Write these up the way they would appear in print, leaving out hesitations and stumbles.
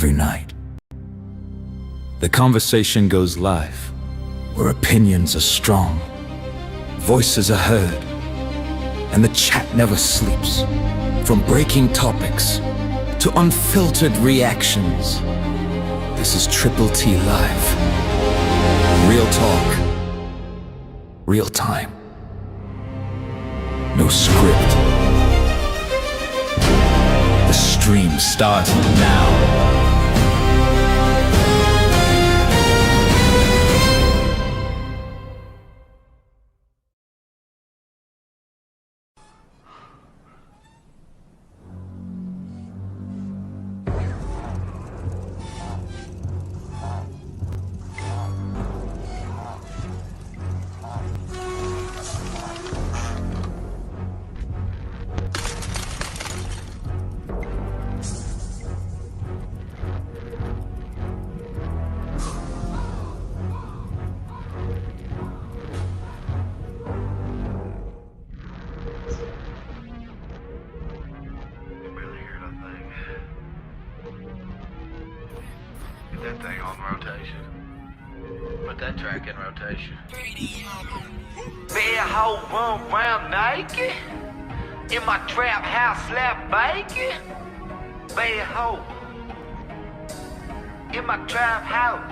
every night. The conversation goes live, where opinions are strong, voices are heard, and the chat never sleeps. From breaking topics to unfiltered reactions, this is TripleT Live. Real talk, real time. No script. The stream starts now. That thing on rotation. Put that track in rotation. Bad hoe run round naked. In my trap house slap bacon. Bad hoe. In my trap house.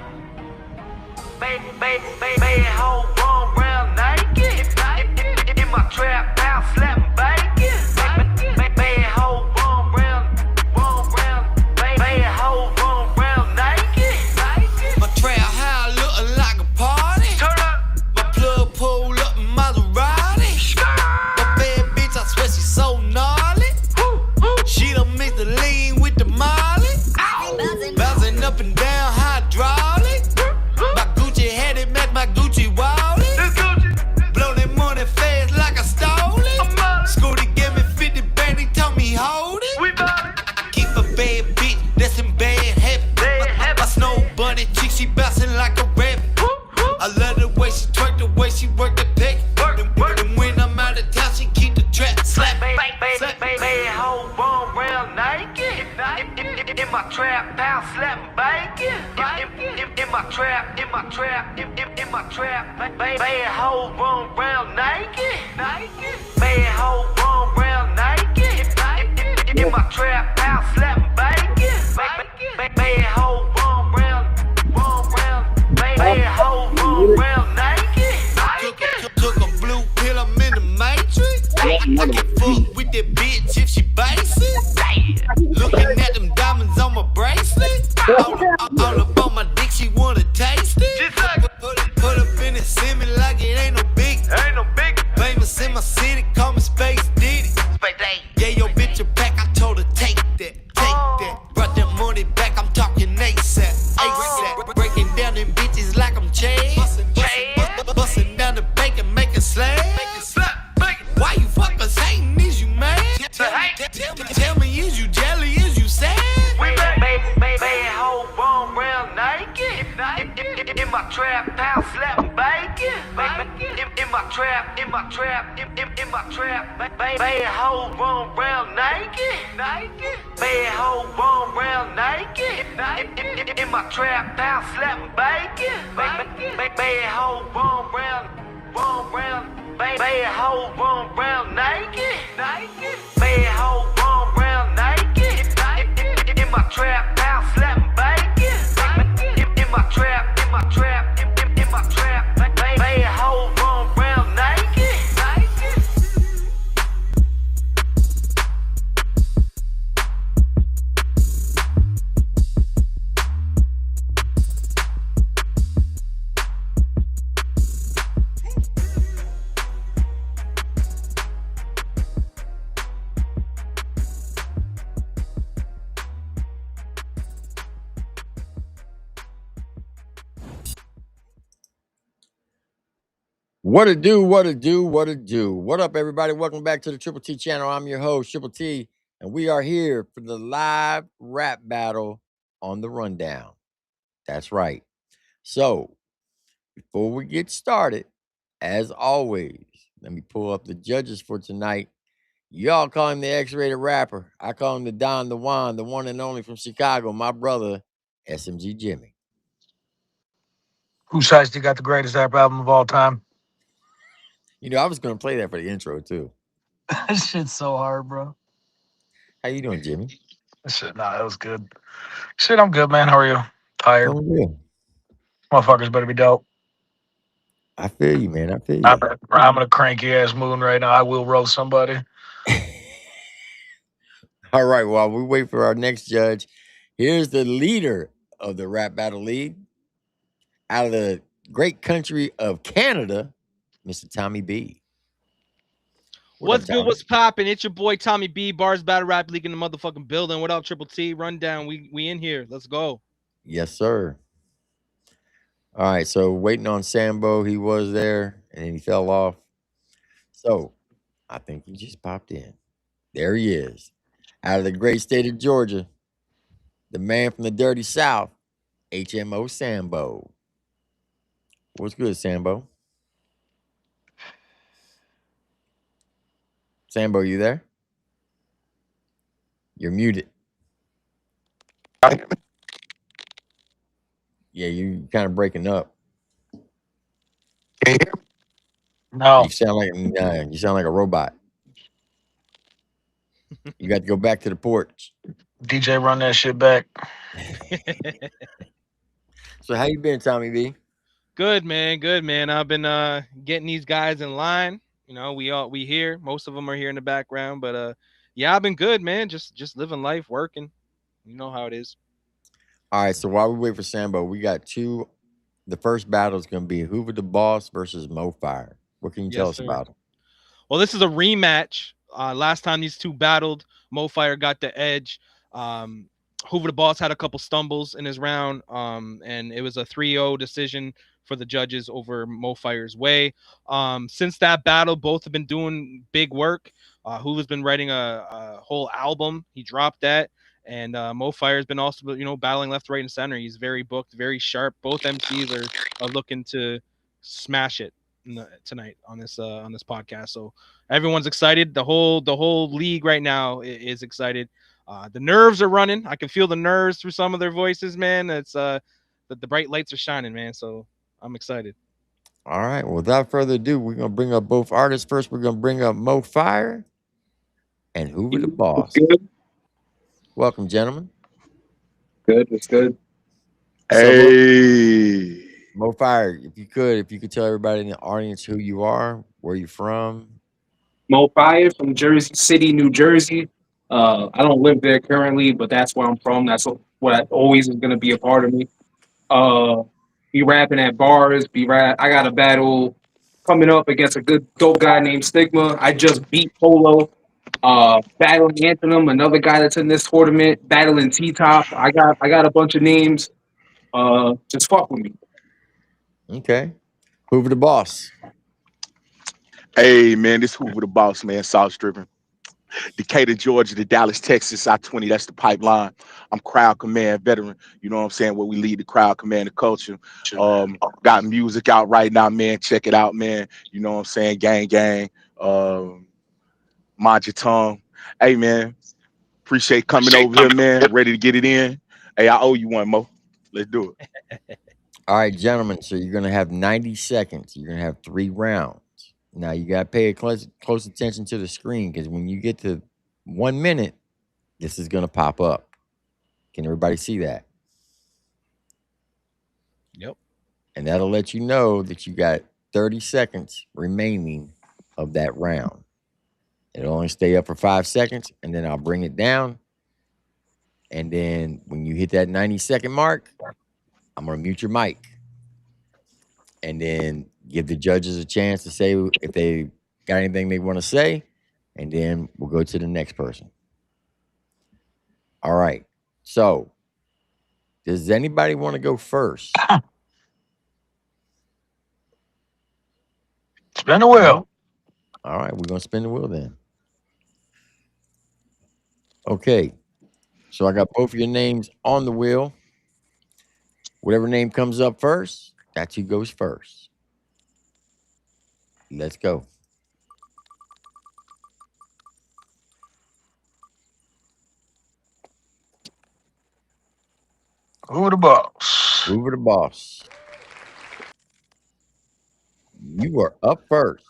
Bad hoe run round naked. In my trap house slap bacon. Bad hoe run round. Bad hoe run round naked. My trap house looking like a party. Turn up. My plug pull up in Maserati. My bad bitch, I swear she's so gnarly. She done mix the lean with the molly. Bouncing up and down hydraulic. My Gucci had it, match my Gucci wallet. Blow that money fast like I stole it. Scooty gave me 50 bang, he told me hold it. I keep a bad bitch, that's in bad habit. My snow bunny chick, she bouncing like a rabbit. I love the way she twerk, the way she work the pick. And when I'm out of town, she keep the trap slap. Bad hoe run round naked. In my trap house slapping bacon. In my trap. Bad hoe run round naked. Bad hoe run round naked. In my trap house slapping bacon. Bad hoe run round. Bad hoe run round naked. Took a blue pill, I'm in the matrix. I can fuck with that bitch if she basic. Looking at them diamonds on my bracelet. All up on my dick, she wanna taste it. Put up in it, send me like it ain't no big. Famous in my city, call me Space Diddy. Yeah, yo bitch a pack, I told her take that. Brought that money back, I'm talking ASAP. Breaking down them bitches like I'm Chad. Busting down the bacon, making slab. Why you fuckers hating? Is you mad? Tell me, is you jelly? Is you sad? Bad hoe run round naked. In my trap house slapping bacon. In my trap. Bad hoe run round naked. Bad hoe run round naked. In my trap house slapping bacon. Bad hoe run round. Bad hoe run round naked. Bad hoe run round naked. In my trap house slapping bacon. In my trap. Bad hoe run round naked. What it do? What up, everybody? Welcome back to the TripleT channel. I'm your host, TripleT, and we are here for the live rap battle on the rundown. That's right. So, before we get started, as always, let me pull up the judges for tonight. Y'all call him the X-rated rapper. I call him the Don the Juan, the one and only from Chicago, my brother, SMG Jimmy. Who Shiesty got the greatest rap album of all time? You know, I was gonna play that for the intro too. That shit's so hard, bro. How you doing, Jimmy? Shit, nah, that was good. Shit, I'm good, man. How are you? Tired. Doing good. Motherfuckers better be dope. I feel you, man. I feel I'm, you. I'm in a cranky ass mood right now. I will roast somebody. All right, while we wait for our next judge, here's the leader of the Rap Battle League out of the great country of Canada, Mr. Tommy B. What's Up, good? Tommy? What's poppin'? It's your boy Tommy B. Bars Battle Rap League in the motherfucking building. What up, Triple T? Rundown. We in here. Let's go. Yes, sir. All right, so waiting on Sambo. He was there and then he fell off. So I think he just popped in. There he is. Out of the great state of Georgia, the man from the dirty South, HMO Sambo. What's good, Sambo? Sambo, you there? You're muted. Yeah, you kind of breaking up. No, You sound like a robot. You got to go back to the porch. DJ, run that shit back. So how you been, Tommy B? Good man. Good man. I've been getting these guys in line. You know, we here. Most of them are here in the background, but yeah, I've been good, man. Just living life, working. You know how it is. All right, so while we wait for Sambo, we got two. The first battle is going to be Hoover the Boss versus Mo Fire. What can you tell Yes, us sir. about him? Well, this is a rematch. Last time these two battled, Mo Fire got the edge. Um, Hoover the Boss had a couple stumbles in his round, and it was a 3-0 decision for the judges over Mo Fire's way. Since that battle, both have been doing big work. Hoover's been writing a whole album. He dropped that. And Mo Fire's been also, battling left, right, and center. He's very booked, very sharp. Both MCs are looking to smash it tonight on this podcast. So everyone's excited. The whole league right now is excited. The nerves are running. I can feel the nerves through some of their voices, man. It's the bright lights are shining, man. So I'm excited. All right, well, without further ado, we're going to bring up both artists. First, we're going to bring up Mo Fire and Hoover the Boss. Good, Welcome, gentlemen. good, it's good. So, Hey, Mo Fire, if you could tell everybody in the audience who you are, where you're from. Mo Fire from Jersey City, New Jersey. I don't live there currently, but that's where I'm from. That's what always is going to be a part of me. Uh, be rapping at bars. I got a battle coming up against a good dope guy named Stigma. I just beat Polo. Battling Anthem, another guy that's in this tournament. Battling T Top. I got a bunch of names. Just fuck with me. Okay. Hoover the Boss. hey, man, this Hoover the Boss, man, South Stripping. Decatur, Georgia, to Dallas, Texas, I-20, that's the pipeline. I'm crowd command veteran, you know what I'm saying, where we lead the crowd command the culture. Got music out right now, man, check it out, man, you know what I'm saying, gang, gang, mind your tongue. Hey, man, appreciate coming over here, man, ready to get it in. Hey, I owe you one, Mo. Let's do it. All right, gentlemen. So you're going to have 90 seconds. You're going to have 3 rounds. Now you got to pay close attention to the screen because when you get to 1 minute, this is going to pop up. Can everybody see that? Yep. And that'll let you know that you got 30 seconds remaining of that round. It'll only stay up for 5 seconds, and then I'll bring it down. And then when you hit that 90-second mark, I'm going to mute your mic. And then give the judges a chance to say if they got anything they want to say. And then we'll go to the next person. All right. So, does anybody want to go first? Spin the wheel. All right. We're going to spin the wheel then. Okay. So, I got both of your names on the wheel. Whatever name comes up first, that's who goes first. Let's go. Who the boss? Hoover the boss. You are up first.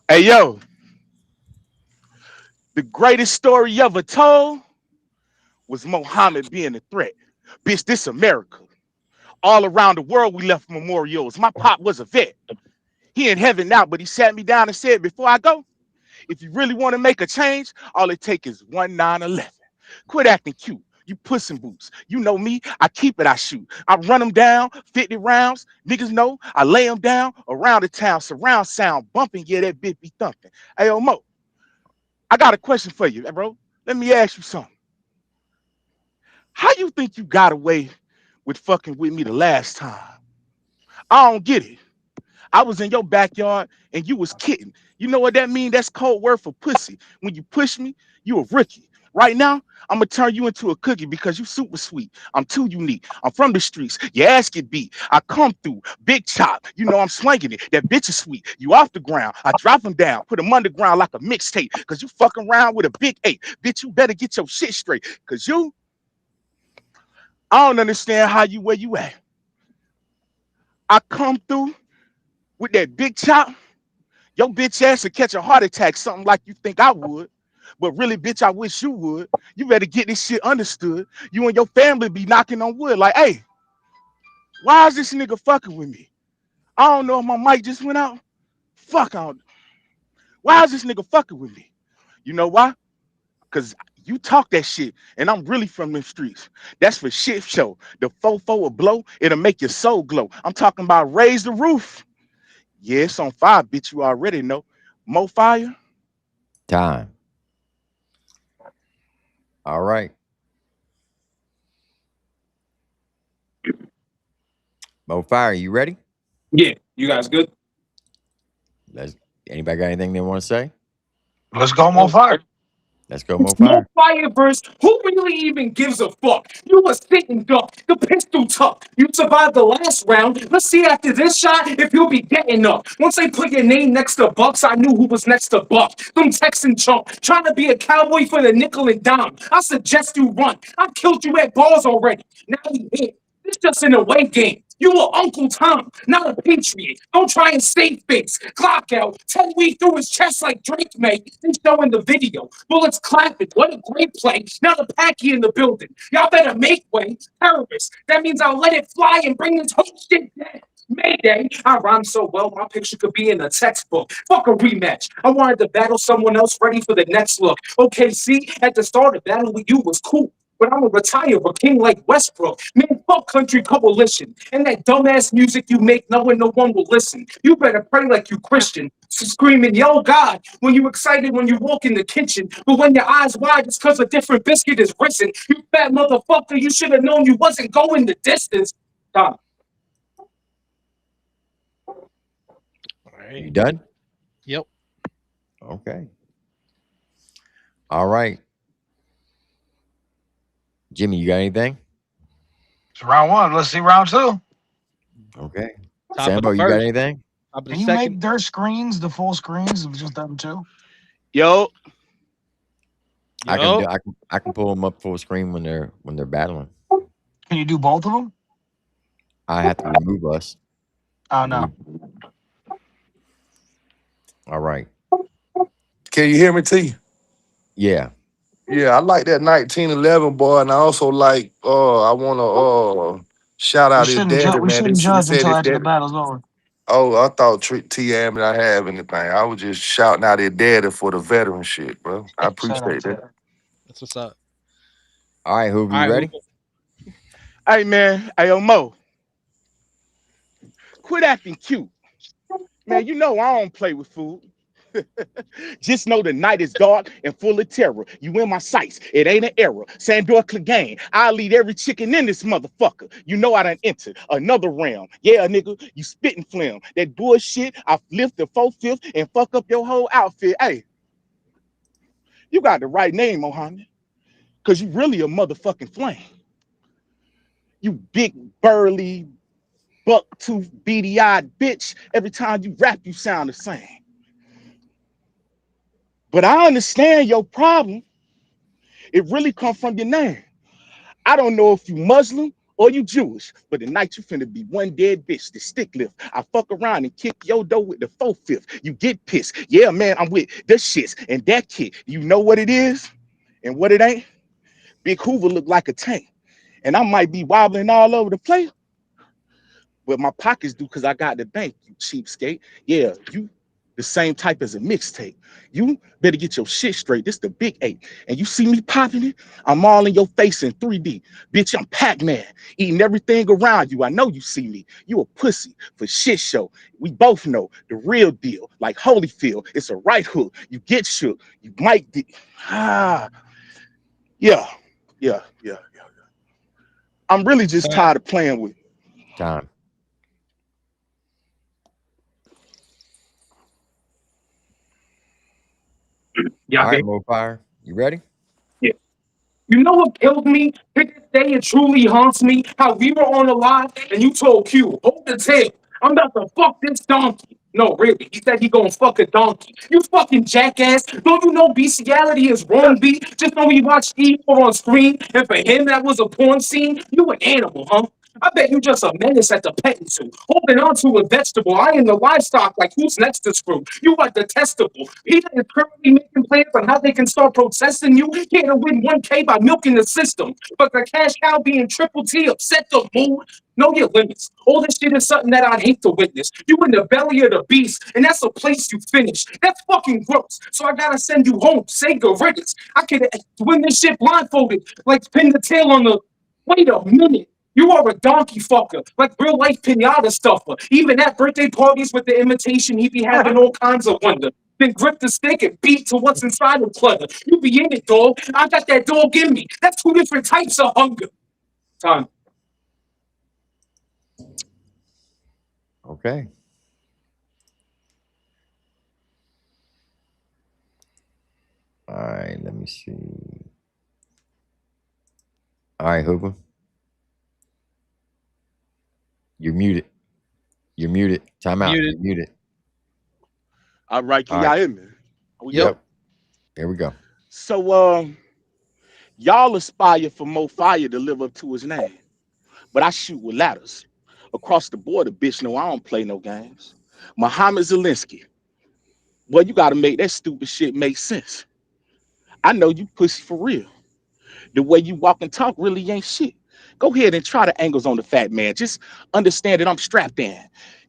Hey, yo, the greatest story ever told was Muhammad being a threat. Bitch, this America. All around the world, we left memorials. My pop was a vet. He in heaven now, but he sat me down and said, before I go, if you really want to make a change, all it takes is 1-9-11. Quit acting cute. You puss in boots. You know me. I keep it, I shoot. I run them down, 50 rounds. Niggas know I lay them down around the town. Surround sound bumping. Yeah, that bitch be thumping. Hey, yo, Mo, I got a question for you, bro. Let me ask you something. How you think you got away with fucking with me the last time? I don't get it. I was in your backyard and you was kidding. You know what that mean? That's code word for pussy. When you push me, you a rookie. Right now, I'm gonna turn you into a cookie because you super sweet. I'm too unique. I'm from the streets. Your ass get beat. I come through, big chop. You know I'm slanging it. That bitch is sweet. You off the ground. I drop him down, put him underground like a mixtape. Cause you fucking around with a big 8. Bitch, you better get your shit straight. Cause I don't understand how you where you at. I come through with that big chop. Your bitch ass would catch a heart attack, something like you think I would. But really, bitch, I wish you would. You better get this shit understood. You and your family be knocking on wood like, hey, why is this nigga fucking with me? I don't know if my mic just went out. Fuck on. Why is this nigga fucking with me? You know why? Because you talk that shit, and I'm really from them streets. That's for shit show. The fofo will blow, it'll make your soul glow. I'm talking about raise the roof. Yeah, it's on fire, bitch. You already know. Mo fire. Time. All right. Mo Fire, you ready? Yeah, you guys good? Anybody got anything they want to say? Let's go, Mo Fire. Let's go, Mo No Fire. fire verse. Who really even gives a fuck? You was sitting duck, the pistol tuck. You survived the last round. Let's see after this shot if you'll be getting up. Once they put your name next to Bucks, I knew who was next to Buck. Them Texan chump trying to be a cowboy for the nickel and dime. I suggest you run. I killed you at bars already. Now you here. It's just an away game. You were Uncle Tom, not a patriot. Don't try and save face. Clock out. 10 weed through his chest like Drake made. They showing the video. Bullets clapping. What a great play. Now the packy in the building. Y'all better make way. Terrorists. That means I'll let it fly and bring this whole shit down. Mayday. I rhyme so well, my picture could be in a textbook. Fuck a rematch. I wanted to battle someone else ready for the next look. Okay, see, at the start of battle with you was cool. But I'm a retire a king like Westbrook. Man, fuck country coalition. And that dumbass music you make knowing no one will listen. You better pray like you Christian. Screaming, yo, God, when you excited when you walk in the kitchen. But when your eyes wide, it's because a different biscuit is risen. You fat motherfucker, you should have known you wasn't going the distance. Done. All right. You done? Yep. Okay. All right. Jimmy, you got anything? It's round 1. Let's see round 2. Okay. Top of Sambo, the you got first. anything? Top of the Can you second. make their screens, the full screens, of just them two? Yo, I Yo. can pull them up full screen when they're battling. Can you do both of them? I have to remove us. Oh, no. All right. Can you hear me, T? Yeah. Yeah, I like that 1911 boy, and I also like I want to shout We out his shouldn't, daddy, we man. shouldn't They judge said until his after the daddy. battle's over. Oh, I thought T Am and I have anything. I was just shouting out his daddy for the veteran shit, bro. I Shout out appreciate to that. That's what's up. All right, Hoover, All you right. ready? hey man, hey yo Mo, quit acting cute. Man, you know I don't play with food. Just know the night is dark and full of terror. You in my sights, it ain't an error. Sandor Clegane, I'll lead every chicken in this motherfucker. You know I done entered another realm. Yeah, nigga, you spitting phlegm. That bullshit, I lift the 4/5 and fuck up your whole outfit. Hey, you got the right name, Mohammed, because you really a motherfucking flame. You big, burly, buck-tooth, beady-eyed bitch. Every time you rap, you sound the same. But I understand your problem. It really come from your name. I don't know if you Muslim or you Jewish, but tonight you finna be one dead bitch, the stick lift. I fuck around and kick your door with the 4/5. You get pissed. Yeah, man, I'm with the shits and that kid. You know what it is and what it ain't? Big Hoover look like a tank. And I might be wobbling all over the place, but my pockets do because I got the bank, you cheapskate. Yeah, you the same type as a mixtape. You better get your shit straight. This the big 8. And you see me popping it, I'm all in your face in 3D. Bitch, I'm Pac-Man, eating everything around you. I know you see me. You a pussy for shit show. We both know the real deal. Like Holyfield, it's a right hook. You get shook. You might be. Yeah. Yeah. I'm really just tired of playing with you. Time. Yeah, All right, Mofire, you ready? yeah. You know what killed me? To this day, it truly haunts me how we were on the line and you told Q, hold the tail. I'm about to fuck this donkey. No, really. He said he gonna fuck a donkey. You fucking jackass. Don't you know bestiality is wrong, B? Just know we watched Evil on screen, and for him that was a porn scene. You an animal, huh? I bet you just a menace at the petting zoo, holding on to a vegetable. I am the livestock, like who's next to screw? You are detestable. Peter is currently making plans on how they can start protesting you. Here to win 1K by milking the system. But the cash cow being Triple T upset the mood. Know your limits. All this shit is something that I'd hate to witness. You in the belly of the beast, and that's a place you finish. That's fucking gross. So I gotta send you home. Say good riddance. I could win this shit blindfolded, like pin the tail on the. Wait a minute. You are a donkey fucker, like real life pinata stuffer. Even at birthday parties with the imitation, he be having all kinds of wonder. Then grip the stick and beat to what's inside of clutter. You be in it, dog. I got that dog in me. That's 2 different types of hunger. Time. Okay. All right, let me see. All right, Hoover. You're muted. You're muted. Time out. Muted. You're muted. All right, can All y'all right. hear me? We Yep. go. Here we go. So y'all aspire for Mo Fire to live up to his name. But I shoot with ladders. Across the border, bitch, no, I don't play no games. Muhammad Zelensky. Well, you gotta make that stupid shit make sense. I know you pussy for real. The way you walk and talk really ain't shit. Go ahead and try the angles on the fat man. Just understand that I'm strapped in.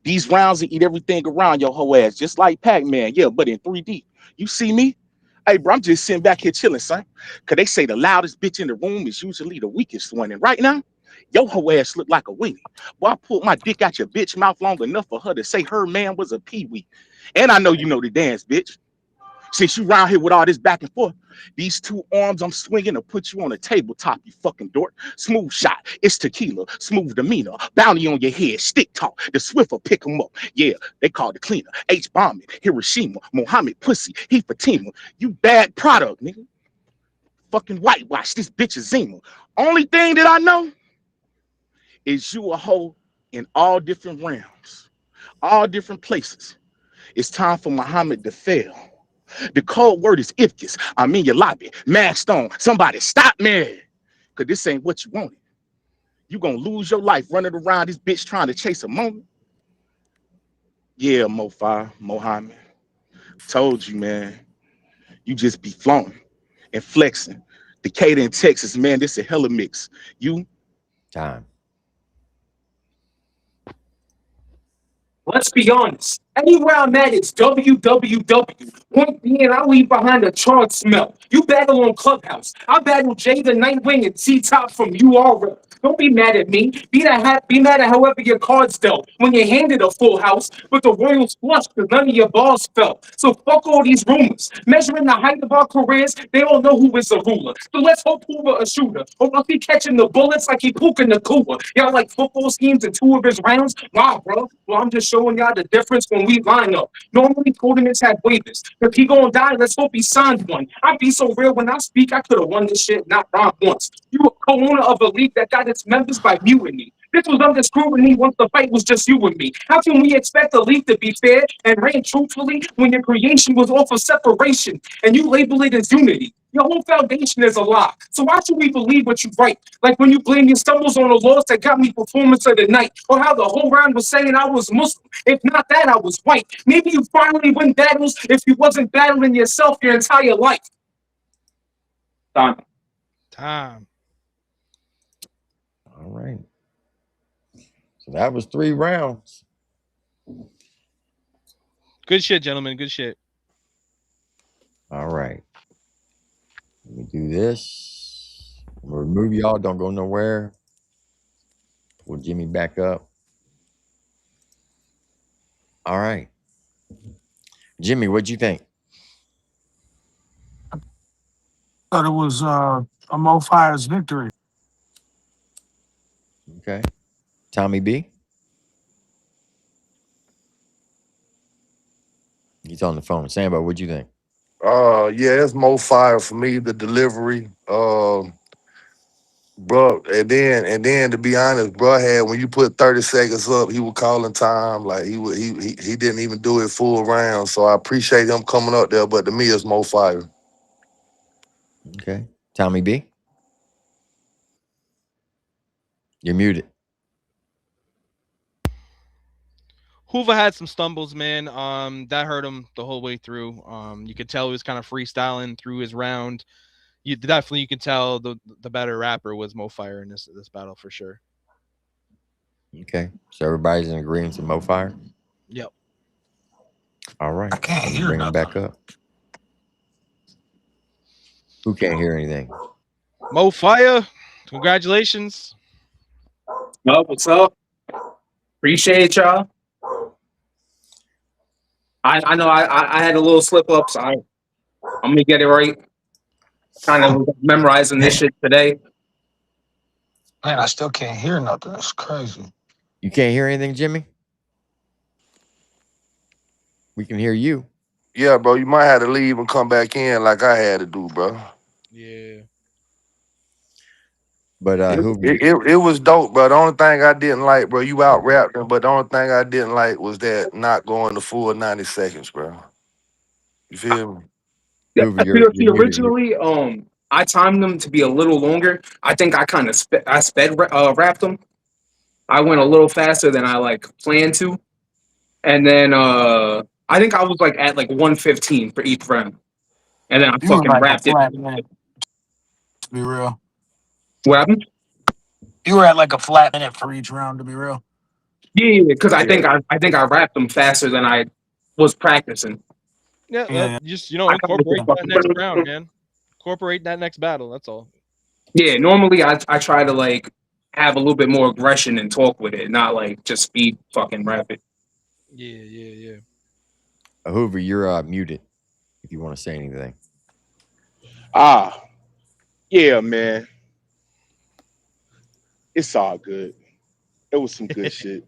These rounds will eat everything around your whole ass, just like Pac-Man. Yeah, but in 3D. You see me? Hey, bro, I'm just sitting back here chilling, son. Cause they say the loudest bitch in the room is usually the weakest one. And right now, your whole ass look like a weenie. Boy, I pulled my dick out your bitch mouth long enough for her to say her man was a peewee. And I know you know the dance, bitch. Since you round here with all this back and forth, these 2 arms I'm swinging to put you on a tabletop, you fucking dork. Smooth shot, it's tequila, smooth demeanor, bounty on your head, stick talk, the Swiffer pick 'em up. Yeah, they call the cleaner, H bombing, Hiroshima, Mohammed pussy, he Fatima. You bad product, nigga. Fucking whitewash, this bitch is Zima. Only thing that I know is you a hoe in all different realms, all different places. It's time for Muhammad to fail. The code word is ifkis. I'm in your lobby. Masked on. Somebody stop me. Cause this ain't what you wanted. You gonna lose your life running around this bitch trying to chase a moment. Yeah, Mofire, Mohammed. Told you, man. You just be flowing and flexing. Decatur in Texas, man, this a hella mix. You Time. Let's be honest. Anywhere I'm at, it's WWW. Point being, I leave behind a charred smell. You battle on Clubhouse. I battle Jay the Nightwing and T-Top from URL. Don't be mad at me. Be mad at however your cards dealt when you handed a full house, but the Royals flushed because none of your balls fell. So fuck all these rumors. Measuring the height of our careers, they all know who is the ruler. So let's hope Hoover a shooter. Or else he catching the bullets like he puking the cooler. Y'all like football schemes in 2 of his rounds? Wow, bro. Well, I'm just showing y'all the difference when we line up. Normally, tournaments have waivers. If he gonna die, let's hope he signed one. I be so real when I speak, I could have won this shit, not rhyme once. You a co-owner of a league that got its members by mutiny. This was under scrutiny once the fight was just you and me. How can we expect the league to be fair and reign truthfully when your creation was off of separation and you label it as unity? Your whole foundation is a lie. So why should we believe what you write? Like when you blame your stumbles on the laws that got me performance of the night, or how the whole round was saying I was Muslim. If not that, I was white. Maybe you finally win battles if you wasn't battling yourself your entire life. Done. Time. All right. So that was 3 rounds. Good shit, gentlemen. Good shit. All right. Let me do this. I'm gonna remove y'all. Don't go nowhere. Pull Jimmy back up. All right. Jimmy, what'd you think? Thought it was a Mo Fire's victory. Okay. Tommy B? He's on the phone. Sambo, what'd you think? Yeah, it's Mo Fire for me. The delivery, bro, and then to be honest, bro, had when you put 30 seconds up, he was calling time. Like he didn't even do it full round. So I appreciate him coming up there. But to me, it's Mo Fire. Okay. Tommy B? You're muted. Hoover had some stumbles, man. That hurt him the whole way through. You could tell he was kind of freestyling through his round. You can tell the better rapper was Mo Fire in this battle for sure. Okay. So everybody's in agreement to Mo Fire? Yep. All right. I can't hear bring him nothing. back up. Who can't hear anything? Mo Fire, congratulations. What's up? Appreciate y'all. I know I had a little slip up, so I'm gonna get it right. Kind of memorizing this shit today. Man, I still can't hear nothing. That's crazy. You can't hear anything, Jimmy? We can hear you. Yeah, bro, you might have to leave and come back in like I had to do, bro. Yeah. But Hoover, It was dope, bro. The only thing I didn't like, bro, you out rapped him, but the only thing I didn't like was that not going the full 90 seconds, bro. You feel me? Yeah, Hoover, you're muted. originally, I timed them to be a little longer. I think I kind of wrapped them. I went a little faster than I like planned to, and then I think I was like at like 115 for each round, and then I You were fucking like a wrapped it. flat minute, to be real. What happened? You were at like a flat minute for each round, to be real. Yeah, because I Yeah. think I wrapped them faster than I was practicing. Yeah, Yeah. just I kinda incorporate just that next round, man. Incorporate that next battle. That's all. Yeah, normally I try to like have a little bit more aggression and talk with it, not like just be fucking rapid. Yeah. Hoover, you're muted if you want to say anything. Yeah, man. It's all good. It was some good shit.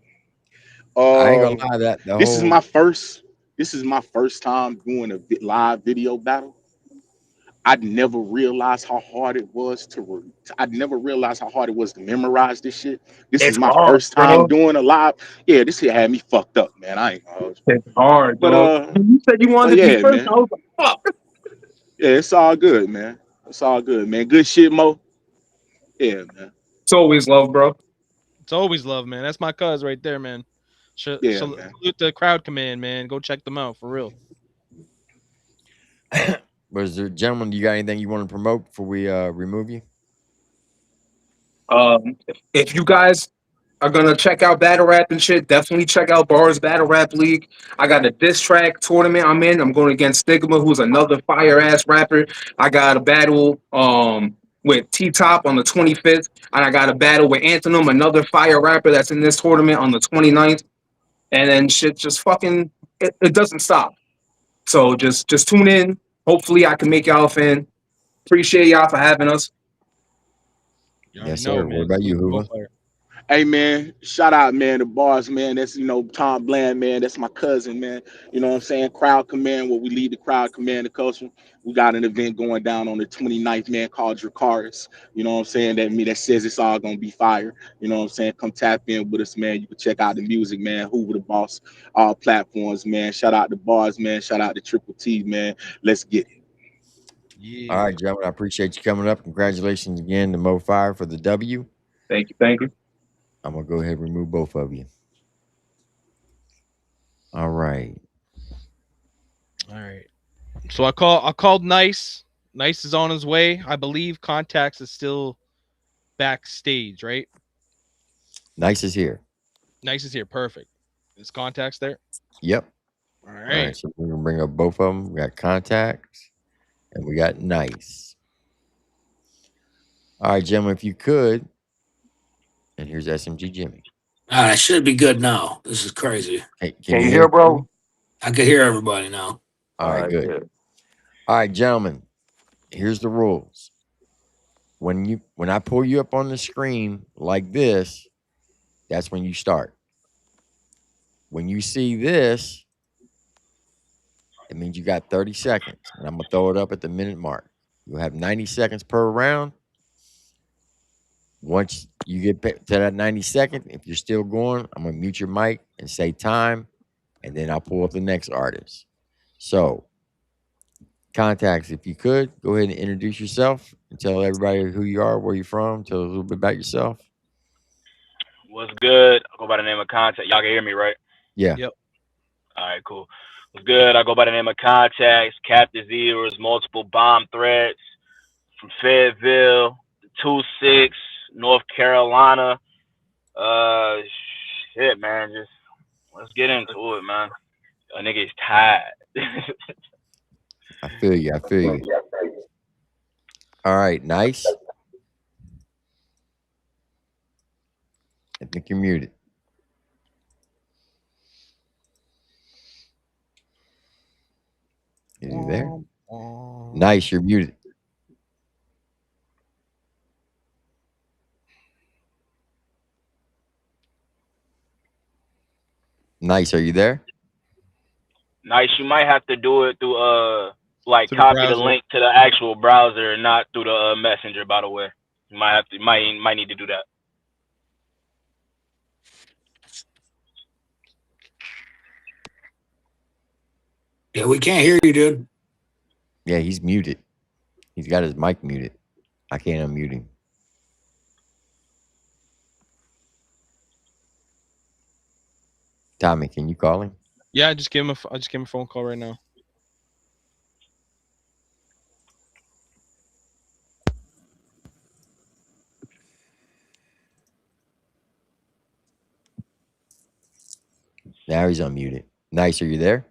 I ain't gonna lie, that the This is whole my first. This is my first time doing a live video battle. I'd never realized how hard it was I'd never realized how hard it was to memorize this shit. This is It's my hard, first time bro. doing a live. Yeah, this shit had me fucked up, man. I ain't gonna hold you. It's hard, But dog. You said you wanted to be yeah, first. man. I was like, fuck. Yeah, it's all good, man. It's all good, man. Good shit, Mo. Yeah, man. It's always love, bro. It's always love, man. That's my cuz right there, man. Yeah, man. Salute the crowd command, man. Go check them out for real. was there, gentlemen, you got anything you want to promote before we remove you? If you guys are gonna check out battle rap and shit, definitely check out Bars Battle Rap League. I got a diss track tournament I'm in. I'm going against Stigma, who's another fire ass rapper. I got a battle with T Top on the 25th, and I got a battle with Anthem, another fire rapper that's in this tournament on the 29th. And then shit just fucking it doesn't stop. So just tune in. Hopefully I can make y'all a fan. Appreciate y'all for having us. You already Yes, know, sir. man. What about you, Salute to Mo Hoover? Fire. Hey man, shout out man, the bars man. That's Tom Bland man. That's my cousin man. You know what I'm saying? Crowd command, where we lead the crowd command the culture. We got an event going down on the 29th man called Dracaris. You know what I'm saying? That says it's all gonna be fire. You know what I'm saying? Come tap in with us, man. You can check out the music, man. Hoover the Boss, all platforms, man. Shout out the bars, man. Shout out to Triple T, man. Let's get it. All Yeah. right, gentlemen, I appreciate you coming up. Congratulations again to Mo Fire for the W. Thank you. Thank you. I'm gonna go ahead and remove both of you. All right. All right. So I called Nice. Nice is on his way. I believe Contacts is still backstage, right? Nice is here. Nice is here. Perfect. Is Contacts there? Yep. All All right. right. So we're gonna bring up both of them. We got Contacts and we got Nice. All right, gentlemen, if you could, and here's SMG Jimmy. All right, should be good now. This is crazy. Hey, can Can you you hear hear, me? Jimmy? bro? I can hear everybody now. All All right, right, good. yeah. All right, gentlemen, here's the rules. When I pull you up on the screen like this, that's when you start. When you see this, it means you got 30 seconds, and I'm gonna throw it up at the minute mark. You'll have 90 seconds per round. Once you get to that 90 second, if you're still going, I'm gonna mute your mic and say time, and then I'll pull up the next artist. So, Contacts, if you could, go ahead and introduce yourself and tell everybody who you are, where you're from, tell a little bit about yourself. What's good? I go by the name of Contact. Y'all can hear me, right? Yeah. Yep. All right, cool. What's good? I go by the name of Contacts, Captain Zeros, multiple bomb threats from Fayetteville, 2-6, North Carolina. Uh, shit, man. Just let's get into it, man. A nigga is tired. I feel you. I feel you. All right, Nice. I think you're muted. Is he there? Nice, you're muted. Nice, are you there? Nice. You might have to do it through like Through the copy the browser. link to the actual browser and not through the messenger. By the way, you might have to might need to do that. Yeah, we can't hear you, dude. Yeah, he's muted. He's got his mic muted. I can't unmute him. Tommy, can you call him? Yeah, I just gave him a phone call right now. Now he's unmuted. Nice, are you there?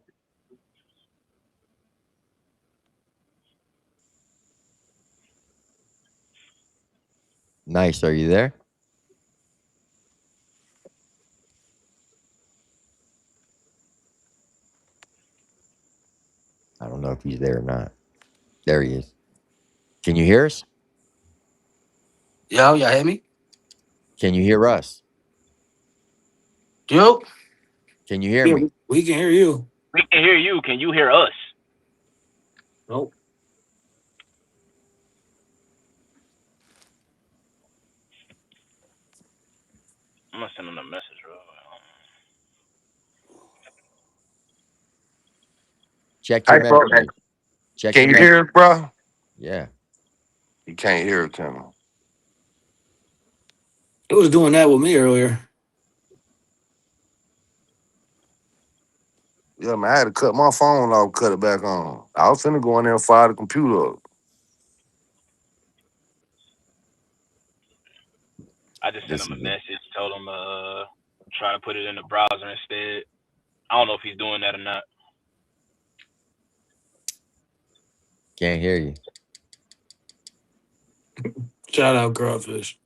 Nice, are you there? I don't know if he's there or not. There he is. Can you hear us? Yo, y'all hear me? Can you hear us? Yo, Can you hear yeah, me? we can hear you. We can hear you. Can you hear us? Nope. I'm gonna send him a message, bro. Check your Hey, bro. messages. Check Can your you messages. hear it, bro? Yeah. You can't hear it, can you? It was doing that with me earlier. Yeah, man, I had to cut my phone off, cut it back on. I was finna go in there and fire the computer up. I just sent This him a is it. message, told him try to put it in the browser instead. I don't know if he's doing that or not. Can't hear you. Shout out, Crawfish.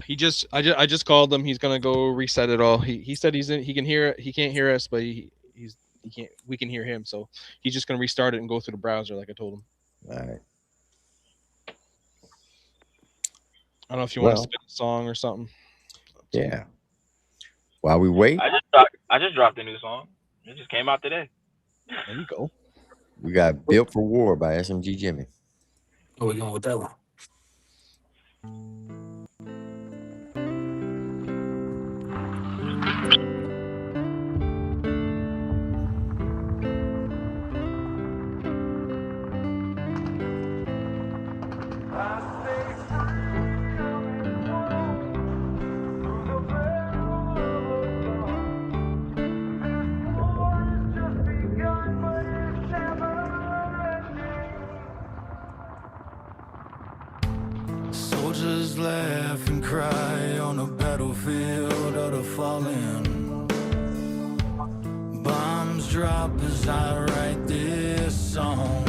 I just called him. He's gonna go reset it all. He said he can hear it. He can't hear us, but he can't. We can hear him. So he's just gonna restart it and go through the browser like I told him. All right. I don't know if you want to Well, spin a song or something. yeah. While we wait, I just dropped a new song. It just came out today. There you go. we got Built for War by SMG Jimmy. Oh, we going with that one. Soldiers laugh and cry on the battlefield of the fallen. Bombs drop as I write this song.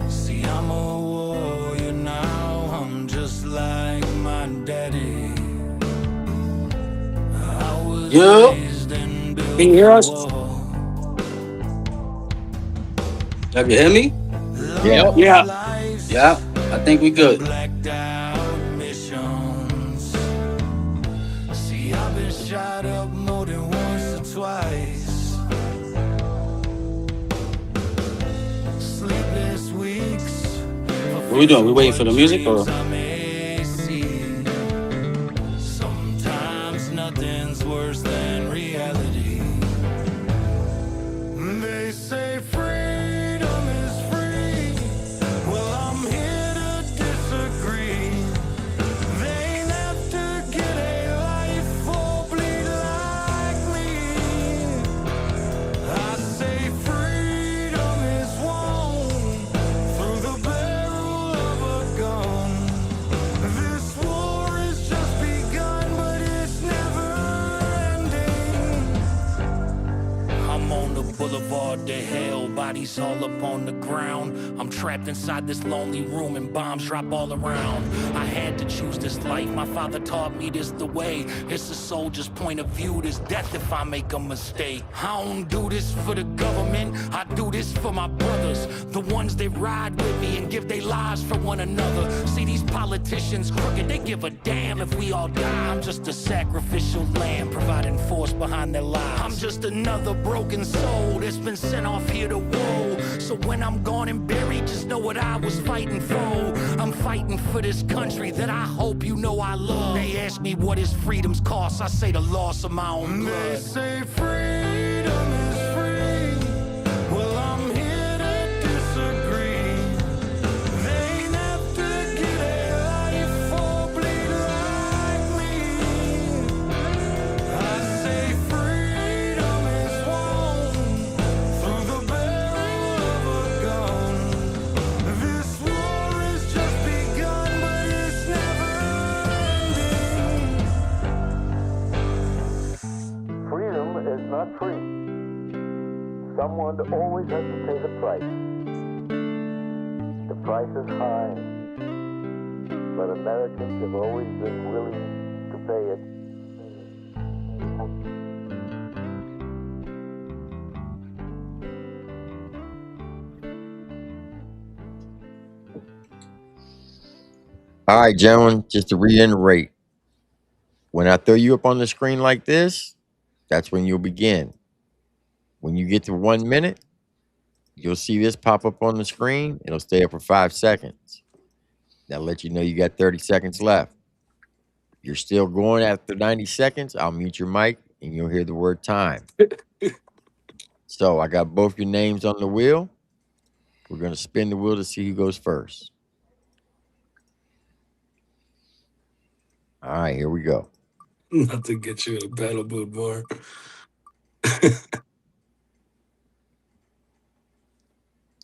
See, I'm a warrior now, I'm just like my daddy. I was Yo, raised and built can you hear us? for war. Have you hear me? Yeah. Yeah. Yeah. I think we good. Blacked out missions. See, I've been shot up more than once or twice. Sleepless weeks. What we doing? We waiting for the music or? I may see. Sometimes nothing's worse than reality. They say freedom is free. Well, I'm here to disagree. They ain't have to get a life or bleed like me. I say freedom is won through the barrel of a gun. This war has just begun, but it's never ending. I'm on the boulevard to hell, bodies all up on the ground. I'm trapped inside this lonely room and bombs drop all around. I had to choose this life, my father taught me this the way. It's a soldier's point of view, this death if I make a mistake. I don't do this for the government, I do this for my brothers. The ones that ride with me and give their lives for one another. See, these politicians crooked, they give a damn if we all die. I'm just a sacrificial lamb, providing force behind their lives. I'm just another broken soul that's been sent off here to woe. So when I'm gone and buried, just know what I was fighting for. I'm fighting for this country that I hope you know I love. They ask me what is freedom's cost, I say the loss of my own blood. They say freedom is free. Well, I'm here to disagree. They ain't have to get a life or bleed like me. I say freedom is won through the barrel of a gun. This war has just begun, but it's never ending. Freedom is not free. Someone always has to pay the price. The price is high, but Americans have always been willing to pay it. All right, gentlemen, just to reiterate, when I throw you up on the screen like this, that's when you'll begin. When you get to 1 minute, you'll see this pop up on the screen. It'll stay up for 5 seconds. That'll let you know you got 30 seconds left. You're still going after 90 seconds, I'll mute your mic and you'll hear the word time. So I got both your names on the wheel. We're going to spin the wheel to see who goes first. All right, here we go. Not to get you in a battle mood more.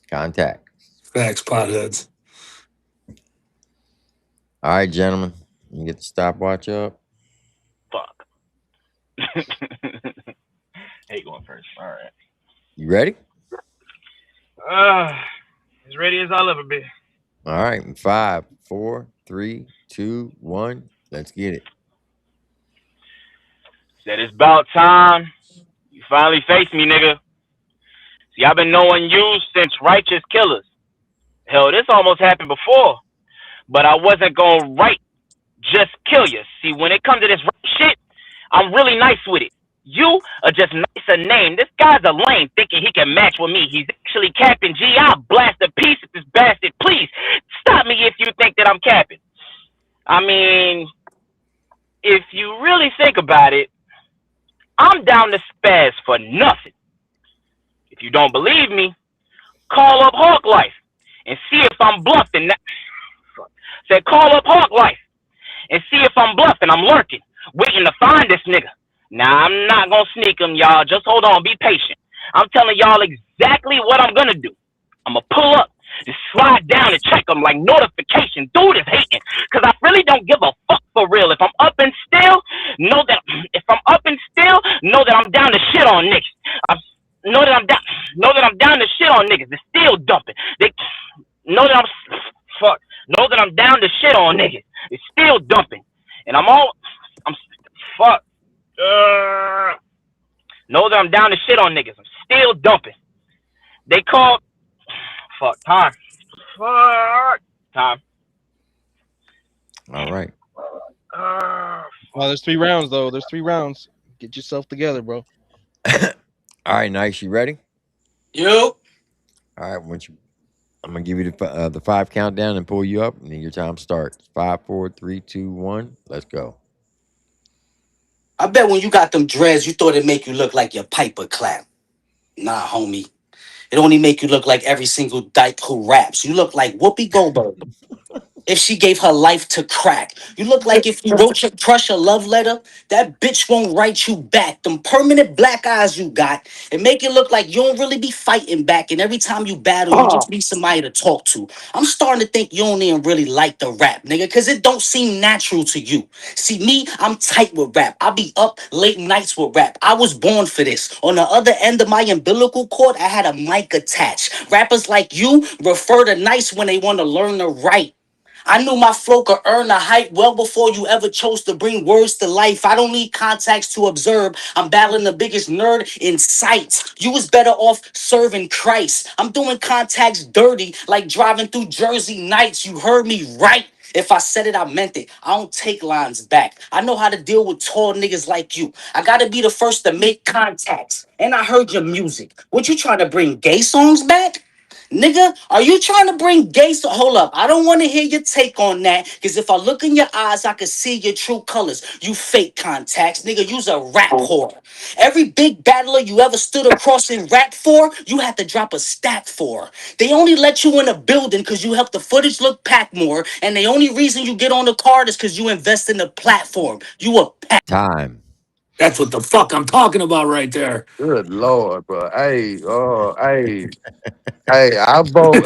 Contact. Facts, potheads. All right, gentlemen, you get the stopwatch up. Fuck. Hey, going first. All right. You ready? As ready as I'll ever be. All right, in 5, 4, 3, 2, 1, let's get it. Said it's about time you finally face me, nigga. See, I've been knowing you since Righteous Killers. Hell, this almost happened before. but I wasn't gonna just kill you. See, when it comes to this rap shit, I'm really nice with it. You are just nicer name. This guy's a lame thinking he can match with me. He's actually capping. G, I'll blast a piece of this bastard. Please stop me if you think that I'm capping. I mean, if you really think about it, I'm down to spaz for nothing. If you don't believe me, call up Hawk Life and see if I'm bluffing. Said call up Hawk Life and see if I'm bluffing. I'm lurking, waiting to find this nigga. Now, I'm not going to sneak him, y'all. Just hold on. Be patient. I'm telling y'all exactly what I'm going to do. I'm going to pull up, just slide down and check him like notification. Dude is hating because I really don't give a fuck for real. If I'm up and still, know that I'm down to shit on niggas. Know that I'm down to shit on niggas. They're still dumping. They know that Know that I'm down to shit on niggas. It's still dumping. And I'm fuck. Know that I'm down to shit on niggas. I'm still dumping. They called. Fuck. Time. All right. Well, there's 3 rounds though. There's 3 rounds. Get yourself together, bro. All right, Nice. You ready? You. All right. I'm gonna give you the 5 countdown and pull you up, and then your time starts. 5, 4, 3, 2, 1. Let's go. I bet when you got them dreads, you thought it'd make you look like your Piper clap. Nah, homie. It only make you look like every single dyke who raps. You look like Whoopi Goldberg if she gave her life to crack. You look like if you wrote your crush a love letter, that bitch won't write you back. Them permanent black eyes you got, it make it look like you don't really be fighting back. And every time you battle, you just need somebody to talk to. I'm starting to think you don't even really like the rap, nigga, because it don't seem natural to you. See, me, I'm tight with rap. I be up late nights with rap. I was born for this. On the other end of my umbilical cord, I had a mic attached. Rappers like you refer to nice when they want to learn to write. I knew my flow could earn a hype well before you ever chose to bring words to life. I don't need contacts to observe. I'm battling the biggest nerd in sight. You was better off serving Christ. I'm doing contacts dirty like driving through Jersey nights. You heard me right. If I said it, I meant it. I don't take lines back. I know how to deal with tall niggas like you. I gotta be the first to make contacts. And I heard your music. What you trying to bring gay songs back? Nigga, are you trying to bring gay? Hold up. I don't want to hear your take on that. Because if I look in your eyes, I can see your true colors. You fake contacts. Nigga, you's a rap whore. Every big battler you ever stood across in rap for, you had to drop a stat for. They only let you in a building because you help the footage look packed more. And the only reason you get on the card is because you invest in the platform. You a pack. Time. That's what the fuck I'm talking about right there. Good Lord, bro. Hey, I vote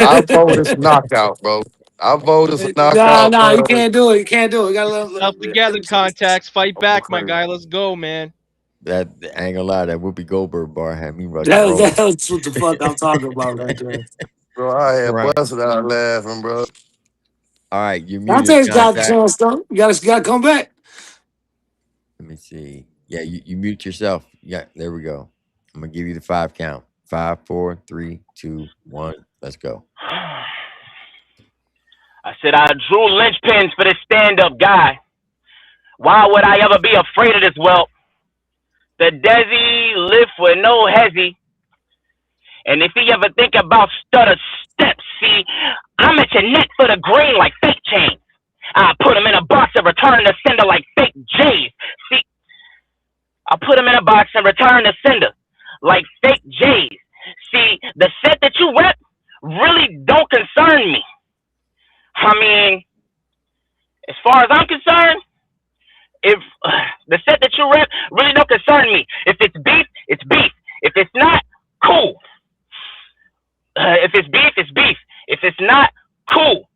this knockout, bro. I vote this a Nah, knockout, nah, you bro. can't do it. You can't do it. You gotta Self together, contacts. Fight back, my guy. Let's go, man. That I ain't gonna lie, that Whoopi Goldberg bar had me rushing rolling. That's what the fuck I'm talking about right there. Bro, I had Right. busted out laughing, bro. All right, you muted Contacts got the contact. chance though. You gotta come back. Let me see. Yeah, you mute yourself. Yeah, there we go. I'm gonna give you the 5 count. 5, 4, 3, 2, 1. Let's go. I said I drew linchpins for this stand-up guy. Why would I ever be afraid of this? Well, the Desi live with no hezzy. And if he ever think about stutter steps, see, I'm at your neck for the green like fake chains. I put him in a box and return the sender like fake J's. See, I put him in a box and return the sender like fake J's. See, the set that you rep really don't concern me. I mean, as far as I'm concerned, if the set that you rep really don't concern me. If it's beef, it's beef. If it's not, cool. If it's beef, it's beef. If it's not, cool.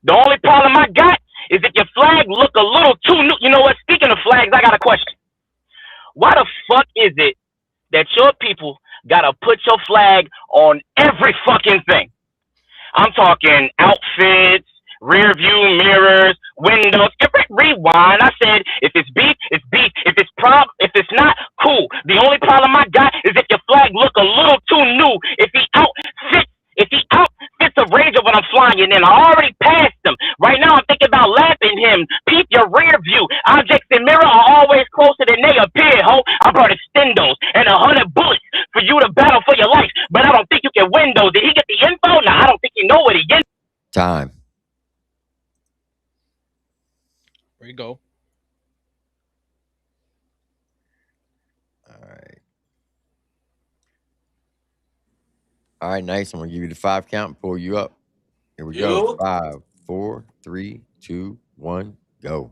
The only problem I got is if your flag look a little too new. You know what? Speaking of flags, I got a question. Why the fuck is it that your people gotta put your flag on every fucking thing? I'm talking outfits, rear view mirrors, windows. Rewind. I said, if it's beef, it's beef. If it's not, cool. The only problem I got is if your flag look a little too new. If he outfits the range of what I'm flying in, I already passed him. Right now, I'm thinking him. Peep your rear view. Objects in mirror are always closer than they appear, ho. I brought extendos and 100 bullets for you to battle for your life, but I don't think you can win those. Did he get the info? Nah, I don't think you know what he gets. Time. There you go. All right. All right, nice. I'm gonna give you the 5 count and pull you up. Here we go. You? 5, 4, 3, 2, 1, go.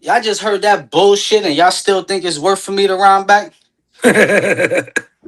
Y'all just heard that bullshit and y'all still think it's worth for me to round back?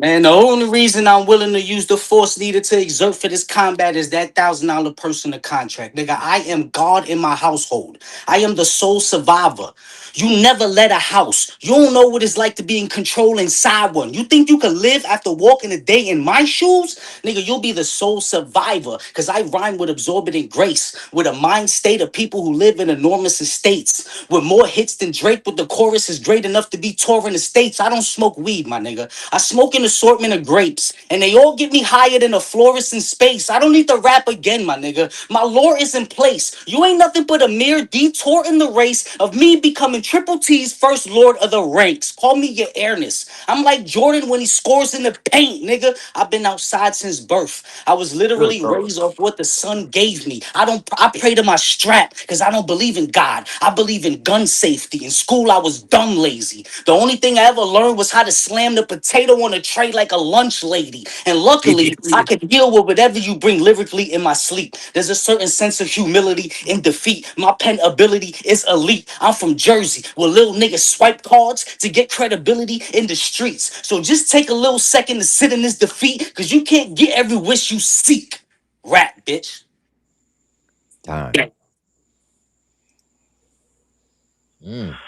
Man, the only reason I'm willing to use the force needed to exert for this combat is that $1,000 personal contract. Nigga, I am God in my household. I am the sole survivor. You never led a house. You don't know what it's like to be in control inside one. You think you can live after walking a day in my shoes? Nigga, you'll be the sole survivor. Cause I rhyme with absorbent grace, with a mind state of people who live in enormous estates, with more hits than Drake, with the chorus is great enough to be touring the states. I don't smoke weed, my nigga. I smoke an assortment of grapes, and they all get me higher than a florist in space. I don't need to rap again, my nigga. My lore is in place. You ain't nothing but a mere detour in the race of me becoming Triple T's first lord of the ranks. Call me your airness. I'm like Jordan when he scores in the paint, nigga. I've been outside since birth. I was literally raised off what the sun gave me. I pray to my strap because I don't believe in God. I believe in gun safety. In school, I was dumb lazy. The only thing I ever learned was how to slam the potato on a tray like a lunch lady. And luckily, I can deal with whatever you bring lyrically in my sleep. There's a certain sense of humility in defeat. My pen ability is elite. I'm from Jersey, where little niggas swipe cards to get credibility in the streets. So just take a little second to sit in this defeat, because you can't get every wish you seek. Rap, bitch. Time. Mm.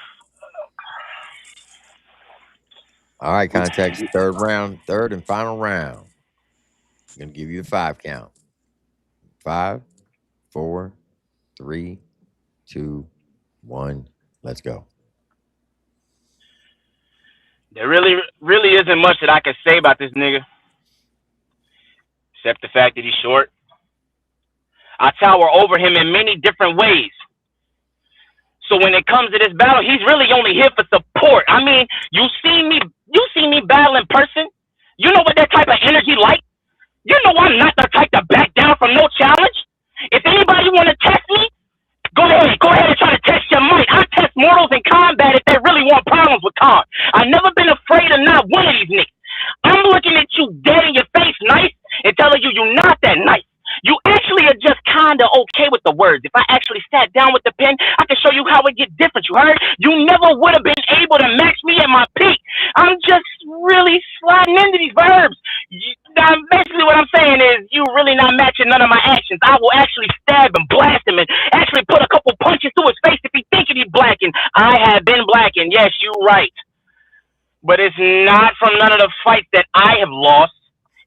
All right, context. Third round, third and final round. I'm gonna give you the 5 count. 5, 4, 3, 2, 1. Let's go. There really isn't much that I can say about this nigga, except the fact that he's short. I tower over him in many different ways. So when it comes to this battle, he's really only here for support. I mean, you see me battle in person. You know what that type of energy like. You know I'm not the type to back down from no challenge. If anybody want to test me, go ahead and try to test your might. I test mortals in combat if they really want problems with Khan. I've never been afraid of not one of these niggas. I'm looking at you dead in your face nice and telling you you're not that nice. You actually are just kinda okay with the words. If I actually sat down with the pen, I can show you how it get different, you heard? You never would have been able to match me at my peak. I'm just really sliding into these verbs. Now, basically what I'm saying is you really not matching none of my actions. I will actually stab and blast him and actually put a couple punches to his face if he thinking he's blacking. I have been blacking, yes, you right. But it's not from none of the fights that I have lost.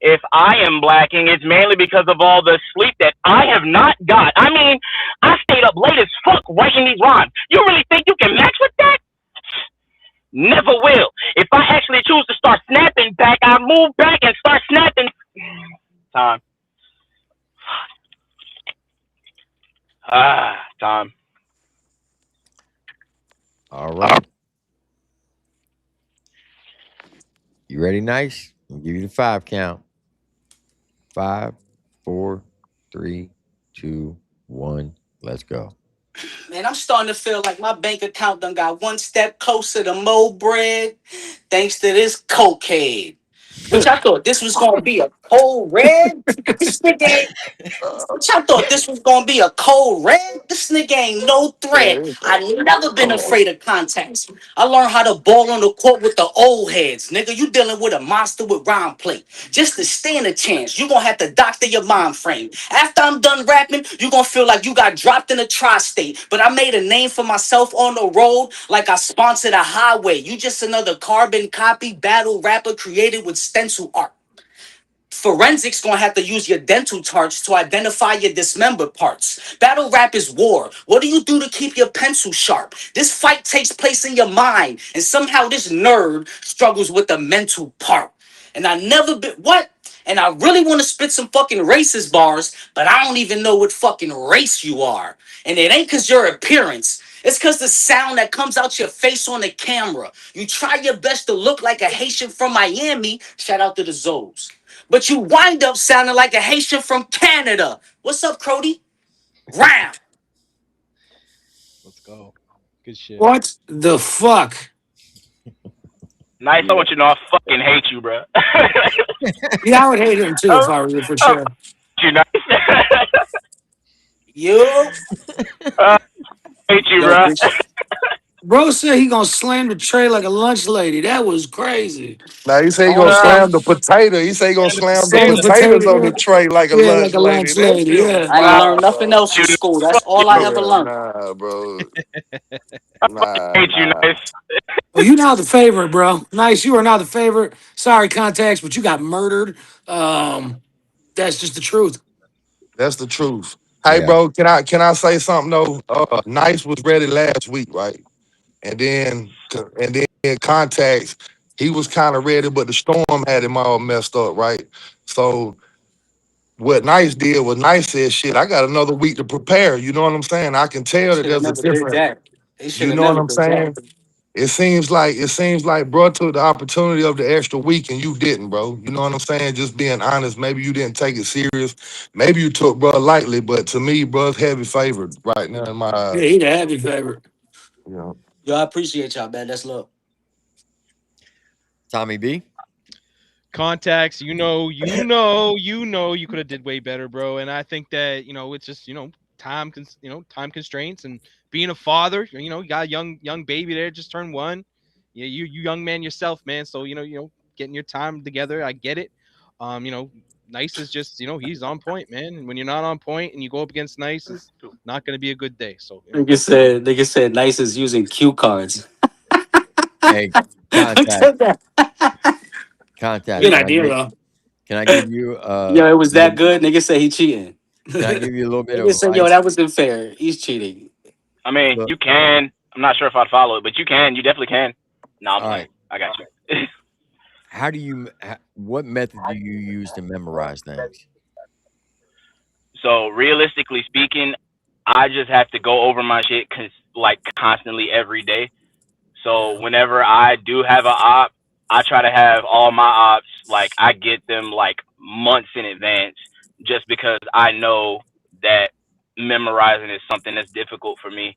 If I am blacking, it's mainly because of all the sleep that I have not got. I mean, I stayed up late as fuck writing these rhymes. You really think you can match with that? Never will. If I actually choose to start snapping back, I move back and start snapping. Time. Time. All right. You ready, nice? I'll give you the 5 count. 5, 4, 3, 2, 1. Let's go. Man, I'm starting to feel like my bank account done got one step closer to more bread thanks to this cocaine. Which I thought this was gonna be a cold red. This nigga ain't. Which I thought this was gonna be a cold red. This nigga ain't no threat. I never been afraid of contacts. I learned how to ball on the court with the old heads. Nigga, you dealing with a monster with rhyme plate. Just to stand a chance, you gonna have to doctor your mind frame. After I'm done rapping, you gonna feel like you got dropped in a tri-state. But I made a name for myself on the road like I sponsored a highway. You just another carbon copy battle rapper created with stencil art. Forensics gonna have to use your dental charts to identify your dismembered parts. Battle rap is war. What do you do to keep your pencil sharp? This fight takes place in your mind, and somehow this nerd struggles with the mental part. And I never been what? And I really want to spit some fucking racist bars, but I don't even know what fucking race you are. And it ain't because your appearance. It's because the sound that comes out your face on the camera. You try your best to look like a Haitian from Miami. Shout out to the Zoes. But you wind up sounding like a Haitian from Canada. What's up, Crody? Round. Let's go. Good shit. What the fuck? Nice. I want you to know I fucking hate you, bro. Yeah, I would hate him too if I were you for sure. You nice. You. Hate you, Yo, bro. Bro said he gonna slam the tray like a lunch lady. That was crazy. Now he say he Oh, gonna Uh, slam the potato. He say he gonna slam the slam the potatoes on the potato. tray like a Yeah, lunch like a lady. lunch That lady. shit Yeah. I ain't learned wild, nothing bro. else in you school. That's fuck you. all I ever Yeah, learned. nah, bro. I Nah, hate you, nah. nice. Oh, you now the favorite, bro. Nice. You are now the favorite. Sorry, contacts, but you got murdered. That's just the truth. That's the truth. Hey, Yeah. bro, can I say something though? Nice was ready last week, right? And then contacts, he was kind of ready, but the storm had him all messed up, right? So what Nice did was Nice said, "Shit, I got another week to prepare." You know what I'm saying? I can They tell that should have there's a never did different. that. They should You have know what never I'm did that. saying? It seems like bro took the opportunity of the extra week and you didn't, bro. You know what I'm saying? Just being honest. Maybe you didn't take it serious. Maybe you took bro lightly, but to me, bro's heavy favored right now in my Yeah, eyes. he the heavy favorite. You know. Yo, I appreciate y'all, man. That's love. Tommy B. Contacts, you could have did way better, bro. And I think that it's just time constraints and being a father. You got a young baby there, just turned one. Yeah, you young man yourself, man. So getting your time together. I get it. Nice is just he's on point, man. And when you're not on point and you go up against Nice, is not going to be a good day. So Nigga said nice is using cue cards. Hey, Look contact, at that. contact. Good Can I idea, get? though. Can I give you Yo, it was that little? good. Nigga said he cheating. Can I give you a little bit of Nigga said, yo, advice? that wasn't fair. He's cheating. I mean, Look, you can. I'm not sure if I'd follow it, but you can. You definitely can. No, I'm all playing. right. I got you. How do you? What method do you use to memorize things? So realistically speaking, I just have to go over my shit like constantly every day. So whenever I do have a op, I try to have all my ops like I get them like months in advance, just because I know that memorizing is something that's difficult for me.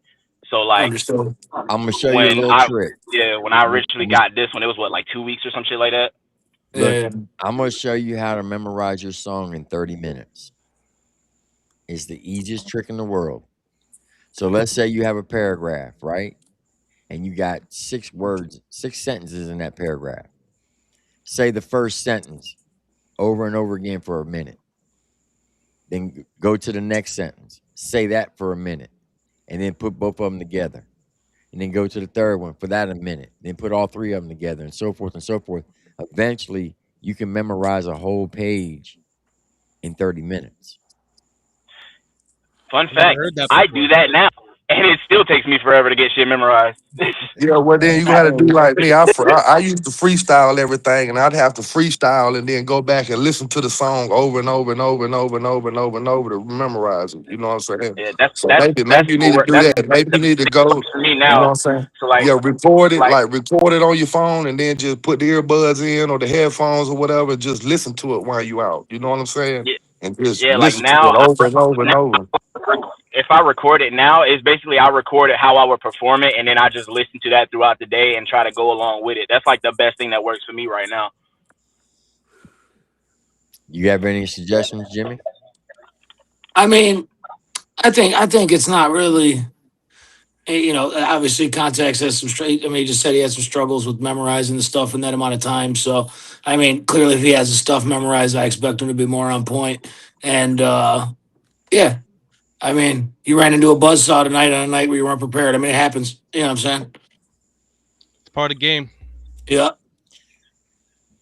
So like Understood. I'm gonna show you a when little I trick. yeah when I I'm, originally I'm gonna, got this one, it was what, like 2 weeks or some shit like that. look. Yeah. I'm gonna show you how to memorize your song in 30 minutes. It's the easiest trick in the world. So let's say you have a paragraph, right? And you got 6 words, 6 sentences in that paragraph. Say the first sentence over and over again for a minute. Then go to the next sentence. Say that for a minute. And then put both of them together. And then go to the third one for that a minute. Then put all three of them together and so forth and so forth. Eventually, you can memorize a whole page in 30 minutes. Fun I never fact, heard that I do before. that now, and it still takes me forever to get shit memorized. Yeah, well then Oh, you gotta do like me. I used to freestyle everything, and I'd have to freestyle and then go back and listen to the song over and over and over and over and over and over and over to memorize it. You know what I'm saying? Yeah, that's So that's maybe that's maybe you need to what do that's that. Maybe you need to it go. works for me You know what now. I'm saying? So like Yeah, like record it on your phone, and then just put the earbuds in or the headphones or whatever. Just listen to it while you out. You know what I'm saying? yeah, And just yeah, like listen to it over and over and over. if I record it now, it's basically I record it how I would perform it, and then I just listen to that throughout the day and try to go along with it. That's like the best thing that works for me right now. You have any suggestions, Jimmy? I mean, I think it's not really. Obviously, Context has some straight. I mean, he just said he had some struggles with memorizing the stuff in that amount of time. So, I mean, clearly, if he has the stuff memorized, I expect him to be more on point. And yeah, I mean, you ran into a buzzsaw tonight on a night where you weren't prepared. I mean, it happens. You know what I'm saying? it's part of the game. Yeah.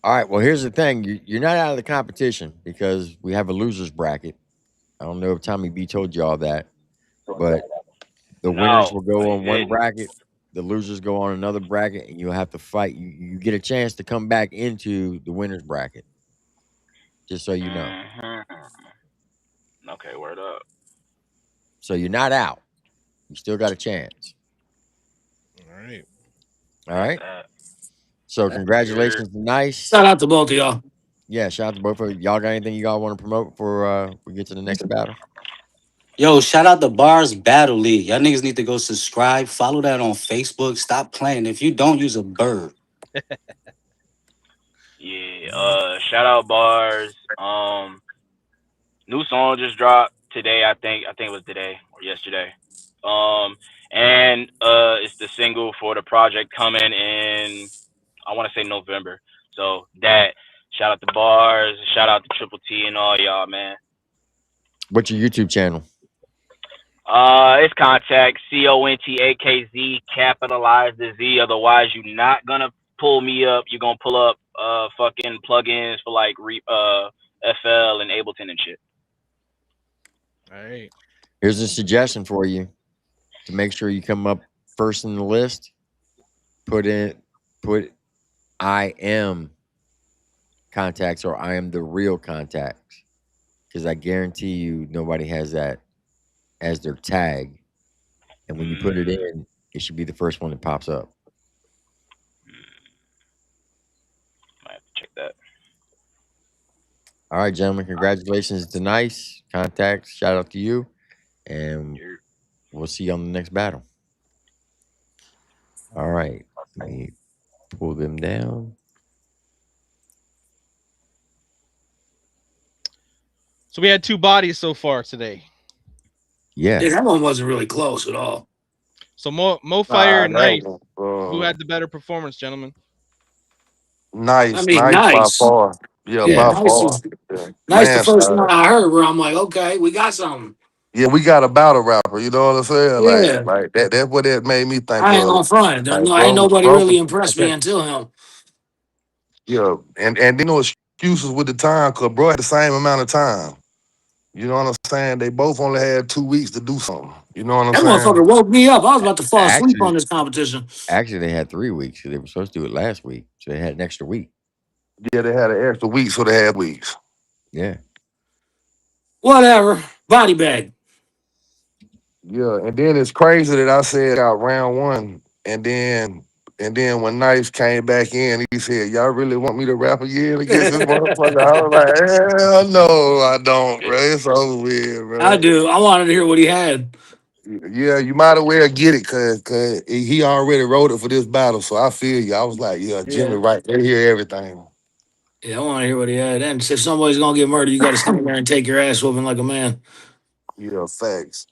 All right. Well, here's the thing. You're not out of the competition because we have a losers bracket. I don't know if Tommy B told you all that, but the winners No, will go he on one didn't. bracket, the losers go on another bracket, and you'll have to fight. You get a chance to come back into the winners bracket. Just so you know. Okay, word up. So you're not out. You still got a chance. All right. All right. That. So You're congratulations to Nice. Shout out to both of y'all. Yeah, shout out to both of you. Y'all got anything you all want to promote before we get to the next battle? Yo, shout out to Bars Battle League. Y'all niggas need to go subscribe. Follow that on Facebook. Stop playing. If you don't, use a bird. Yeah. Shout out bars. New song just dropped today. I think it was today or yesterday. And it's the single for the project coming in. I want to say November. So that. Shout out to bars. Shout out to Triple T and all y'all, man. What's your YouTube channel? It's contact CONTAKZ, capitalize the Z. Otherwise, you're not gonna pull me up. You're gonna pull up fucking plugins for like FL and Ableton and shit. All right. Here's a suggestion for you to make sure you come up first in the list. Put I am contacts or I am the real contacts, because I guarantee you nobody has that as their tag. And when you put it in, it should be the first one that pops up. I have to check that. All right, gentlemen. Congratulations to Nice Contacts. Shout out to you. And we'll see you on the next battle. All right. Let me pull them down. So we had 2 bodies so far today. Yeah. Yeah, that one wasn't really close at all. So Mo Fire and Nice. Who Who had the better performance, gentlemen? Nice, I mean, nice by Nice. far. Yeah, Yeah, by Nice far. was Yeah. Nice. The first one Landslide. I heard where I'm like, okay, we got something. Yeah, we got a battle rapper. You know what I'm saying? Yeah, Like that. That's what it made me think I ain't of. gonna front. Like, No, ain't nobody bro. really impressed me until him. Yeah, and no excuses with the time, cause bro had the same amount of time. You know what I'm saying? They both only had 2 weeks to do something. You know what I'm That saying? motherfucker woke me up. I was about to fall asleep on Actually, this competition. they had 3 weeks because they were supposed to do it last week. So they had an extra week. Yeah, they had an extra week, so they had weeks. Yeah. Whatever. Body bag. Yeah, and then it's crazy that I said out round one, and then when Nice came back in, he said, "Y'all really want me to rap again against this motherfucker?" I was like, "Hell no, I don't, bro. It's over with, I bro." do. I wanted to hear what he had. Yeah, you might as well get it, cause he already wrote it for this battle. So I feel you. I was like, yeah, Jimmy, Yeah. right? They hear everything. Yeah, I want to hear what he had. And if somebody's gonna get murdered, you got to stand there and take your ass whooping like a man. Yeah, facts.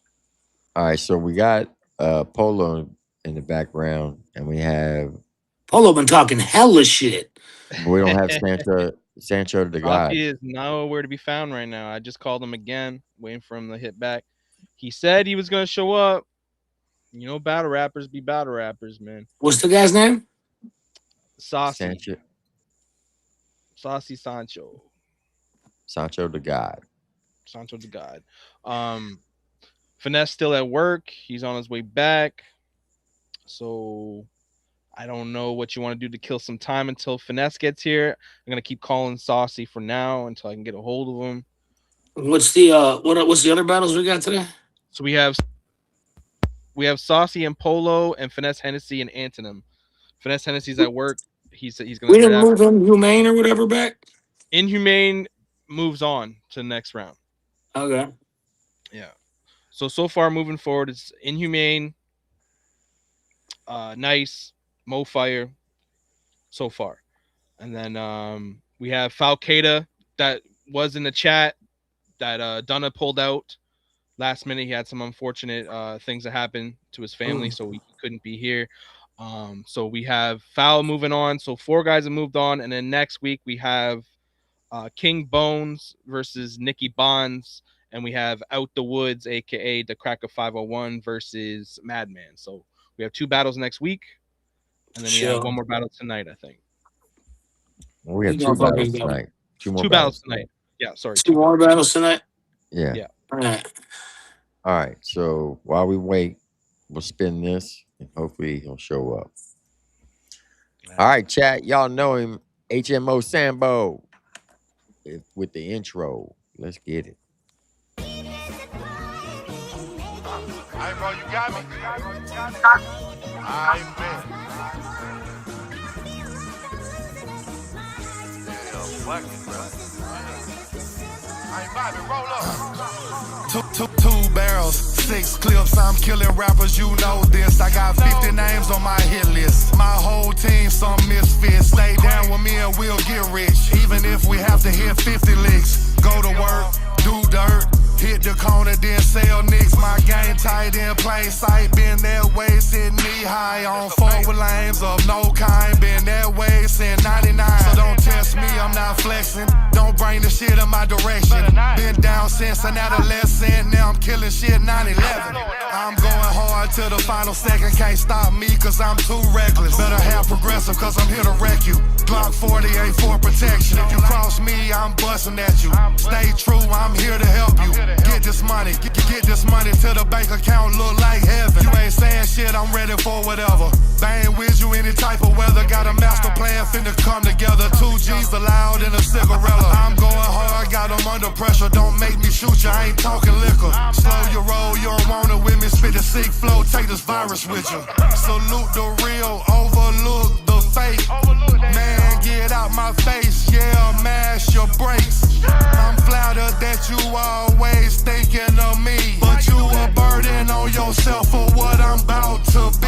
All right. So we got Polo in the background, and we have, Polo been talking hella shit. but we don't have Sancho the God. Rocky is nowhere to be found right now. I just called him again, waiting for him to hit back. He said he was gonna show up. You know, battle rappers be battle rappers, man. What's the guy's name? Saucy, Sancho the God. Sancho the God. Finesse still at work. He's on his way back. So I don't know what you want to do to kill some time until Finesse gets here. I'm gonna keep calling Saucy for now until I can get a hold of him. What's the other battles we got today? So we have Saucy and Polo and Finesse Hennessy and Antonym. Finesse Hennessy's at work. He's gonna We start didn't after. move him Humane or whatever back. Inhumane moves on to the next round. Okay. Yeah. So far moving forward, it's Inhumane, Nice, Mo Fire, so far. And then we have Falcada that was in the chat that Dunna pulled out last minute. He had some unfortunate things that happened to his family, so he couldn't be here. So we have Foul moving on. So 4 guys have moved on, and then next week we have King Bones versus Nicky Bonds, and we have Out the Woods, aka the Cracker 501 versus Madman. So we have 2 battles next week, and then we have one more battle tonight, I think. Well, we have 2 battles tonight. 2 more 2 battles tonight. Yeah, sorry. 2 more battles tonight. Yeah. Yeah. All right. All right. So while we wait, we'll spin this and hopefully he'll show up. All right, chat. Y'all know him. HMO Sambo. with the intro. Let's get it. Hey, bro, you got me? I bet. Yeah, fuck it, bro. Hey, Bobby, roll up. Two barrels, 6 clips. I'm killing rappers, you know this. I got 50 names on my hit list. My whole team, some misfits. Stay down with me and we'll get rich. Even if we have to hit 50 licks. Go to work, do dirt. Hit the corner, then sell nicks. My game tight in plain sight. Been that way since knee high. On fuck with lames of no kind. Been that way since 99. So don't test me, I'm not flexing. Don't bring the shit in my direction. Been down since an adolescent. Now I'm killing shit 9/11. I'm going hard till the final second. Can't stop me cause I'm too reckless. Better have progressive cause I'm here to wreck you. Glock 48 for protection. If you cross me, I'm busting at you. Stay true, I'm here to help you. Get this money, get this money till the bank account look like heaven. You ain't saying shit, I'm ready for whatever. Bang with you any type of weather. Got a master plan finna come together. 2 G's allowed in a cigarella. I'm going hard, got them under pressure. Don't make me shoot you, I ain't talking liquor. Slow your roll, you don't want it with me. Spit the sick flow, take this virus with you. Salute the real, overlook the fake. Man, get out my face, yeah, mash your brakes. I'm flattered that you always thinking of me, but you a burden on yourself for what I'm about to be.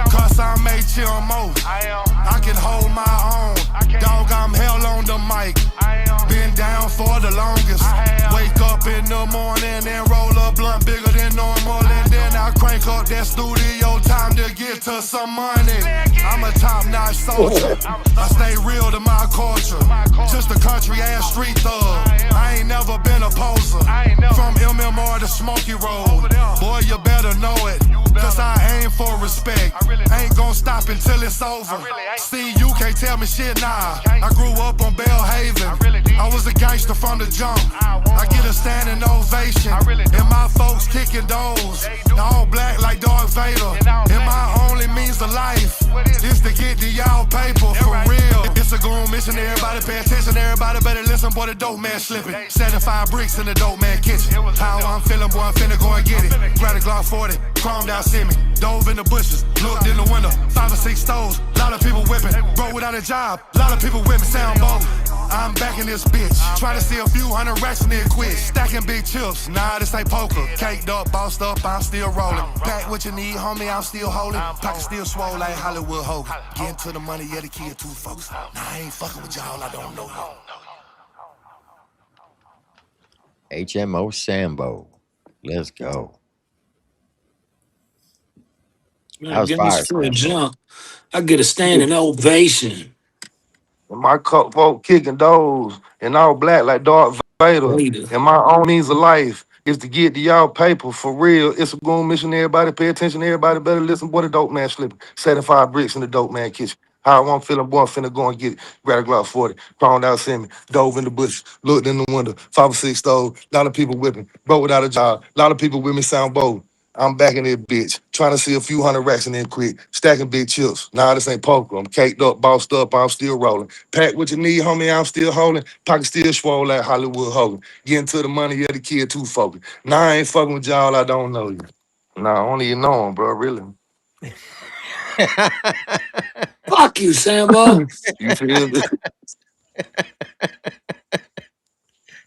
Cause I'm HMO, I can hold my own. Dog, I'm hell on the mic. Been down for the longest. Wake up in the morning and roll a blunt bigger than normal, and then I crank up that studio time to get to some money. I'm a top-notch soldier. I stay real to my culture. Just a country ass street thug. I ain't never been a poser. From MMR to Smoky Road. Boy, you better know it. Cause I aim for respect. Ain't gon' stop until it's over. See, you can't tell me shit, nah. I grew up on Bellhaven. I was a gangster from the jump. I get a standing ovation. And my folks kicking doors. All black like Darth Vader. And my only means of life is to get the y'all paper for real. It's a goon mission, everybody pay attention. Everybody better listen, boy, the dope man slipping. 75 bricks in the dope man kitchen. How I'm feeling, boy, I'm finna go and get it. Grab a Glock 40, chrome down semi. Dove in the bushes, looked in the window. 5 or 6 stoves, lot of people whipping. Bro without a job, lot of people whipping. Sound bold. I'm back in this bitch. Try to see a few hundred racks and then quit. Stacking big chips, nah, this ain't poker. Caked up, bossed up, I'm still rolling. Pack what you need, homie, I'm still holding. Pocket still swole like Hollywood Hogan. Getting to the money, yeah, the kid too focused. Nah, I ain't fucking with y'all, I don't know you. HMO Sambo. Let's go. That Man, was give me fire, for a Sambo. jump. I get a standing ovation. My folk kicking doors and all black like Darth Vader. Later. And my own means of life is to get to y'all paper for real. It's a goon mission. Everybody pay attention. Everybody better listen. Boy, the dope man slipping. 75 bricks in the dope man kitchen. How I'm feeling, boy, I'm finna go and get it. Grab a Glock 40, crawled out, send me, dove in the bush, looked in the window, 5 or 6 stoves, lot of people whipping, bro without a job, lot of people with me sound bold. I'm back in this bitch, trying to see a few hundred racks and then quit, stacking big chips. Nah, this ain't poker. I'm caked up, bossed up, I'm still rolling. Pack what you need, homie, I'm still holding. Pocket still swole like Hollywood Hogan. Getting to the money, yeah, the kid too focused. Nah, I ain't fucking with y'all, I don't know you. Nah, I don't even know him, bro, really. Fuck you, Sambo. You feel me?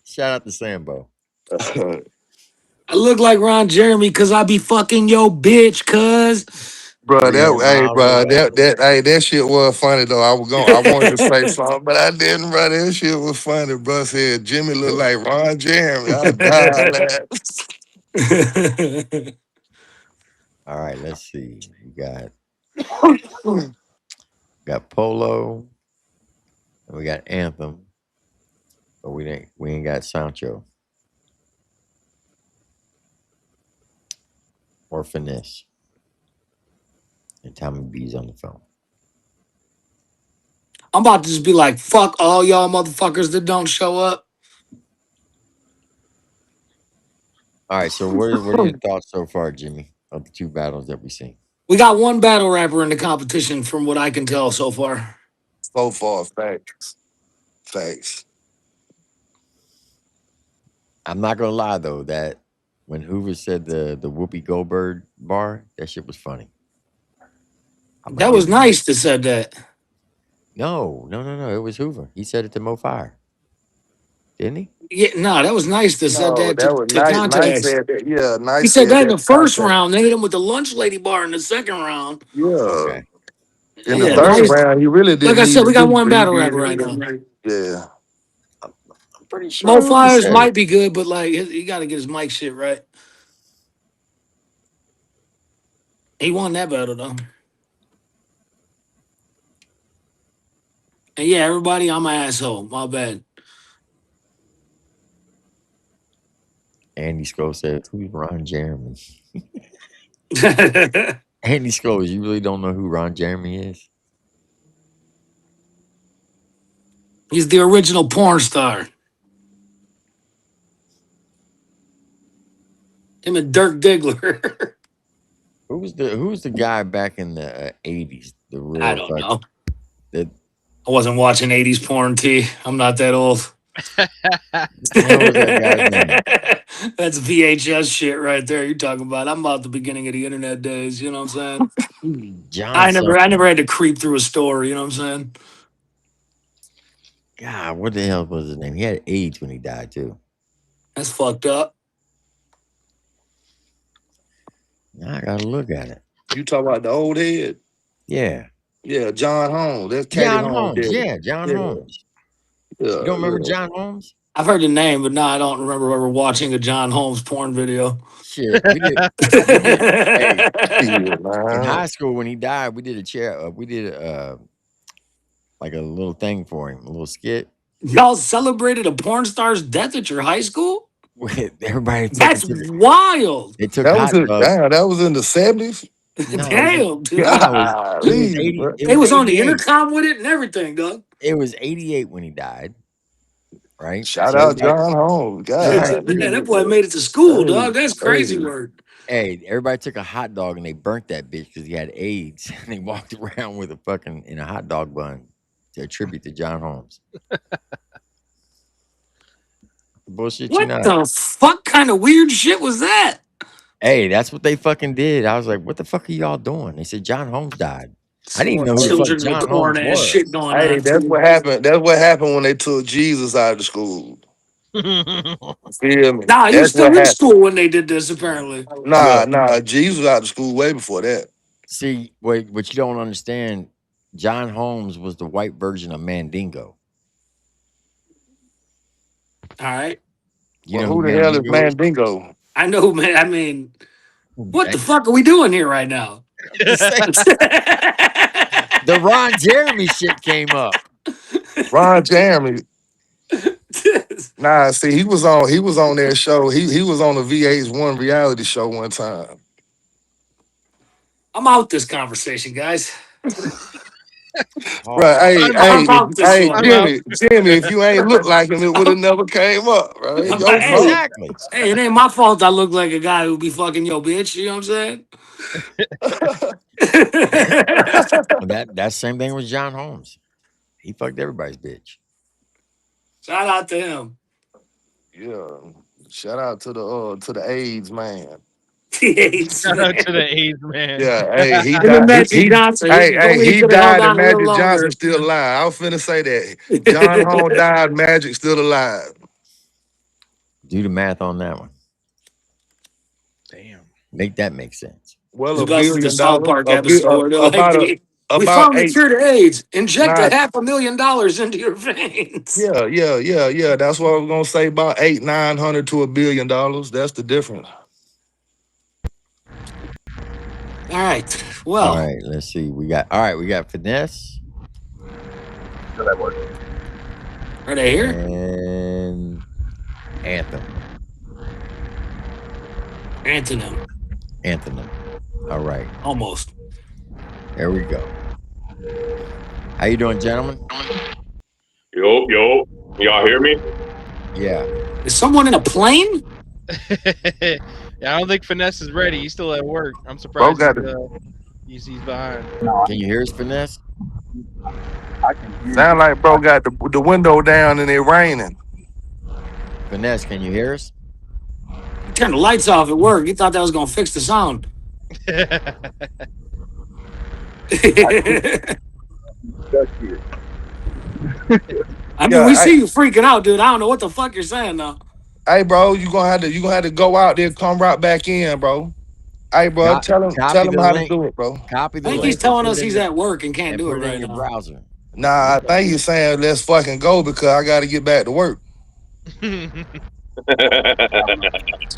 Shout out to Sambo. I look like Ron Jeremy because I be fucking your bitch, cuz. Bro, 300 hey, miles bro, away. that shit was funny though. I wanted to say something, but I didn't, bro. That shit was funny, bro. Said Jimmy look like Ron Jeremy. I died laughing. All right, let's see. We got Polo, and we got Anthem, but we ain't got Sancho or Finesse. And Tommy B's on the phone. I'm about to just be like, fuck all y'all motherfuckers that don't show up. All right, so what are your thoughts so far, Jimmy, of the 2 battles that we've seen? We got one battle rapper in the competition from what I can tell so far. So far, facts. Facts. I'm not gonna lie though, that when Hoover said the Whoopi Goldberg bar, that shit was funny. I'm gonna That give was him that. nice to said that. No. It was Hoover. He said it to Mo Fire, didn't he? Yeah, no, that was nice to said No, that that was to nice. Nice context. said that. Yeah, He nice said said that in that the first contact. round. They hit him with the lunch lady bar in the second round. Yeah. Okay. In the Yeah, Yeah. third So nice. round, he really Like didn't I need said, to we got do. one But he battle rapper did right it. now. Yeah. I'm pretty sure Mo Hoover Fires said it. might be good, but like he got to get his mic shit right. He won that battle though. And yeah, everybody, I'm an asshole. My bad. Andy Sko said, "Who's Ron Jeremy?" Andy Sko, you really don't know who Ron Jeremy is? He's the original porn star. Him and Dirk Diggler. Who's the guy back in the '80s? The I real don't fuck. know. The I wasn't watching 80s porn, T. I'm not that old. what the hell was that guy's name? That's VHS shit right there. You're talking about. I'm about the beginning of the internet days. You know what I'm saying? John I something. never had to creep through a store. You know what I'm saying? God, what the hell was his name? He had AIDS when he died too. That's fucked up. Now I gotta look at it. You talk about the old head? Yeah, Yeah, John Holmes. That's Katie John Holmes' Holmes. daddy. Yeah, John Yeah, Holmes. You yeah, don't remember yeah. John Holmes? I've heard the name, but no, I don't remember ever watching a John Holmes porn video. Shit, we did. Hey, Yeah, in man. high school when he died, we did a chair. We did like a little thing for him, a little skit. Y'all celebrated a porn star's death at your high school? Everybody fucking That's took it. wild. They took That was hot it. dogs. Damn, that was in the 70s. No, Damn, dude. no, it was Golly, 80. bro. It They was was on the 88. intercom with it and everything, dog. It was 88 when he died, right? Shout So out everybody, John Holmes. everybody, God. Man, that boy made it to school, Hey, dog. That's crazy hey. word. hey, everybody took a hot dog and they burnt that bitch because he had AIDS, and they walked around with a fucking in a hot dog bun to attribute to John Holmes. Bullshit, you What not. the fuck kind of weird shit was that? Hey, that's what they fucking did. I was like, what the fuck are y'all doing? They said John Holmes died. I didn't even Some know who the fuck children with John porn Holmes ass was. shit going Hey, on. that's what happened. That's what happened when they took Jesus out of the school. Feel me? Nah, he was That's what still in happened. school when they did this, apparently. Nah, Look, nah. Jesus was out of school way before that. see, what you don't understand, John Holmes was the white version of Mandingo. All right. You Well, know who who the hell is Mandingo is? Mandingo? I know, man. I mean, what the Damn. fuck are we doing here right now? I'm just saying. The Ron Jeremy shit came up. Ron Jeremy. Nah, see, he was on their show. He was on the VH1 reality show one time. I'm out this conversation, guys. Right, Pause. hey, I'm out. I'm hey, out this hey, I'm one. out. Jimmy, if you ain't look like him, it would have never came up, right? Your fault. Hey, Exactly. hey, it ain't my fault I look like a guy who be fucking your bitch. You know what I'm saying? That same thing with John Holmes. He fucked everybody's bitch. Shout out to him. Yeah. Shout out to the AIDS man. He hates, Shout out man. to the AIDS man. Yeah, hey, he Him and died. Magic Johnson. Hey, If hey, only he he could have held died and on a little Magic Johnson longer. still alive. I was finna say that. John Holmes died, Magic still alive. Do the math on that one. Damn. Make that make sense. Well, It's $1 about the billion, South Park episode where they're like, about we about found the eight. cure to AIDS. Inject a Nine. $500,000 into your veins. Yeah. That's what I was gonna say. About 800-900 to $1 billion. That's the difference. All right. All Well, right, let's see. We got Finesse are they here? and Anthem. Antonym. All right, Almost. there we go. How you doing, gentlemen? Yo, y'all hear me? Yeah. Is someone in a plane? Yeah, I don't think Finesse is ready. He's still at work. I'm Bro surprised got it. he's behind. Can you hear us, Finesse? Sound like bro got the window down and it raining. Finesse, can you hear us? Turn the lights off at work. You thought that was gonna fix the sound. That's it. I mean, Yeah, we see you freaking out, dude. I don't know what the fuck you're saying though. hey, bro, you gonna have to go out there, come right back in, bro. Hey, bro, tell Copy him the how to link. do it, bro. Copy I the think he's link and telling put us it in he's the at work and can't and do it put it in right your now. browser. Nah, I think he's saying let's fucking go because I got to get back to work.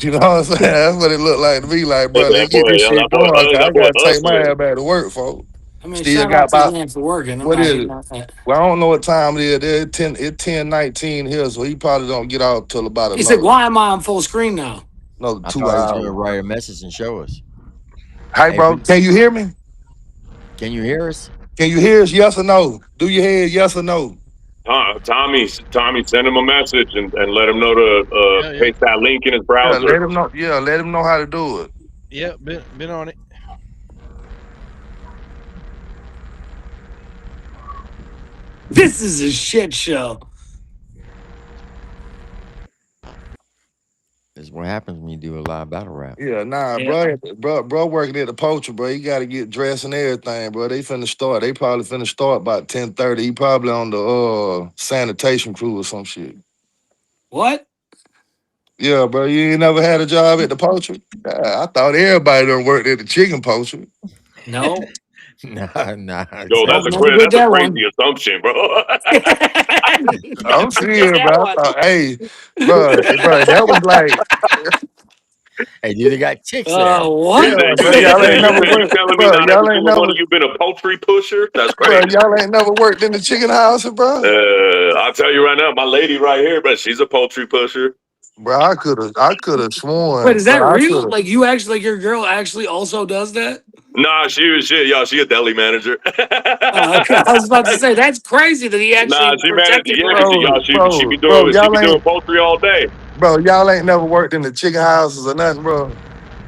You know what I'm saying? That's what it looked like to me. Like, bro, let's get this shit going. Cause I that boy gotta take my hustling. ass back to work, folks. I mean, Still shout got out to the about man for working. I'm what not is hating it? on that. Well, I don't know what time it is. It's 10:19 here, so he probably don't get out till about He said, another "Why am I on full screen now?" I two thought he was gonna hours. write a message and show us. Hey, Hey, but bro, can you hear me? can you hear us? Can you hear us? Yes or no? Do your head yes or no? Tommy, send him a message and let him know to Yeah, yeah, paste that link in his Yeah, browser. let him know. Yeah, let him know how to do it. yeah. Been on it. This is a shit show. This is what happens when you do a live battle rap. Yeah, nah, Yeah. bro, working at the poacher, bro. He got to get dressed and everything, bro. They finna start. They probably finna start about 10:30. He probably on the sanitation crew or some shit. What? Yeah, bro. You ain't never had a job at the poacher? Yeah, I thought everybody done worked at the chicken poacher. No. Nah, Yo, Nope. Texas. Never did that's a that crazy one. assumption, bro. I'm Never did serious, that bro. I one. thought, hey, bro, that was like, Hey, dude, they got chicks there. yeah, What? You bro. say Y'all ain't never you worked, telling me bro. not every single one of you been a poultry pusher? That's crazy. Y'all ain't never worked in the chicken house, bro. I'll tell you right now, my lady right here, but she's a poultry pusher. Bro, I could have Wait, sworn, is that bro. I could real? have. Like you actually, like your girl actually also does that? Nah, she a deli manager. Okay. I was about to say that's crazy that he Nah, actually she managed. protected Yeah, her. cause she be Bro, doing poultry all day. y'all ain't never worked in the chicken houses or nothing, bro.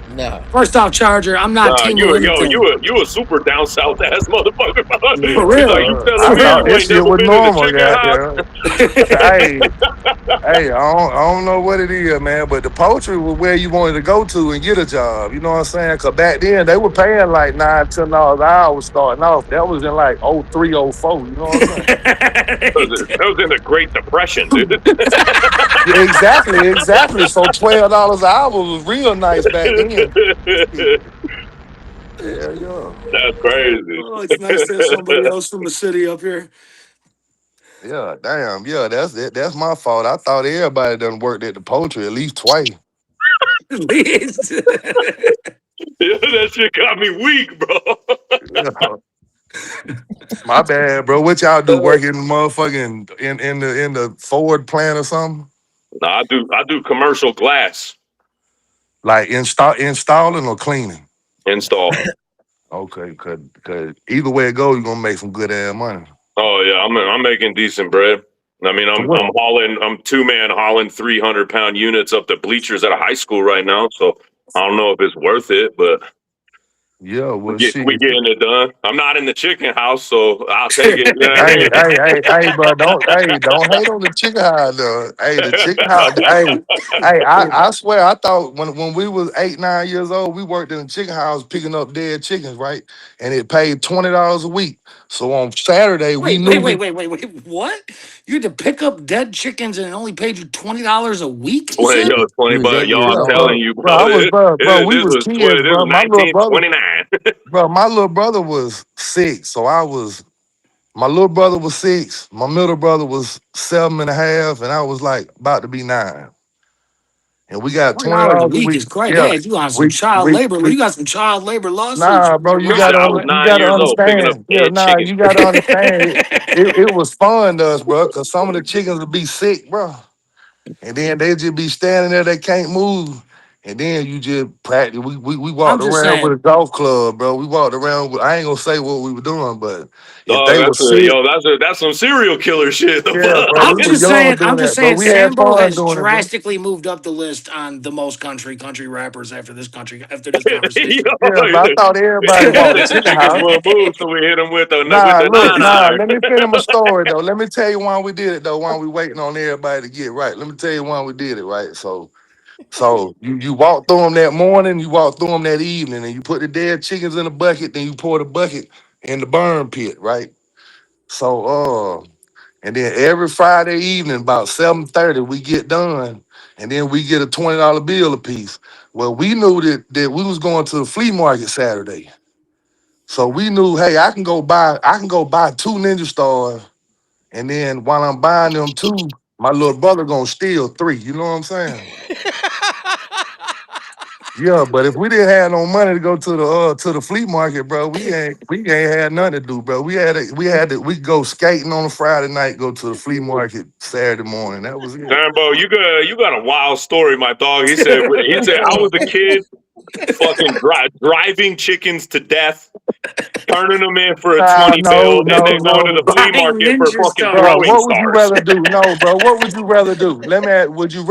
No. First off, Charger, I'm not Nah, team anything. you a super down south ass motherfucker. For He's like, you real. telling I me thought you this ain't shit never was been in a normal, chicken house? goddamn. Hey, I don't know what it is, man, but the poultry was where you wanted to go to and get a job. You know what I'm saying? Cause back then they were paying like $9, $10 an hour starting off. That was in like '03, '04. You know what I'm saying? That was in the Great Depression, dude. Yeah, exactly. So $12 an hour was real nice back then. Shit. Yeah, yeah. That's crazy. Oh, it's nice to have somebody else from the city up here. Yeah, damn. Yeah, that's it. That's my fault. I thought everybody done worked at the poultry at least twice. At least. Yeah, that shit got me weak, bro. Yeah. My bad, bro. What y'all do? Work in the motherfucking in the Ford plant or something? Nah, I do commercial glass Like installing or cleaning? install. Okay, cause either way it goes, you're gonna make some good ass money. Oh yeah, I'm making decent bread. I mean, So what? I'm 2-man hauling 300-pound units up the bleachers at a high school right now. So I don't know if it's worth it, but Yeah, well shit. we getting it done. I'm not in the chicken house, so I'll take it. You know what I mean? Hey, bro, don't hate on the chicken house, though. Hey, the chicken house, I swear, I thought when we was 8, 9 years old, we worked in the chicken house picking up dead chickens, right? And it paid $20 a week. So on Saturday, we Wait, knew we, what? You had to pick up dead chickens and it only paid you $20 a week, you 20, said? yo, He 20 was bucks. 8 years Yo, I'm yeah, old. telling bro, you, bro, bro. we was kids, This bro. was My little brother, 1929. my little brother was 6, so my little brother was 6, my middle brother was 7.5, and I was like about to be 9. And we got twenty $20 a dollars a week week. is crazy. Yeah, They had you on some we child we labor. we. You got some child labor lawsuits Nah, bro, from you I said gotta I was you 9 gotta years old picking up understand. Yeah, dead nah, chickens. you gotta understand. It was fun to us, bro, because some of the chickens would be sick, bro, and then they just be standing there, they can't move, and then you just practice. We I'm walked just around with saying. a golf club, bro. We walked around with. I ain't gonna say what we were doing, but if Dog, they were sick, that's some serial killer shit. The yeah, bro, we were young I'm doing just that, but saying we had Sambo fun has doing it, bro. drastically moved up the list on the most country rappers after this fuck? conversation. Yeah, but I thought everybody He wanted a said the chicken chickens house. will move, so we hit them with Nah, the look, 9 iron. let me finish my story though. Let me tell you why we did it though. Why we waiting on everybody to get right. Let me tell you why we did it, right? So So you walk through them that morning, you walk through them that evening, and you put the dead chickens in a bucket, then you pour the bucket in the burn pit, right? So and then every Friday evening, about 7:30, we get done, and then we get a $20 bill a piece. Well, we knew that we was going to the flea market Saturday. So we knew, hey, I can go buy two Ninja Stars, and then while I'm buying them two, my little brother gonna steal three. You know what I'm saying? Yeah, but if we didn't have no money to go to the flea market, bro, we ain't had nothing to do, bro. We go skating on a Friday night, go to the flea market Saturday morning. That was it. Sambo, you got a wild story, my dog. He said I was a kid, fucking driving chickens to death, turning them in for a Nah, 20 no, bill, and no, then going to no. the flea Buying market for Ninja fucking Bro, throwing Stars. what would you stars. rather do? No, bro, what would you rather do? Let me ask, would you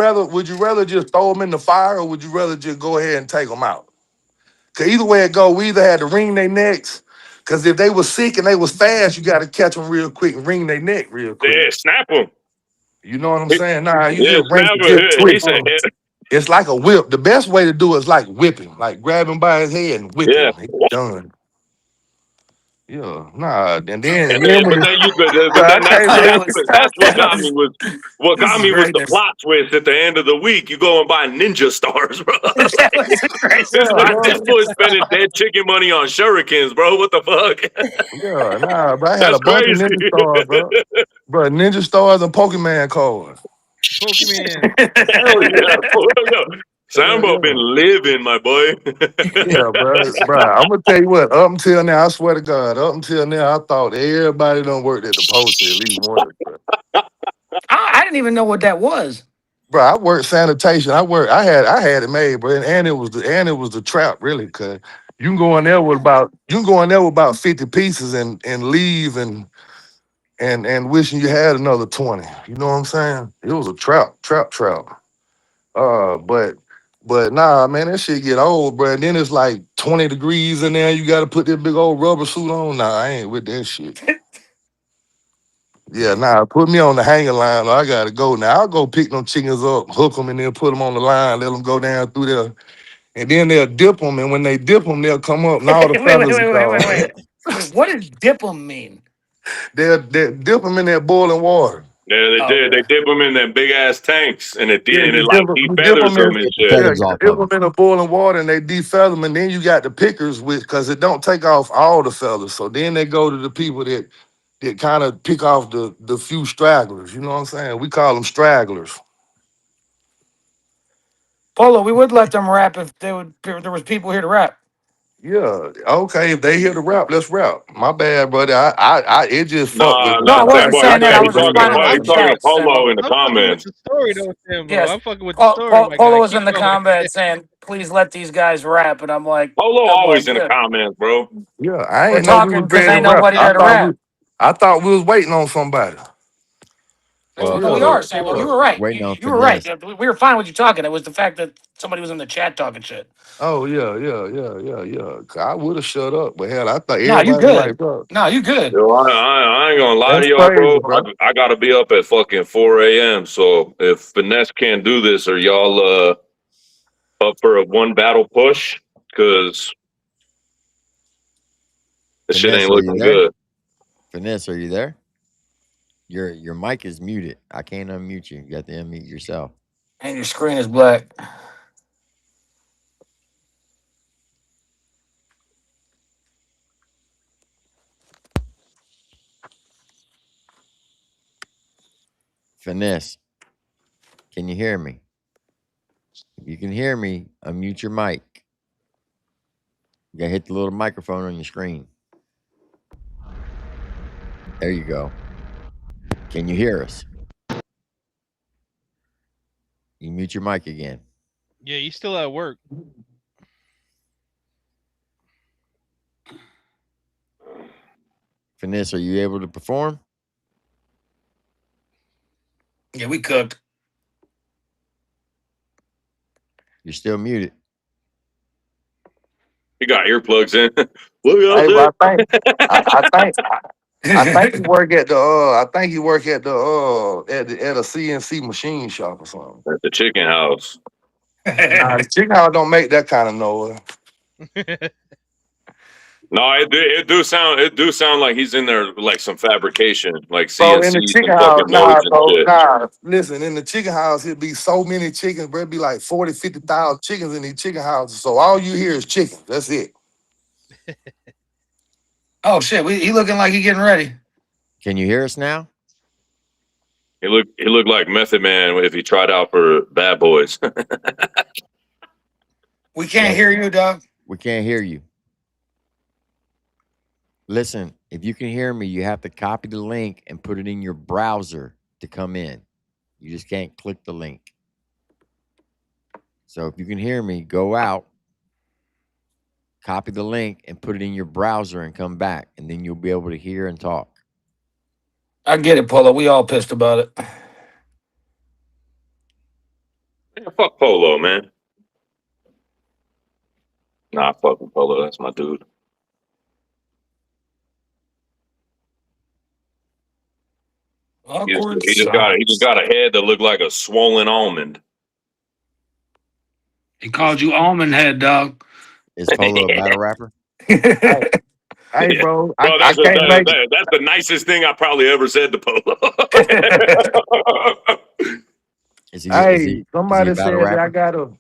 rather just throw them in the fire, or would you rather just go ahead and take them out? Cause either way it go, we either had to wring their necks. Cause if they was sick and they was fast, you got to catch them real quick and wring their neck real quick. Yeah, snap them. You know what I'm saying? Nah, you Yeah, just wring, snap just him. He twist said, him. It's like a whip. The best way to do it is like whipping, like grab him by his head and whip yeah. him. He's done. Yeah, nah, and And then then, when but it's, then you could, bro, but I then can't that's wait. that's what got me was what This got is me was the greatness. plot twist at the end of the week. You go and buy ninja stars, bro. That was the greatest Yeah, part. This bro. boy spending dead chicken money on shurikens, bro. What the fuck? Yeah, nah, bro. I had That's a bunch of crazy. ninja stars, bro. Bro, ninja stars and Pokemon cards. Pokemon. Hell yeah, for real. Yeah, Sambo been yeah. living, my boy. Yeah, bro. I'm gonna tell you what. Up until now, I swear to God, up until now, I thought everybody done worked at the post at least once, bro. I didn't even know what that was. Bro, I worked sanitation. I had it made, bro, and it was the trap, really, cause you can go in there with about 50 pieces and leave and wishing you had another 20. You know what I'm saying? It was a trap. But nah, man, that shit get old, bro. And then it's like 20 degrees in there. You got to put that big old rubber suit on. Nah, I ain't with that shit. Yeah, nah, put me on the hanger line. Or I gotta go now. I'll go pick them chickens up, hook them, and then put them on the line. Let them go down through there, and then they'll dip them. And when they dip them, they'll come up, and all the fellas is gone. Wait, what does dip 'em mean? They'll dip them in that boiling water. Yeah, they Oh, did. They okay. dip them in them big ass tanks, and Yeah, it like you dip defeathers them in, them and Get the shit. yeah, feathers you off dip of them them. in the boiling water and they defeather them, and then you got the pickers with because it don't take off all the feathers. So then they go to the people that kind of pick off the few stragglers. You know what I'm saying? We call them stragglers. Polo, we would let them rap if there was people here to rap. Yeah, okay. If they hear the rap, let's rap. My bad, brother. It just fucked with Nah, me. No, nah, I wasn't Sambo. saying He that. I said I he was agree talking. with responding to He the that. talking to chat, Polo Sambo. in the I'm fucking with comments. the story though, Timbo. Yes, I'm fucking with the story, my guy. Polo was Keep in the going. comments saying, "Please let these guys rap," and Polo I'm always like, in the good. comments, bro. Yeah, I We're ain't know we talking was because ready to ain't rap. nobody I there to thought we, rap. I thought we was waiting on somebody. Well, No, we Yeah, are, we're Sambo. You we're were right. waiting You, on you were right. finesse. We were fine with you talking. It was the fact that somebody was in the chat talking shit. oh yeah. I would have shut up, but hell, I thought No, you everybody was good. like, bro, No, you good. Yo, I ain't gonna lie to that's y'all, crazy, bro. bro. I gotta be up at fucking 4 a.m. So if finesse can't do this, are y'all up for a one battle push? Cause the shit Finesse, ain't are you looking there? good. Finesse, are you there? Your mic is muted. I can't unmute you. You got to unmute yourself. And your screen is black. Finesse, can you hear me? If you can hear me, unmute your mic. You gotta hit the little microphone on your screen. There you go. Can you hear us? You mute your mic again. Yeah, you still at work. Finesse, are you able to perform? Yeah, we cooked. You're still muted. You got earplugs in. What Hey, y'all but I think he work at the at a CNC machine shop or something. at the chicken house? Nah, the chicken house don't make that kind of noise. No, it do sound like he's in there like some fabrication, like Bro, in the CNC, some chicken house, fucking nah, molds and bro, shit. nah. Listen, in the chicken house, it'd be so many chickens, bro. It'd be like 40, 50,000 chickens in these chicken houses. So all you hear is chickens. That's it. Oh shit, he looking like he getting ready. Can you hear us now? He looked like Method Man if he tried out for Bad Boys. We can't Yes. hear you, dog. We can't hear you. Listen, if you can hear me, you have to copy the link and put it in your browser to come in. You just can't click the link. So if you can hear me, go out, copy the link, and put it in your browser and come back, and then you'll be able to hear and talk. I get it, Polo. We all pissed about it. Man, fuck Polo, man. Nah, fuck with Polo. That's my dude. Awkward He just silence. got a head that looked like a swollen almond. He called you almond head, dog. Is Polo a battle rapper? Hey, bro, Bro, I can't make it. that's the nicest thing I probably ever said to Polo. Is he Hey, a battle rapper?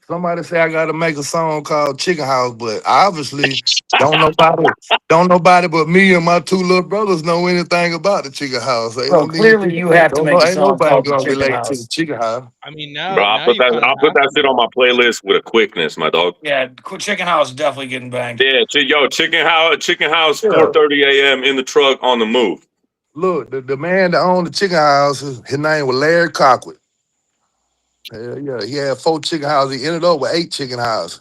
somebody say I gotta make a song called Chicken House, but obviously don't nobody but me and my two little brothers know anything about the chicken house. Ain't no Bro, need clearly you have to make a ain't song nobody called The gonna Chicken relate to the House. chicken house. I mean, Bro, now you kind of I'll put have that to, shit on though. my playlist with a quickness, my dog. Yeah, Chicken House is definitely getting banged. Yeah, Chicken House, Yeah. 4:30 a.m. in the truck on the move. Look, the man that owned the chicken house, his name was Larry Cockwood. Hell yeah, he had 4 chicken houses. He ended up with 8 chicken houses.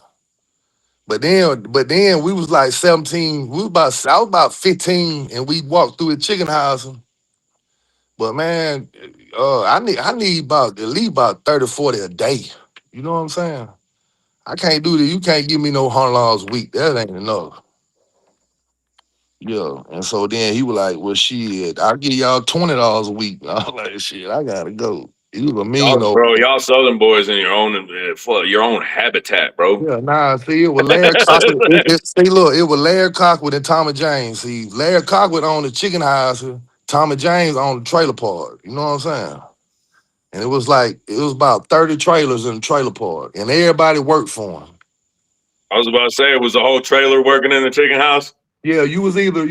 But then we was like 17. I was about 15, and we walked through the chicken house. But man, I need about at least about 30, 40 a day. You know what I'm saying? I can't do that. You can't give me no $100 a week. That ain't enough. Yeah. And so then he was like, well, shit, I'll give y'all $20 a week. I was like, shit, I gotta go. He was a million over. Y'all Southern boys in your own habitat, bro. Yeah, nah, see, it was Larry Cockwood. See, look, it was Larry Cockwood and Tommy James. See, Larry Cockwood owned the chicken house, Tommy James owned the trailer park. You know what I'm saying? And it was about 30 trailers in the trailer park, and everybody worked for him. I was about to say, it was a whole trailer working in the chicken house. Yeah, you was either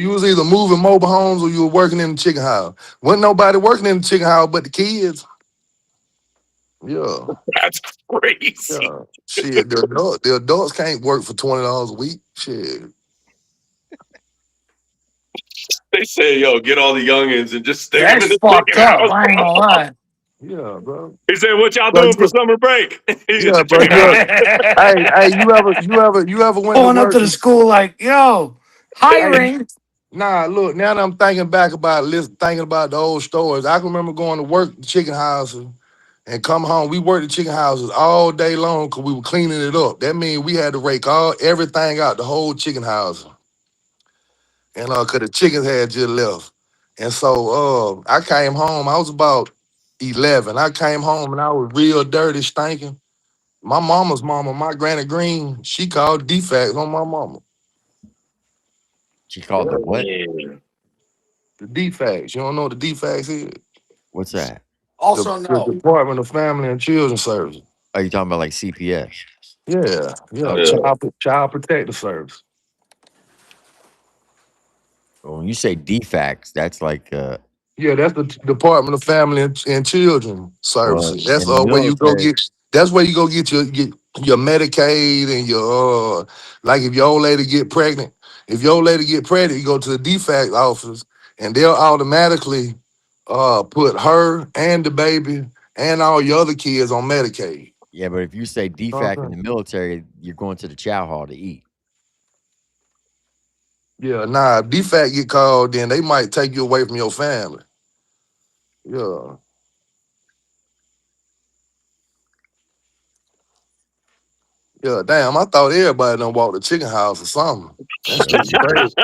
moving mobile homes or you were working in the chicken house. Wasn't nobody working in the chicken house but the kids. Yeah, That's crazy. yeah. Shit, the adults can't work for $20 a week. Shit. They say, yo, get all the youngins and just stick them in That's the fucked chicken up. house, I ain't bro. gonna lie. Yeah, bro. He said, what y'all But doing for summer break? He's at yeah, the bro. chicken Yeah. house. Hey, you ever went to Pulling up work? to the school like, yo, Hey, hiring. nah, look, now that I'm thinking back about thinking about the old stories, I can remember going to work the chicken houses and come home. We worked the chicken houses all day long because we were cleaning it up. That means we had to rake everything out, the whole chicken house. And cause the chickens had just left. And so I came home, I was about 11. I came home and I was real dirty, stinking. My mama's mama, my granny Green, she called defects on my mama. She called the what? Yeah. The defects. You don't know what the defects is? What's that? The, Also, the no. Department of Family and Children Services. Are you talking about like CPS? Yeah, Okay. Yeah. child protective service. Well, when you say defects, that's like Yeah, that's the Department of Family and Children well, Services. That's in the where you go military. get. That's where you go get your Medicaid and your like if your old lady get pregnant. If your old lady get pregnant, you go to the defect office and they'll automatically put her and the baby and all your other kids on Medicaid. Yeah, but if you say You know what defect I'm in the saying? military, you're going to the chow hall to eat. Yeah, nah, if defect get called, then they might take you away from your family. Yeah. Yeah, damn, I thought everybody done walked the chicken house or something. That's Well, really shit. crazy.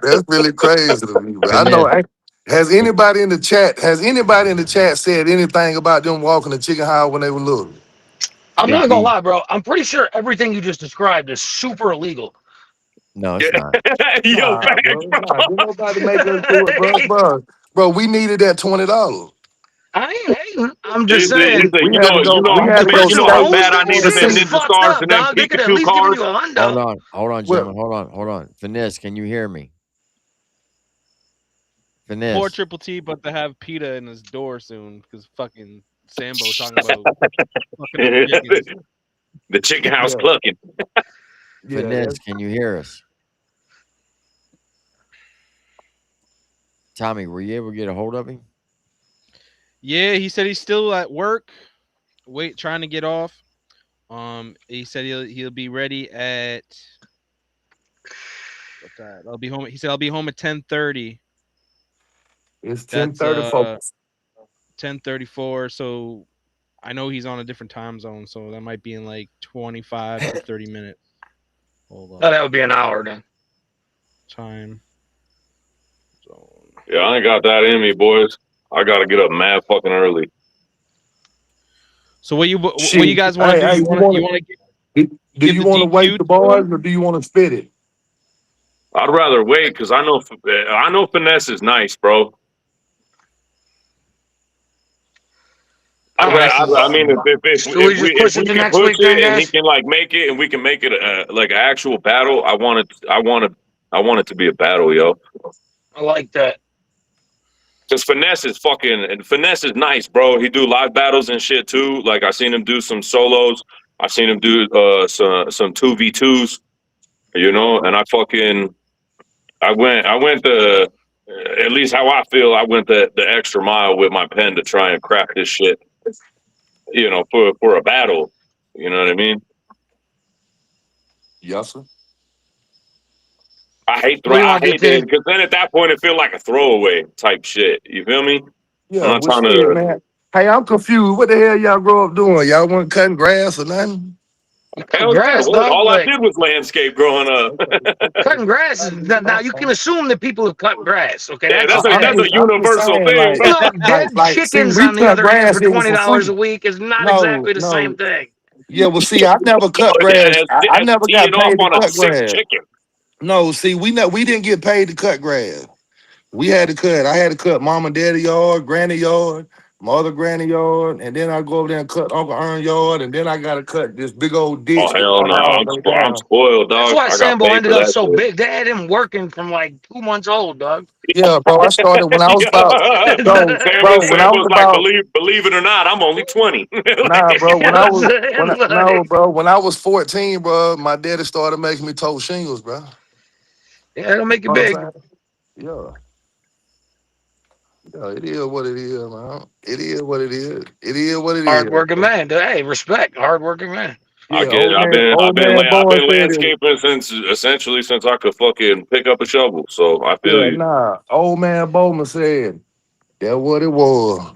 That's really crazy to me. But I know Command, has anybody in the chat said anything about them walking the chicken house when they were little? I'm not Big gonna B. lie, bro. I'm pretty sure everything you just described is super illegal. No, it's not. Yo, Nah, facts, bro. bro. Nah, did nobody make us do it, bro. We needed that $20. I ain't hating. I'm He just said, saying. We you had to know, go. We I'm had to saying, go you Pushing know how state. bad hoes I though, needed But shit them is see, Ninja fucked Stars up, and them dog. They could at Pikachu least given you cards. a hundo. Hold on, well, gentlemen. Hold on. Finesse, can you hear me? Poor Finesse. Triple T, but to have PETA in his door soon because fucking Sambo talking about fucking up chickens. The chicken house yeah, clucking. yeah, Finesse, can you hear us? Tommy, were you able to get a hold of him? Yeah, he said he's still at work, trying to get off. He said he'll be ready at what time? I'll be home. He said I'll be home at 10:30. it's That's 10:34. 10:34. So I know he's on a different time zone, so that might be in like 25 to 30 minutes. Hold No, on. that would be an hour then. Time zone. Yeah, I ain't got that in me, boys. I got to get up mad fucking early. So what you Shit, guys want to do? hey, You you want want to to? Do give you the want to wait DQ the to boys him? or do you want to spit it? I'd rather wait because I know finesse is nice, bro. All right, I mean, should we just if push we it to can next push week then, it and he guys? can like make it and we can make it like an actual battle, I want it to be a battle, yo. I like that. Because finesse is nice, bro. He do live battles and shit too. Like I seen him do some solos. I seen him do some 2v2s, you know. And I went the at least how I feel. I went the extra mile with my pen to try and craft this shit, you know, for a battle. You know what I mean? Yes, sir. What do you I want to hate do, that T? because then at that point it feel like a throwaway type shit. You feel me? I'm Yeah, not well, trying shit, to. man. Hey, I'm confused. What the hell y'all grow up doing? Y'all wasn't cutting grass or nothing? Cutting Hell yeah! grass, dog. All I Like did was landscape growing up. cutting grass is now you can assume that people have cut grass. Okay, Yeah, that's a I'm that's thing. a just, I'm just universal saying, thing, like, bro. Look, dead see, chickens we on the cut other hand for grass. It was for $20 free. a week is not No, exactly the same no. thing. Yeah, well, see, I never cut grass. I That's never got teeing off paid to on a cut sick grass. chicken. No, see, we didn't get paid to cut grass. We had to cut. I had to cut mom and daddy yard, granny yard, mother granny yard, and then I go over there and cut Uncle Ern yard, and then I gotta cut this big old Oh ditch that hell run no! all the way I'm down. spoiled, That's dog. why I got Sambo paid ended for up that so shit. big. They had him working from like 2 months old, dog. Yeah, bro. I started when I was about Yeah. bro, when I was Sambo's like, about believe it or not, I'm only 20. nah, Like, bro. You know what I'm saying? No, Like, bro. When I was 14, bro, my daddy started making me tote shingles, bro. yeah, it'll make You it know what big. I'm saying? Yeah. Yeah, it is what it is, man. It is what it is. It is what it Hard is. working man. Hey, respect. Hard working man. I Yeah, get it. old man I've boy been said it. landscaping since essentially since I could fucking pick up a shovel. So I feel Yeah, you. nah. Old man Bowman said that what it was.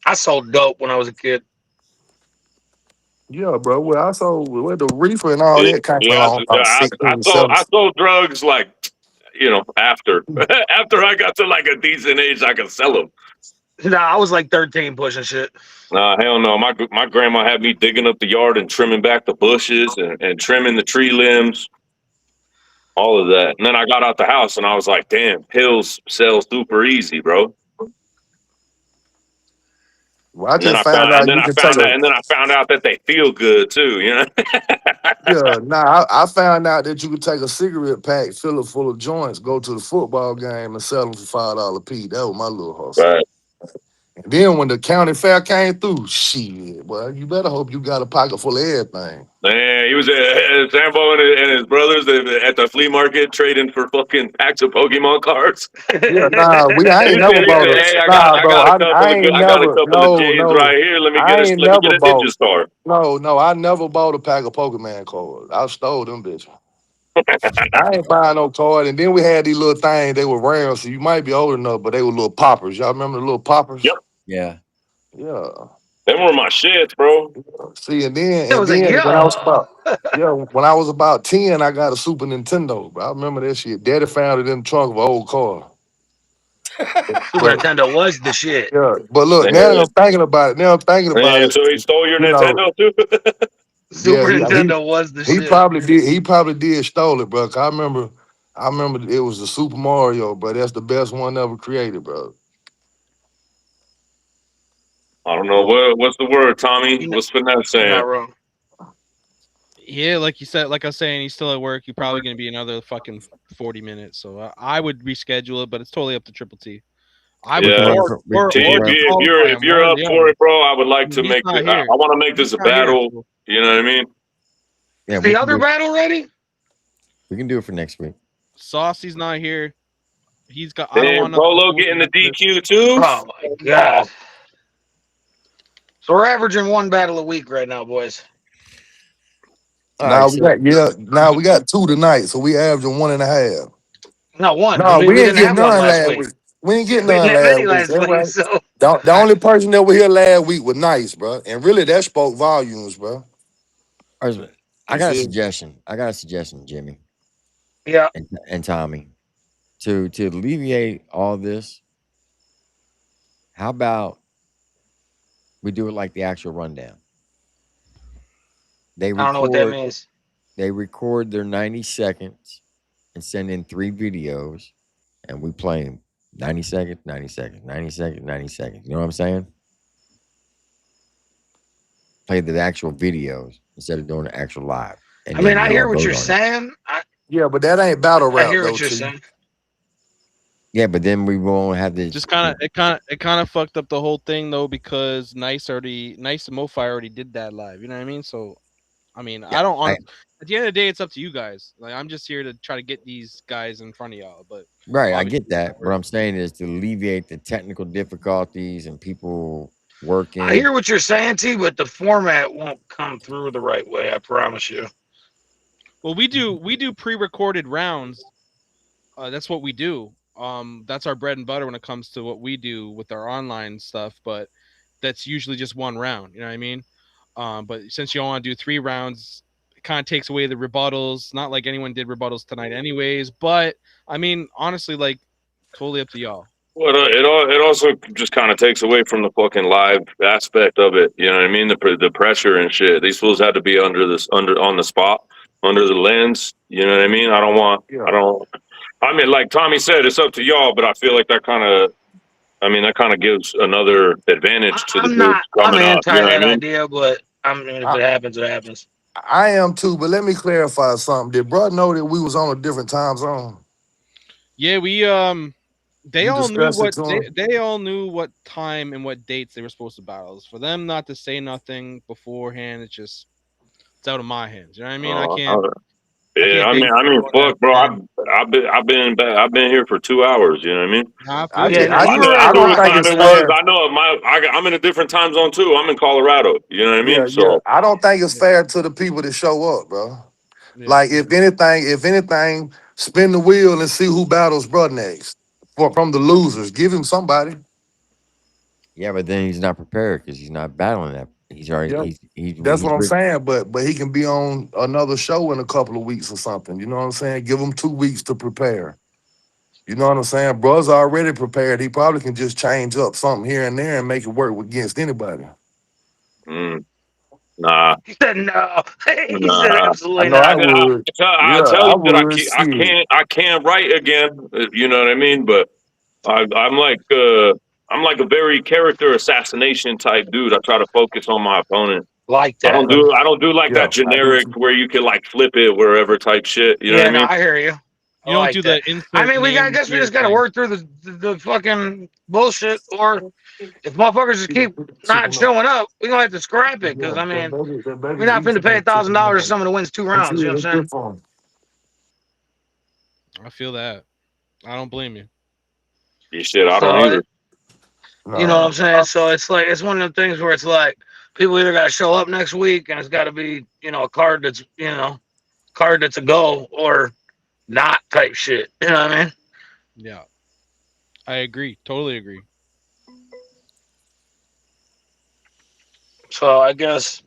I sold dope when I was a kid. Yeah, bro. Well, I saw where the reefer and all that came Yeah, along about I 16, sold 17. drugs like you know after after I got to like a decent age, I could sell them. Nah, I was like 13 pushing shit. Nah, hell no. My grandma had me digging up the yard and trimming back the bushes and trimming the tree limbs, all of that. And then I got out the house and I was like, damn, pills sell super easy, bro. Well, I just found out you can take a And then I found out that they feel good too, you know? yeah, nah, I found out that you could take a cigarette pack, fill it full of joints, go to the football game and sell them for $5 a piece. That was my little hustle. Right. And then when the county fair came through, shit, well, you better hope you got a pocket full of everything. Man, he was Sambo and his brothers at the flea market trading for fucking packs of Pokemon cards. Yeah, nah, I ain't never He bought said, a hey, nah, bro. I got a couple of J's right here. I ain't Let me never get a bought Ninja Star. no, I never bought a pack of Pokemon cards. I stole them bitches. I ain't buying no card. And then we had these little things, they were round, so you might be old enough, but they were little poppers. Y'all remember the little Yep. poppers? Yeah. Yeah. Them were my shits, bro. See, It was like, when I was yo. about when I was about 10, I got a Super Nintendo. Bro. I remember that shit. Daddy found it in the trunk of an old car. Super But Nintendo was the shit. yeah, but look, now that Man, I'm thinking about it, so he stole your you know, Nintendo too? Super Yeah, Nintendo was the he shit. probably did. He probably did stole it, bro. 'Cause I remember it was the Super Mario, bro. That's the best one ever created, bro. I don't know what's the word, Tommy. You know, What's Finesse you're not saying? wrong. Yeah, like you said, like I was saying, he's still at work. You're probably gonna be another fucking 40 minutes. So I would reschedule it, but it's totally up to Triple T. I We would, can Yeah. run it for we, or we T, can or run it for, qualify if him, you're one or up the for other. it, bro, I would like to He's make not it. I here. want to make He's this a not here. battle. So You know what I mean? yeah, Is we the can other do battle ready? we can do it for next week. Saucy's not here. He's got. I don't Damn, want nothing to Polo do with getting the this. DQ too. Oh my god. So we're averaging one battle a week right now, boys. All right, so Now we got two tonight, so we averaging 1.5. Not one, because No, we we ain't didn't get have one none last last week. week. We ain't get We didn't none have last any week. last That's week, right. so The only person that was here last week was Nice, bro. And really, that spoke volumes, bro. all right, I You got a feel? suggestion. I got a suggestion, Jimmy yeah. and Tommy. To alleviate all this, how about we do it like the actual rundown? They I don't know what that record means. they record their 90 seconds and send in 3 videos, and we play them 90 seconds, 90 seconds, 90 seconds, 90 seconds. You know what I'm saying? Play the actual videos instead of doing the actual live, and I mean, then I y'all hear what vote you're on it. saying. Yeah, but that ain't battle I rap hear though, what you're T. saying. Yeah, but then we won't have the Just kind of fucked up the whole thing though, because Nice and MoFi already did that live. You know what I mean? So I mean, yeah. I don't on at the end of the day, it's up to you guys. Like I'm just here to try to get these guys in front of y'all. But Right, I obviously, get that. What I'm saying is to alleviate the technical difficulties and people I working. hear what you're saying, T, but the format won't come through the right way. I promise you. well, we do pre-recorded rounds. That's what we do. That's our bread and butter when it comes to what we do with our online stuff. But that's usually just one round. You know what I mean? But since you want to do 3 rounds, it kind of takes away the rebuttals. Not like anyone did rebuttals tonight, anyways. But I mean, honestly, like totally up to y'all. Well, it also just kind of takes away from the fucking live aspect of it. You know what I mean? The pressure and shit. These fools had to be under on the spot, under the lens. You know what I mean? Yeah. I don't. I mean, like Tommy said, it's up to y'all, but I feel like that kind of. I mean, that kind of gives another advantage to the I'm dudes not. I'm coming up. You anti know what I that mean? idea, but I mean, if I, it happens, it happens. I am too, but let me clarify something. Did bro know that we was on a different time zone? Yeah, we they You all knew discussed it what to him? they all knew what time and what dates they were supposed to battle. For them not to say nothing beforehand, it's out of my hands. You know what I mean? I can't Uh, I yeah, can't I basically mean, go on that fuck, bro. then. I've been here for 2 hours. You know what I mean? I I feel Yeah, you. just, no, I you just, were I I ready to knew don't what rock think time it's it yesterday. was. fair. I know I'm in a different time zone too. I'm in Colorado. You know what I mean? Yeah. So I don't think it's fair to the people that show up, bro. Yeah. Like if anything, spin the wheel and see who battles bro next. From the losers, give him somebody. Yeah, but then he's not prepared because he's not battling that. He's already Yeah, that's he's what I'm re- saying. But he can be on another show in a couple of weeks or something. You know what I'm saying? Give him 2 weeks to prepare. You know what I'm saying? Bro's already prepared. He probably can just change up something here and there and make it work against anybody. mm, nah. He said no. He said Nah, I absolutely know I not. would. I Yeah, tell I you that would. Shit. I can't write again. You know what I mean? But I'm like a very character assassination type dude. I try to focus on my opponent. Like that. I don't do like Yeah, that I do generic too. where you can like flip it wherever type shit. You know what Yeah, I no, mean? I hear you. I You don't like do that. the I insert mean, I name guess we here just got to thing. work through the fucking bullshit. Or if motherfuckers just keep not showing up, we gonna have to scrap it. Because I mean, we're not finna pay $1,000 to someone that wins 2 rounds. You know what I'm saying? I feel that. I don't blame you. Yeah, shit, I don't So either. you know what Nah. I'm saying? So it's like it's one of the things where it's like people either gotta show up next week and it's gotta be, a card that's a go or not type shit. You know what I mean? Yeah. I agree. Totally agree. So I guess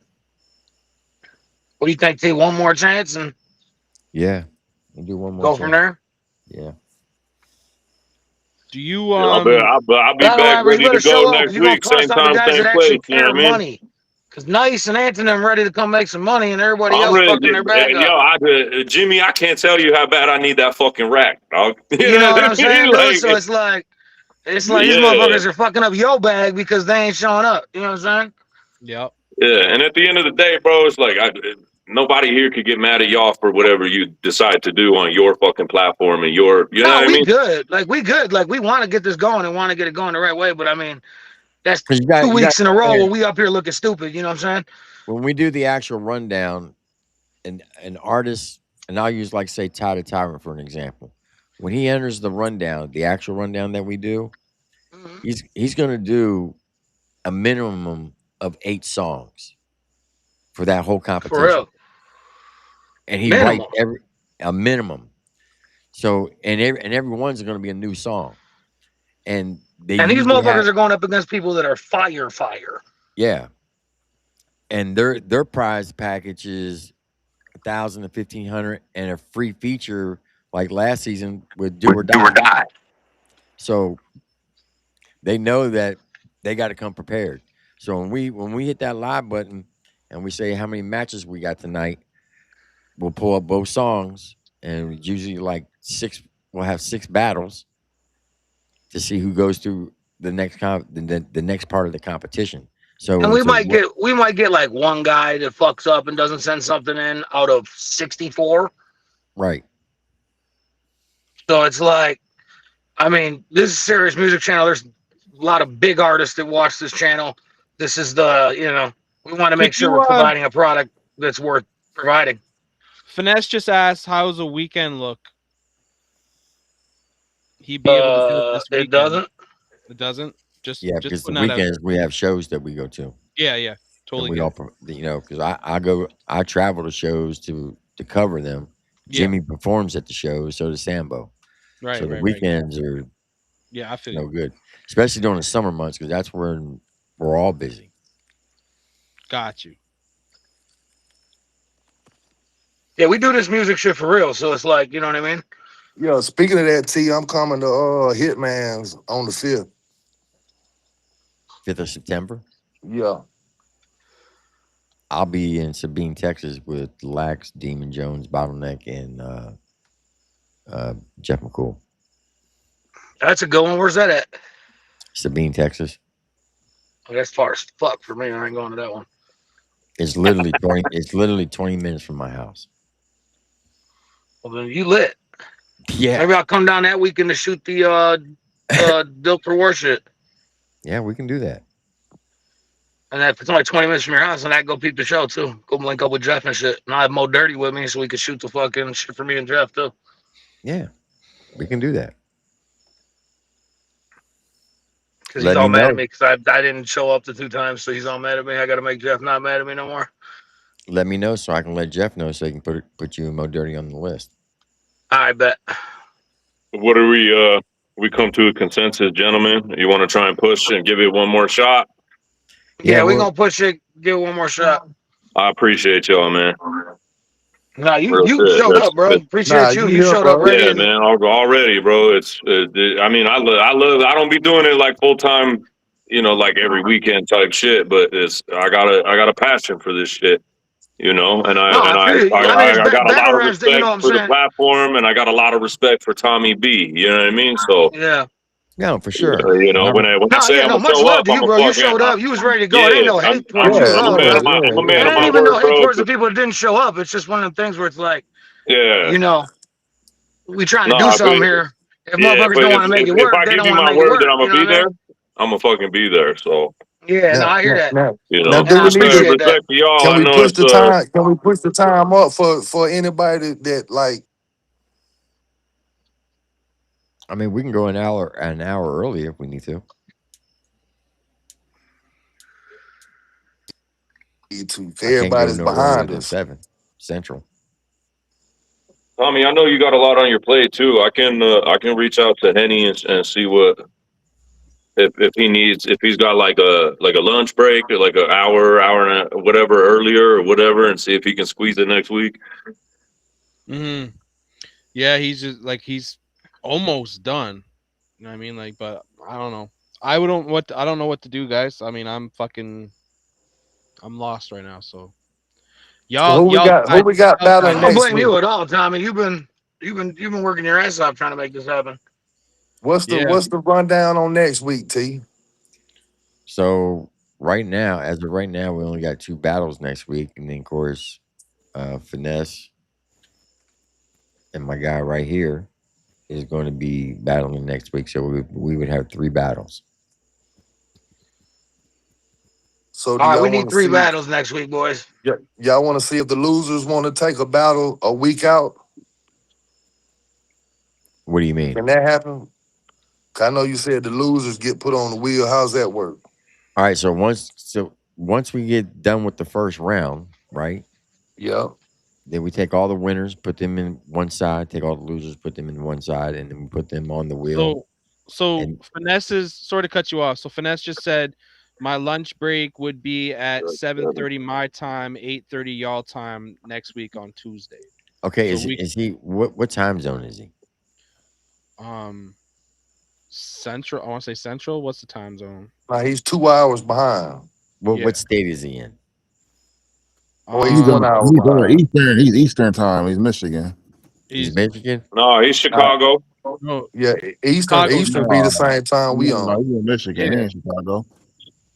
what do you think, T? One more chance and yeah. We'll do one more go from chance. there? Yeah. Do you Yeah, I'll be Battle back rappers ready to better go show up next because you're gonna week, cost same out the time, guys same that place. actually You know care what I mean? money. Cause Nice and Anthony, I'm ready to come make some money, and everybody I'm else ready. fucking their bag Yo, up. Jimmy, I can't tell you how bad I need that fucking rack, dog. You You know know what what I'm I mean? saying, dude? So it's like these Yeah, motherfuckers are fucking up your bag because they ain't showing up. You know what I'm saying? Yep. yeah. And at the end of the day, bro, it's like nobody here could get mad at y'all for whatever you decide to do on your fucking platform and you know No, what I we mean? good. Like we good. Like we want to get this going and want to get it going the right way. But I mean, that's Because 2 weeks in a row where understand, we up here looking stupid. You know what I'm saying? when we do the actual rundown, and an artist, and I'll use like say Ty the Tyrant for an example. When he enters the rundown, the actual rundown that we do, Mhm. he's going to do a minimum of 8 songs for that whole For competition, real, and he writes minimum. every a minimum. So every one's going to be a new song, and they And these usually have, motherfuckers are going up against people that are fire. yeah, and their prize package is 1,000 to 1,500 and a free feature like last season with Do or Do or Die. die. So they know that they got to come prepared. So when we hit that live button and we say how many matches we got tonight, we'll pull up both songs, and it's usually like six. We'll have 6 battles to see who goes through the next part of the competition. And So we it's a might get like one guy that fucks up and doesn't send something in out of 64. right. So it's like, I mean, this is a serious music channel. There's a lot of big artists that watch this channel. This is we want to Could make sure you we're providing a product that's worth providing. Finesse just asked how's a weekend look? He be able to do it this It weekend. doesn't. It doesn't. Yeah, Just because the putting that out weekends there. we have shows that we go to, Yeah, yeah. and Totally we get all it. because I travel to shows to cover them. Yeah. Jimmy performs at the shows, so does Sambo. So the Right. weekends are Yeah, I feel you. no good, especially during the summer months because that's when we're all busy. Got you. Yeah, we do this music shit for real. So it's like, you know what I mean? Yeah, speaking of that, T, I'm coming to Hitman's on the 5th. 5th of September, Yeah. I'll be in Sabine, Texas with Lax, Demon Jones, Bottleneck, and Jeff McCool. That's a good one. Where's that at? Sabine, Texas. Oh, that's far as fuck for me. I ain't going to that one. It's literally 20. It's literally 20 minutes from my house. Well, then you lit. Yeah, Maybe I'll come down that weekend to shoot the Built for War shit. yeah, we can do that. And if it's only 20 minutes from your house, and I go peep the show too. Go link up with Jeff and shit. And I have Mo Dirty with me so we could shoot the fucking shit for me and Jeff too. Yeah, we can do that. Because he's Let me all mad at know. me because I didn't show up the 2 times, so he's all mad at me. I got to make Jeff not mad at me no more. Let me know so I can let Jeff know so he can put you and Mo Dirty on the list. I bet. What are we come to a consensus, gentlemen? You want to try and push and give it one more shot? Yeah, Yeah, we well, gonna push it. Give it one more shot. I appreciate y'all, man. Nah, you Real you shit. showed up, bro. Nah, Appreciate you. you You here, showed up bro. ready Yeah, and man. Already, bro. I mean, I love. I don't be doing it like full time, like every weekend type shit. But I got a passion for this shit, and no, I feel you. I mean, it's I got a lot of veterans that you know respect what I'm for the saying. platform, and I got a lot of respect for Tommy B. You know what I mean? So, Yeah. no, for sure. And I, when I No, say yeah, I'm no, gonna much show love up, to I'm you, a bro. You fucking showed up. You was ready to go. It ain't yeah. no hate towards you Yeah, at all, I'm bro. a man of yeah, my. I'm a It man yeah. of ain't my even no word, hate bro. towards the people that didn't show up. It's just one of them things where it's like, Yeah. you know, we trying to do Nah, but something here. If yeah, motherfuckers but don't want to make it if work, I they give don't you want to my make it word that work. I'm You gonna know be what I there, mean? I'm gonna fucking be there. So Yeah, no, Now, I hear now, that, now, you now, know, and do I we need respect to? appreciate that. respect to y'all. Can I we know push it's the time? Can we push the time up for anybody that like I mean, we can go an hour early if we need to. to? I can't go Everybody's no earlier behind than us. 7 Central. Tommy. I know you got a lot on your plate too. I can reach out to Henny and see what if he's got like a lunch break or like an hour and whatever earlier or whatever, and see if he can squeeze it next week. Hmm. Yeah, he's just like he's almost done. You know what I mean? Like, but I don't know. I don't know what to do, guys. I mean, I'm fucking I'm lost right now. So So who we got? Who we got I battling don't next blame week? you at all, Tommy. You've been working your ass off trying to make this happen. What's the Yeah. what's the rundown on next week, T? So right now, as of right now, we only got 2 battles next week, and then of course, Finesse and my guy right here is going to be battling next week. So we would have 3 battles. So do All right, we y'all need want to 3 see? battles next week, boys. Y'all want to see if the losers want to take a battle a week out? What do you mean? Can that happen? 'Cause I know you said the losers get put on the wheel. How's that work? All right. So once we get done with the first round, right? Yeah. Then we take all the winners, put them in one side, take all the losers, put them in one side, and then we put them on the wheel. So And Finesse is sort of cut you off. So Finesse just said my lunch break would be at 7:30 my time, 8:30 y'all time next week on Tuesday. okay, So is we he what time zone is he? um Central. I want to say Central. What's the time zone? Now he's 2 hours behind. Yeah. What state is he in? Or he's He's one Um, hour he's behind. Eastern. He's Eastern time. He's Michigan. He's he's Michigan. No, he's Uh, Chicago. no yeah, Eastern Chicago. Eastern be No, the same time we no, on. he's in Michigan. He Yeah, ain't Chicago.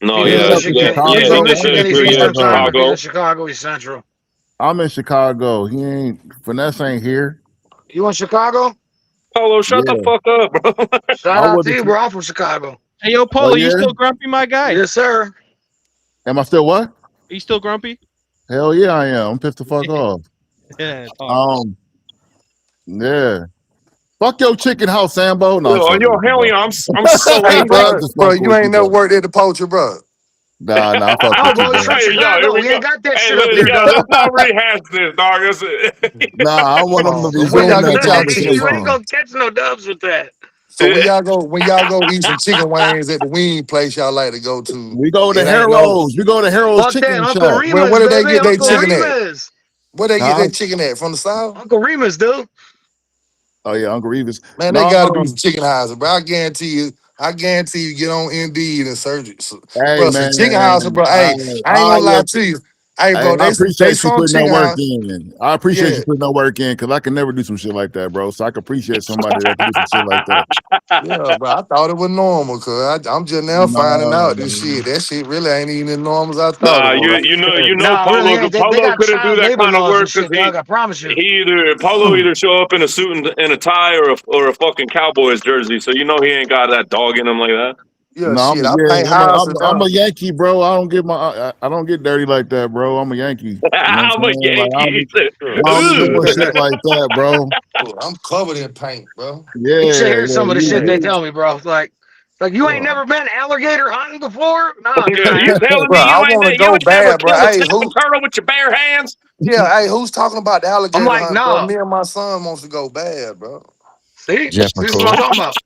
No, He's Where in the yeah, fuck is Michigan. If he's yeah, in Chicago? he's I'm in, Michigan, in he's yeah, Eastern time. If Chicago. he's in Chicago. Chicago, he's Central. I'm in Chicago. He ain't Finesse ain't here. You in Chicago? Polo, shut the Yeah. fuck up, bro. Shout I out to wasn't. you, bro. I'm from Chicago. Hey, yo, Oh Polo, you yeah. still grumpy, my guy? Yes, sir. Am I still what? You still grumpy? Hell yeah, I am. I'm pissed the fuck off. Yeah, talk. Um. Yeah. Fuck your chicken house, Sambo. No, I'm Yo, fucking yo, with you, hell bro. yeah, I'm so Hey, angry. I'm bro, just bro, fucking you with you, ain't never bro. worked at the poacher, bro. Nah, I fuck No, with you, bro, he's from bro. Hey, yo, here Chicago. we We go. ain't got that Hey, shit up look, here, yo, dog. let's not rehash this, dog. Nah, I want them to So when resume y'all that get y'all chicken You ain't conversation. from? gonna catch no dubs with that. So when y'all go eat some chicken wings at the wing place y'all like to go to, We go to it ain't no. Harrow's. We go to Harrow's Fuck that. Chicken Uncle Shack. Where Remus, did they baby. get their Uncle chicken at? Remus. Where they get Huh? their chicken at? From the south? Uncle Remus, dude. Oh yeah, Uncle Reeves. Man, they No, gotta be some chicken houses, bro. I guarantee you get on Indeed and search it. hey Bro, some man, chicken houses, bro. Hey, I ain't I gonna lie to you. Hey, Hey, bro, I they appreciate you some putting that chicken work house. in. I appreciate Yeah. you putting that work in because I can never do some shit like that, bro. So I can appreciate somebody that can do some shit like that. Yeah, bro. I thought it was normal, cause I'm just now finding Nah, out this shit. That shit really ain't even as normal as I thought it Nah, was. you know, Nah, really ain't. They Polo got couldn't do child that labor kind of laws and work because shit, dog. I promise you. Polo either show up in a suit and a tie or a fucking Cowboys jersey, so you know he ain't got that dog in him like that. Yeah, no, shit. I paint I'm, houses I'm now. a Yankee, bro. I don't get I don't get dirty like that, bro. I'm a Yankee. You know what I'm I'm a saying? Like Yankee. Yeah, I don't be shit. doing shit like that, bro. I'm covered in paint, bro. You should Yeah, hear some of the shit they you. tell me, bro. Like you ain't Yeah. never been alligator hunting before? Nah, Yeah, you man. telling Bro, me I want to you go ain't never bad, bro. killed a Hey, saber turtle with your bare hands? yeah, hey, who's talking about the I'm alligator like, hunt, bro? nah. Me and my son wants to go bad, bro. See? Jeff This is what I'm McCool. talking about.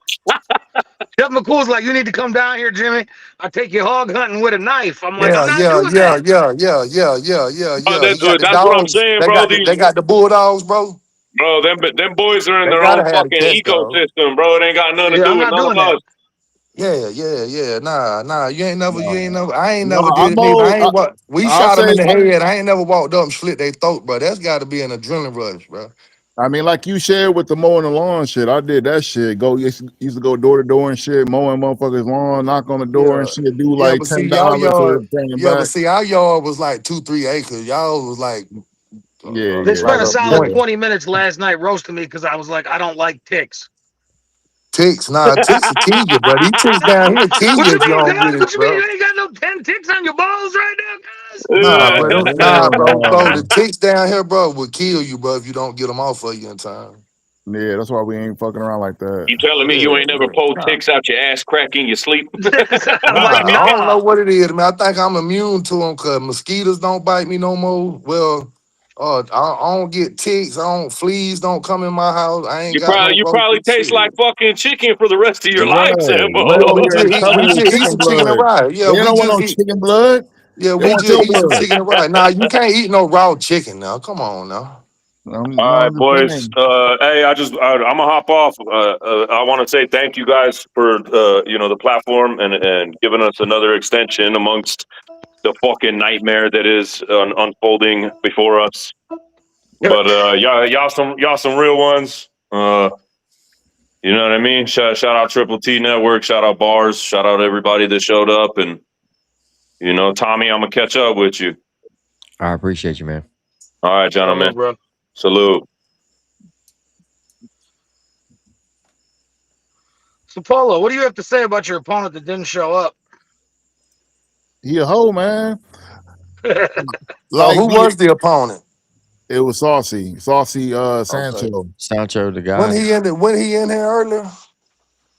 Jeff McCool's like, you need to come down here, Jimmy. I take you hog hunting with a knife. I'm like, I'm Yeah, not yeah, doing yeah, that. yeah, yeah, yeah, yeah, yeah, yeah. He got the That's what I'm dogs. saying, bro. These They got the bulldogs, bro. bro, them boys are in They their gotta own have the fucking catch dog. ecosystem, bro. It ain't got nothing to Yeah, do I'm with not none of doing that. us. Yeah, yeah, yeah. Nah. You ain't never. I ain't No, never did I'm it neither. old. I ain't what we I'll shot say them in the head. I ain't never walked up and slit their throat, bro. That's got to be an adrenaline rush, bro. I mean, like you shared with the mowing the lawn shit. I did that shit. Used to go door to door and shit, mowing motherfuckers' lawn, knock on the door and Yeah, shit. Do yeah. like But see, y'all $10 to yard. bring it Yeah, but back. see, our yard was like 2-3 acres. Y'all was like Yeah, They yeah, like spent a a solid yeah. point. 20 minutes last night roasting me because I was like, I don't like ticks. Ticks, nah, ticks will kill you, bro. These ticks down here kill What you you if you mean, don't get cuz? What it, you mean? bro. You ain't got no 10 ticks on your balls right now, cuz? Nah, Nah, bro. Nah, hell bro. The no. ticks down here, bro, will kill you, bro, if you don't get them off of you in time. Yeah, that's why we ain't fucking around like that. You telling me you Yeah, ain't never yeah. pulled Nah. ticks out your ass crack in your sleep? I'm like, Nah, I don't know nah. what it is, man. I think I'm immune to them because mosquitoes don't bite me no more. Well, I don't get ticks. I don't fleas don't come in my house. I ain't got no You probably roaches. taste like Shit. fucking chicken for the rest of your life, Right. You Yeah, Sambo. over here covered we in just eat chicken some chicken and blood. rye. Yeah, They we don't want just no eat. chicken blood. Yeah, They we want just your eat some blood. chicken and rye. Nah, you can't eat no raw chicken now. Come on now. All right, I'm just boys. saying. Hey, I'm gonna hop off. I want to say thank you guys for the platform and giving us another extension amongst the fucking nightmare that is unfolding before us. But y'all some real ones. You know what I mean? Shout out Triple T Network, shout out Bars, shout out everybody that showed up, and you know, Tommy, I'm gonna catch up with you. I appreciate you, man. All right, gentlemen. Bro. Salute. So, Polo, what do you have to say about your opponent that didn't show up? He a hoe, man. So who was the opponent? It was Saucy Okay. Sancho. Sancho, the When guy. he in here earlier?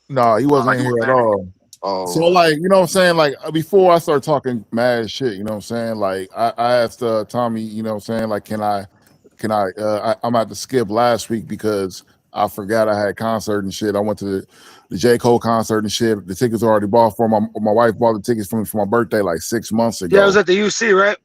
No, he wasn't in here at all. So Oh, like, you know what I'm saying? Like before I start talking mad shit, you know what I'm saying? Like I asked Tommy, you know what I'm saying? Like, can I I'm about to skip last week because I forgot I had concert and shit. I went to the J. Cole concert and shit. The tickets were already bought for my wife bought the tickets for me for my birthday like 6 months ago. Yeah, I was at the UC, right?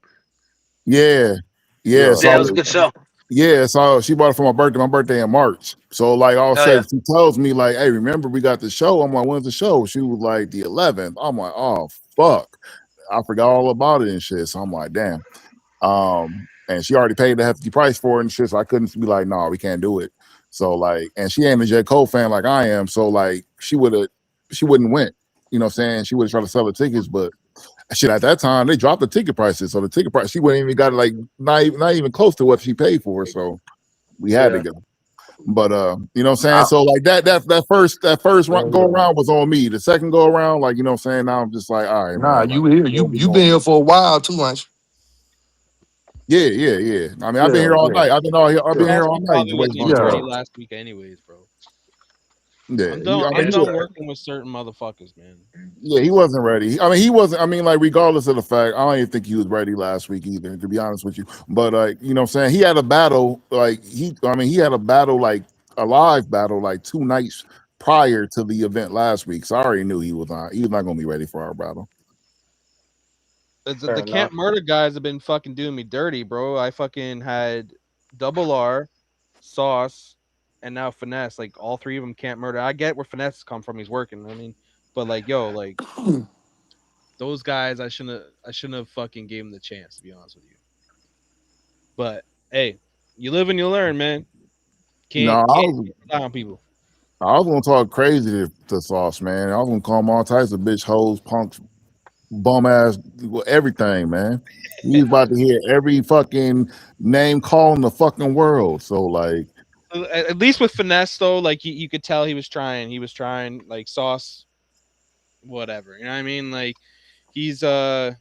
Yeah. Yeah. So Yeah, it was a good show. yeah, so she bought it for my birthday in March. So like all of a Oh, sudden yeah. she tells me like, hey, remember we got the show? I'm like, when's the show? She was like the 11th. I'm like, oh fuck. I forgot all about it and shit. So I'm like, damn. And she already paid the hefty price for it and shit. So I couldn't be like, no, we can't do it. So like, and she ain't a J. Cole fan like I am. So like she wouldn't went. You know what I'm saying? She would have tried to sell the tickets, but shit, at that time they dropped the ticket prices. So the ticket price, she wouldn't even got it, like not even close to what she paid for. So we had to go. But you know what I'm saying? So like that first go around was on me. The second go around, like, you know what I'm saying? Now I'm just like, all right, Nah, man. you here. You been here for a while too, ain't you? Yeah. I mean, I've been here all night. I've been here all night. Probably wasn't even ready last week, anyways, bro. Yeah, I'm done working with certain motherfuckers, man. Yeah, he wasn't ready. I mean, he wasn't. I mean, like, regardless of the fact, I don't even think he was ready last week either, to be honest with you. But you know what I'm saying? He had a battle, like he had a battle, like a live battle, like 2 nights prior to the event last week. So I already knew he was not gonna be ready for our battle. The Camp Murder guys have been fucking doing me dirty, bro. I fucking had Double R, Sauce, and now Finesse. Like all 3 of them Camp Murder. I get where Finesse come from. He's working. I mean, but like, yo, like those guys, I shouldn't have fucking gave them the chance, to be honest with you. But hey, you live and you learn, man. Can't rely on people. I was gonna talk crazy to Sauce, man. I was gonna call him all types of bitch hoes, punks, bum ass, everything, man. He's about to hear every fucking name call in the fucking world. So like, at least with Finesse though, like you could tell he was trying. He was trying, like Sauce, whatever. You know what I mean? Like he's gonna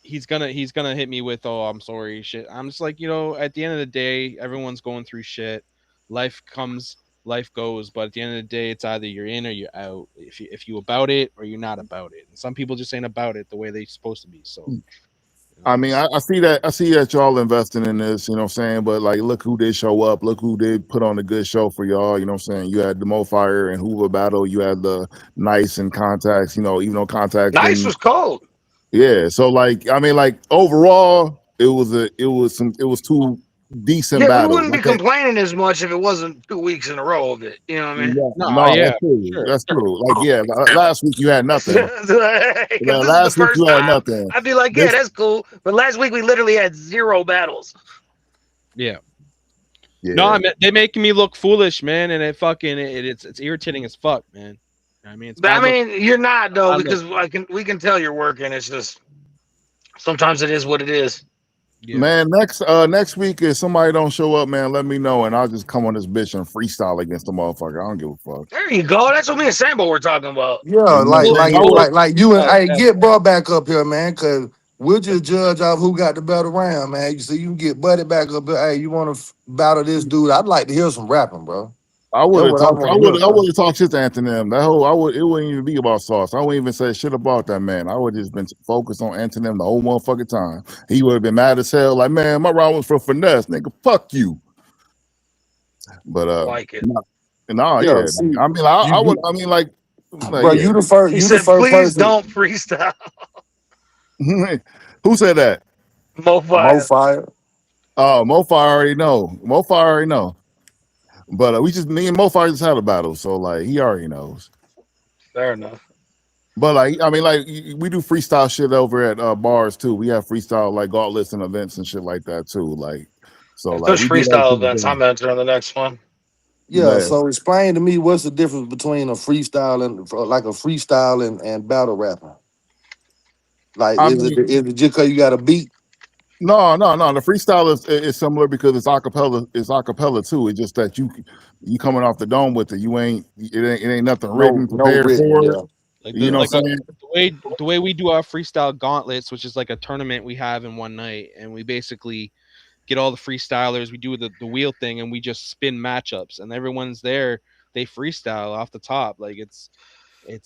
hit me with, oh, I'm sorry, shit. I'm just like, you know, at the end of the day, everyone's going through shit. Life comes, life goes, but at the end of the day, it's either you're in or you're out. If you about it or you're not about it. And some people just ain't about it the way they're supposed to be. So you know, I mean, I see that y'all investing in this, you know what I'm saying? But like, look who did show up, look who did put on a good show for y'all, you know what I'm saying? You had the Mo Fire and Hoover battle, you had the Nice and Contacts, you know, even though Contacts Nice was cold. Yeah, so like, I mean, like overall, it was 2 decent Yeah, we battles. wouldn't be complaining as much if it wasn't 2 weeks in a row of it. You know what I mean? That's true. Sure. That's true. Like, yeah, last week you had nothing. This is the first you had time. nothing. I'd be like, yeah, that's cool. But last week we literally had 0 battles. Yeah. No, they making me look foolish, man, and it's irritating as fuck, man. I mean, you're not though, because we can tell you're working. It's just sometimes it is what it is. Yeah. Man, next week if somebody don't show up, man, let me know and I'll just come on this bitch and freestyle against the motherfucker. I don't give a fuck. There you go. That's what me and Sambo were talking about. Yeah, like you and hey, get bro back up here, man, because we'll just judge off who got the better round, man. So you can get Buddy back up here. Hey, you want to battle this dude? I'd like to hear some rapping, bro. I would have talked shit to Anthony. It wouldn't even be about Sauce. I wouldn't even say shit about that man. I would have just been focused on Anthony the whole motherfucking time. He would have been mad as hell, like, man, my round was for Finesse, nigga. Fuck you. But like it. Yeah. See, I mean, I would. I mean, like, bro, yeah. you the first. He You said, the first please person. don't freestyle. Who said that? Mo Fire. Oh, Mo Fire already know. But me and Mo Fire just had a battle, so like he already knows. Fair enough. But like, I mean, like we do freestyle shit over at bars too. We have freestyle like gauntlets and events and shit like that too. Like, so If like there's we do that freestyle shit. events, I'm entering the next one. Yeah, Yeah. so explain to me what's the difference between a freestyle and like a freestyle and battle rapping. Like, I mean, is it just because you got a beat? no. The freestyle is similar because it's acapella. It's acapella too. It's just that you coming off the dome with it. It ain't nothing written No prepared written. for it. Yeah. Like You know what I'm saying? the way we do our freestyle gauntlets, which is like a tournament we have in one night, and we basically get all the freestylers. We do the wheel thing, and we just spin matchups, and everyone's there. They freestyle off the top. Like it's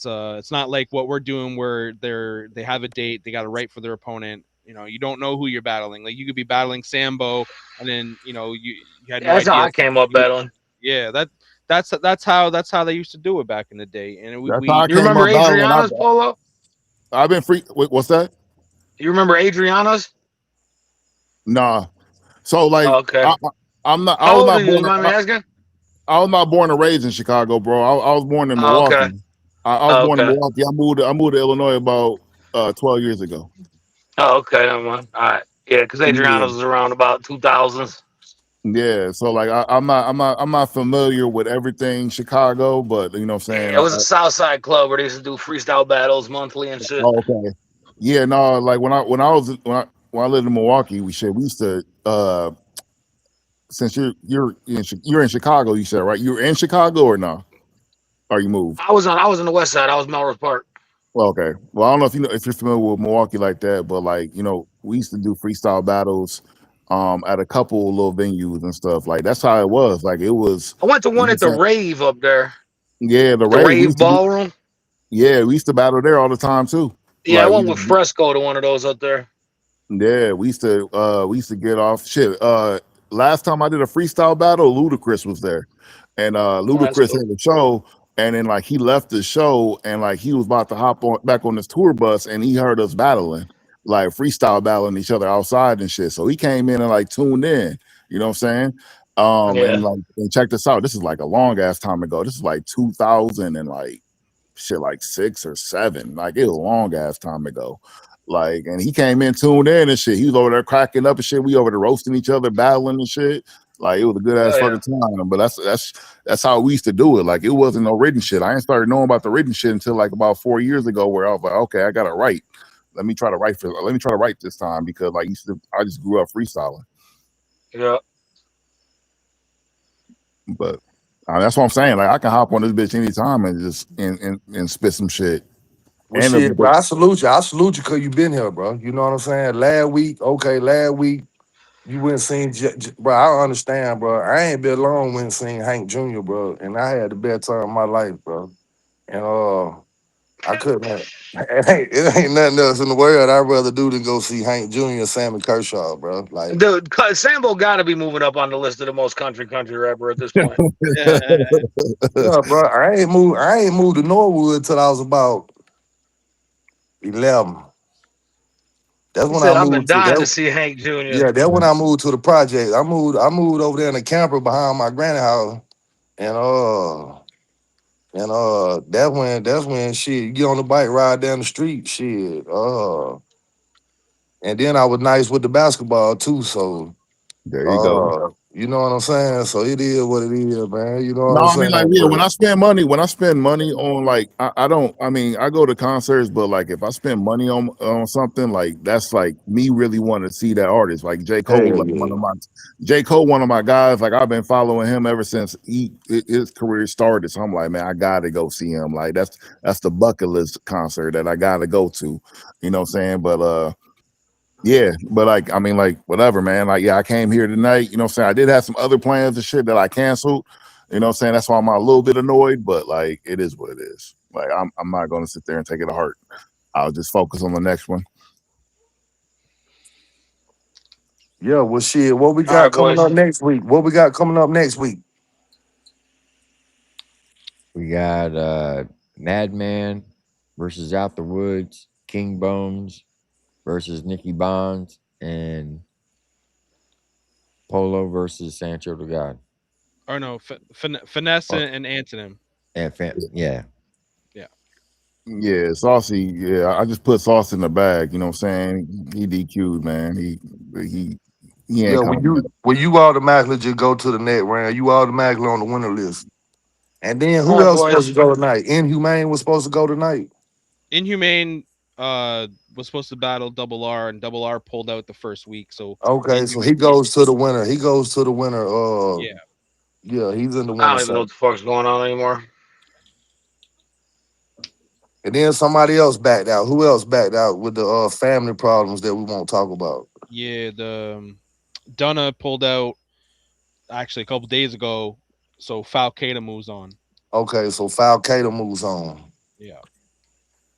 not like what we're doing where they have a date, they got to write for their opponent. You know, you don't know who you're battling. Like you could be battling Sambo, and then you had Yeah, no that's how idea. I came up battling. Yeah, that's how they used to do it back in the day. And we, That's how I we You came remember up battling. Adriana's polo? I've been free. What's that? You remember Adriana's? Nah. So like Oh, okay. I'm not. I How was old are not you? You born. mind me asking? I was not born and raised in Chicago, bro. I was born in Oh, okay. Milwaukee. I was Oh, born in okay. Milwaukee. I moved to Illinois about 12 years ago. Oh, okay. Never mind. All right. Yeah, because Yeah. Adriana's was around about 2000s. Yeah. So like I'm not familiar with everything Chicago, but you know what I'm saying. Yeah, it was a South Side club where they used to do freestyle battles monthly and shit. Oh, okay. Yeah, no, like when I lived in Milwaukee, we used to since you're in Chicago, you said, right? You're in Chicago or no? Or you moved? I was on the west side. I was Melrose Park. Well, okay. Well, I don't know if you know if you're familiar with Milwaukee like that, but like, we used to do freestyle battles at a couple little venues and stuff. Like that's how it was. Like it was, I went to you know one what I'm at the saying? rave up there. Yeah, the The rave. rave ballroom. We used to battle there all the time too. Yeah, I Like went with Fresco to one of those up there. yeah, we used to get off shit. Last time I did a freestyle battle, Ludacris was there. And Oh, that's Ludacris cool. had a show, and then like he left the show and like he was about to hop on back on this tour bus and he heard us battling, like freestyle battling each other outside and shit. So he came in and like tuned in, you know what I'm saying? Yeah. And check this out. This is like a long ass time ago. This is like 2000 and like shit like 6 or 7. Like it was a long ass time ago. Like, and he came in tuned in and shit. He was over there cracking up and shit. We over there roasting each other, battling and shit. Like it was a good ass Oh yeah. fucking time. But that's how we used to do it. Like it wasn't no written shit. I ain't started knowing about the written shit until like about 4 years ago, where I was like, okay, I gotta write. Let me try to write this time because like I just grew up freestyling. Yeah. But that's what I'm saying. Like I can hop on this bitch anytime and just and spit some shit. Well, And shit, bro. I salute you. I salute you because you been here, bro. You know what I'm saying? Last week, you went and seen, bro. I understand, bro. I ain't been long when seen Hank Jr., bro, and I had the best time of my life, bro. And I couldn't. It ain't nothing else in the world I'd rather do than go see Hank Jr. and Sammy Kershaw, bro. Like, Dude, Sambo got to be moving up on the list of the most country rapper at this point. yeah, bro. I ain't moved to Norwood till I was about 11. That's He when I said, "I've been moved to dying to that. see Hank Jr." Yeah, that's when I moved to the project. I moved over there in the camper behind my granny house, and that's when shit, you get on the bike ride down the street, shit. And then I was nice with the basketball too, so There you go. you know what I'm saying? So it is what it is, man. You know what No, I'm I mean like saying? yeah, But when I spend money on like I don't I mean I go to concerts, but like if I spend money on something, like that's like me really wanting to see that artist. Like hell yeah. J. Cole, one of my guys, like I've been following him ever since his career started. So I'm like, man, I gotta go see him. Like that's the bucket list concert that I gotta go to. You know what I'm saying? But yeah, but like I mean, like whatever, man. Like, yeah, I came here tonight, you know what I'm saying? I did have some other plans and shit that I canceled. You know what I'm saying? That's why I'm a little bit annoyed, but like it is what it is. Like I'm not gonna sit there and take it to heart. I'll just focus on the next one. Yeah, well shit, what we All got right, coming boys. up next week? What we got coming up next week? We got Madman versus Out the Woods, King Bones versus Nicky Bonds, and Polo versus Sancho the God. Or no, Finesse Or and Antonym. yeah. Yeah. Yeah, Saucy. Yeah, I just put Sauce in the bag. You know what I'm saying? He DQ'd, man. He Yeah, ain't coming back. when you automatically just go to the next round, you automatically on the winner list. And then All who right, else supposed to boys. go tonight? Inhumane was supposed to go tonight. Inhumane was supposed to battle Double R, and Double R pulled out the first week. So Okay, so he Inhumane is goes to the winner. He goes to the winner. yeah. Yeah, he's in the I winner. don't even know So what the fuck's going on anymore. and then somebody else backed out. Who else backed out with the family problems that we won't talk about? Yeah, the Dunna pulled out actually a couple days ago, so Falcata moves on. Okay, so Falcata moves on. Yeah.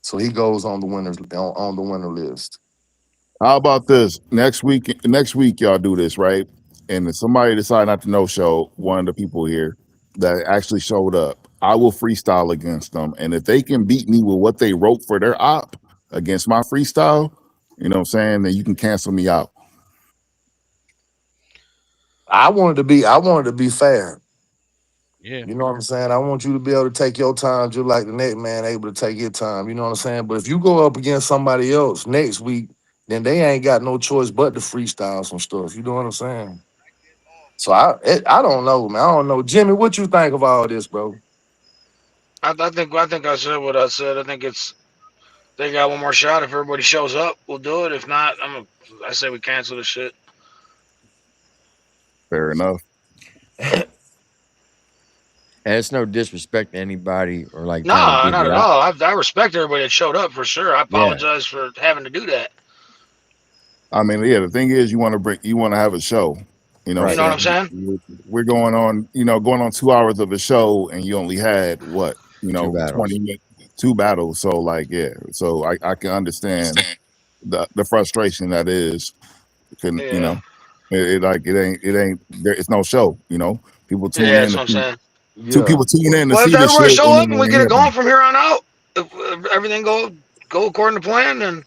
So he goes on the winners on the winner list. How about this next week? Next week, y'all do this right, and if somebody decide not to no show one of the people here that actually showed up, I will freestyle against them, and if they can beat me with what they wrote for their op against my freestyle, you know what I'm saying, then you can cancel me out. I wanted to be fair. Yeah. You know what I'm saying? I want you to be able to take your time just like the next man able to take his time. You know what I'm saying? But if you go up against somebody else next week, then they ain't got no choice but to freestyle some stuff. You know what I'm saying? So I don't know, man. I don't know. Jimmy, what you think of all this, bro? I think I said what I said. I think they got one more shot. If everybody shows up, we'll do it. If not, I say we cancel the shit. Fair enough. And it's no disrespect to anybody or like trying to Nah, dig not it at out. all. I respect everybody that showed up for sure. I Yeah, apologize for having to do that. I mean, yeah, the thing is, you want to have a show. You know You right. what know what I'm I'm saying? saying? We're going on 2 hours of a show, and you only had what, Two battles. 20 minutes, two battles. So like, yeah, so I can understand the frustration that is. Can Yeah. it ain't there. It's no show. People tune Yeah, in that's to what I'm see, saying. two Yeah. people tune in to Well, if see the everybody shit, show and up then and they we ain't get it hear from going them. from here on out, if everything go according to plan, then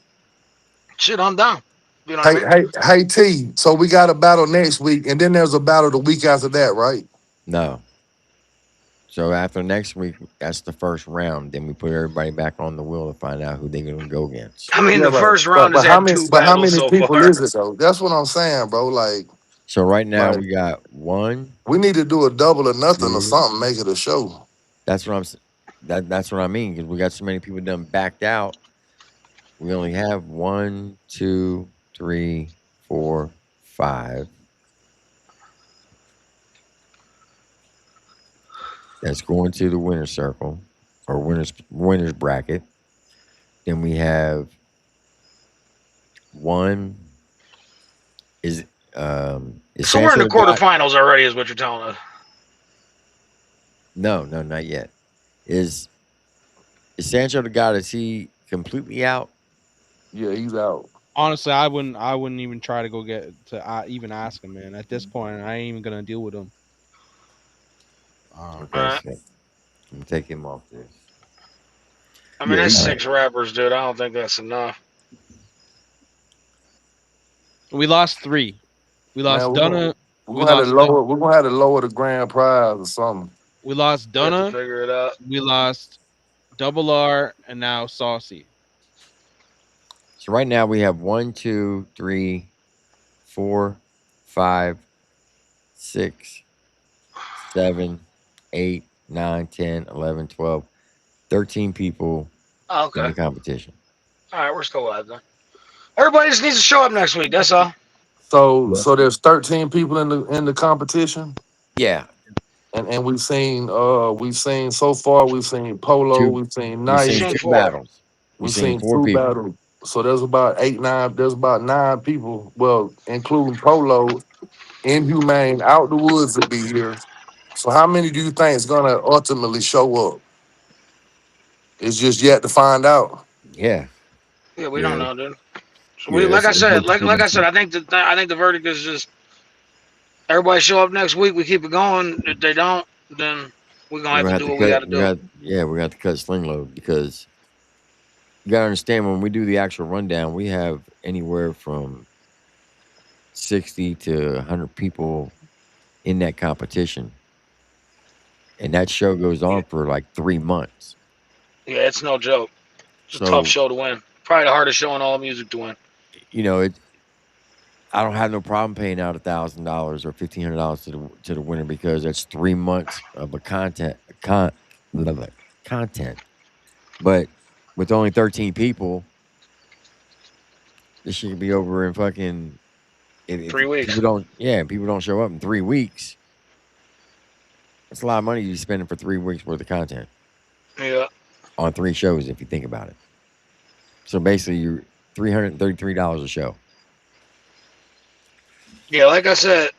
shit, I'm down. You know what I mean? Hey T. So we got a battle next week, and then there's a battle the week after that, right? No. So after next week, that's the first round. Then we put everybody back on the wheel to find out who they're gonna go against. I mean, Yeah, the but first round has had two how battles many so people far. is it though? That's what I'm saying, bro. So right now Like we got one, we need to do a double or nothing or two. something, make it a show. That's what I'm. That's what I mean because we got so many people done backed out. We only have one, two, three, four, five. That's going to the winner circle or winners bracket. Then we have one is So we're in Sancho the the God? quarterfinals already, is what you're telling us. No, no, not yet. Is is Sancho the God? Is he completely out? Yeah, he's out. Honestly, I wouldn't even try to go get to even ask him, man. At this point, I ain't even gonna deal with him. All Okay, right. so I'm gonna take him off this. I mean, Yeah, that's All he, right. six rappers, dude. I don't think that's enough. We lost three. We Man, lost Dunna. We we're gonna have to lost lower we're gonna have to lower the grand prize or something. we lost We have to Dunna. figure it out. We lost Double R, and now Saucy. So right now we have one, two, three, four, five, six, 7, 8, 9, 10, 11, 12, 13 people Oh, in okay. the competition. All right, we're still alive then. Everybody just needs to show up next week. That's all. So there's 13 people in the competition. Yeah, And we've seen so far, we've seen Polo, two. we've seen We've We've seen Nice, seen two four. battles. We've we've seen seen four two people. battles. So there's about there's about 9 people, well, including Polo, Inhumane, Out the Woods will be here. So how many do you think is gonna ultimately show up? It's just yet to find out. Yeah, Yeah, we don't yeah, know, dude. So we, yeah. like I It's said, good to like see like them I said, two. I think the verdict is just everybody show up next week. We keep it going. If they don't, then we're gonna we're have gonna to have do to what we got cut. to do. We're gonna have to cut sling load because you gotta understand when we do the actual rundown, we have anywhere from 60 to 100 people in that competition, and that show goes Yeah, on for like 3 months. yeah, it's no joke. It's a tough So, show to win. Probably the hardest show in all music to win. you know, I don't have no problem paying out $1,000 or $1,500 to the winner because that's 3 months of a content. But with only 13 people, this shit could be over in fucking if 3 weeks. people don't show up in 3 weeks. That's a lot of money you're spending for 3 weeks worth of content Yeah. on 3 shows if you think about it. So basically, you're $333 a show. Yeah, like I said,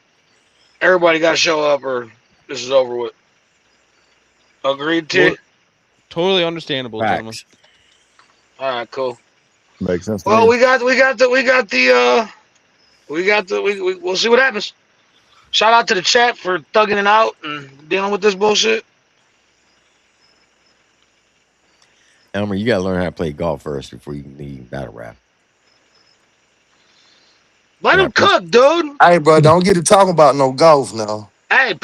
everybody got to show up or this is over with. Agreed, T? Totally understandable, gentlemen. Facts. All right, cool. Makes sense to Well, me. we'll see what happens. Shout out to the chat for thugging it out and dealing with this bullshit. Elmer, you gotta learn how to play golf first before you can leave battle rap. Let And I him appreciate cook, dude. Hey, bro, don't get to talking about no golf now, Hey,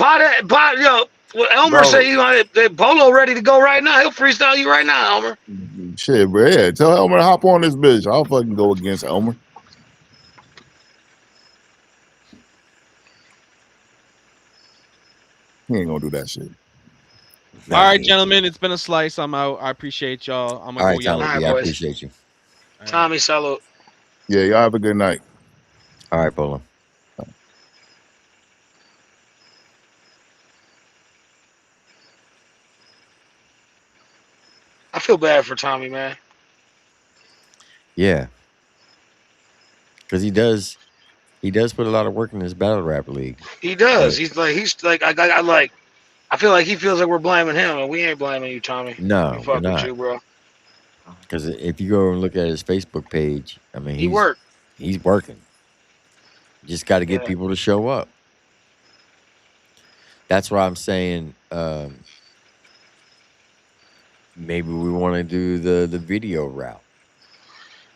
yo, well, Elmer bro. say you want the Polo ready to go right now. He'll freestyle you right now, Elmer. Shit, bro. Yeah, tell Elmer to hop on this bitch. I'll fucking go against Elmer. He ain't gonna do that shit. All right, gentlemen, it's been a slice. I'm out. I appreciate y'all. I'm All gonna right, go yell Tommy at All right, B, I people. boys. appreciate you. All right. Tommy, salute. Yeah, y'all have a good night. All right, Polo. I feel bad for Tommy, man. Yeah, because he does put a lot of work in this battle rap league. He does. But He's like, I feel like he feels like we're blaming him, and we ain't blaming you, Tommy. We no, we're fuck with not. you, bro. Because if you go and look at his Facebook page, I mean, He worked. he's working. Just got to get Yeah. people to show up. That's why I'm saying maybe we want to do the video route.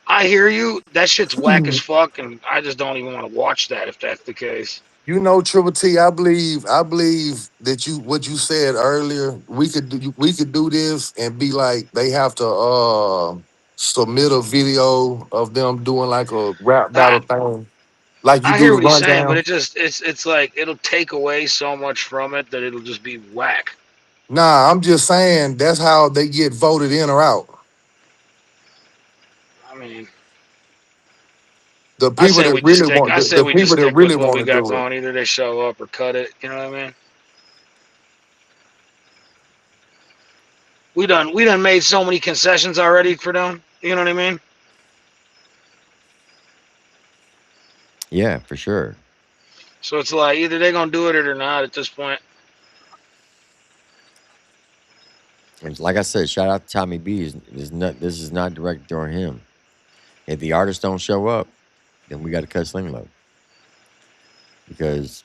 I hear you. That shit's whack as fuck, and I just don't even want to watch that if that's the case. You know, Triple T, I believe that what you said earlier, we could do this and be like they have to submit a video of them doing like a rap I battle thing, like you I do hear the what he's saying, but rundown. it's like it'll take away so much from it that it'll just be whack. Nah, I'm just saying that's how they get voted in or out. I mean, The people that really want I say the we just people that stick really with what want we to got do it. going. Either they show up or cut it. You know what I mean? We done made so many concessions already for them. You know what I mean? Yeah, for sure. So it's like either they're gonna do it or not at this point. And like I said, shout out to Tommy B. This is not directed during him. If the artists don't show up, then we got to cut Sling Low because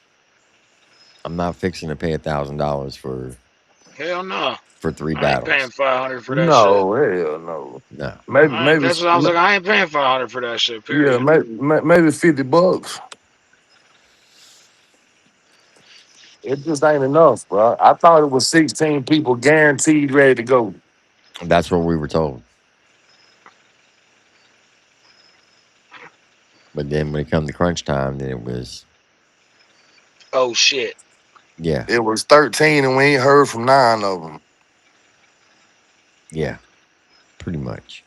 I'm not fixing to pay $1,000 Hell no. for three I ain't paying battles. 500 for that shit. No, hell no. No. Maybe That's what I was like. I ain't paying 500 for that shit. yeah, Period. maybe $50. It just ain't enough, bro. I thought it was 16 people guaranteed ready to go. That's what we were told. But then when it come to crunch time, then it was Oh shit. yeah, It was 13 and we ain't heard from 9 of them. yeah, pretty much.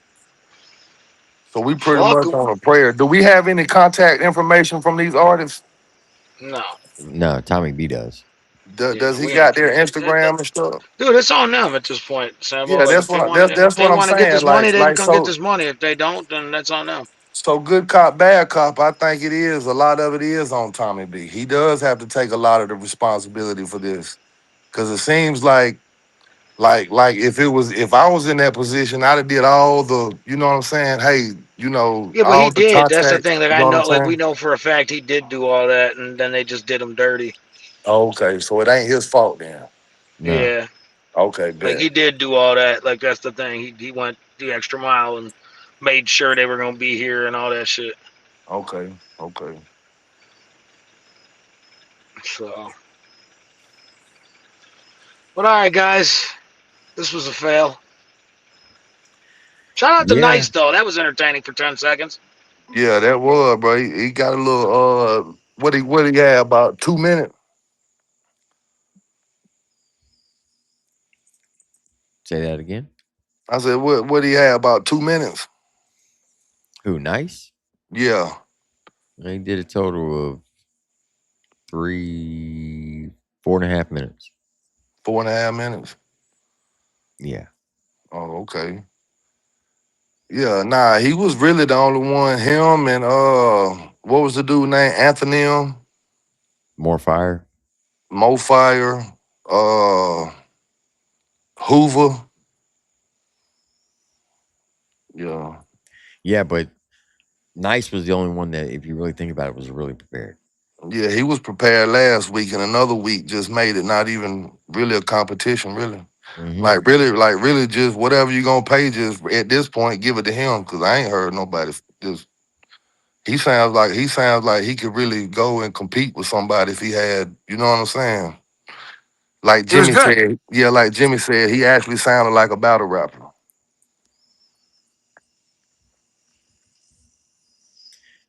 So we pretty Fuck much 'em. on a prayer. Do we have any contact information from these artists? No. No, Tommy B does. Does Yeah, he we ain't. got their Instagram and stuff? Dude, it's on them at this point, Sambo. Yeah, Like that's if they what want to, that's what I'm get saying. this money, they can Like come get this money. If they don't, then that's on them. so good cop, bad cop. I think it is a lot of it is on Tommy B. He does have to take a lot of the responsibility for this because it seems like if I was in that position, I'd have did all the you know what I'm saying. Hey, Yeah, but he all the did. That's the contacts. thing. Like You I know what I'm know, like we saying? know for a fact he did do all that, and then they just did him dirty. Okay, so it ain't his fault then. No. Yeah, Okay, like bet. he did do all that. Like that's the thing. He went the extra mile and made sure they were gonna be here and all that shit. Okay, okay. So, but all right, guys, this was a fail. Shout out to Yeah. Nice though. That was entertaining for 10 seconds. Yeah, that was, bro. He got a little what he had about 2 minutes. Say that again. I said, what he had about 2 minutes? Who? Nice. Yeah, They did a total of three, 4.5 minutes. 4.5 minutes. Yeah. Oh, okay. Yeah, nah, he was really the only one. Him and what was the dude name? Anthony, More fire. Mo Fire, uh, Hoover. Yeah, Yeah, but Nice was the only one that, if you really think about it, was really prepared. yeah, he was prepared last week, and another week just made it not even really a competition, really. Hmm. Like really, just whatever you gonna pay, just at this point, give it to him, cause I ain't heard nobody just. He sounds like he could really go and compete with somebody if he had, you know what I'm saying? Like He was Jimmy good. said, yeah, like Jimmy said, he actually sounded like a battle rapper.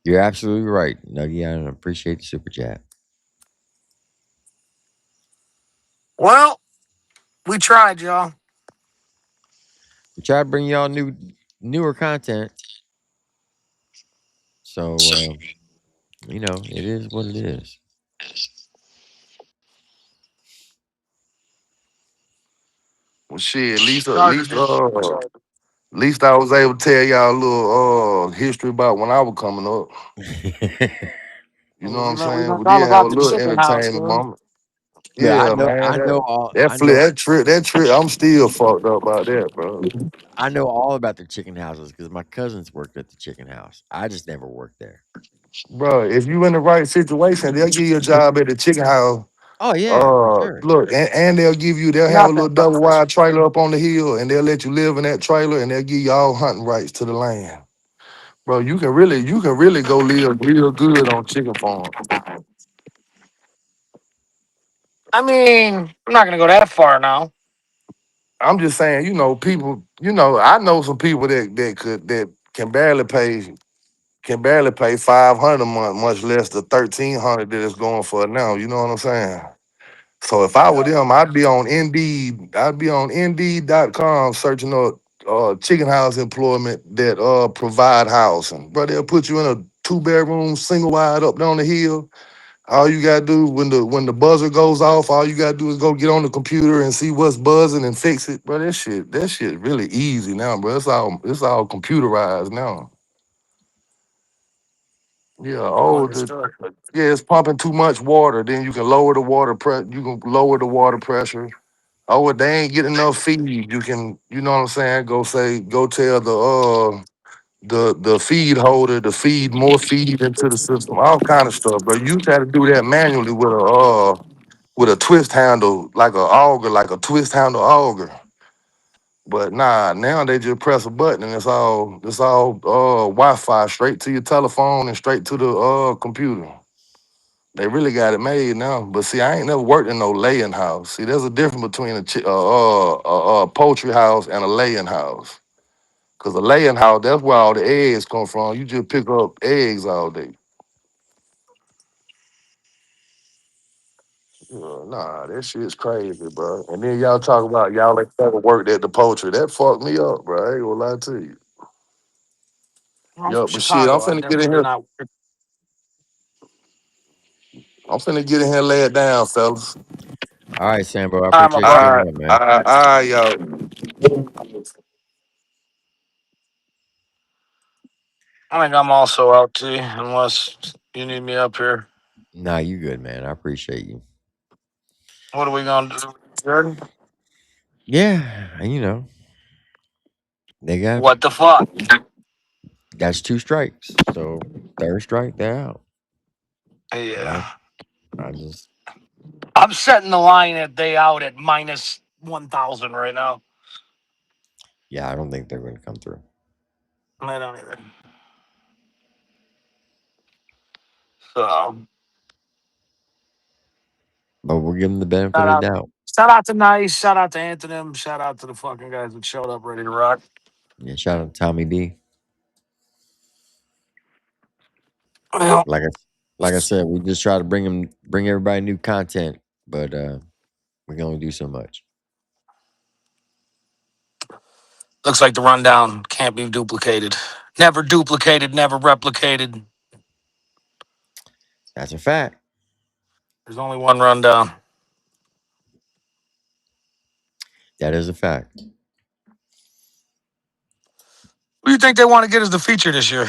You're absolutely right, Nuggy. I appreciate the super chat. Well, we tried, y'all. We try to bring y'all newer content. So it is what it is. Well, shit, at least, at Started least, it. at least I was able to tell y'all a little history about when I was coming up. You know what I'm We saying? learned We all did have a about the little chicken house, entertainment dude. moment. Look, I Yeah, know, man. I know That all, that I flip, know, that trip, I'm still fucked up about that, bro. I know all about the chicken houses because my cousins worked at the chicken house. I just never worked there. Bro, if you in the right situation, they'll give you a job at the chicken house. Oh yeah, for sure. Look, and they'll have a little Nothing. double wide trailer up on the hill, and they'll let you live in that trailer, and they'll give you all hunting rights to the land. Bro, you can really go live real good on chicken farm. I mean, I'm not gonna go that far now. I'm just saying, people, I know some people that can barely pay 500 a month, much less the 1,300 that it's going for now. You know what I'm saying? So if I were them, I'd be on Indeed. I'd be on Indeed.com searching up chicken house employment that provide housing. Bro, they'll put you in a 2-bedroom, single wide up down the hill. All you gotta do when the buzzer goes off, all you gotta do is go get on the computer and see what's buzzing and fix it. Bro, that shit really easy now, bro. It's all computerized now. Yeah, Understood. yeah, it's pumping too much water. Then you can lower the water You can lower the water pressure. Oh, if they ain't getting enough feed, you can, you know what I'm saying? Go tell the feed holder to feed more feed into the system, all kind of stuff. But you got to do that manually with a twist handle, like a auger, like a twist handle auger. But nah, now they just press a button and it's all Wi-Fi straight to your telephone and straight to the computer. They really got it made now. But see, I ain't never worked in no laying house. See, there's a difference between a poultry house and a laying house. Cause a laying house, that's where all the eggs come from. You just pick up eggs all day. Nah, that shit's crazy, bro. And then y'all talk about y'all ain't never worked at the poultry. That fucked me up, bro. I ain't gonna lie to you. I'm from Yup, but shit, I'm Chicago. I've finna never get in been here. out. I'm finna get in here, lay it down, fellas. All right, Sambo. I All right, my appreciate you All brother. coming right, up, man. all right, all right, y'all. I think I'm also out too, unless you need me up here. Nah, you good, man. I appreciate you. What are we gonna do, Jordan? Yeah, and they got What the fuck? that's two strikes. So third strike, they're out. I Yeah. I just I'm setting the line at they out at minus 1,000 right now. yeah, I don't think they're going to come through. I don't even. So But we'll give them the benefit shout of the out, doubt. shout out to Nice. Shout out to Anthony. Shout out to the fucking guys that showed up ready to rock. Yeah, shout out to Tommy B. Well, Like I said, we just try to bring everybody new content, but we can only do so much. looks like the rundown can't be duplicated. Never duplicated, never replicated. That's a fact. There's only one rundown. That is a fact. Who do you think they want to get as the feature this year?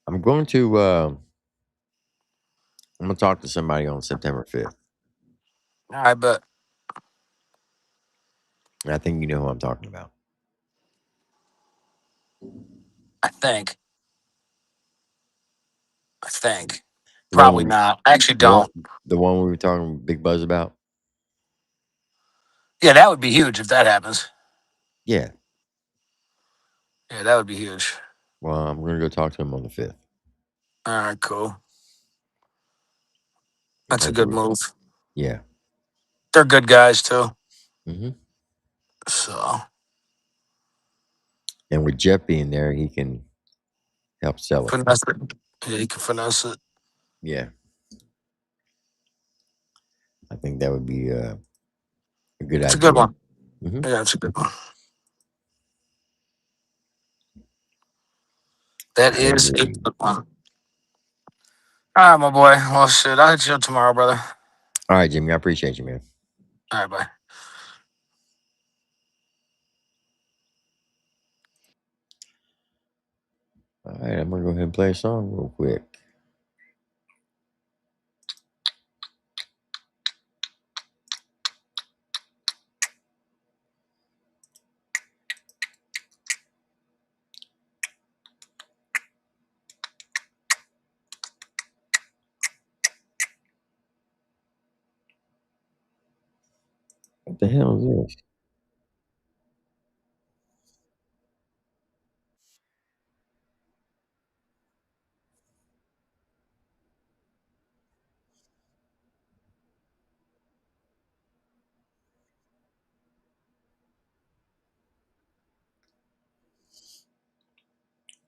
I'm going to talk to somebody on September 5th. I bet. And I think you know who I'm talking about. I think. The one Probably we not. I actually the one don't. the one we were talking big buzz about. Yeah, that would be huge if that happens. Yeah. Yeah, that would be huge. Well, I'm going to go talk to him on the 5th. All right, cool. And That's a good hopefully, move. yeah. They're good guys too. Mm-hmm. So And with Jeff being there, he can help sell it. finesse it. Yeah, you can finesse it. Yeah. I think that would be a good It's a idea. good one. Mm-hmm. Yeah, it's a good one. That is a Agreed. good one. All right, my boy. Well, shit, I'll hit you up tomorrow, brother. All right, Jimmy. I appreciate you, man. All right, bye. All right, I'm going to go ahead and play a song real quick. What the hell is this?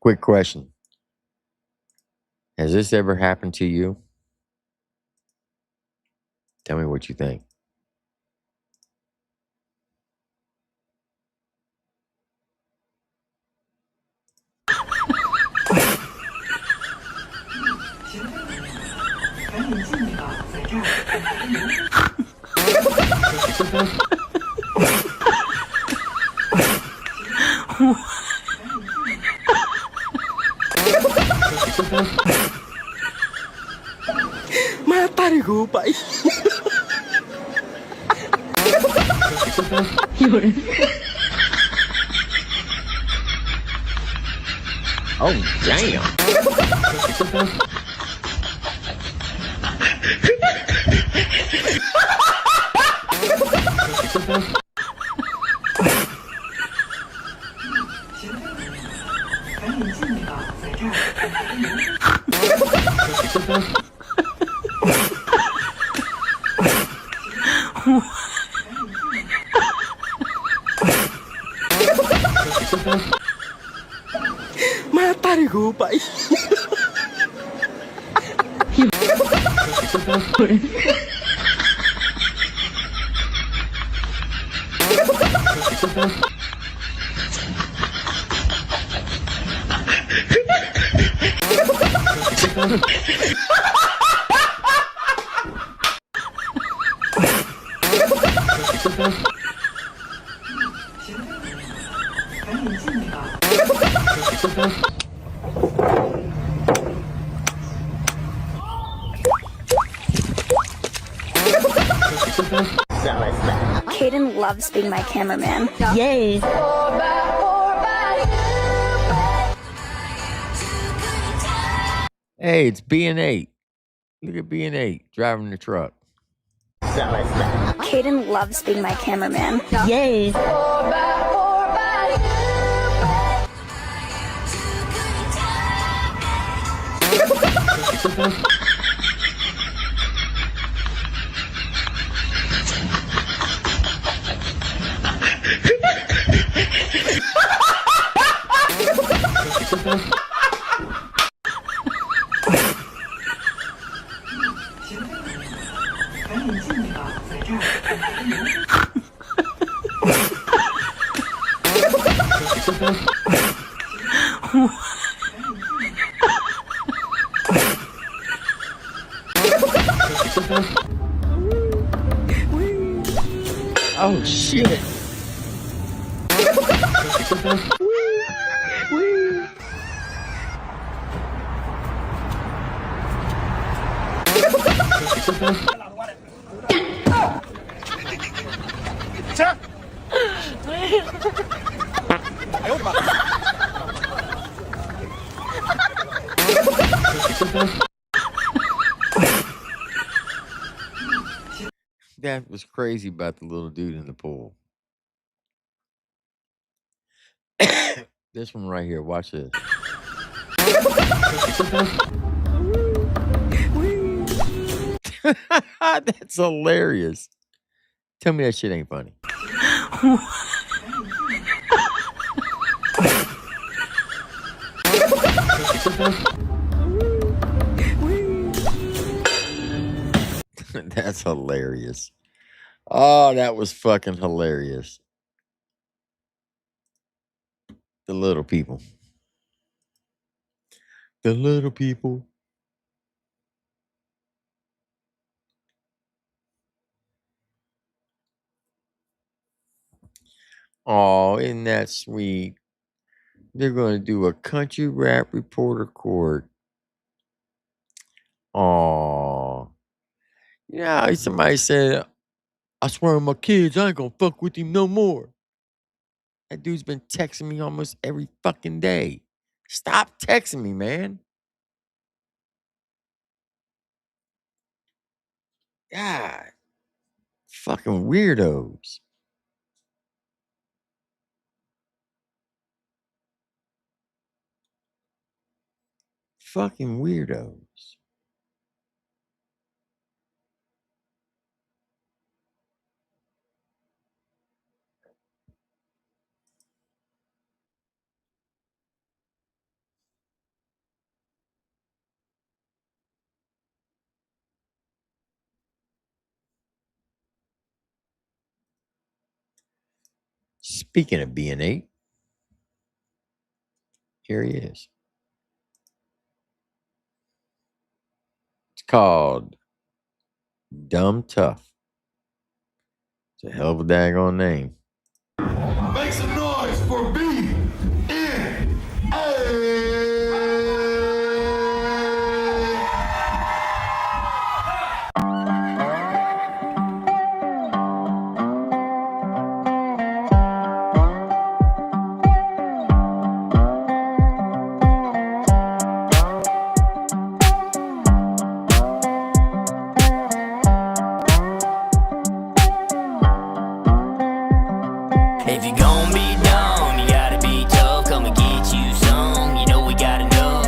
Quick question. Has this ever happened to you? Tell me what you think. Oh, damn. Caden loves being my cameraman. Yay. Hey, it's B&8. Look at B&8 driving the truck. Caden loves being my cameraman. Yay. Oh shit. That was crazy about the little dude in the pool. This one right here, watch this. That's hilarious. Tell me that shit ain't funny. That's hilarious. Oh, that was fucking hilarious. The little people. The little people. Oh, isn't that sweet? They're going to do a country rap reporter court. Oh, yeah. Somebody said, I swear on my kids, I ain't going to fuck with him no more. That dude's been texting me almost every fucking day. Stop texting me, man. God. Fucking weirdos. Fucking weirdos. Speaking of being 8, here he is. It's called Dumb Tough. It's a hell of a daggone name. Make some noise for B-N-A. If you gon' be dumb, you gotta be tough. Come and get you some. You know we got enough.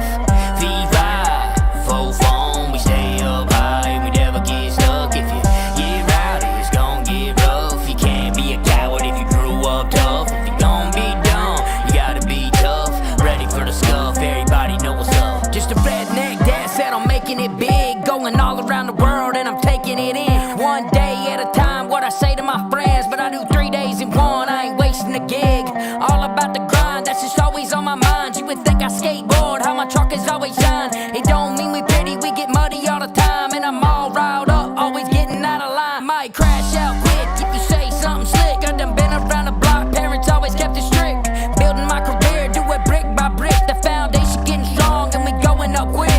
V5, full phone, we stay up high and we never get stuck. If you get rowdy, it's gon' get rough. You can't be a coward if you grew up tough. If you gon' be dumb, you gotta be tough. Ready for the scuff, everybody know what's up. Just a redneck that said I'm making it big. Going all around the world and I'm taking it in. One day at a time, what I say to my friends. But I do 3 days in one, I ain't wasting a gig. All about the grind, that's just always on my mind. You would think I skateboard, how my truck is always shine. It don't mean we pretty, we get muddy all the time. And I'm all riled up, always getting out of line. Might crash out quick if you say something slick. I done been around the block, parents always kept it strict. Building my career, do it brick by brick. The foundation getting strong and we going up quick.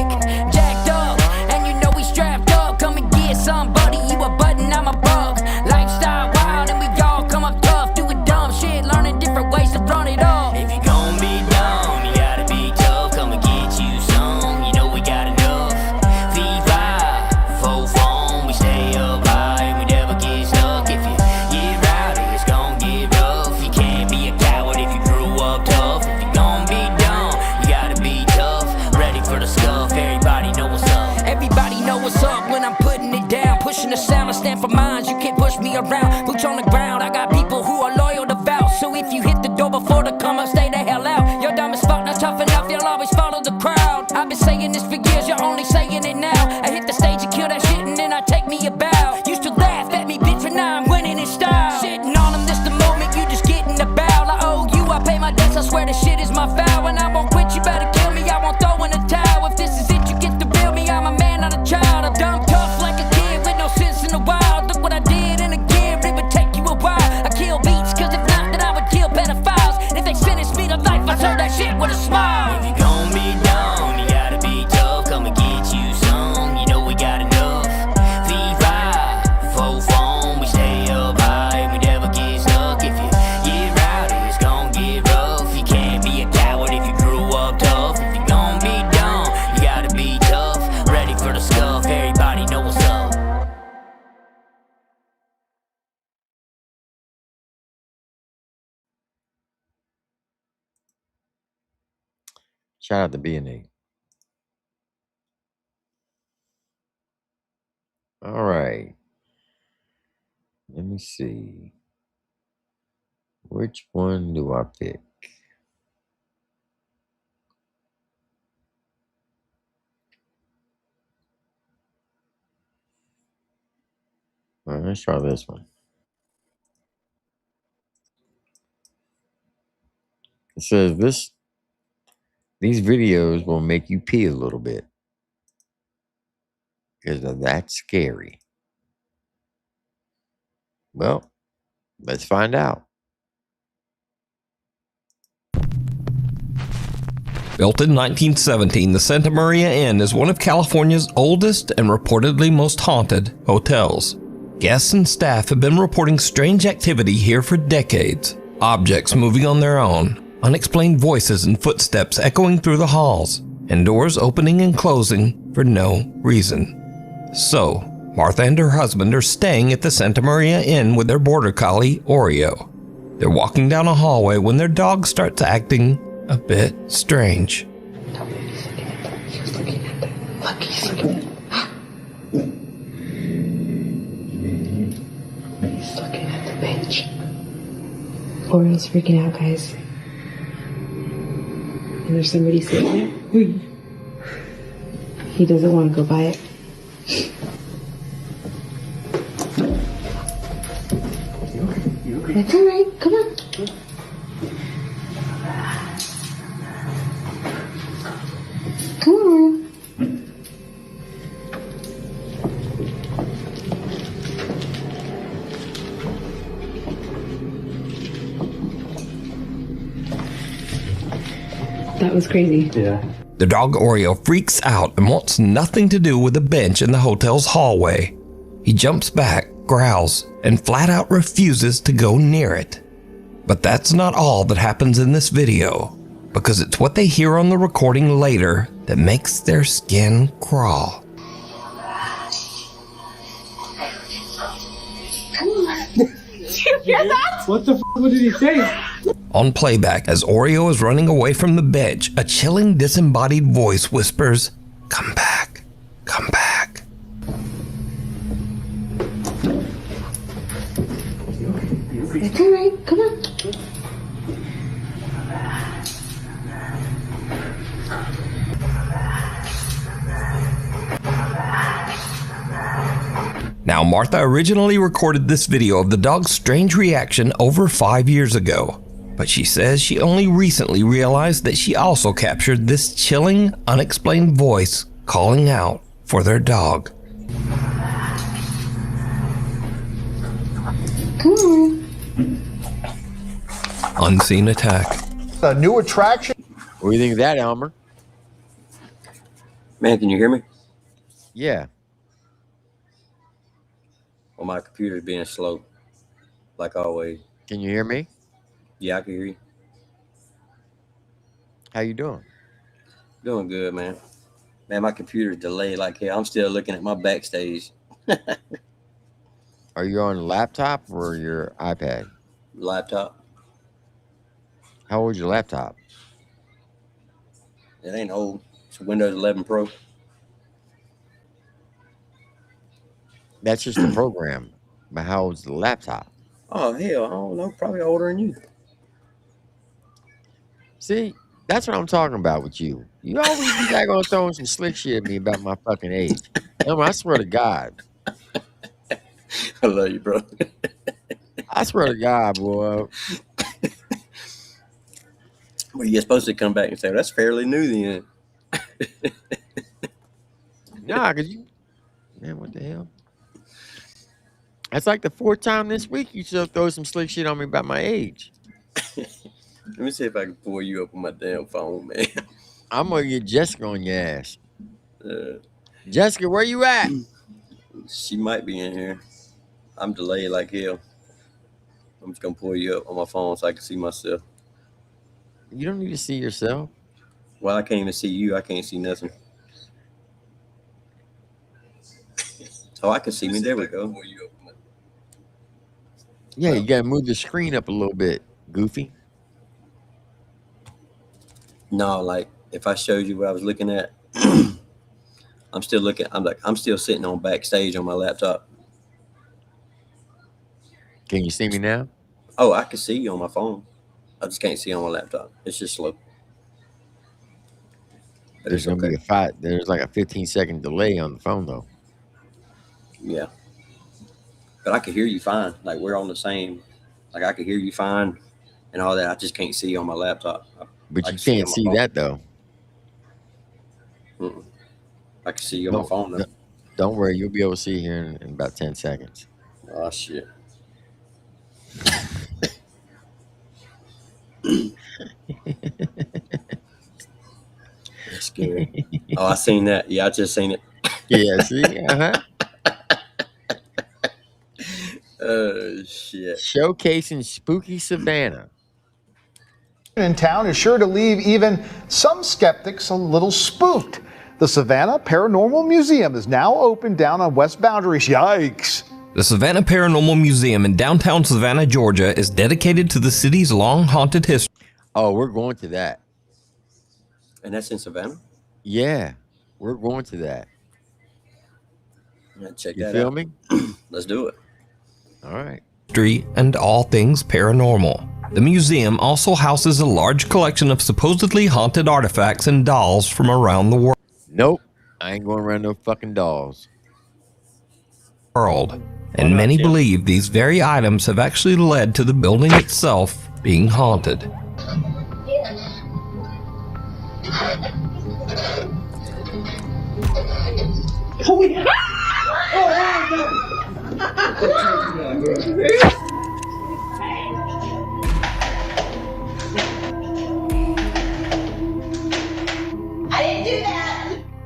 Jacked up, and you know we strapped up. Come and get somebody, you a button, I'm a bug. Lifestyle wild and we all come up tough. Doing dumb shit, learning different ways to run it up. If you gon' be dumb, you gotta be tough. Come and get you some, you know we got enough. V5, full phone, we stay up high and we never get stuck. If you get rowdy, it's gon' get rough. You can't be a coward if you grew up tough. If you gon' be dumb, you gotta be tough. Ready for the scuff, everybody know what's up. Everybody know what's up when I'm putting it down. Pushing the sound, I stand for mine. You can't push me around. Boots on the ground, I got people who are loyal to vouch. So if you hit the door before the come up, stay the hell out. You're dumb as fuck, not tough enough, you'll always Shout out to B&E. All right. Let me see. Which one do I pick? All right, let's try this one. It says these videos will make you pee a little bit because that's scary. Well, let's find out. Built in 1917, the Santa Maria Inn is one of California's oldest and reportedly most haunted hotels. Guests and staff have been reporting strange activity here for decades. Objects moving on their own, unexplained voices and footsteps echoing through the halls, and doors opening and closing for no reason. So, Martha and her husband are staying at the Santa Maria Inn with their border collie, Oreo. They're walking down a hallway when their dog starts acting a bit strange. He's looking at them. Look, he's looking at He's looking at the bench. Oreo's freaking out, guys. And there's somebody sitting there. He doesn't want to go by it. It's alright, come on. Come on. That was crazy. Yeah. The dog Oreo freaks out and wants nothing to do with the bench in the hotel's hallway. He jumps back, growls, and flat out refuses to go near it. But that's not all that happens in this video, because it's what they hear on the recording later that makes their skin crawl. You hear that? What the what did he say? On playback, as Oreo is running away from the bench, a chilling disembodied voice whispers, "Come back, come back." It's alright, come on. Now, Martha originally recorded this video of the dog's strange reaction over 5 years ago, but she says she only recently realized that she also captured this chilling, unexplained voice calling out for their dog. Come on. Unseen attack. A new attraction. What do you think of that, Elmer? Man, can you hear me? Yeah. Well, my computer's being slow, like always. Can you hear me? Yeah, I can hear you. How you doing? Doing good, man. Man, my computer's delayed like hell. I'm still looking at my backstage. Are you on a laptop or your iPad? Laptop. How old's your laptop? It ain't old. It's a Windows 11 Pro. That's just the program. But how old's the laptop? Oh, hell, I don't know. Probably older than you. See, that's what I'm talking about with you. You always be back on throwing some slick shit at me about my fucking age. I swear to God. I love you, bro. I swear to God, boy. Well, you're supposed to come back and say, well, that's fairly new then. Nah, because you... Man, what the hell? That's like the fourth time this week you still throw some slick shit on me about my age. Let me see if I can pull you up on my damn phone, man. I'm going to get Jessica on your ass. Jessica, where you at? She might be in here. I'm delayed like hell. I'm just going to pull you up on my phone so I can see myself. You don't need to see yourself. Well, I can't even see you. I can't see nothing. Oh, I can see me. There we go. Yeah, you got to move the screen up a little bit, goofy. No, like if I showed you what I was looking at, I'm still sitting on backstage on my laptop. Can you see me now? Oh, I can see you on my phone. I just can't see on my laptop. It's just slow. But There's it's gonna be okay. there's like a 15-second delay on the phone though. Yeah. But I could hear you fine. Like we're on the same. Like I could hear you fine, and all that. I just can't see on my laptop. But I you can see can't on my see phone. that though. I can see you on my phone though. Don't worry, you'll be able to see here in about 10 seconds. Oh shit. That's scary. Oh, I seen that. Yeah, I just seen it. Yeah, see? Oh shit. Showcasing spooky Savannah. In town is sure to leave even some skeptics a little spooked. The Savannah Paranormal Museum is now open down on West Boundaries. Yikes. The Savannah Paranormal Museum in downtown Savannah, Georgia is dedicated to the city's long haunted history. Oh, we're going to that. And that's in Savannah? Yeah, we're going to that. Yeah, check You that feel out. me? Let's do it. All right. And all things paranormal. The museum also houses a large collection of supposedly haunted artifacts and dolls from around the world. Nope, I ain't going around no fucking dolls. And many believe these very items have actually led to the building itself being haunted.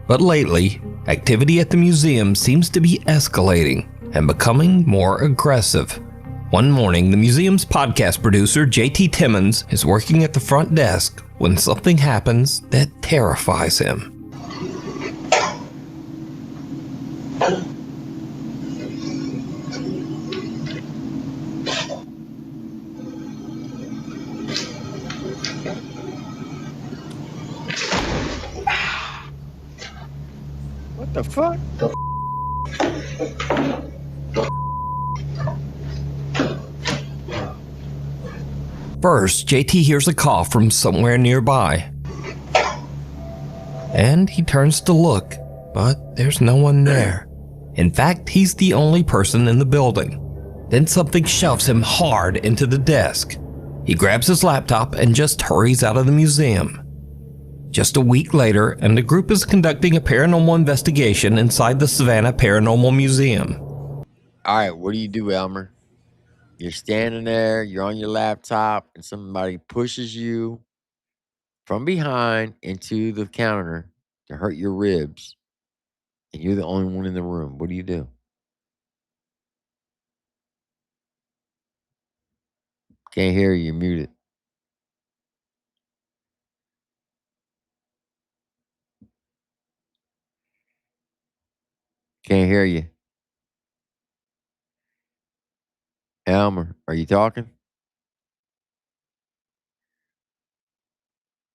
But lately, activity at the museum seems to be escalating and becoming more aggressive. One morning, the museum's podcast producer, JT Timmons, is working at the front desk when something happens that terrifies him. What the fuck? First, JT hears a cough from somewhere nearby. And he turns to look, but there's no one there. In fact, he's the only person in the building. Then something shoves him hard into the desk. He grabs his laptop and just hurries out of the museum. Just a week later, and the group is conducting a paranormal investigation inside the Savannah Paranormal Museum. All right, what do you do, Elmer? You're standing there, you're on your laptop, and somebody pushes you from behind into the counter to hurt your ribs, and you're the only one in the room. What do you do? Can't hear you, you're muted. Can't hear you. Elmer, are you talking?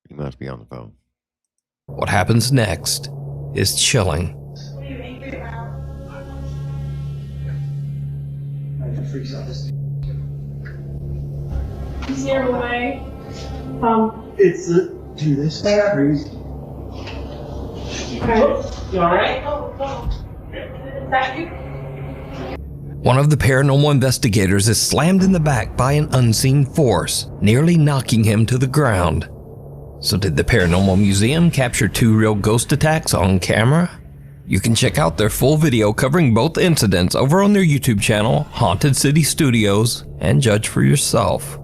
He must be on the phone. What happens next is chilling. Is there a way? It's dude, this is crazy. You alright? Is that you? One of the paranormal investigators is slammed in the back by an unseen force, nearly knocking him to the ground. So did the Paranormal Museum capture 2 real ghost attacks on camera? You can check out their full video covering both incidents over on their YouTube channel, Haunted City Studios, and judge for yourself.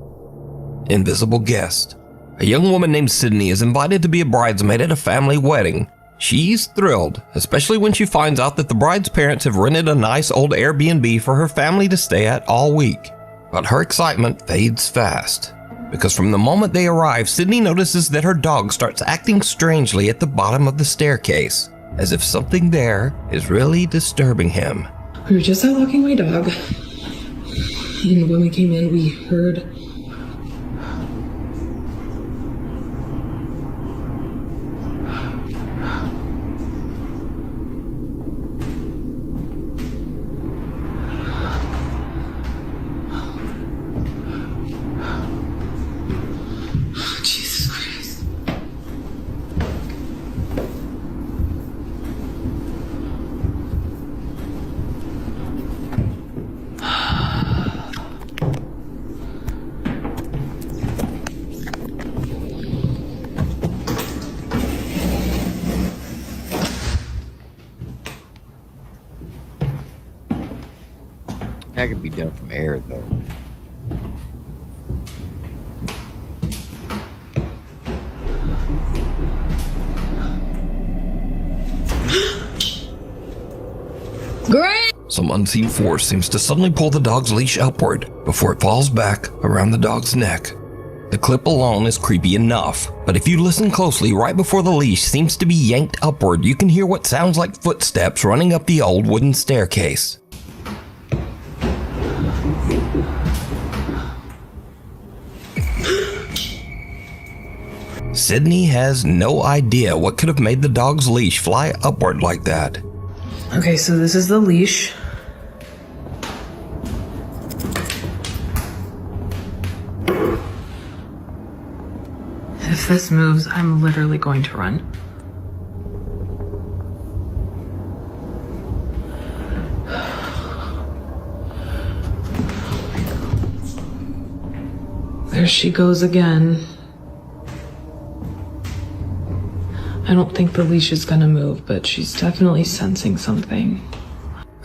Invisible guest. A young woman named Sydney is invited to be a bridesmaid at a family wedding. She's thrilled, especially when she finds out that the bride's parents have rented a nice old Airbnb for her family to stay at all week. But her excitement fades fast, because from the moment they arrive, Sydney notices that her dog starts acting strangely at the bottom of the staircase, as if something there is really disturbing him. We were just out walking my dog, and when we came in, we heard That could be done from air, though. Great! Some unseen force seems to suddenly pull the dog's leash upward before it falls back around the dog's neck. The clip alone is creepy enough, but if you listen closely, right before the leash seems to be yanked upward, you can hear what sounds like footsteps running up the old wooden staircase. Sydney has no idea what could have made the dog's leash fly upward like that. Okay, so this is the leash. If this moves, I'm literally going to run. There she goes again. I don't think the leash is gonna move, but she's definitely sensing something.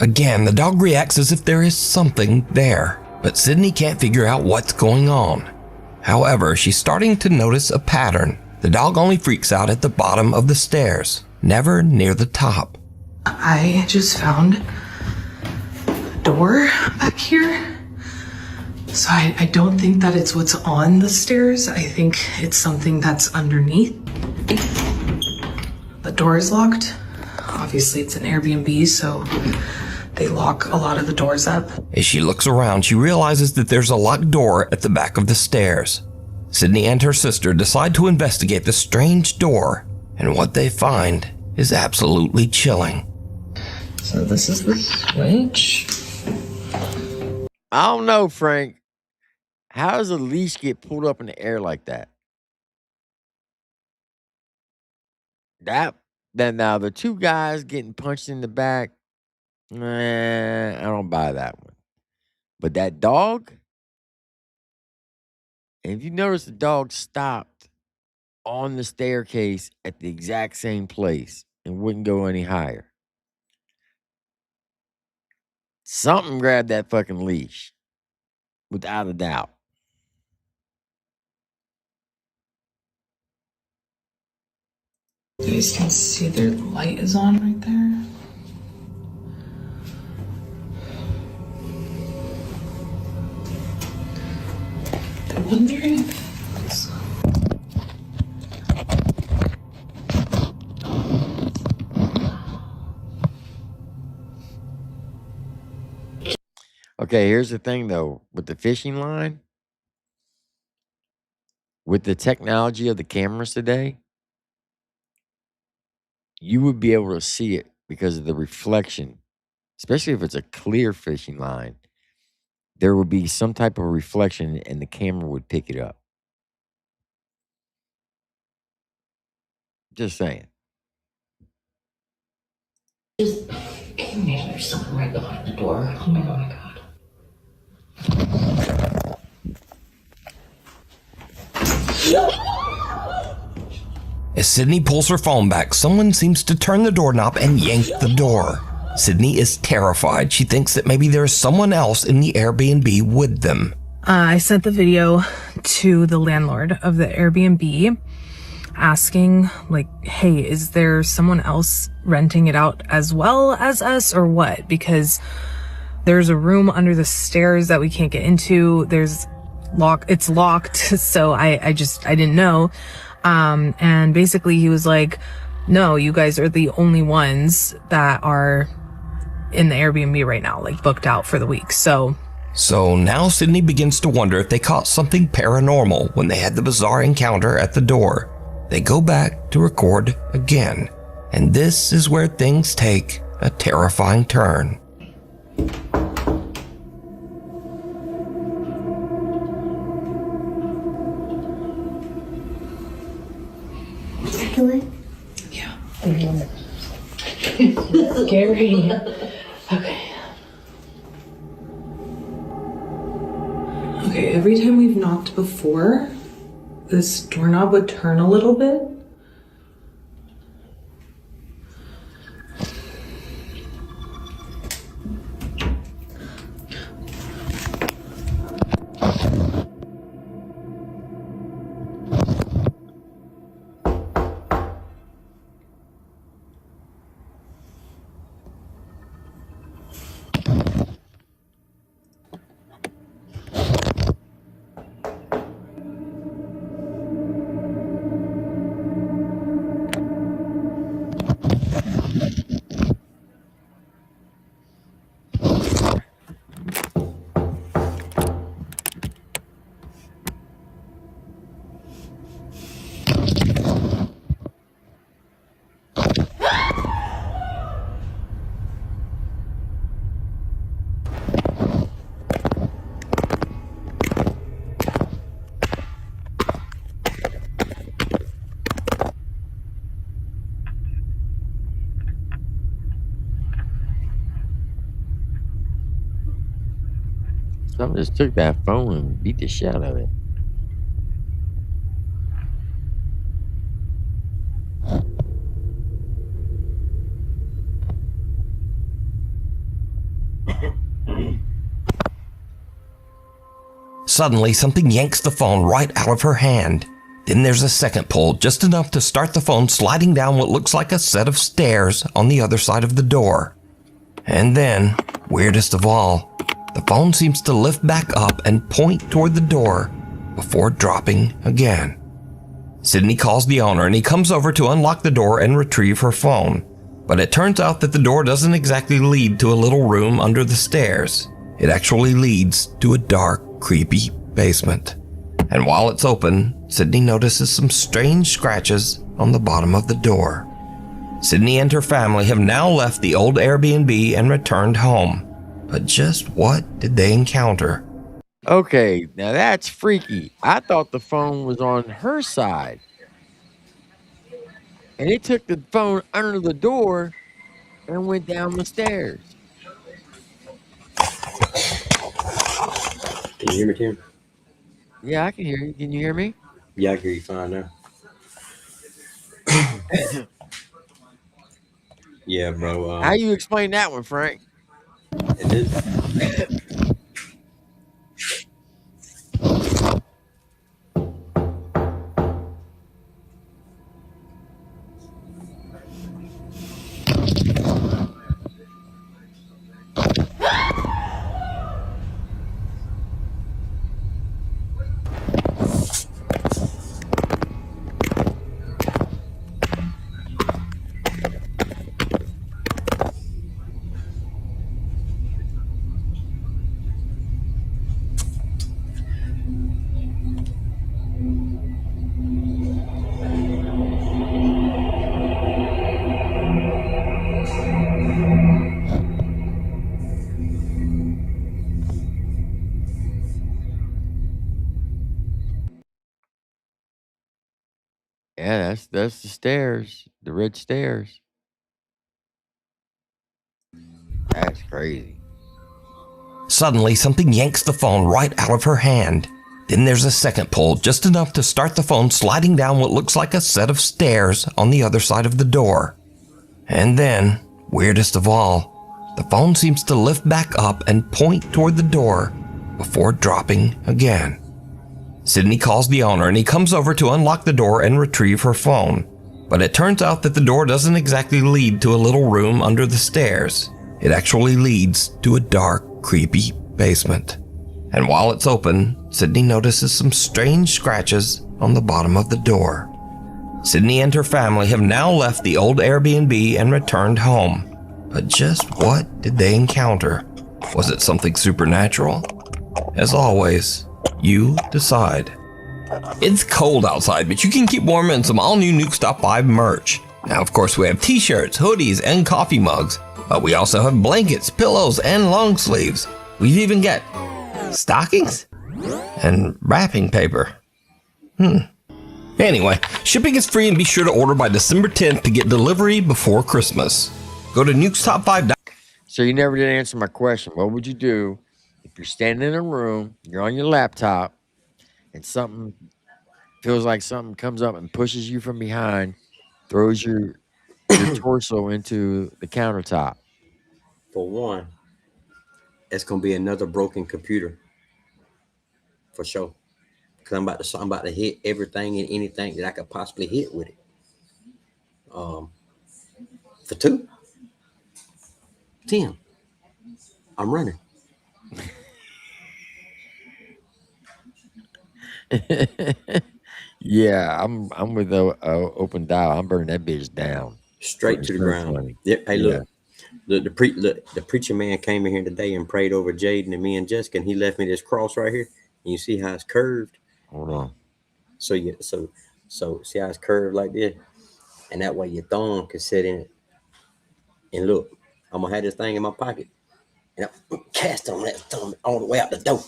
Again, the dog reacts as if there is something there, but Sydney can't figure out what's going on. However, she's starting to notice a pattern. The dog only freaks out at the bottom of the stairs, never near the top. I just found a door back here. So I don't think that it's what's on the stairs. I think it's something that's underneath. The door is locked. Obviously, it's an Airbnb, so they lock a lot of the doors up. As she looks around, she realizes that there's a locked door at the back of the stairs. Sydney and her sister decide to investigate the strange door, and what they find is absolutely chilling. So this is the switch. I don't know, Frank. How does a leash get pulled up in the air like that? Then now the two guys getting punched in the back, I don't buy that one. But that dog, and if you notice, the dog stopped on the staircase at the exact same place and wouldn't go any higher. Something grabbed that fucking leash, without a doubt. You guys can see their light is on right there. I'm wondering if it's... Okay, here's the thing though, with the fishing line, with the technology of the cameras today, you would be able to see it because of the reflection, especially if it's a clear fishing line. There would be some type of reflection and the camera would pick it up. Just saying. Just maybe there's someone right behind the door. Oh my god. As Sydney pulls her phone back, someone seems to turn the doorknob and yank the door. Sydney is terrified. She thinks that maybe there is someone else in the Airbnb with them. I sent the video to the landlord of the Airbnb asking, like, hey, is there someone else renting it out as well as us or what? Because there's a room under the stairs that we can't get into. It's locked. So I didn't know. And basically he was like, no, you guys are the only ones that are in the Airbnb right now, like booked out for the week. So now Sydney begins to wonder if they caught something paranormal when they had the bizarre encounter at the door. They go back to record again, and this is where things take a terrifying turn. Yeah. It's scary. Okay. Okay, every time we've knocked before, this doorknob would turn a little bit. Someone just took that phone and beat the shit out of it. Suddenly, something yanks the phone right out of her hand. Then there's a second pull, just enough to start the phone sliding down what looks like a set of stairs on the other side of the door. And then, weirdest of all, the phone seems to lift back up and point toward the door before dropping again. Sydney calls the owner and he comes over to unlock the door and retrieve her phone. But it turns out that the door doesn't exactly lead to a little room under the stairs. It actually leads to a dark, creepy basement. And while it's open, Sydney notices some strange scratches on the bottom of the door. Sydney and her family have now left the old Airbnb and returned home. But just what did they encounter? Okay, now that's freaky. I thought the phone was on her side. And it took the phone under the door and went down the stairs. Can you hear me, Tim? Yeah, I can hear you. Can you hear me? Yeah, I can hear you fine now. Yeah, bro. How you explain that one, Frank? It is. Yeah, that's the stairs, the red stairs. That's crazy. Suddenly, something yanks the phone right out of her hand. Then there's a second pull, just enough to start the phone sliding down what looks like a set of stairs on the other side of the door. And then, weirdest of all, the phone seems to lift back up and point toward the door before dropping again. Sydney calls the owner and he comes over to unlock the door and retrieve her phone. But it turns out that the door doesn't exactly lead to a little room under the stairs. It actually leads to a dark, creepy basement. And while it's open, Sydney notices some strange scratches on the bottom of the door. Sydney and her family have now left the old Airbnb and returned home. But just what did they encounter? Was it something supernatural? As always, you decide. It's cold outside, but you can keep warm in some all-new Nuke's Top 5 merch. Now, of course, we have t-shirts, hoodies, and coffee mugs. But we also have blankets, pillows, and long sleeves. We've even got stockings and wrapping paper. Anyway, shipping is free and be sure to order by December 10th to get delivery before Christmas. Go to nukestop5. So you never did answer my question. What would you do if you're standing in a room, you're on your laptop, and something feels like something comes up and pushes you from behind, throws your torso into the countertop? For one, it's gonna be another broken computer. For sure. Because I'm about to hit everything and anything that I could possibly hit with it. For two, Tim, I'm running. Yeah, I'm with the open dial. I'm burning that bitch down Straight to the ground. funny. Yep. Hey, Yeah. look, the preacher man came in here today and prayed over Jaden and me and Jessica, and he left me this cross right here. And you see how it's curved? Hold on. So see how it's curved like this? And that way your thumb can sit in it. And look, I'm gonna have this thing in my pocket. And I'm cast on that thumb all the way out the door.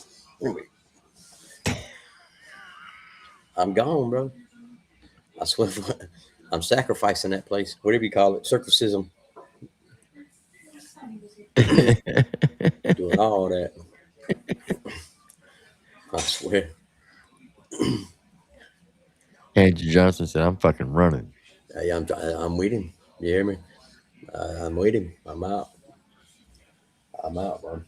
I'm gone, bro. I swear, I'm sacrificing that place. Whatever you call it, circumcision. Doing all that. I swear. Andrew Johnson said, "I'm fucking running." Hey, I'm with him. You hear me? I'm with him. I'm out. I'm out, bro.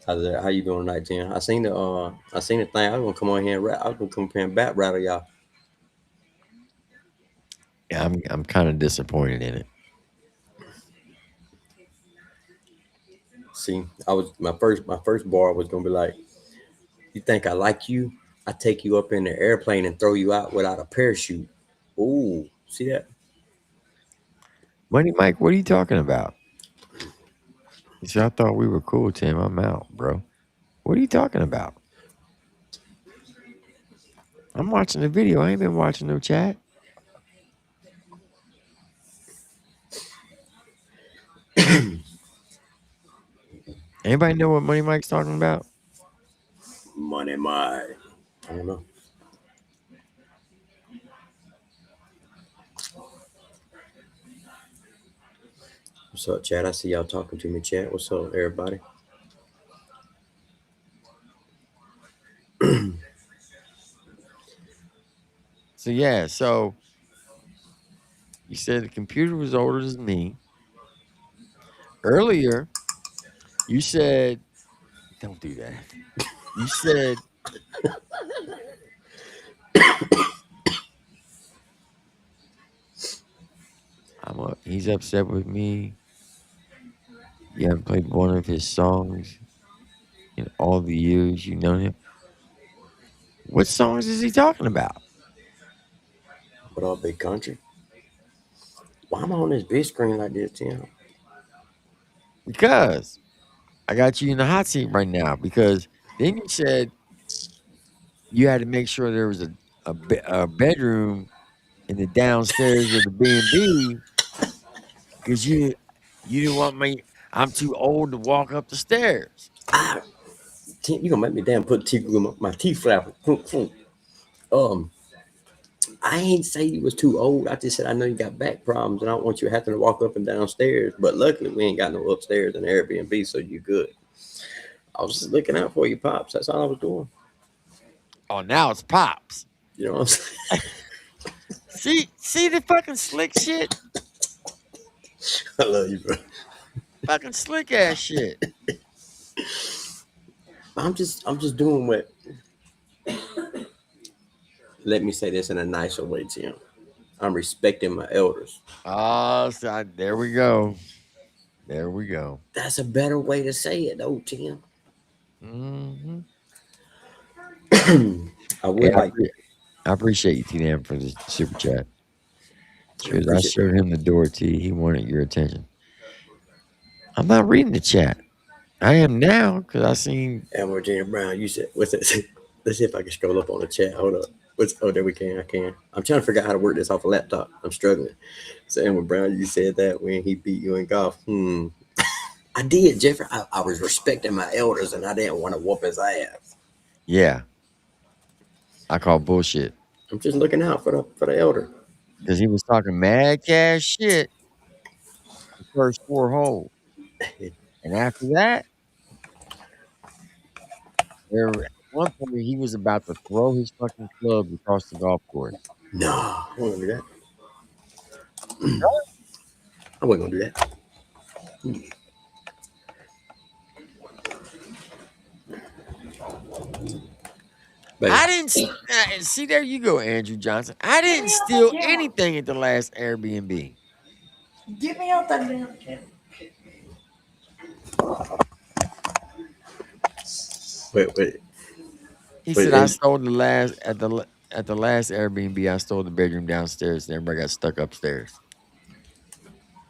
How you doing tonight, Tim? I seen the thing. I was gonna come on here and rap. I was gonna come here and bat rattle y'all. Yeah, I'm kind of disappointed in it. See, my first bar was gonna be like, you think I like you? I take you up in the airplane and throw you out without a parachute. Ooh, see that? Money Mike, what are you talking about? He said, "I thought we were cool, Tim. I'm out, bro." What are you talking about? I'm watching the video. I ain't been watching no chat. Anybody know what Money Mike's talking about? Money, Mike. I don't know. What's up, chat? I see y'all talking to me, chat. What's up, everybody? So yeah, so you said the computer was older than me. Earlier, you said, "Don't do that." You said, he's upset with me. You haven't played one of his songs in all the years you know him. What songs is he talking about? What up, big country? Why am I on this big screen like this, Tim? Because I got you in the hot seat right now. Because then you said you had to make sure there was a bedroom in the downstairs of the B&B because you didn't want me. I'm too old to walk up the stairs. Tim, you gonna make me damn put teeth in my teeth flap. I ain't say you was too old. I just said I know you got back problems, and I don't want you having to walk up and downstairs. But luckily, we ain't got no upstairs in the Airbnb, so you good. I was just looking out for you, pops. That's all I was doing. Oh, now it's pops. You know what I'm saying? See the fucking slick shit. I love you, bro. Fucking slick ass shit. I'm just doing what. Let me say this in a nicer way, Tim. I'm respecting my elders. Oh, so there we go. There we go. That's a better way to say it, though, Tim. Mm-hmm. I would like. I appreciate you, T-Nam, for the super chat. Cheers. I appreciate showed him the door, T. He wanted your attention. I'm not reading the chat. I am now because I seen And Virginia Brown, you said, what's that? Let's see if I can scroll up on the chat. Hold up. There we can. I can. I'm trying to figure out how to work this off a laptop. I'm struggling. So, Amber Brown, you said that when he beat you in golf. I did, Jeffrey. I was respecting my elders and I didn't want to whoop his ass. Yeah. I call bullshit. I'm just looking out for the elder. Because he was talking mad cash shit the first 4 holes. And after that, at one point he was about to throw his fucking clubs across the golf course. No, I wasn't gonna do that. I wasn't gonna do that. Baby. I didn't see. There you go, Andrew Johnson. I didn't steal anything at the last Airbnb. Get me out that damn camera. Wait. He said I stole the last at the last Airbnb. I stole the bedroom downstairs. And everybody got stuck upstairs.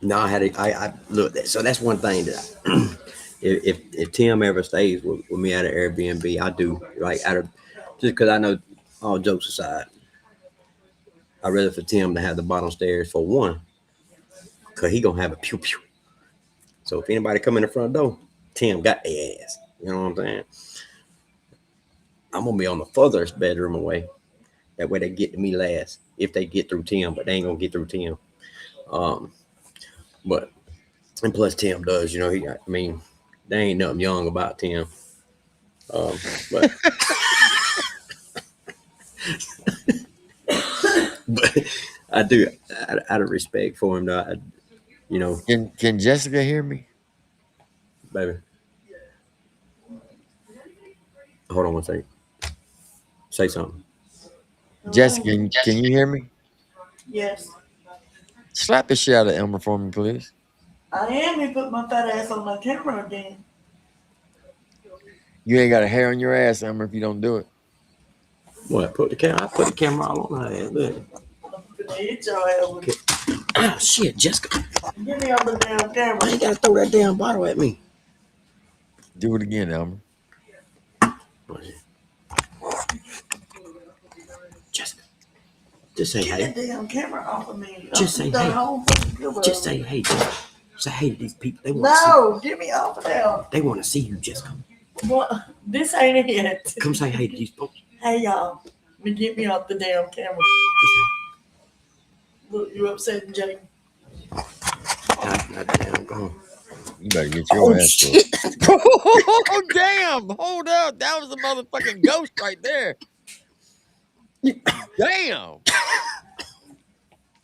No, I look. So that's one thing that if Tim ever stays with me at an Airbnb, I do like just because I know, all jokes aside, I'd rather for Tim to have the bottom stairs for one, because he gonna have a pew pew. So if anybody come in the front door, Tim got their ass. You know what I'm saying? I'm gonna be on the furthest bedroom away. That way they get to me last if they get through Tim, but they ain't gonna get through Tim. But and plus Tim does, you know, I mean, there ain't nothing young about Tim. But but I do out of respect for him though, you know. Can Jessica hear me? Baby. Hold on one second. Say something. Jessica, can you hear me? Yes. Slap the shit out of Elmer for me, please. I am. He put my fat ass on my camera again. You ain't got a hair on your ass, Elmer, if you don't do it. What? I put the camera all on her head. Look. I'm gonna hit your ass with it. Oh shit, Jessica. Get me on the damn camera. Why you gotta throw that damn bottle at me? Do it again, Elmer. Jessica. Just say Get hey. that damn camera off of me. Just say hey. Just say hey. Say hey to these people. They want no, get me off of there. They want to see you, Jessica. What? This ain't it. Come say hey to these folks. Hey y'all. Get me off the damn camera. Look, you upsetting Jake. Not damn gone. You better get your ass shit. Oh damn! Hold up, that was a motherfucking ghost right there. Damn!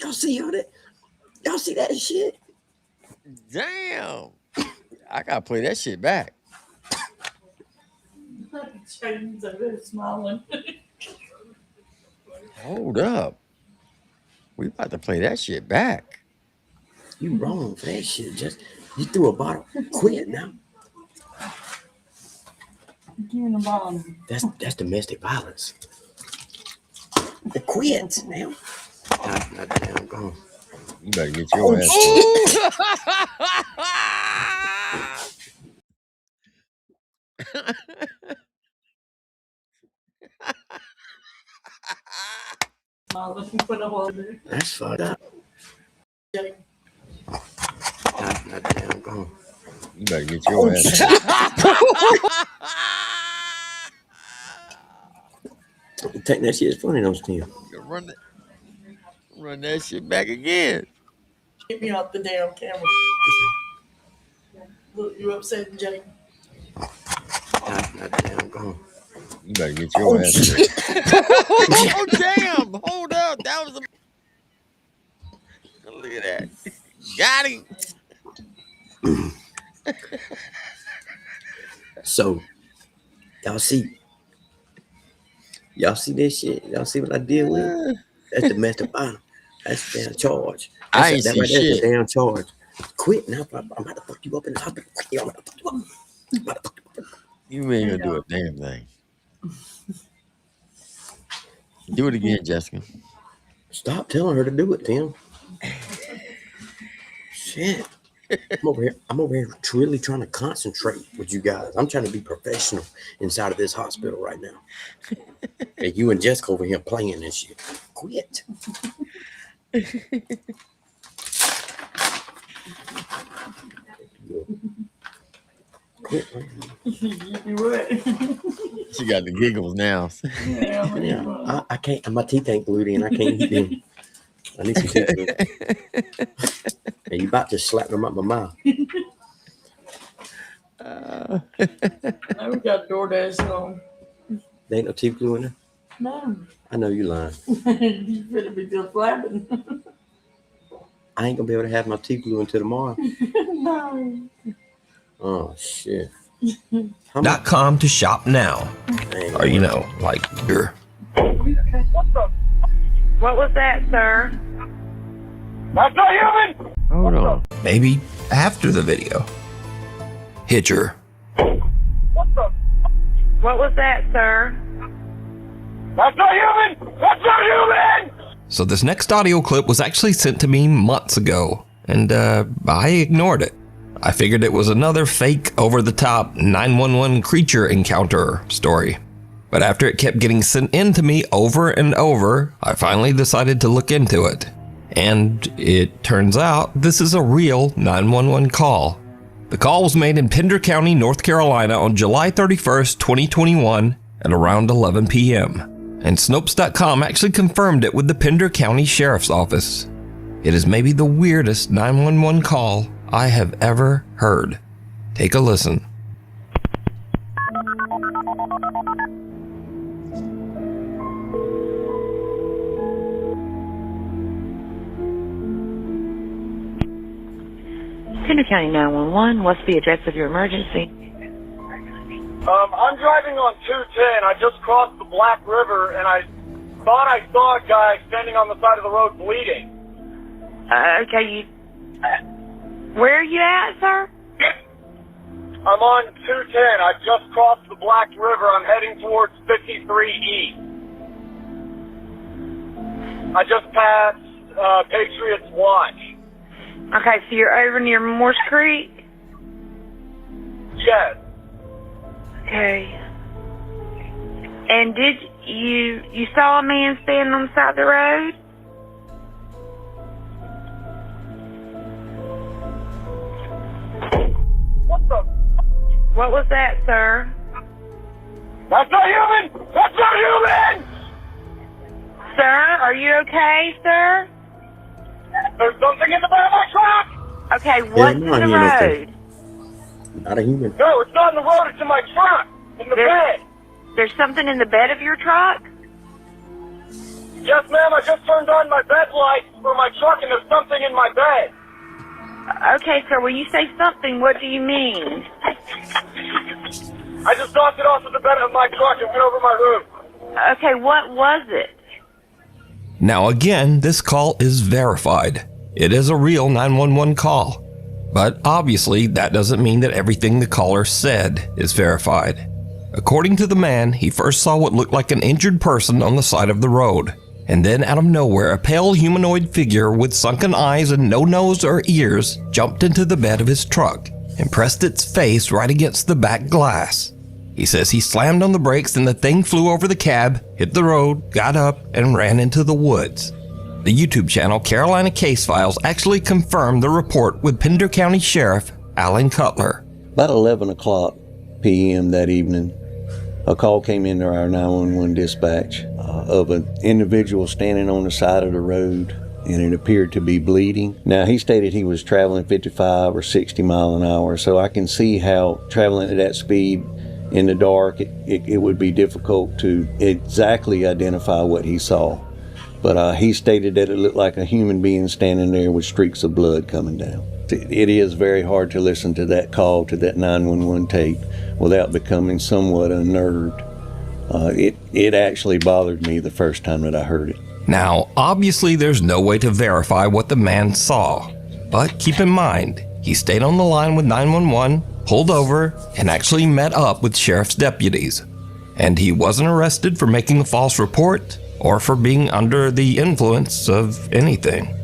Y'all see all that? Y'all see that shit? Damn! I gotta play that shit back. Jake's over there smiling. Hold up. We about to play that shit back. You wrong for that shit. Just you threw a bottle. Quit now. Give me the bottom. That's domestic violence. Quit now. Not damn gone. You better get your ass. That's fucked up. Not damn gone. You better get your ass. You think that shit is funny, those Tim. Run that shit back again. Get me off the damn camera. Look, you upsetting Jake. Not damn gone. You better get your ass. Oh damn! Hold up, that was a. Look at that. Got him. So, y'all see this shit? Y'all see what I did with it? That's domestic violence. That's a damn charge. I ain't see shit. That's a damn charge. Quit now. I'm about to fuck you up in the hospital. I'm about to fuck you up. You ain't gonna do a damn thing. Do it again, Jessica. Stop telling her to do it, Tim. Shit. I'm over here really trying to concentrate with you guys. I'm trying to be professional inside of this hospital right now. And you and Jessica over here playing this shit. Quit. Quit. She got the giggles now. Yeah, I can't. My teeth ain't glued in. I can't eat them. I need some teeth glued. And you about to slap them up my mouth. Now we got DoorDash on. There ain't no teeth glue in there? No. I know you lying. You better be just flapping. I ain't gonna be able to have my teeth glue until tomorrow. No. Oh shit. .com to shop now. Or you know, like your. What was that, sir? That's not human! Hold on. Maybe after the video. Hit your. What was that, sir? That's not human! That's not human! So this next audio clip was actually sent to me months ago, and I ignored it. I figured it was another fake, over-the-top 911 creature encounter story. But after it kept getting sent in to me over and over, I finally decided to look into it. And it turns out this is a real 911 call. The call was made in Pender County, North Carolina on July 31st, 2021 at around 11 p.m. And Snopes.com actually confirmed it with the Pender County Sheriff's Office. It is maybe the weirdest 911 call I have ever heard. Take a listen. Tender County 911, what's the address of your emergency? I'm driving on 210. I just crossed the Black River, and I thought I saw a guy standing on the side of the road bleeding. Okay, where are you at, sir? I'm on 210. I just crossed the Black River. I'm heading towards 53E. I just passed Patriots Watch. Okay, so you're over near Morse Creek? Yes. Okay. And did you saw a man standing on the side of the road? What the? What was that, sir? That's not human! That's not human! Sir, are you okay, sir? There's something in the bed of my truck! Okay, what's in the road? Not a human. No, it's not in the road, it's in my truck! In the bed! There's something in the bed of your truck? Yes, ma'am, I just turned on my bed lights for my truck and there's something in my bed. Okay, sir, when you say something, what do you mean? I just knocked it off of the bed of my truck and went over my roof. Okay, what was it? Now again, this call is verified. It is a real 911 call. But obviously, that doesn't mean that everything the caller said is verified. According to the man, he first saw what looked like an injured person on the side of the road. And then out of nowhere, a pale humanoid figure with sunken eyes and no nose or ears jumped into the bed of his truck and pressed its face right against the back glass. He says he slammed on the brakes and the thing flew over the cab, hit the road, got up, and ran into the woods. The YouTube channel Carolina Case Files actually confirmed the report with Pender County Sheriff Alan Cutler. About 11 o'clock p.m. that evening, a call came into our 911 dispatch of an individual standing on the side of the road, and it appeared to be bleeding. Now, he stated he was traveling 55 or 60 mile an hour, so I can see how traveling at that speed in the dark, it would be difficult to exactly identify what he saw. But he stated that it looked like a human being standing there with streaks of blood coming down. It is very hard to listen to that call, to that 911 tape, without becoming somewhat unnerved. It actually bothered me the first time that I heard it. Now, obviously there's no way to verify what the man saw. But keep in mind, he stayed on the line with 911, pulled over, and actually met up with sheriff's deputies. And he wasn't arrested for making a false report or for being under the influence of anything.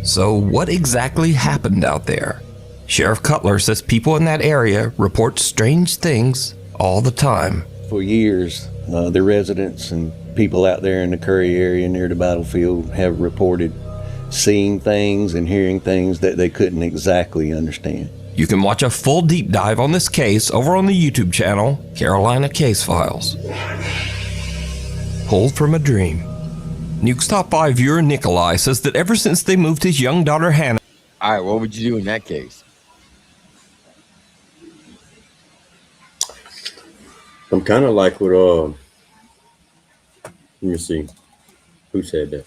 So what exactly happened out there? Sheriff Cutler says people in that area report strange things all the time. For years, the residents and people out there in the Curry area near the battlefield have reported seeing things and hearing things that they couldn't exactly understand. You can watch a full deep dive on this case over on the YouTube channel, Carolina Case Files. Pulled from a Dream. Nuke's Top 5 viewer Nikolai says that ever since they moved his young daughter Hannah... Alright, what would you do in that case? I'm kind of like with, let me see, who said that?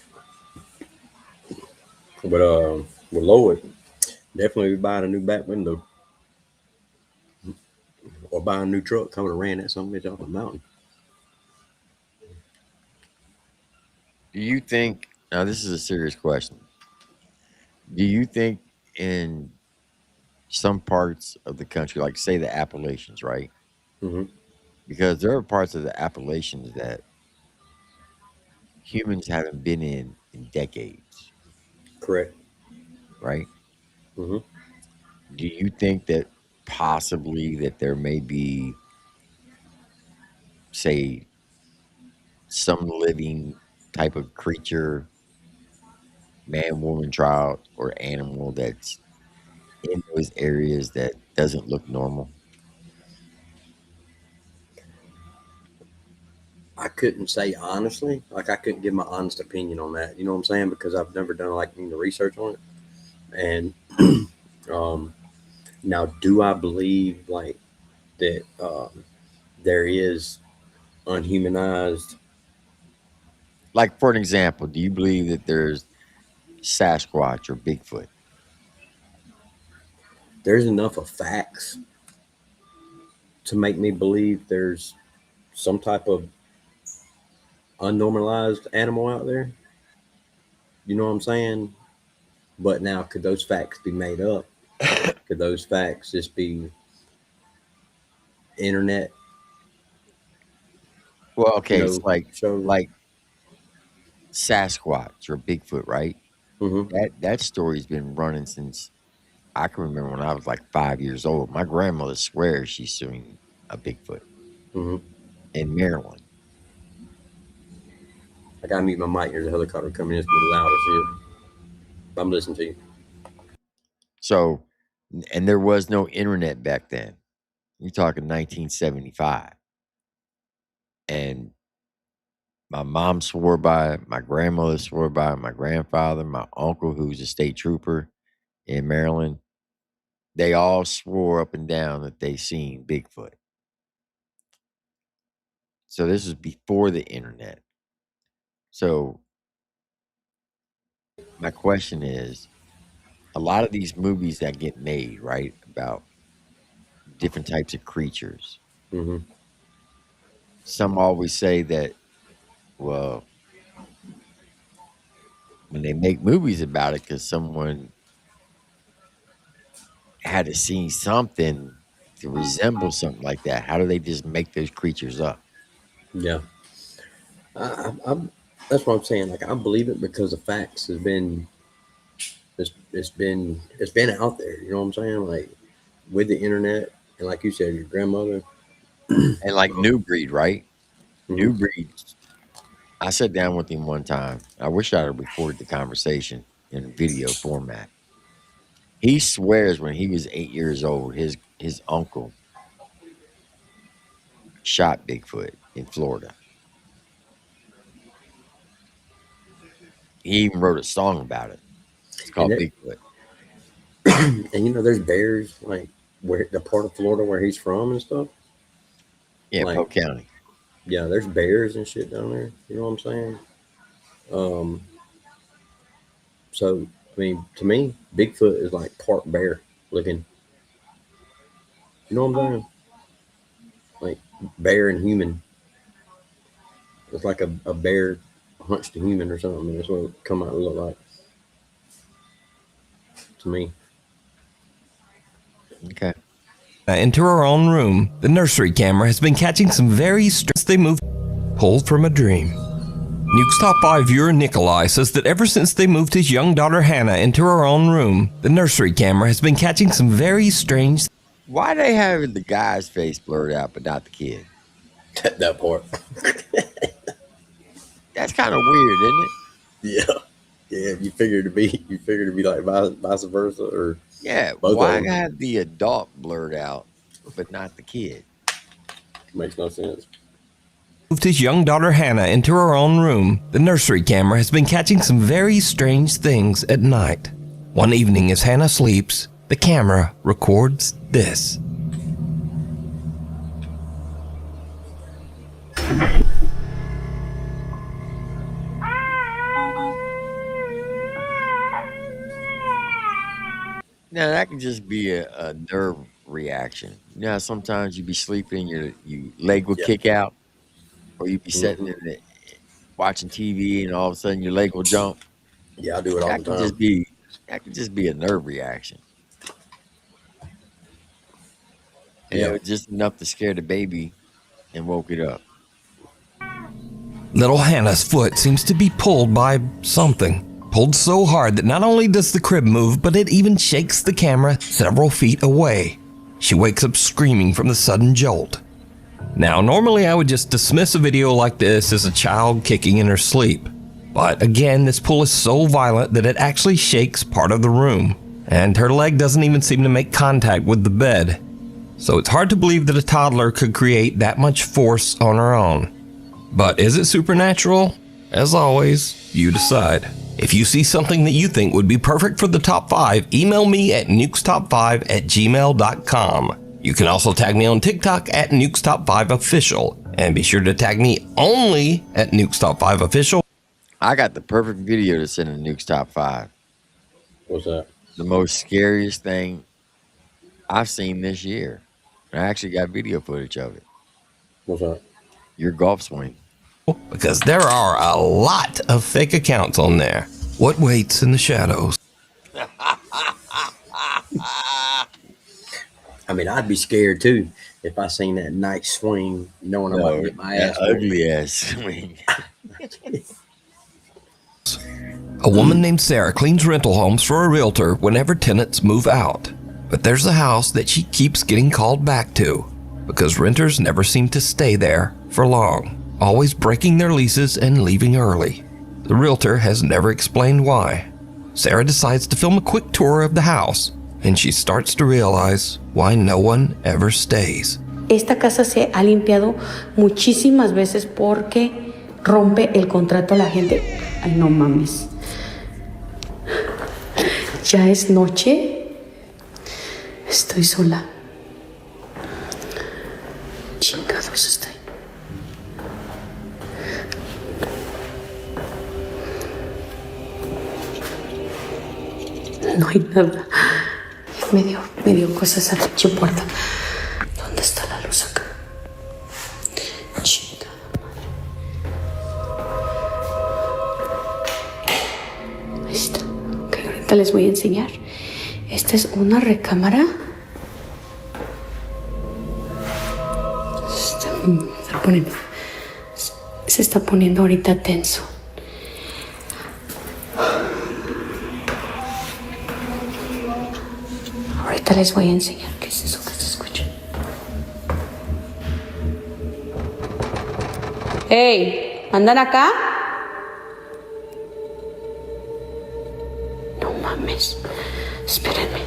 But with Lloyd, definitely buying a new back window. Or buy a new truck, coming and ran that some bitch off the mountain. Do you think, now this is a serious question, do you think in some parts of the country, like say the Appalachians, right? Mm-hmm. Because there are parts of the Appalachians that humans haven't been in decades. Correct. Right? Mm-hmm. Do you think that possibly that there may be, say, some living type of creature, man, woman, child, or animal that's in those areas that doesn't look normal? I couldn't say honestly. Like, I couldn't give my honest opinion on that. You know what I'm saying? Because I've never done like any research on it. And now, do I believe like that there is unhumanized? Like, for an example, do you believe that there's Sasquatch or Bigfoot? There's enough of facts to make me believe there's some type of unnormalized animal out there. You know what I'm saying? But now, could those facts be made up? Could those facts just be internet? Well, okay, it's Show. like Sasquatch or Bigfoot, right? Mm-hmm. That story's been running since I can remember when I was like 5 years old. My grandmother swears she's seen a Bigfoot in Maryland. I gotta mute my mic. There's a helicopter coming in. It's really loud as shit. I'm listening to you. So, and there was no internet back then. You're talking 1975. And my mom swore by it. My grandmother swore by it. My grandfather, my uncle, who's a state trooper in Maryland, they all swore up and down that they seen Bigfoot. So this was before the internet. So my question is, a lot of these movies that get made, right, about different types of creatures, some always say that, well, when they make movies about it, because someone had to see something to resemble something like that, how do they just make those creatures up? Yeah. That's what I'm saying. Like, I believe it because the facts has been, it's been out there. You know what I'm saying? Like, with the internet, and like you said, your grandmother, and like New Breed, right? New Breed. I sat down with him one time. I wish I had recorded the conversation in video format. He swears when he was 8 years old, his uncle shot Bigfoot in Florida. He even wrote a song about it. It's called Bigfoot. And you know, there's bears like where the part of Florida where he's from and stuff. Yeah, like, Polk County. Yeah, there's bears and shit down there. You know what I'm saying? So I mean, to me, Bigfoot is like part bear looking. You know what I'm saying? Like bear and human. It's like a bear hunched a human or something. That's what it come out and look like to me. Okay. Into her own room, the nursery camera has been catching some very strange. They moved, pulled from a dream. Nuke's top 5 viewer Nikolai says that ever since they moved his young daughter Hannah into her own room, the nursery camera has been catching some very strange. Why they having the guy's face blurred out but not the kid? That part. That's kind of weird, isn't it? Yeah. Yeah, you figure to be like vice versa, or yeah. Why have the adult blurred out but not the kid? Makes no sense. Moved his young daughter Hannah into her own room, the nursery camera has been catching some very strange things at night. One evening as Hannah sleeps, the camera records this. Now that can just be a nerve reaction. You know how sometimes you be sleeping, your leg will kick out, or you be sitting in the, watching TV, and all of a sudden your leg will jump. Yeah, I do it all the time. That could just be a nerve reaction. And it was just enough to scare the baby and woke it up. Little Hannah's foot seems to be pulled by something. Pulled so hard that not only does the crib move, but it even shakes the camera several feet away. She wakes up screaming from the sudden jolt. Now, normally I would just dismiss a video like this as a child kicking in her sleep. But again, this pull is so violent that it actually shakes part of the room. And her leg doesn't even seem to make contact with the bed. So it's hard to believe that a toddler could create that much force on her own. But is it supernatural? As always, you decide. If you see something that you think would be perfect for the top 5, email me at nukestop5@gmail.com. You can also tag me on TikTok at nukestop5official. And be sure to tag me only at nukestop5official. I got the perfect video to send in Nuke's Top 5. What's that? The most scariest thing I've seen this year. I actually got video footage of it. What's that? Your golf swing. Because there are a lot of fake accounts on there. What waits in the shadows? I mean, I'd be scared too if I seen that nice swing, knowing I'm about to get my ass whooped. Ugly ass swing. A woman named Sarah cleans rental homes for a realtor whenever tenants move out. But there's a house that she keeps getting called back to because renters never seem to stay there for long, always breaking their leases and leaving early. The realtor has never explained why. Sarah decides to film a quick tour of the house, and she starts to realize why no one ever stays. Esta casa se ha limpiado muchísimas veces porque rompe el contrato a la gente. Ay, no mames. Ya es noche. Estoy sola. Chingados estoy. No hay nada. Me dio cosas a la pinche puerta. ¿Dónde está la luz acá? Chingada madre. Ahí está. Ok, ahorita les voy a enseñar. Esta es una recámara. Se está poniendo ahorita tenso. Ahorita les voy a enseñar qué es eso que se escucha. ¡Ey! ¿Andan acá? No mames. Espérenme.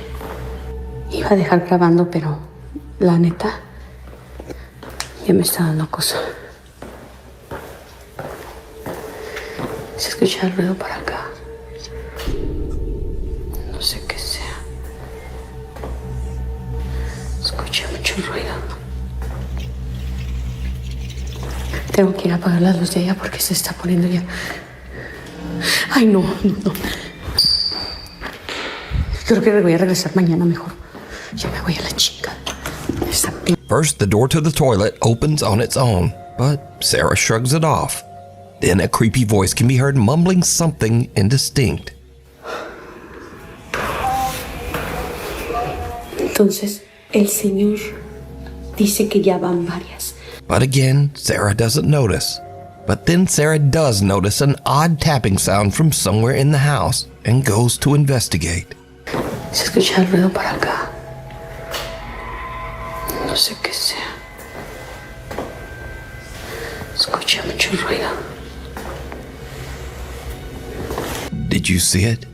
Iba a dejar grabando, pero la neta ya me está dando cosa. Se escucha el ruido para acá. No sé qué sea. Escuché mucho ruido. Tengo que ir a apagar la luz de ella porque se está poniendo ya. Ay, no. Creo que voy a regresar mañana mejor. Ya me voy a la chica. First, the door to the toilet opens on its own, but Sarah shrugs it off. Then a creepy voice can be heard mumbling something indistinct. Entonces, el señor dice que ya van varias. But again, Sarah doesn't notice. But then Sarah does notice an odd tapping sound from somewhere in the house and goes to investigate. Se escucha el ruido para acá. No sé qué sea. Escucha mucho ruido. Did you see it?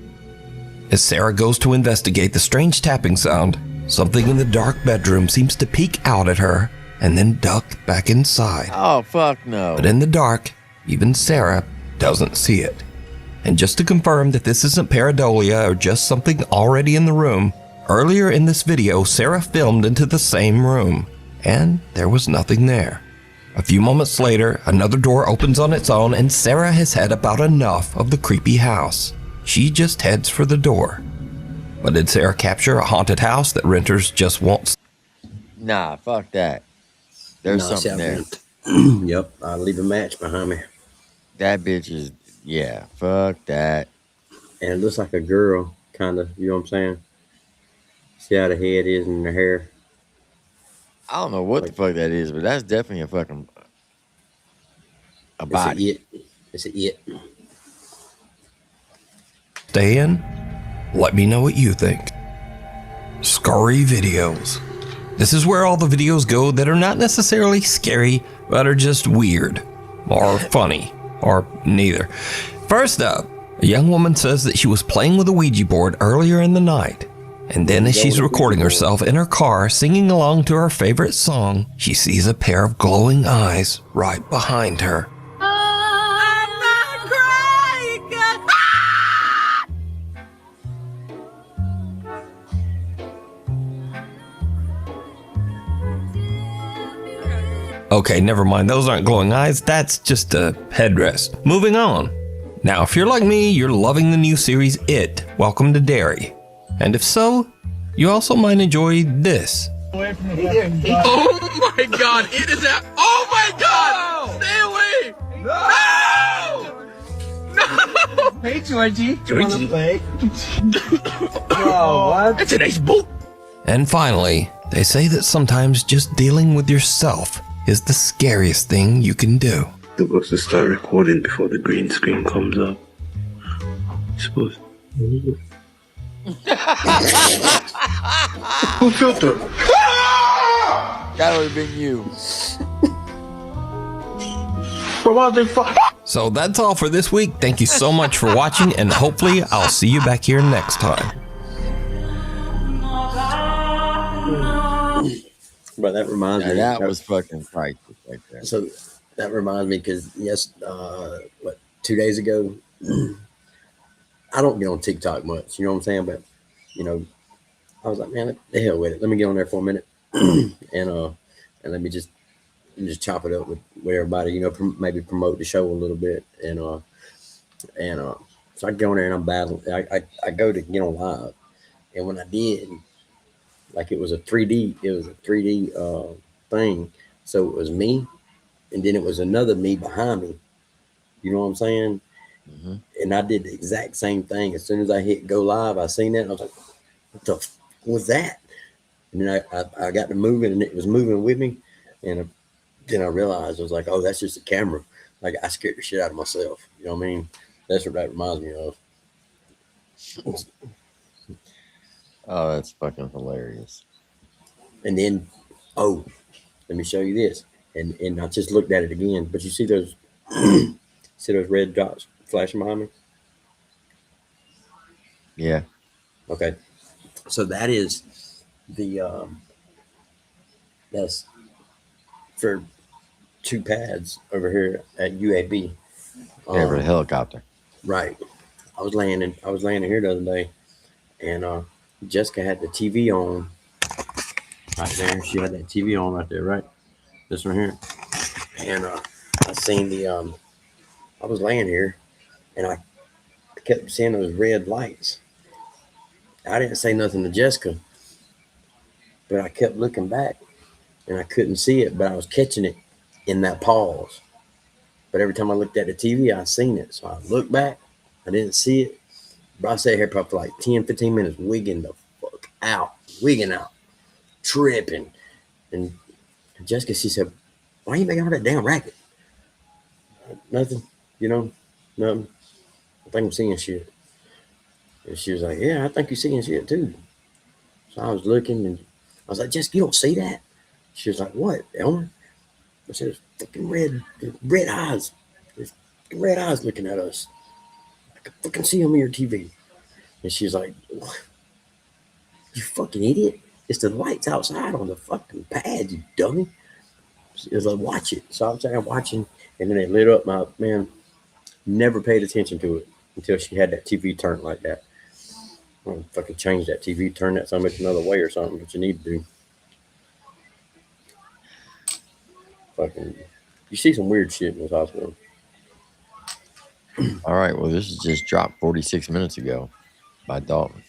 As Sarah goes to investigate the strange tapping sound, something in the dark bedroom seems to peek out at her and then duck back inside. Oh, fuck no. But in the dark, even Sarah doesn't see it. And just to confirm that this isn't pareidolia or just something already in the room, earlier in this video, Sarah filmed into the same room, and there was nothing there. A few moments later, another door opens on its own, and Sarah has had about enough of the creepy house. She just heads for the door. But did Sarah capture a haunted house that renters just won't? Nah, fuck that. There's something there. Yep, I'll leave a match behind me. That bitch is, yeah, fuck that. And it looks like a girl, kind of, you know what I'm saying? See how the head is and the hair? I don't know what the fuck that is, but that's definitely a fucking a body. It's a it. Stay in? Let me know what you think. Scary videos. This is where all the videos go that are not necessarily scary, but are just weird, or funny, or neither. First up, a young woman says that she was playing with a Ouija board earlier in the night. And then as she's recording herself in her car singing along to her favorite song, she sees a pair of glowing eyes right behind her. Okay, never mind. Those aren't glowing eyes. That's just a headrest. Moving on. Now, if you're like me, you're loving the new series It, Welcome to Derry. And if so, you also might enjoy this. Oh my god, it is that. Oh my god! Stay away! No! No! Hey, Georgie. Georgie. Play? Oh, what? It's a nice boat. And finally, they say that sometimes just dealing with yourself is the scariest thing you can do. Supposed to start recording before the green screen comes up. Supposed. Who filter? That would have been you. So that's all for this week. Thank you so much for watching, and hopefully I'll see you back here next time. But that reminds me. That was fucking priceless right there. So that reminds me because 2 days ago, I don't get on TikTok much, you know what I'm saying? But I was like, man, the hell with it. Let me get on there for a minute, and let me just chop it up with everybody, maybe promote the show a little bit, and so I go on there and I'm battling. I go to get on live, and when I did, like it was a 3D thing. So it was me, and then it was another me behind me. You know what I'm saying? Mm-hmm. And I did the exact same thing. As soon as I hit go live, I seen that, and I was like, what the f was that? And then I got to moving, and it was moving with me. And then I realized, I was like, oh, that's just a camera. Like, I scared the shit out of myself. You know what I mean? That's what that reminds me of. Oh, that's fucking hilarious. And then, oh, let me show you this. And I just looked at it again. But you see those red dots flashing behind me? Yeah. Okay. So that is the that's for 2 pads over here at UAB. Yeah, for the helicopter. Right. I was landing here the other day, and Jessica had the TV on right there. She had that TV on right there, right? This one here. And I seen I was laying here, and I kept seeing those red lights. I didn't say nothing to Jessica, but I kept looking back, and I couldn't see it, but I was catching it in that pause. But every time I looked at the TV, I seen it. So I looked back, I didn't see it, but I sat here probably for like 10, 15 minutes wigging the fuck out, tripping. And Jessica, she said, why are you making all that damn racket? Nothing, nothing. I think I'm seeing shit. And she was like, yeah, I think you're seeing shit too. So I was looking, and I was like, Jessica, you don't see that? She was like, what, Elmer? I said, there's fucking red eyes. There's red eyes looking at us. I can fucking see them on your TV. And she's like, what? You fucking idiot. It's the lights outside on the fucking pad, you dummy. She was like, watch it. So I'm saying watching, and then it lit up. My man never paid attention to it until she had that TV turned like that. I'm gonna fucking change that TV, turn that something another way or something, but you need to do. Fucking, you see some weird shit in this hospital. All right, well, this is just dropped 46 minutes ago by Dalton.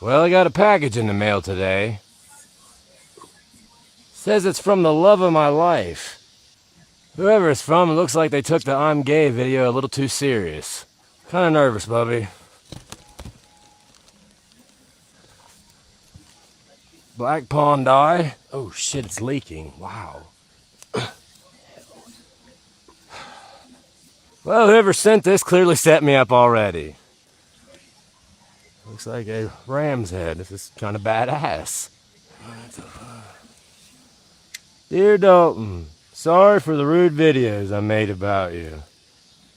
Well, I got a package in the mail today. Says it's from the love of my life. Whoever it's from, it looks like they took the I'm gay video a little too serious. Kinda nervous, Bubby. Black Pond Eye? Oh shit, it's leaking. Wow. Well, whoever sent this clearly set me up already. Looks like a ram's head. This is kind of badass. Dear Dalton, sorry for the rude videos I made about you.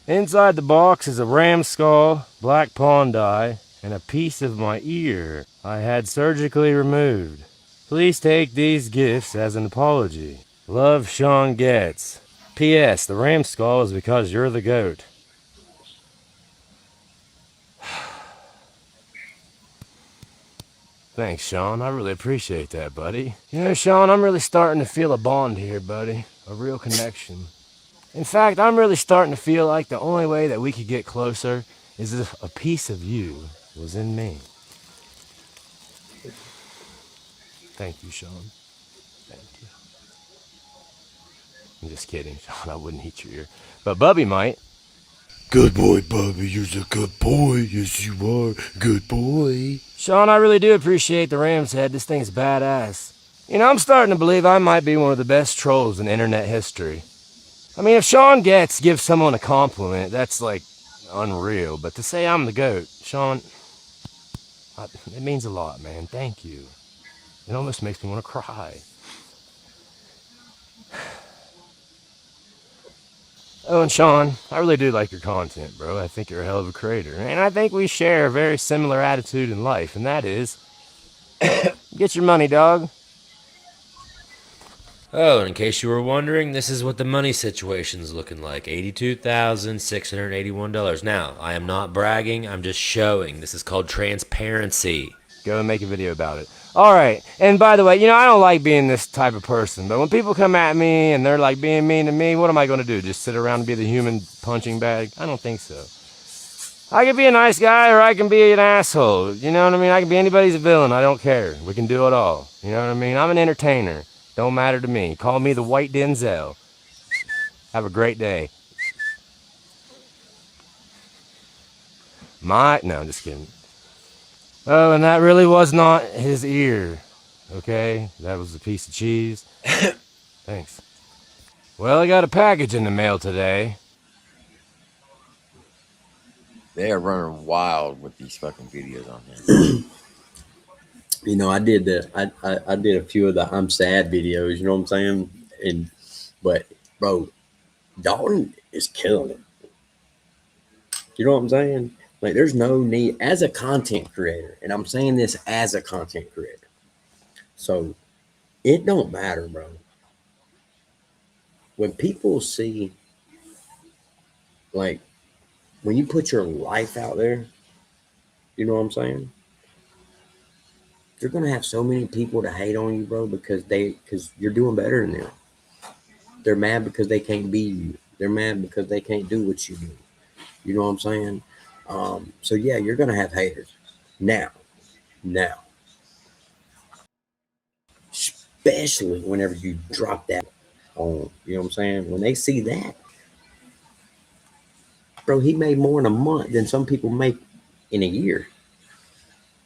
Inside the box is a ram skull, black pond eye, and a piece of my ear I had surgically removed. Please take these gifts as an apology. Love, Sean Getz. P.S. The ram skull is because you're the goat. Thanks, Sean. I really appreciate that, buddy. You know, Sean, I'm really starting to feel a bond here, buddy. A real connection. In fact, I'm really starting to feel like the only way that we could get closer is if a piece of you was in me. Thank you, Sean. Thank you. I'm just kidding, Sean. I wouldn't eat your ear. But Bubby might. Good boy, Bubby. You're a good boy. Yes, you are. Good boy. Sean, I really do appreciate the ram's head. This thing's badass. You know, I'm starting to believe I might be one of the best trolls in internet history. I mean, if Sean gives someone a compliment, that's like unreal. But to say I'm the GOAT, Sean, it means a lot, man. Thank you. It almost makes me want to cry. Oh, and Sean, I really do like your content, bro. I think you're a hell of a creator. And I think we share a very similar attitude in life, and that is, get your money, dog. Oh, in case you were wondering, this is what the money situation's looking like. $82,681. Now, I am not bragging, I'm just showing. This is called transparency. Go and make a video about it. All right. And by the way, you know, I don't like being this type of person, but when people come at me and they're like being mean to me, what am I going to do? Just sit around and be the human punching bag? I don't think so. I can be a nice guy or I can be an asshole. You know what I mean? I can be anybody's villain. I don't care. We can do it all. You know what I mean? I'm an entertainer. Don't matter to me. Call me the White Denzel. Have a great day. No, I'm just kidding. Oh, and that really was not his ear. Okay? That was a piece of cheese. Thanks. Well, I got a package in the mail today. They are running wild with these fucking videos on here. You know, I did I did a few of the I'm sad videos, you know what I'm saying? But bro, Dalton is killing it. You know what I'm saying? Like, there's no need as a content creator, and I'm saying this as a content creator. So it don't matter, bro. When people see, like, when you put your life out there, you know what I'm saying? You're gonna have so many people to hate on you, bro, because you're doing better than them. They're mad because they can't be you. They're mad because they can't do what you do. You know what I'm saying? So yeah, you're gonna have haters. Now, especially whenever you drop that on, you know what I'm saying? When they see that, bro, he made more in a month than some people make in a year.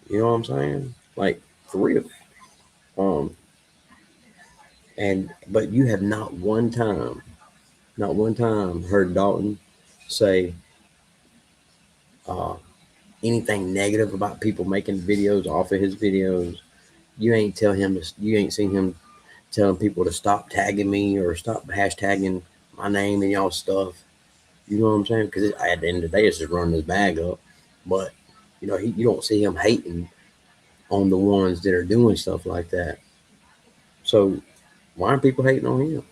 You know what I'm saying? Like, for real. But you have not one time heard Dalton say anything negative about people making videos off of his videos. You ain't seen him telling people to stop tagging me or stop hashtagging my name and y'all stuff. You know what I'm saying? Because at the end of the day, it's just running his bag up. But you know, you don't see him hating on the ones that are doing stuff like that. So why aren't people hating on him?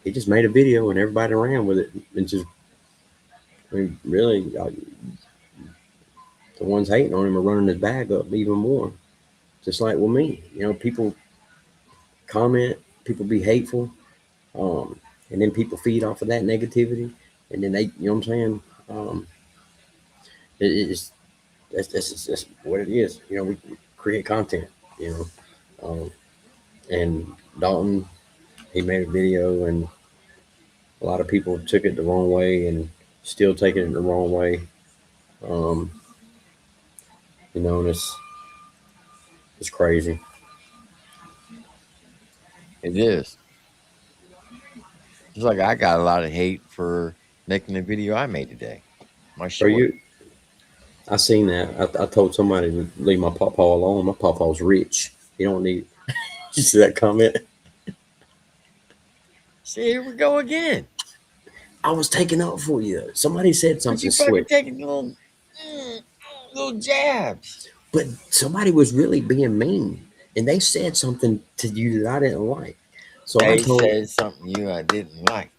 He just made a video and everybody ran with it. And just, I mean, really, the ones hating on him are running his bag up even more. Just like with me, you know, people comment, people be hateful, and then people feed off of that negativity, and then they, you know what I'm saying? That's what it is. You know, we create content, you know, and Dalton, he made a video, and a lot of people took it the wrong way and still taking it the wrong way. You know, and it's crazy. It is. Just like I got a lot of hate for making the video I made today. My short. I seen that. I told somebody to leave my pawpaw alone. My pawpaw's rich. You don't need. You see that comment? See, here we go again. I was taking up for you. Somebody said something sweet. Taking little jabs. But somebody was really being mean, and they said something to you that I didn't like. So they said something I didn't like.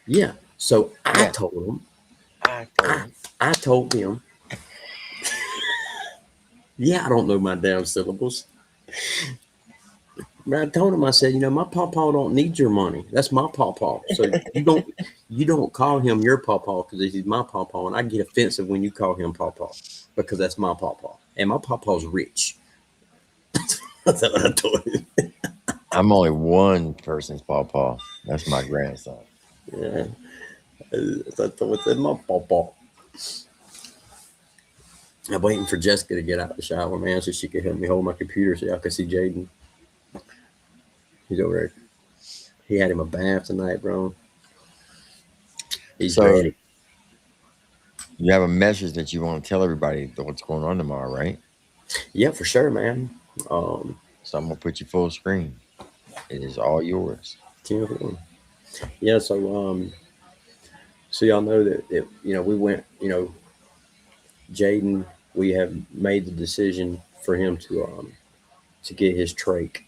Yeah. So I told him. I told him. Yeah, I don't know my damn syllables. But I told him, I said, my pawpaw don't need your money. That's my pawpaw. So you don't call him your pawpaw because he's my pawpaw, and I get offensive when you call him pawpaw because that's my pawpaw, and my pawpaw's rich. That's what I told him. I'm only one person's pawpaw. That's my grandson. Yeah, that's my pawpaw. I'm waiting for Jessica to get out of the shower, man, so she can help me hold my computer so y'all can see Jaden. He's over there. He had him a bath tonight, bro. He's ready. You have a message that you want to tell everybody what's going on tomorrow, right? Yeah, for sure, man. So I'm gonna put you full screen. It is all yours. Yeah, so y'all know that we went, Jaden, we have made the decision for him to get his trach.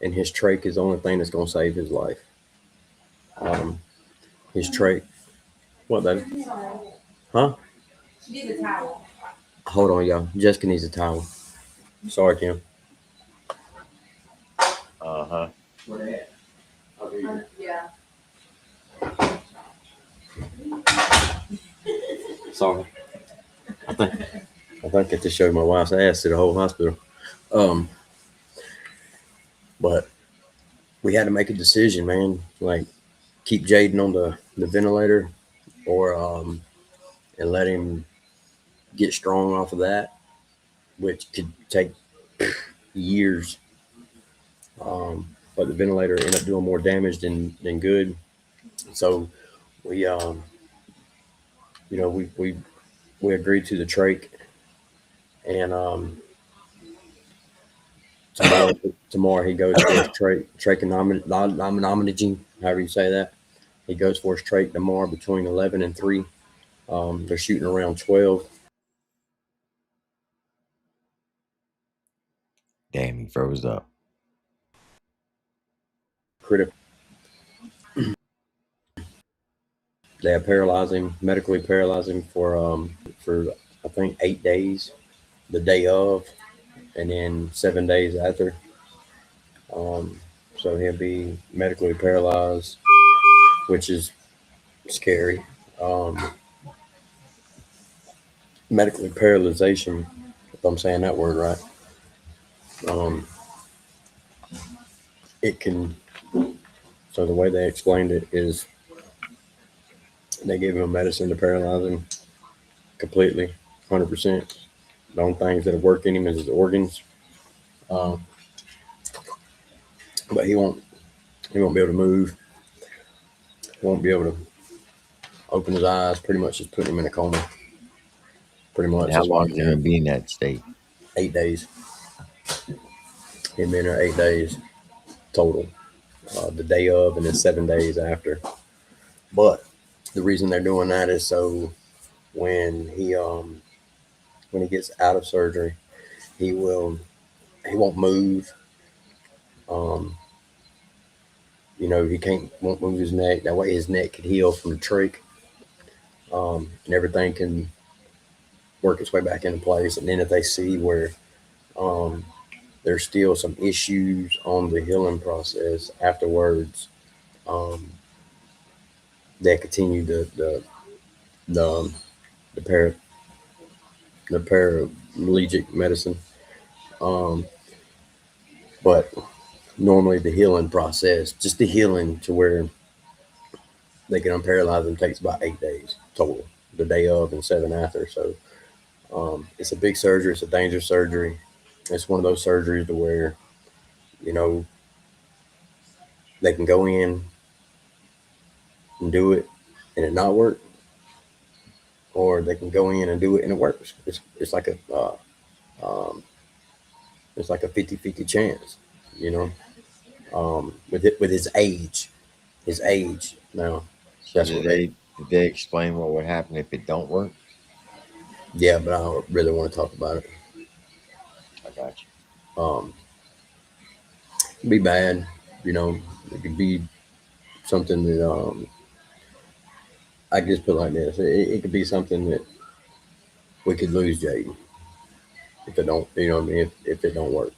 And his trach is the only thing that's gonna save his life. His trach. What, baby? Huh? She needs a towel. Hold on, y'all. Jessica needs a towel. Sorry, Kim. Uh-huh. Yeah. Sorry. I think I get to show my wife's ass to the whole hospital. But we had to make a decision, man. Like, keep Jaden on the ventilator or and let him get strong off of that, which could take years. But the ventilator ended up doing more damage than good. So we we agreed to the trach, and tomorrow he goes for his tracheotomy, however you say that. He goes for his trach tomorrow between 11 and 3. They're shooting around 12. Damn, he froze up. Critical. They have medically paralyzed him for I think 8 days, the day of, and then 7 days after. So he'll be medically paralyzed, which is scary. Medically paralyzation, if I'm saying that word right. It can. So the way they explained it is they gave him medicine to paralyze him completely, 100%. The only things that have worked in him is his organs. But he won't be able to move. He won't be able to open his eyes. Pretty much just putting him in a coma. Pretty much. And how long is he going to be in that state? 8 days. He'd been there 8 days total. The day of and then 7 days after. But the reason they're doing that is so when he gets out of surgery, he won't move. He won't move his neck. That way his neck can heal from the trach. And everything can work its way back into place. And then if they see where there's still some issues on the healing process afterwards, they continue the paraplegic medicine. But normally the healing process, just the healing to where they can unparalyze them, takes about 8 days total, the day of and 7 after. So it's a big surgery. It's a dangerous surgery. It's one of those surgeries to where, they can go in and do it and it not work, or they can go in and do it and it works. It's like a 50-50 chance, with his age now. So did they explain what would happen if it don't work? Yeah, but I don't really want to talk about it. I got you. It'd be bad, it could be something that I can just put it like this. It could be something that we could lose Jaden. if it don't, you know what I mean, if it don't work.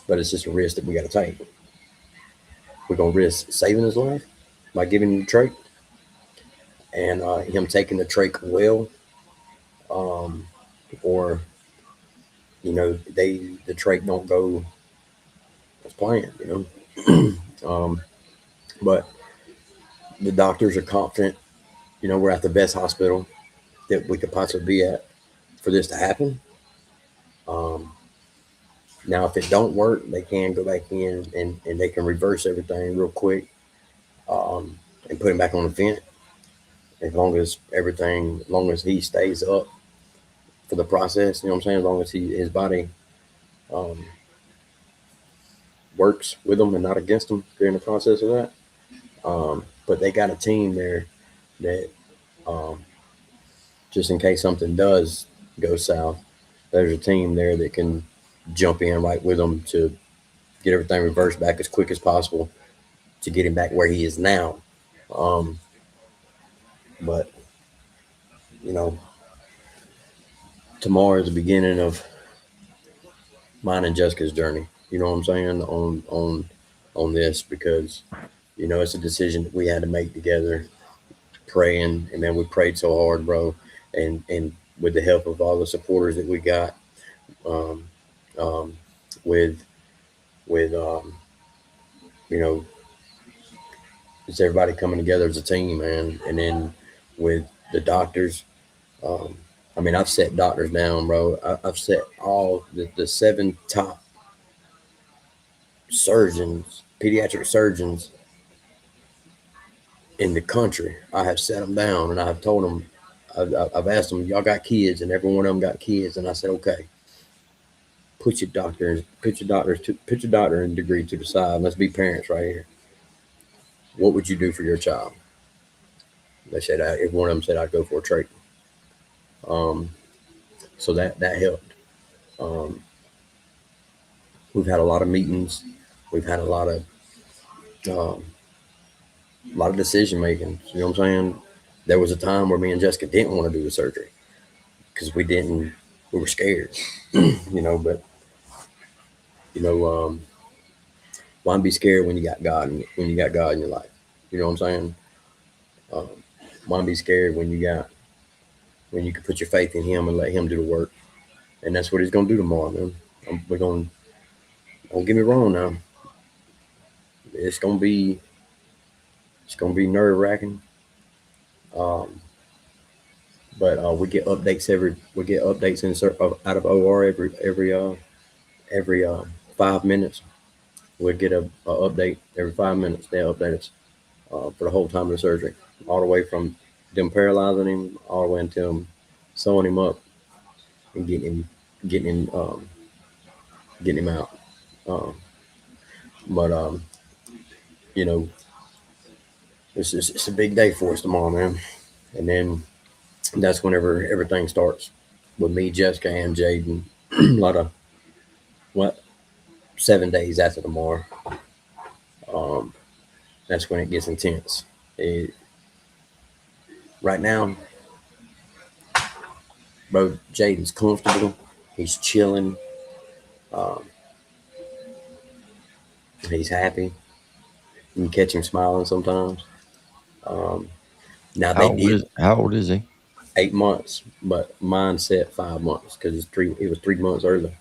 But it's just a risk that we got to take. We're gonna risk saving his life by giving him the trach, and him taking the trach well, or the trach don't go as planned, but the doctors are confident. We're at the best hospital that we could possibly be at for this to happen. Now, if it don't work, they can go back in and they can reverse everything real quick, and put him back on the vent. As long as he stays up for the process, you know what I'm saying? As long as his body works with him and not against him during the process of that. But they got a team there that, just in case something does go south, there's a team there that can jump in right with him to get everything reversed back as quick as possible to get him back where he is now. But tomorrow is the beginning of mine and Jessica's journey. You know what I'm saying, on this, because it's a decision that we had to make together, praying, and then we prayed so hard, bro, and with the help of all the supporters that we got, with it's everybody coming together as a team, man. And then with the doctors, I've set doctors down, bro. I've set all the 7 top surgeons, pediatric surgeons in the country. I have set them down, and I have told them, I've asked them, y'all got kids, and every one of them got kids, and I said, okay, put your doctor and degree to the side. Let's be parents right here. What would you do for your child? They said, if one of them said, I'd go for a trach. So that helped. We've had a lot of meetings. We've had a lot of decision making. You know what I'm saying? There was a time where me and Jessica didn't want to do the surgery because we were scared, but why be scared when you got God in your life? You know what I'm saying? Why be scared when you can put your faith in him and let him do the work? And that's what he's going to do tomorrow, man. Don't get me wrong now. It's going to be nerve wracking. But we get updates out of OR every 5 minutes. We'll get a update every 5 minutes. They update us for the whole time of the surgery, all the way from them paralyzing him all the way until them sewing him up and getting him out. But it's a big day for us tomorrow, man. And then that's whenever everything starts with me, Jessica, and Jaden. A lot of 7 days after tomorrow. That's when it gets intense. Right now, bro, Jaden's comfortable. He's chilling. He's happy. You can catch him smiling sometimes. Now How old is he? 8 months, but mine said 5 months because it was 3 months early.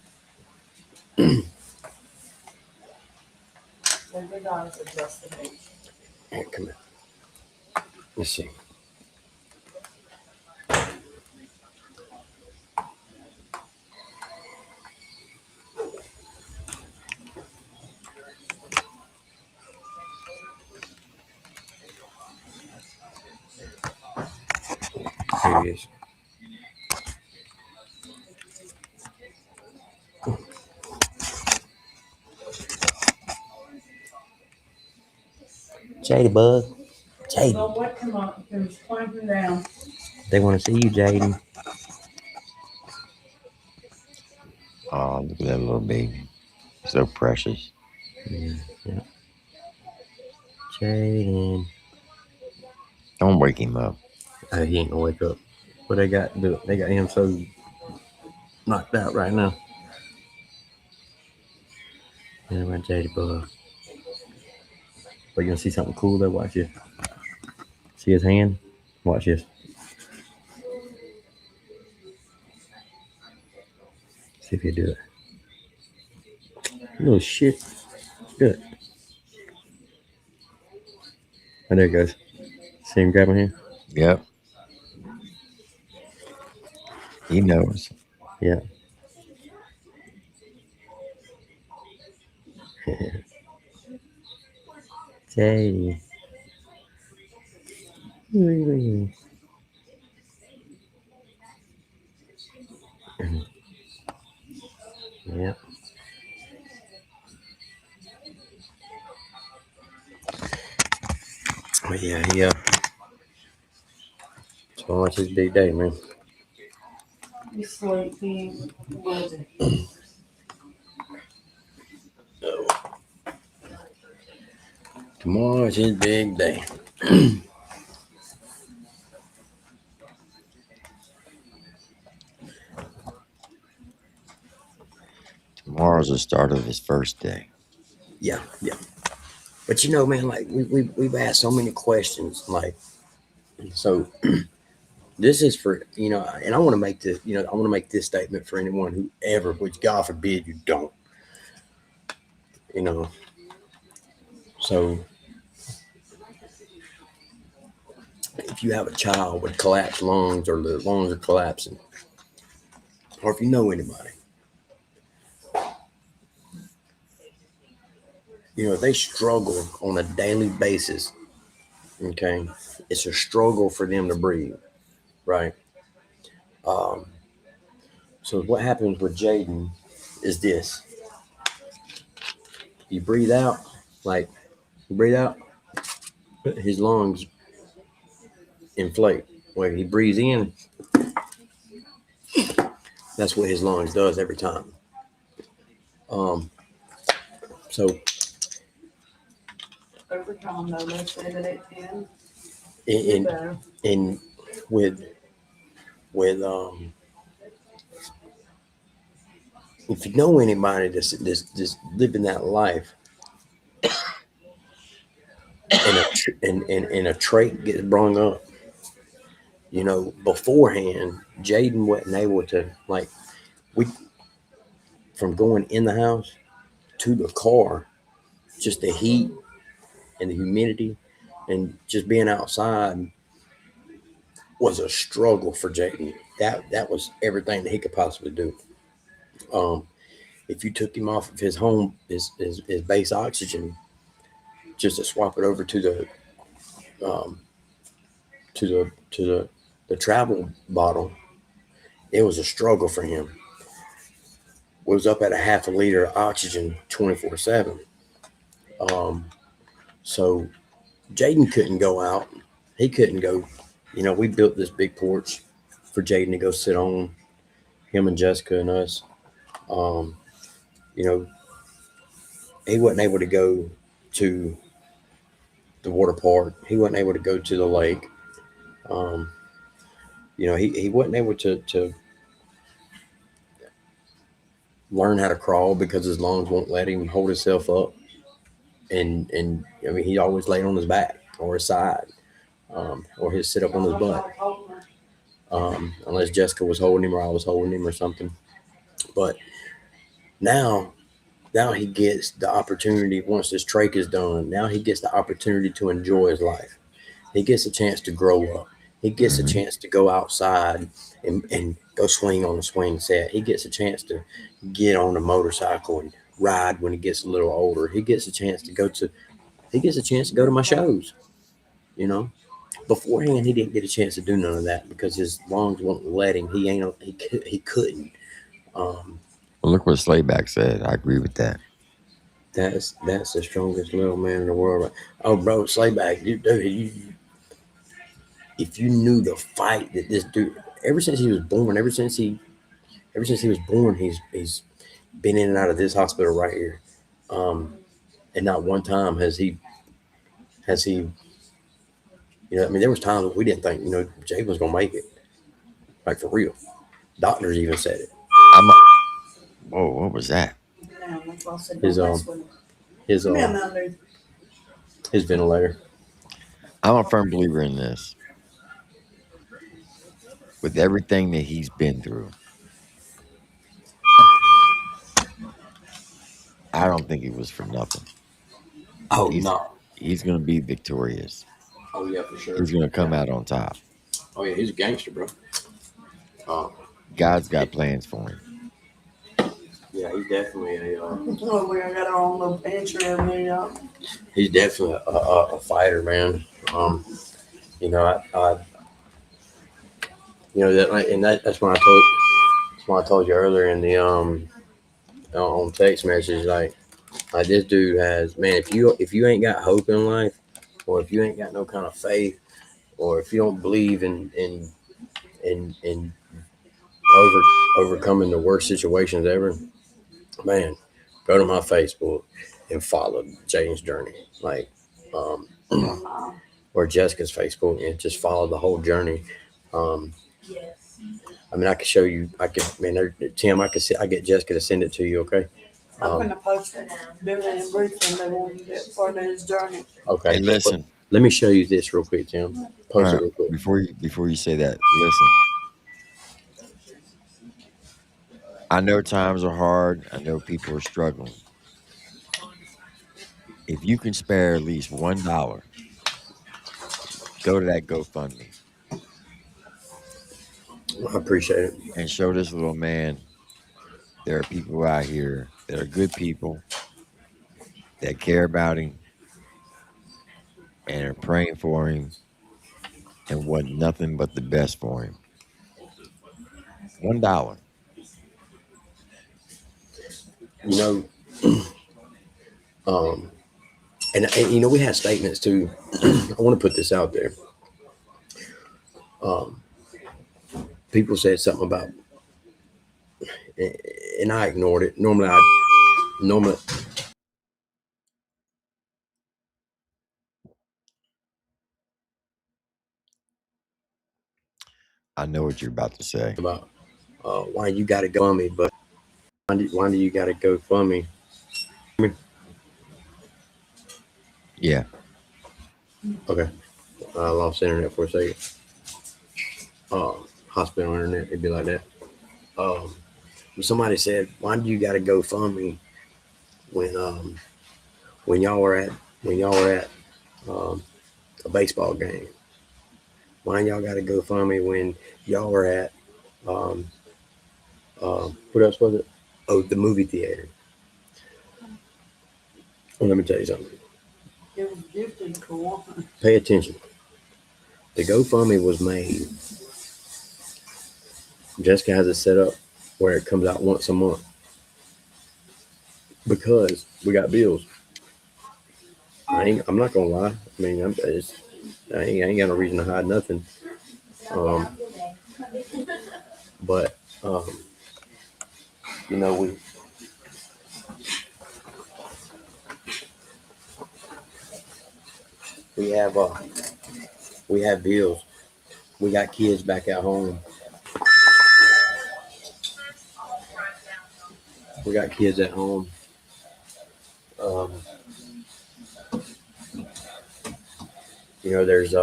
Come here. Let's see. Here he is. Jady bug. Jaden. Don't wake him up. He's climbing down. They want to see you, Jaden. Oh, look at that little baby. So precious. Yeah. Jaden. Don't wake him up. He ain't gonna wake up. But they got him so knocked out right now. And my Jadebug. But you gonna see something cool though? Watch this. See his hand? Watch this. See if you do it. Little shit. Good. And there it goes. See him grab my hand? Yep. He knows. Yeah. Jay. Yeah. Oh yeah. So much his big day, man. You sleepy. Was it? Tomorrow's his big day. Tomorrow's the start of his first day. Yeah. But you know, man, like we've asked so many questions, like, so this is for, you know, and I want to make this, you know, I want to make this statement for anyone who ever, which God forbid you don't, you know. So if you have a child with collapsed lungs, or the lungs are collapsing, or if you know anybody, you know, they struggle on a daily basis. Okay. It's a struggle for them to breathe. Right. So what happens with Jaden is this. You breathe out, like you breathe out, his lungs inflate. When he breathes in, that's what his lungs does every time. So Every time though, they say that it can. in with if you know anybody that's living that life, and a trait gets brung up, you know, beforehand, Jaden wasn't able to, like, from going in the house to the car, just the heat and the humidity and just being outside was a struggle for Jaden. That was everything that he could possibly do. If you took him off of his home, his base oxygen, just to swap it over to the travel bottle, it was a struggle for him. Was up at a half a liter of oxygen 24/7. So Jaden couldn't go out. He couldn't go. You know, we built this big porch for Jaden to go sit on, him and Jessica and us. You know, he wasn't able to go to the water park. He wasn't able to go to the lake. You know, he wasn't able to learn how to crawl because his lungs won't let him hold himself up. And I mean, he always laid on his back or his side, or he'd sit up on his butt, unless Jessica was holding him or I was holding him or something. But now he gets the opportunity, once this trach is done, now he gets the opportunity to enjoy his life. He gets a chance to grow up. He gets a chance to go outside and go swing on a swing set. He gets a chance to get on a motorcycle and ride when he gets a little older. He gets a chance to go to my shows. You know, beforehand he didn't get a chance to do none of that because his lungs won't let him. He couldn't. Well, look what Slayback said. I agree with that. That's the strongest little man in the world. Oh, bro, Slayback, if you knew the fight that this dude, ever since he was born, he's been in and out of this hospital right here, and not one time has he. You know, I mean, there was times we didn't think, you know, Jay was gonna make it. Like for real. Doctors even said it. Whoa, what was that? His ventilator. I'm a firm believer in this. With everything that he's been through, I don't think it was for nothing. Oh no. He's gonna be victorious. Oh yeah, for sure. He's gonna come out on top. Oh yeah, he's a gangster, bro. God's got plans for him. Yeah, he's definitely a. Oh, we got our own little picture of me. He's definitely a fighter, man. You know, I you know that, and that's when I told you earlier in the on text message, like this dude has, man. If you ain't got hope in life, or if you ain't got no kind of faith, or if you don't believe in overcoming the worst situations ever, man, go to my Facebook and follow Jane's journey, like or Jessica's Facebook, and just follow the whole journey. I mean, I could show you. I could, man. Tim, I get Jessica to send it to you. Okay. I'm gonna post it. Doing it in briefing. They want to get part of his journey. Okay. Hey, listen. Let me show you this real quick, Tim. Post it real quick. Before you say that, listen. I know times are hard. I know people are struggling. If you can spare at least $1, go to that GoFundMe. I appreciate it. And show this little man there are people out here that are good people that care about him and are praying for him and want nothing but the best for him. $1. You know, and you know, we had statements too. I want to put this out there. People said something about, and I ignored it. Normally, I know what you're about to say. About why you got to go on me, but why do you got to go for me? Yeah. Okay. I lost internet for a second. Hospital internet, it'd be like that. Somebody said, why do you got to go fund me when y'all were at a baseball game? Why y'all got to go fund me when y'all were at what else was it? Oh, the movie theater. Well, let me tell you something. It was gifted cool. Pay attention. The GoFundMe was made. Jessica has it set up where it comes out once a month because we got bills. I'm not gonna lie. I mean, I ain't got no reason to hide nothing. But you know, we have bills. We got kids back at home. We got kids at home. You know, there's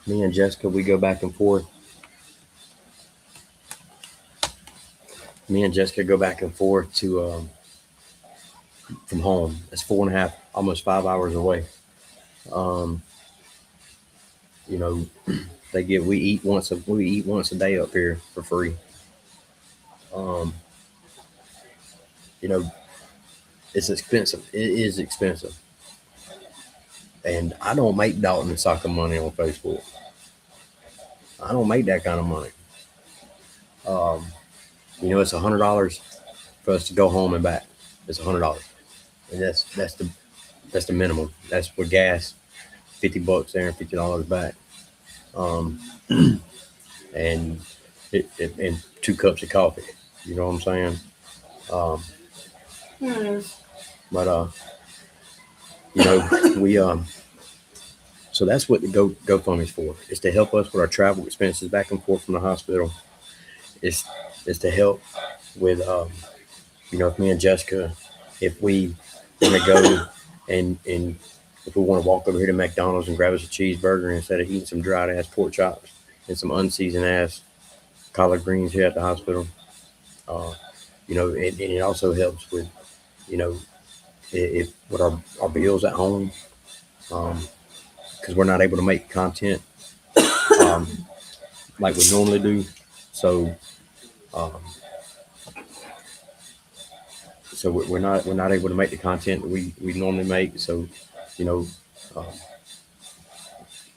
me and Jessica, we go back and forth. Me and Jessica go back and forth to from home. It's 4.5, almost 5 hours away. You know, we eat once a day up here for free. You know, it's expensive. It is expensive. And I don't make Dalton soccer money on Facebook. I don't make that kind of money. You know, it's $100 for us to go home and back. It's $100, and that's the minimum. That's with gas, $50 there and $50 back. And and 2 cups of coffee. You know what I'm saying? But you know, So that's what the GoFundMe is for. It's to help us with our travel expenses back and forth from the hospital. It's to help with, if me and Jessica, if we want to go and if we want to walk over here to McDonald's and grab us a cheeseburger instead of eating some dried ass pork chops and some unseasoned ass collard greens here at the hospital. And it also helps with, if with our bills at home, because we're not able to make content like we normally do. So, we're not able to make the content that we normally make. So, you know, um,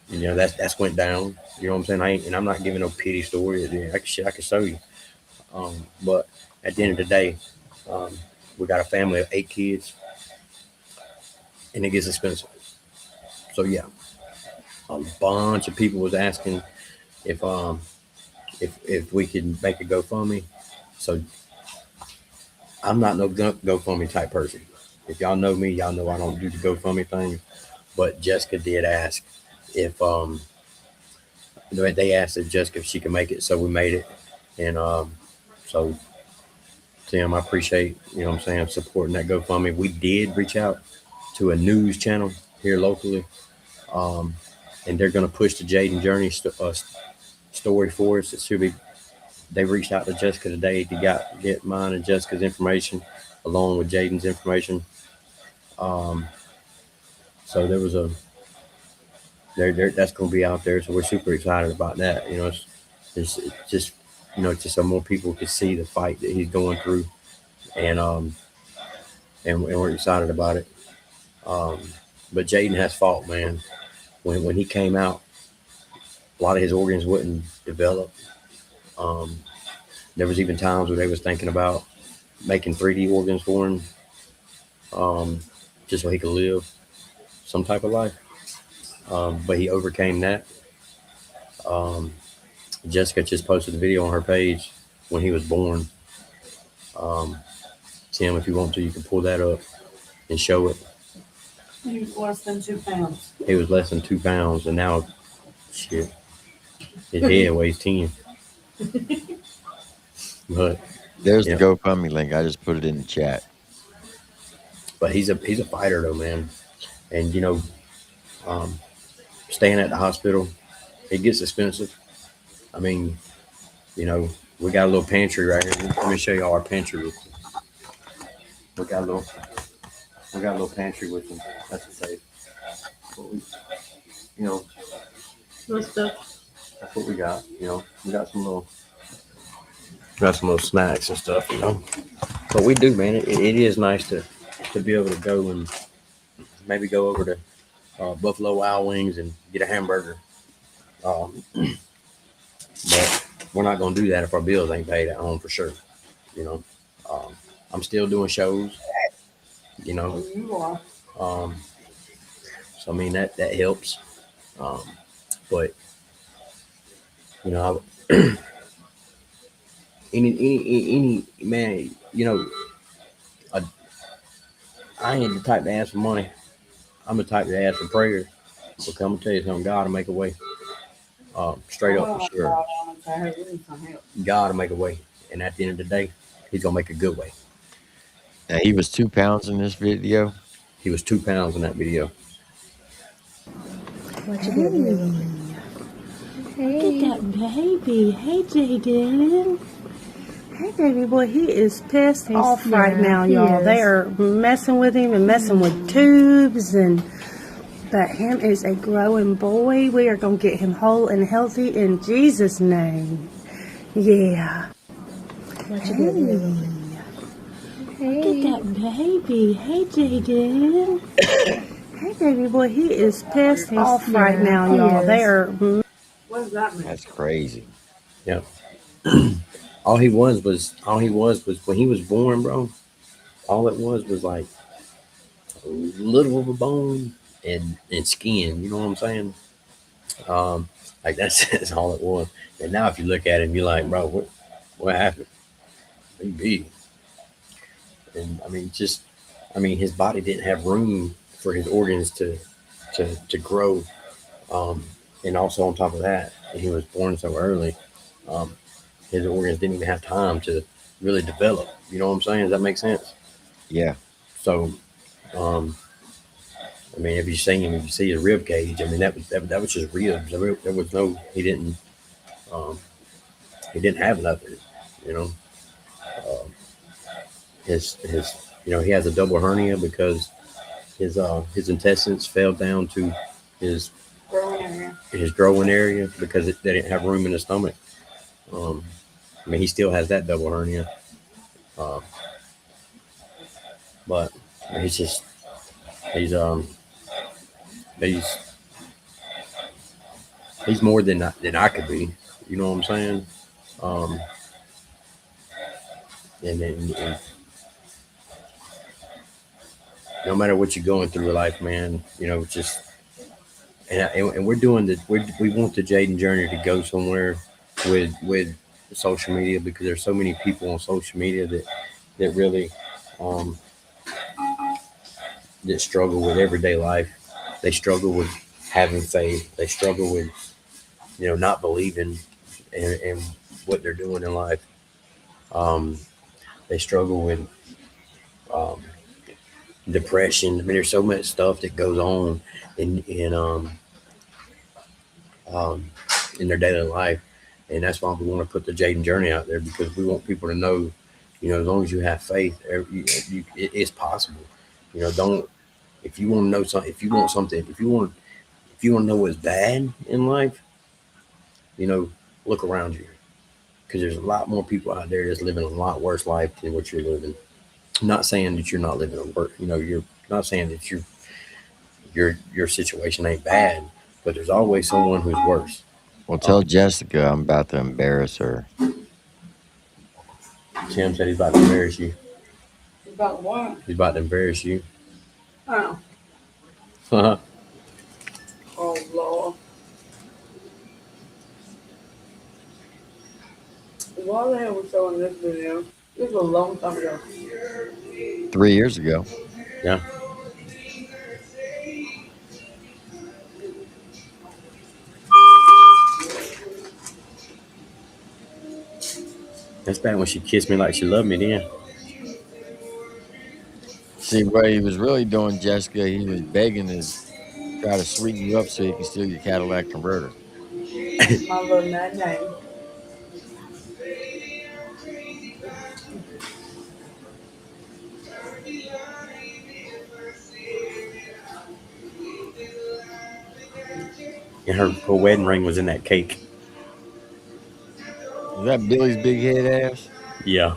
that's went down. You know what I'm saying? I'm not giving no pity story. I can show you. But at the end of the day, we got a family of 8 kids, and it gets expensive. So yeah, a bunch of people was asking if we could make a GoFundMe. So I'm not no GoFundMe type person. If y'all know me, y'all know I don't do the GoFundMe thing. But Jessica did ask if they asked if Jessica if she could make it, so we made it. And so Tim, I appreciate, what I'm saying, supporting that GoFundMe. We did reach out to a news channel here locally, and they're going to push the Jaden Journey story for us. It should be. They reached out to Jessica today to get mine and Jessica's information along with Jaden's information. So there was that's going to be out there. So we're super excited about that. It's just just so more people can see the fight that he's going through, and we're excited about it. But Jaden has fought, man. When he came out, a lot of his organs wouldn't develop. There was even times where they was thinking about making 3D organs for him, just so he could live some type of life. But he overcame that. Jessica just posted a video on her page when he was born. Tim, if you want to, you can pull that up and show it. He was less than 2 pounds. He was less than 2 pounds, and now, shit, his head weighs 10. But there's the GoFundMe link. I just put it in the chat. But he's a fighter though, man. And staying at the hospital, it gets expensive. I mean, we got a little pantry right here. Let me show y'all our pantry. We got a little pantry with them. That's the safe. What's stuff? That's what we got. We got some little snacks and stuff. But we do, man. It is nice to be able to go and maybe go over to Buffalo Wild Wings and get a hamburger. But we're not gonna do that if our bills ain't paid at home for sure. I'm still doing shows. You are. So I mean that helps. But any man, I ain't the type to ask for money. I'm the type to ask for prayers. So I'm gonna tell you something, God will make a way. Straight up for sure. God will make a way. And at the end of the day, he's gonna make a good way. Now, he was 2 pounds in this video. He was 2 pounds in that video. What you doing? Hey. Look at that baby. Hey, Jaden. Hey, baby boy. He is pissed off right now, y'all. They are messing with him and messing with tubes. But him is a growing boy. We are going to get him whole and healthy in Jesus' name. Yeah. What you doing? Hey. Look at that baby. Hey, Jaden. Hey, baby boy. He is pissed off right now, y'all. They are... What does that mean? That's crazy. Yeah. all he was when he was born, bro. All it was like a little of a bone and skin. You know what I'm saying? Like that's all it was. And now if you look at him, you're like, bro, what happened? He big. And I mean, his body didn't have room for his organs to grow And also on top of that, he was born so early. Um, his organs didn't even have time to really develop. You know what I'm saying? Does that make sense? Yeah. So, um, I mean, if you see him, if you see his rib cage, I mean, that was just ribs. There was no, um, he didn't have nothing. You know, uh, he has a double hernia because his intestines fell down to his growing area because they didn't have room in the stomach. Um, I mean, he still has that double hernia, uh, but he's just he's he's more than I could be. You know what I'm saying? Um, and no matter what you're going through in life, man, just and we're doing we want the Jaden journey to go somewhere with social media because there's so many people on social media that really um, that struggle with everyday life. They struggle with having faith. They struggle with not believing in what they're doing in life. Um, they struggle with um, depression. I mean, there's so much stuff that goes on um, in their daily life, and that's why we want to put the Jaden Journey out there because we want people to know, as long as you have faith, it's possible. Don't if you want to know something, if you want something, if you want to know what's bad in life, look around you because there's a lot more people out there that's living a lot worse life than what you're living. I'm not saying that you're not living a worse, you're not saying that your situation ain't bad, but there's always someone who's worse. Well, tell Jessica I'm about to embarrass her. Tim said he's about to embarrass you. About what? He's about to embarrass you. Oh. Uh-huh. Oh, Lord. Why the hell was showing this video? This was a long time ago. 3 years ago. Yeah. That's back when she kissed me like she loved me then. See, what he was really doing, Jessica, he was begging to try to sweeten you up so he can steal your Cadillac converter. My little name. And her wedding ring was in that cake. Is that Billy's big head ass? Yeah.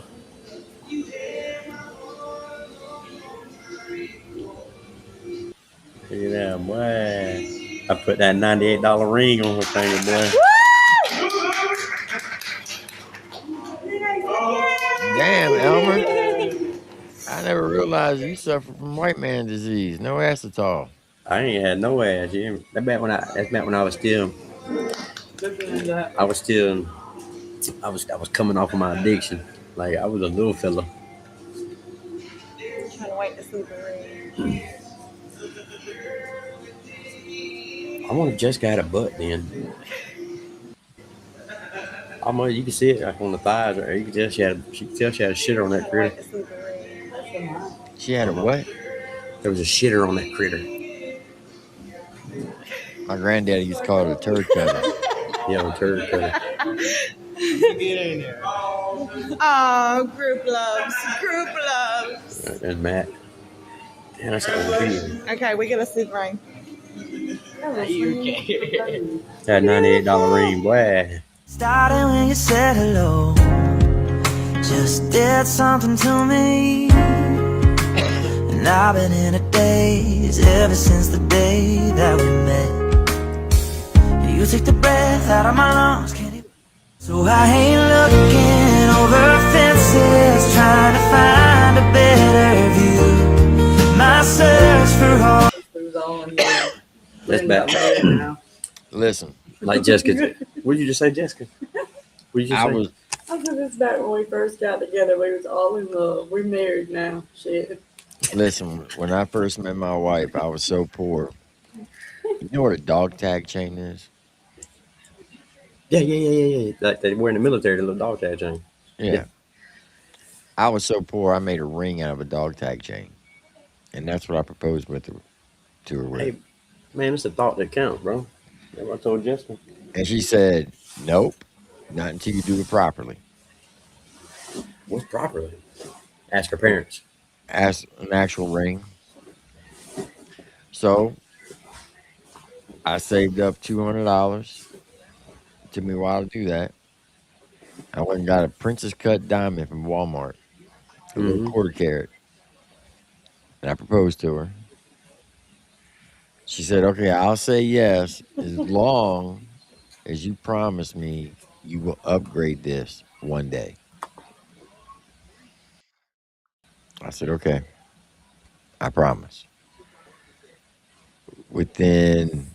Look at that, boy. I put that $98 ring on her finger, boy. Damn, Elmer. I never realized you suffer from white man disease. No acetol. I ain't had no ass. That's back when I was still. I was coming off of my addiction. Like I was a little fella. Can't wait to see the ring. I wonder if Jessica had a butt then. Almost you can see it like on the thighs, or you can tell she had a shitter on that critter. She had a what? There was a shitter on that critter. My granddaddy used to call it a turd cutter. Yeah, a turd cutter. Oh, group loves. Group loves. There's Matt. Damn, that's all the video. Okay, we gotta see the ring. That $98 ring, boy. Started when you said hello, just did something to me. And I've been in a daze ever since the day that we met. You took the breath out of my lungs, so I ain't looking over fences, trying to find a better view. My search for all. That's bad. Listen, like Jessica. What did you just say, Jessica? What did you say? I said this back when we first got together. We was all in love. We're married now. Shit. Listen, when I first met my wife, I was so poor. You know what a dog tag chain is? Yeah. Like they wear in the military, the little dog tag chain. Yeah. I was so poor, I made a ring out of a dog tag chain, and that's what I proposed with her, to her with. Hey, man, it's a thought that counts, bro. That's what I told Jessica. And she said, "Nope, not until you do it properly." What's properly? Ask her parents. As an actual ring. So I saved up $200. It took me a while to do that. I went and got a princess cut diamond from Walmart, a little Mm-hmm. quarter carat, and I proposed to her. She said, "Okay, I'll say yes as long as you promise me you will upgrade this one day." I said, "Okay, I promise." Within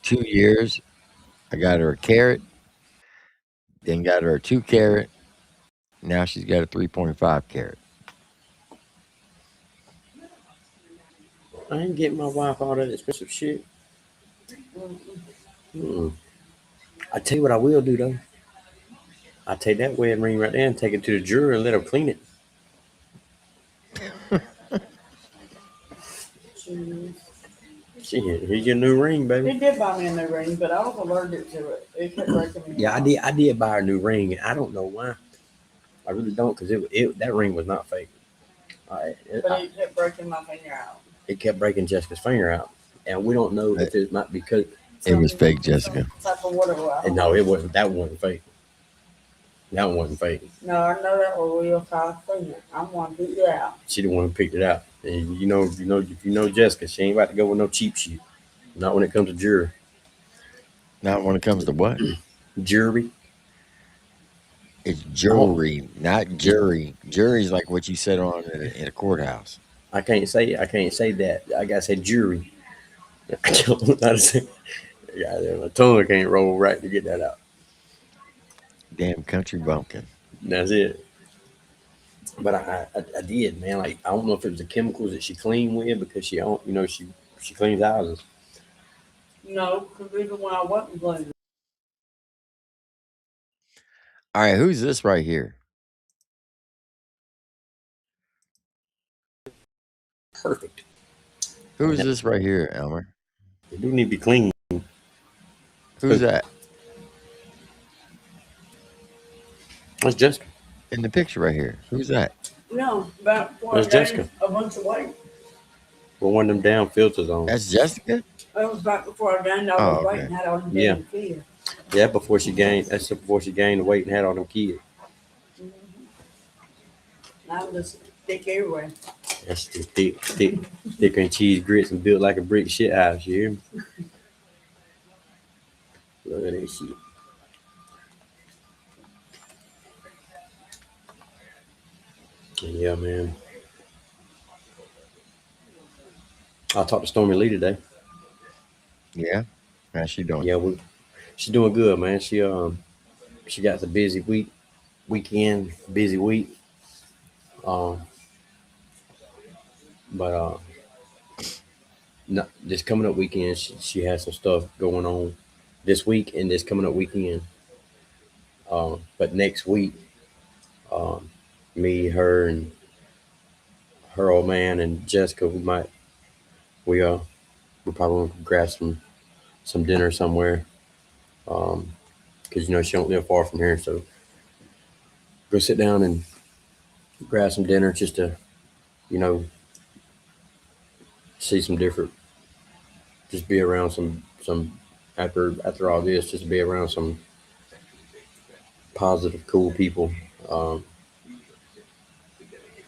2 years, I got her a carat, then got her a 2 carat. Now she's got a 3.5 carat. I ain't getting my wife all that expensive shit. Mm-mm. I tell you what I will do though. I take that wedding ring right there and take it to the jeweler and let her clean it. Shit, here's your new ring, baby. He did buy me a new ring, but I was allergic to it. It kept breaking me. Yeah, I did buy her a new ring, and I don't know why. I really don't, because that ring was not fake. But it kept breaking my finger out. It kept breaking Jessica's finger out, and we don't know if it might be because It was fake, Jessica. Type of whatever. no, it wasn't. That wasn't fake. That one wasn't fake. No, I know that was real five finger. I'm one to pick it out. She the one who picked it out, and if you know Jessica, she ain't about to go with no cheap shit. Not when it comes to jewelry. Not when it comes to what? Jewelry. It's jewelry, not jury. Jury's like what you sit on in a courthouse. I can't say that. I gotta say jury. I don't know how to say. Yeah, my tongue can't roll right to get that out. Damn country bumpkin. That's it. But I did, man. Like I don't know if it was the chemicals that she cleaned with because she don't, she cleans houses. No, because even when I wasn't cleaning. All right, who's this right here? Perfect. Who's this right here, Elmer? They do need to be clean. Who's that? That's Jessica. In the picture right here. Who's that? No, back before That's I gained Jessica. a bunch of weight. With one of them down filters on. That's Jessica? That was back before I gained all the weight and had all them Yeah. kids. Yeah, before she gained the weight and had all them kids. I'm just thick everywhere. That's the thicker and cheese grits and built like a brick shit house, you hear me? Look at that shit. Yeah, man. I talked to Stormy Lee today. Yeah. How's she doing? Yeah, she's doing good, man. She got the busy busy week. But no, this coming up weekend, she has some stuff going on this week and this coming up weekend. But next week, me, her, and her old man and Jessica, we probably gonna grab some dinner somewhere. Because she don't live far from here, so go sit down and grab some dinner just to, see some different, just be around some after all this, just be around some positive, cool people, and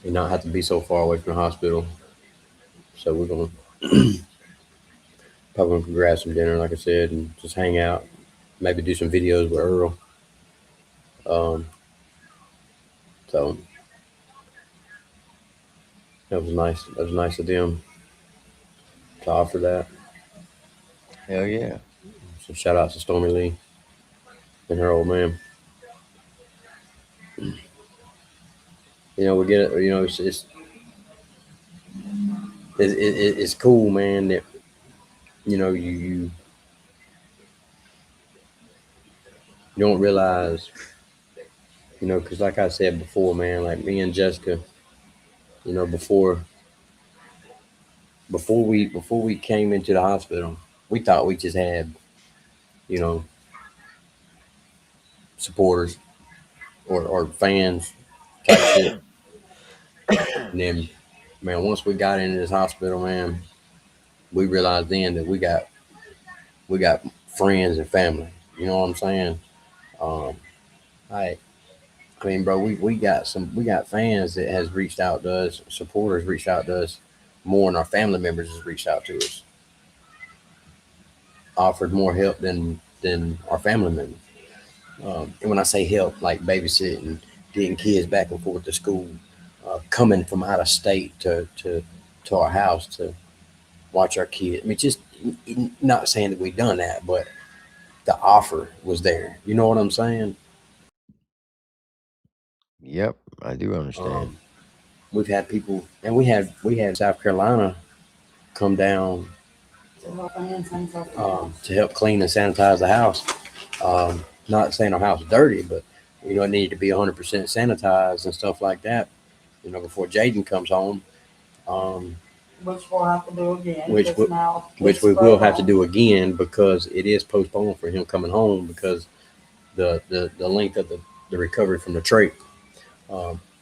not have to be so far away from the hospital. So we're gonna probably gonna grab some dinner, like I said, and just hang out, maybe do some videos with Earl. So that was nice. That was nice of them to offer that. Hell yeah. So shout out to Stormy Lee and her old man. We get it. It's it's cool, man, that you don't realize, because like I said before, man, like me and Jessica, before we came into the hospital, we thought we just had, you know, supporters or fans type shit. And then, man, once we got into this hospital, man, we realized then that we got friends and family. You know what I'm saying? Um, I mean, bro, we got fans that has reached out to us, supporters reached out to us more than our family members has reached out to us, offered more help than our family members. And when I say help, like babysitting, getting kids back and forth to school, coming from out of state to our house to watch our kids. I mean, just not saying that we done that, but the offer was there. You know what I'm saying? Yep, I do understand. We've had people, and we had South Carolina come down to help clean and sanitize the house. Not saying our house is dirty, but it needed to be 100% sanitized and stuff like that. Before Jaden comes home, Which we'll have to do again. which Because we, now which it's we will have to on. do again because it is postponed for him coming home because the length of the recovery from the trach.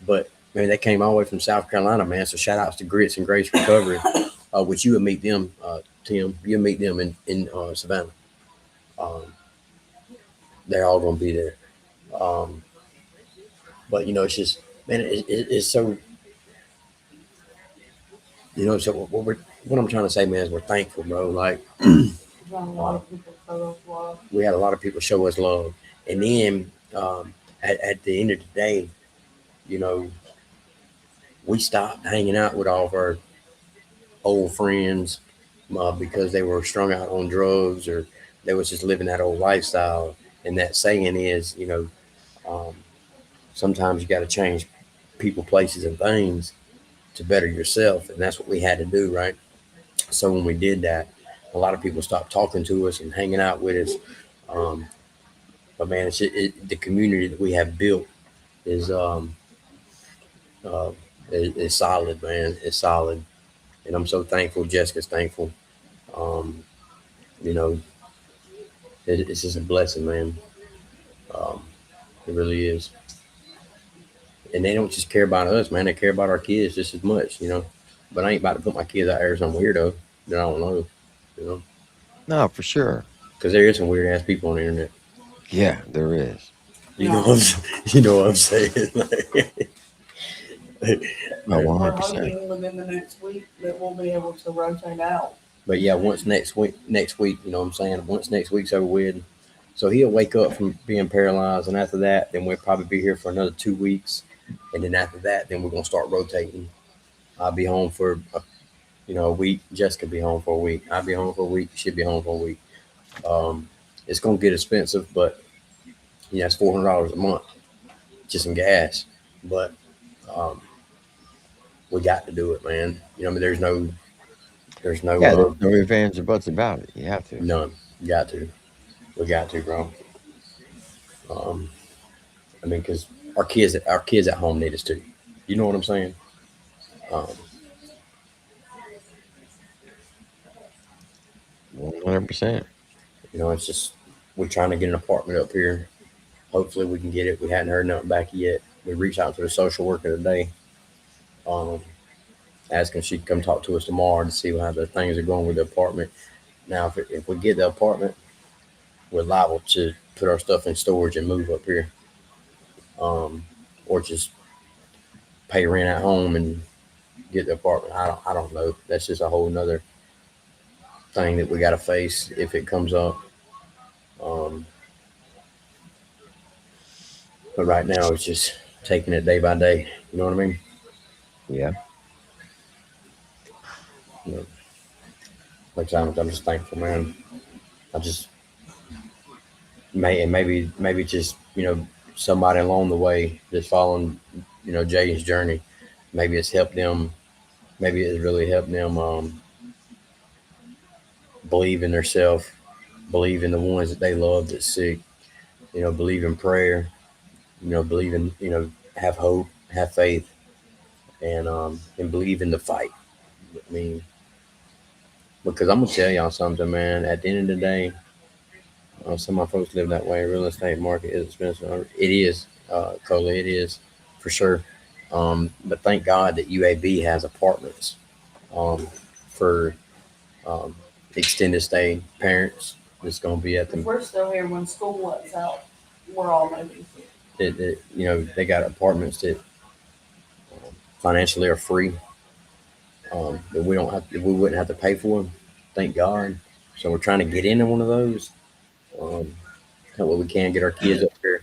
But man, they came all the way from South Carolina, man. So shout outs to Grits and Grace Recovery, which you would meet them, Tim. You'll meet them in Savannah. Um, they're all going to be there. Um, but it's just, man, it's so, so what I'm trying to say, man, is we're thankful, bro. Like, A lot of people show us love. we had a lot of people show us love. And then at the end of the day, you know, we stopped hanging out with all of our old friends because they were strung out on drugs or they was just living that old lifestyle. And that saying is, um, sometimes you got to change people, places, and things to better yourself. And that's what we had to do, right? So when we did that, a lot of people stopped talking to us and hanging out with us. Um, but man, the community that we have built is uh, is solid, man. It's solid, and I'm so thankful. Jessica's thankful. Um, you know, it's just a blessing, man. Um, it really is. And they don't just care about us, man. They care about our kids just as much. But I ain't about to put my kids out there as some weirdo that I don't know. You know, No, for sure. because there is some weird ass people on the internet. Yeah, there is. You know what I'm saying? No, We're 100%. hoping within the next week that we'll be able to rotate out. But yeah, once next week, you know what I'm saying? Once next week's over with, so he'll wake up from being paralyzed, and after that, then we'll probably be here for another 2 weeks, and then after that, then we're gonna start rotating. I'll be home for a week. Jessica be home for a week. I'll be home for a week. She'll be home for a week. Um, it's gonna get expensive, but it's $400 a month just in gas. But um, we got to do it, man. I mean, there's no Yeah, there's no ifs, ands, or buts about it. You have to. none. Got to. We got to, bro. Um, I mean, because our kids at home need us too. You know what I'm saying? Um, 100%. it's just we're trying to get an apartment up here. Hopefully, we can get it. We hadn't heard nothing back yet. We reached out to the social worker today, um, asking if she could come talk to us tomorrow to see how the things are going with the apartment. Now, if we get the apartment, we're liable to put our stuff in storage and move up here, or just pay rent at home and get the apartment. I don't know. That's just a whole nother thing that we got to face if it comes up. Um, but right now, it's just taking it day by day. You know what I mean? Yeah. You know, like I'm just thankful, man. I just maybe just somebody along the way that's following Jay's journey. Maybe it's helped them maybe it really helped them believe in themselves, believe in the ones that they love that's sick, believe in prayer, believe in, have hope, have faith, and believe in the fight. I mean, because I'm gonna tell y'all something, man. At the end of the day, some of my folks live that way. Real estate market is expensive. It is, Cola. It is for sure. But thank God that UAB has apartments for um, extended stay parents. That's gonna be at If them. we're still here when school lets out, we're all moving. They got apartments that financially are free. That we wouldn't have to pay for them. Thank God. So we're trying to get into one of those. That way we can get our kids up here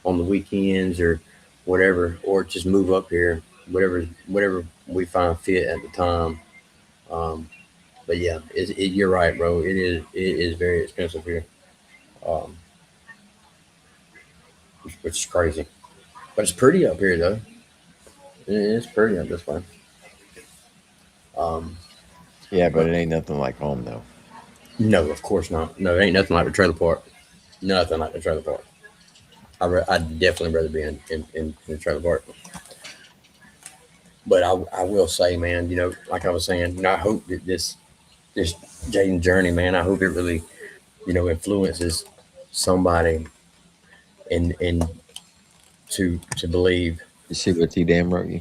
on the weekends or whatever, or just move up here, whatever we find fit at the time. Um, but yeah, you're right, bro. It is very expensive here, um, which is crazy. But it's pretty up here though. It's pretty up this way. Um, Yeah, but it ain't nothing like home though. no, of course not. No, it ain't nothing like the trailer park. Nothing like the trailer park. I'd definitely rather be in the trailer park. But I will say, man, like I was saying, I hope that this Jaden journey, man, I hope it really, influences somebody in to believe. You see what T Dan wrote you?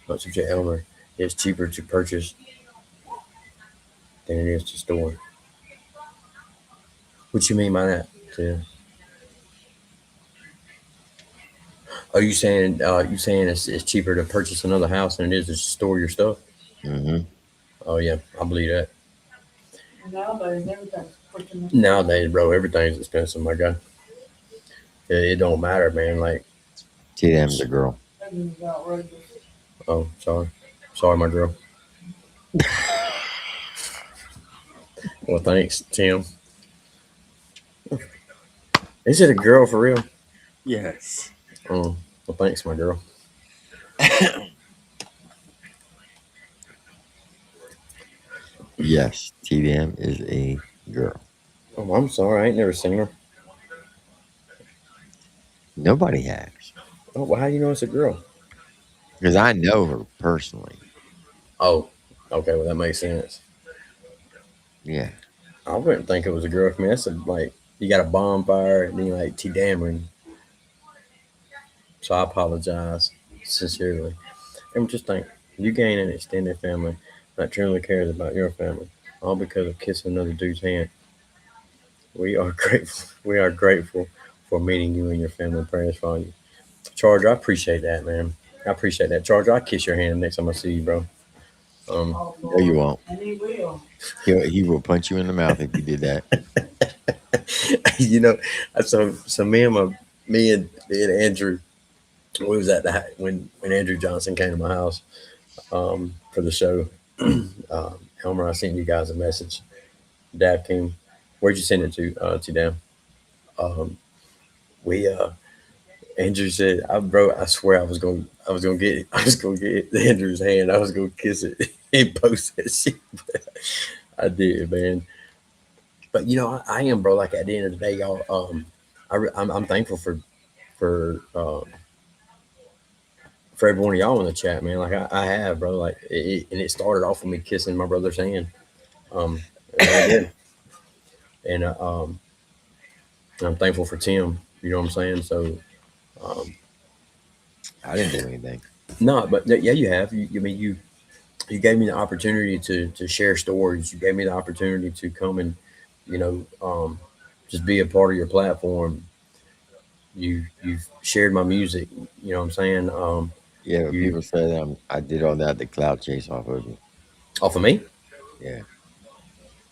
But to Elmer, it's cheaper to purchase than it is to store. What you mean by that? Tim? Are you saying it's cheaper to purchase another house than it is to store your stuff? Mm-hmm. Oh yeah, I believe that. Nowadays, everything's freaking. Nowadays, bro, everything's expensive, my guy. It don't matter, man. Like, T Dan's a girl. Everything's outrageous. oh, sorry, my girl. Well, thanks, Tim. Is it a girl for real? Yes. Oh, well, thanks, my girl. Yes, T Dan is a girl. Oh, I'm sorry, I ain't never seen her. Nobody has. Oh, well, how do you know it's a girl? Because I know her personally. Oh, okay, well that makes sense. Yeah. I wouldn't think it was a girl for me. That's like you got a bonfire and then you like T Dameron. So I apologize sincerely. And just think, you gain an extended family that truly cares about your family, all because of kissing another dude's hand. We are grateful. We are grateful for meeting you and your family. Prayers for you, Charger. I appreciate that, man. I appreciate that, Charger. I'll kiss your hand next time I see you, bro. Oh, No, you won't. and he will. He will punch you in the mouth if you did that. you know, so me and Andrew, we was at the when Andrew Johnson came to my house for the show. Elmer, I sent you guys a message. Dad came. Where'd you send it to Dan? We Andrew said, I swear I was gonna get Andrew's hand. I was gonna kiss it and post that shit. I did, man. But I am, bro. Like at the end of the day, y'all. I'm thankful for for every one of y'all in the chat, man. Like I have, bro. Like and it started off with me kissing my brother's hand. And I did. And I'm thankful for Tim. You know what I'm saying? So I didn't do anything. no, but yeah, you have. You gave me the opportunity to share stories. You gave me the opportunity to come and just be a part of your platform. You've shared my music. You know what I'm saying? Yeah, but people say that I did all that to clout chase off of you. Off of me? Yeah.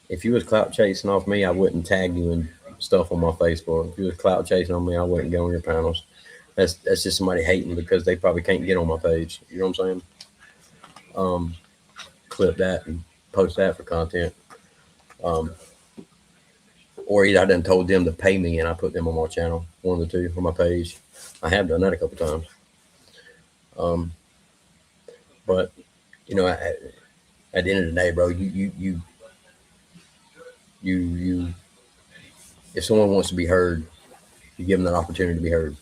If you was clout chasing off me, I wouldn't tag you and stuff on my Facebook. If you was clout chasing on me, I wouldn't go on your panels. That's just somebody hating because they probably can't get on my page. You know what I'm saying? Clip that and post that for content. Or either I done told them to pay me and I put them on my channel. One of the two on my page. I have done that a couple times. But at the end of the day, bro, you if someone wants to be heard, you give them that opportunity to be heard,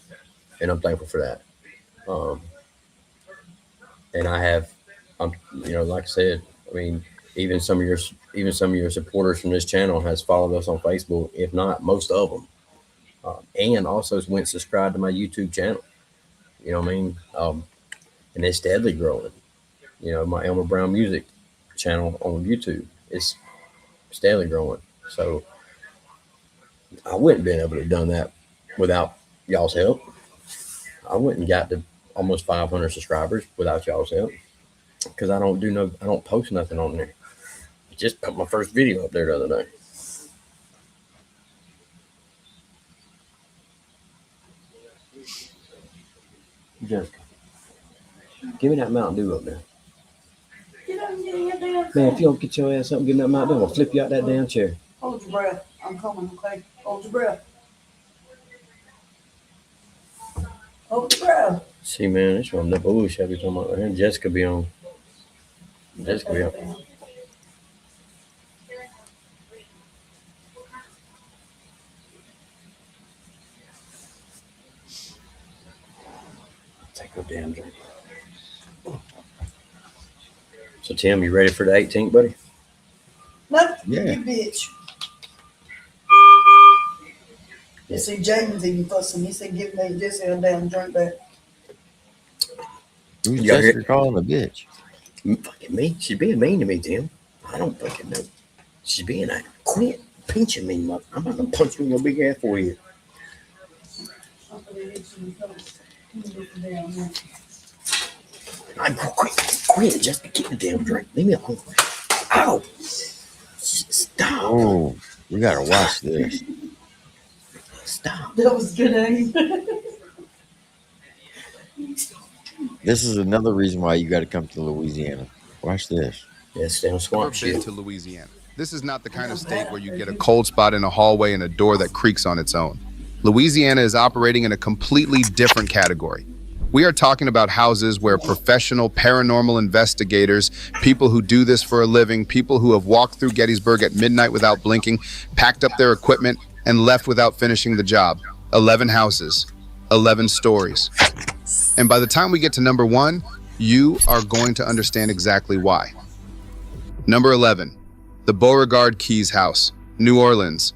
and I'm thankful for that. And like I said, I mean, even some of your supporters from this channel has followed us on Facebook, if not most of them, and also went subscribed to my YouTube channel. You know what I mean? And it's steadily growing. You know, my Elmer Brown Music channel on YouTube is steadily growing. So I wouldn't been able to have done that without y'all's help. I wouldn't got to almost 500 subscribers without y'all's help, because I don't post nothing on there. I just put my first video up there the other day. Jessica, give me that Mountain Dew up there. Man, if you don't get your ass up and give me that Mountain Dew, I'm gonna flip you out that damn chair. Hold your breath. I'm coming, okay? Hold your breath. Hold your breath. See, man, this one the bullshit I be talking about. And Jessica be on. Jessica be on. Take a damn drink. So, Tim, you ready for the 18th, buddy? No, Yeah. you bitch. You see, James even fussing. He said, give me Jesse a damn drink back. Who's Jessica calling a bitch? Fucking me. She's being mean to me, Tim. I don't fucking know. She's being a quit pinching me, mother. I'm about to punch you in your big ass forehead. I'm quit. Just get the damn drink. Leave me alone. Ow! Stop. Oh, we gotta watch this. Stop. That was good aim. This is another reason why you got to come to Louisiana. Watch this. Yes, damn swamp shit. Never been to Louisiana. This is not the kind of state where you get a cold spot in a hallway and a door that creaks on its own. Louisiana is operating in a completely different category. We are talking about houses where professional paranormal investigators, people who do this for a living, people who have walked through Gettysburg at midnight without blinking, packed up their equipment, and left without finishing the job. 11 houses, 11 stories. And by the time we get to number 1, you are going to understand exactly why. Number 11, the Beauregard Keys House, New Orleans.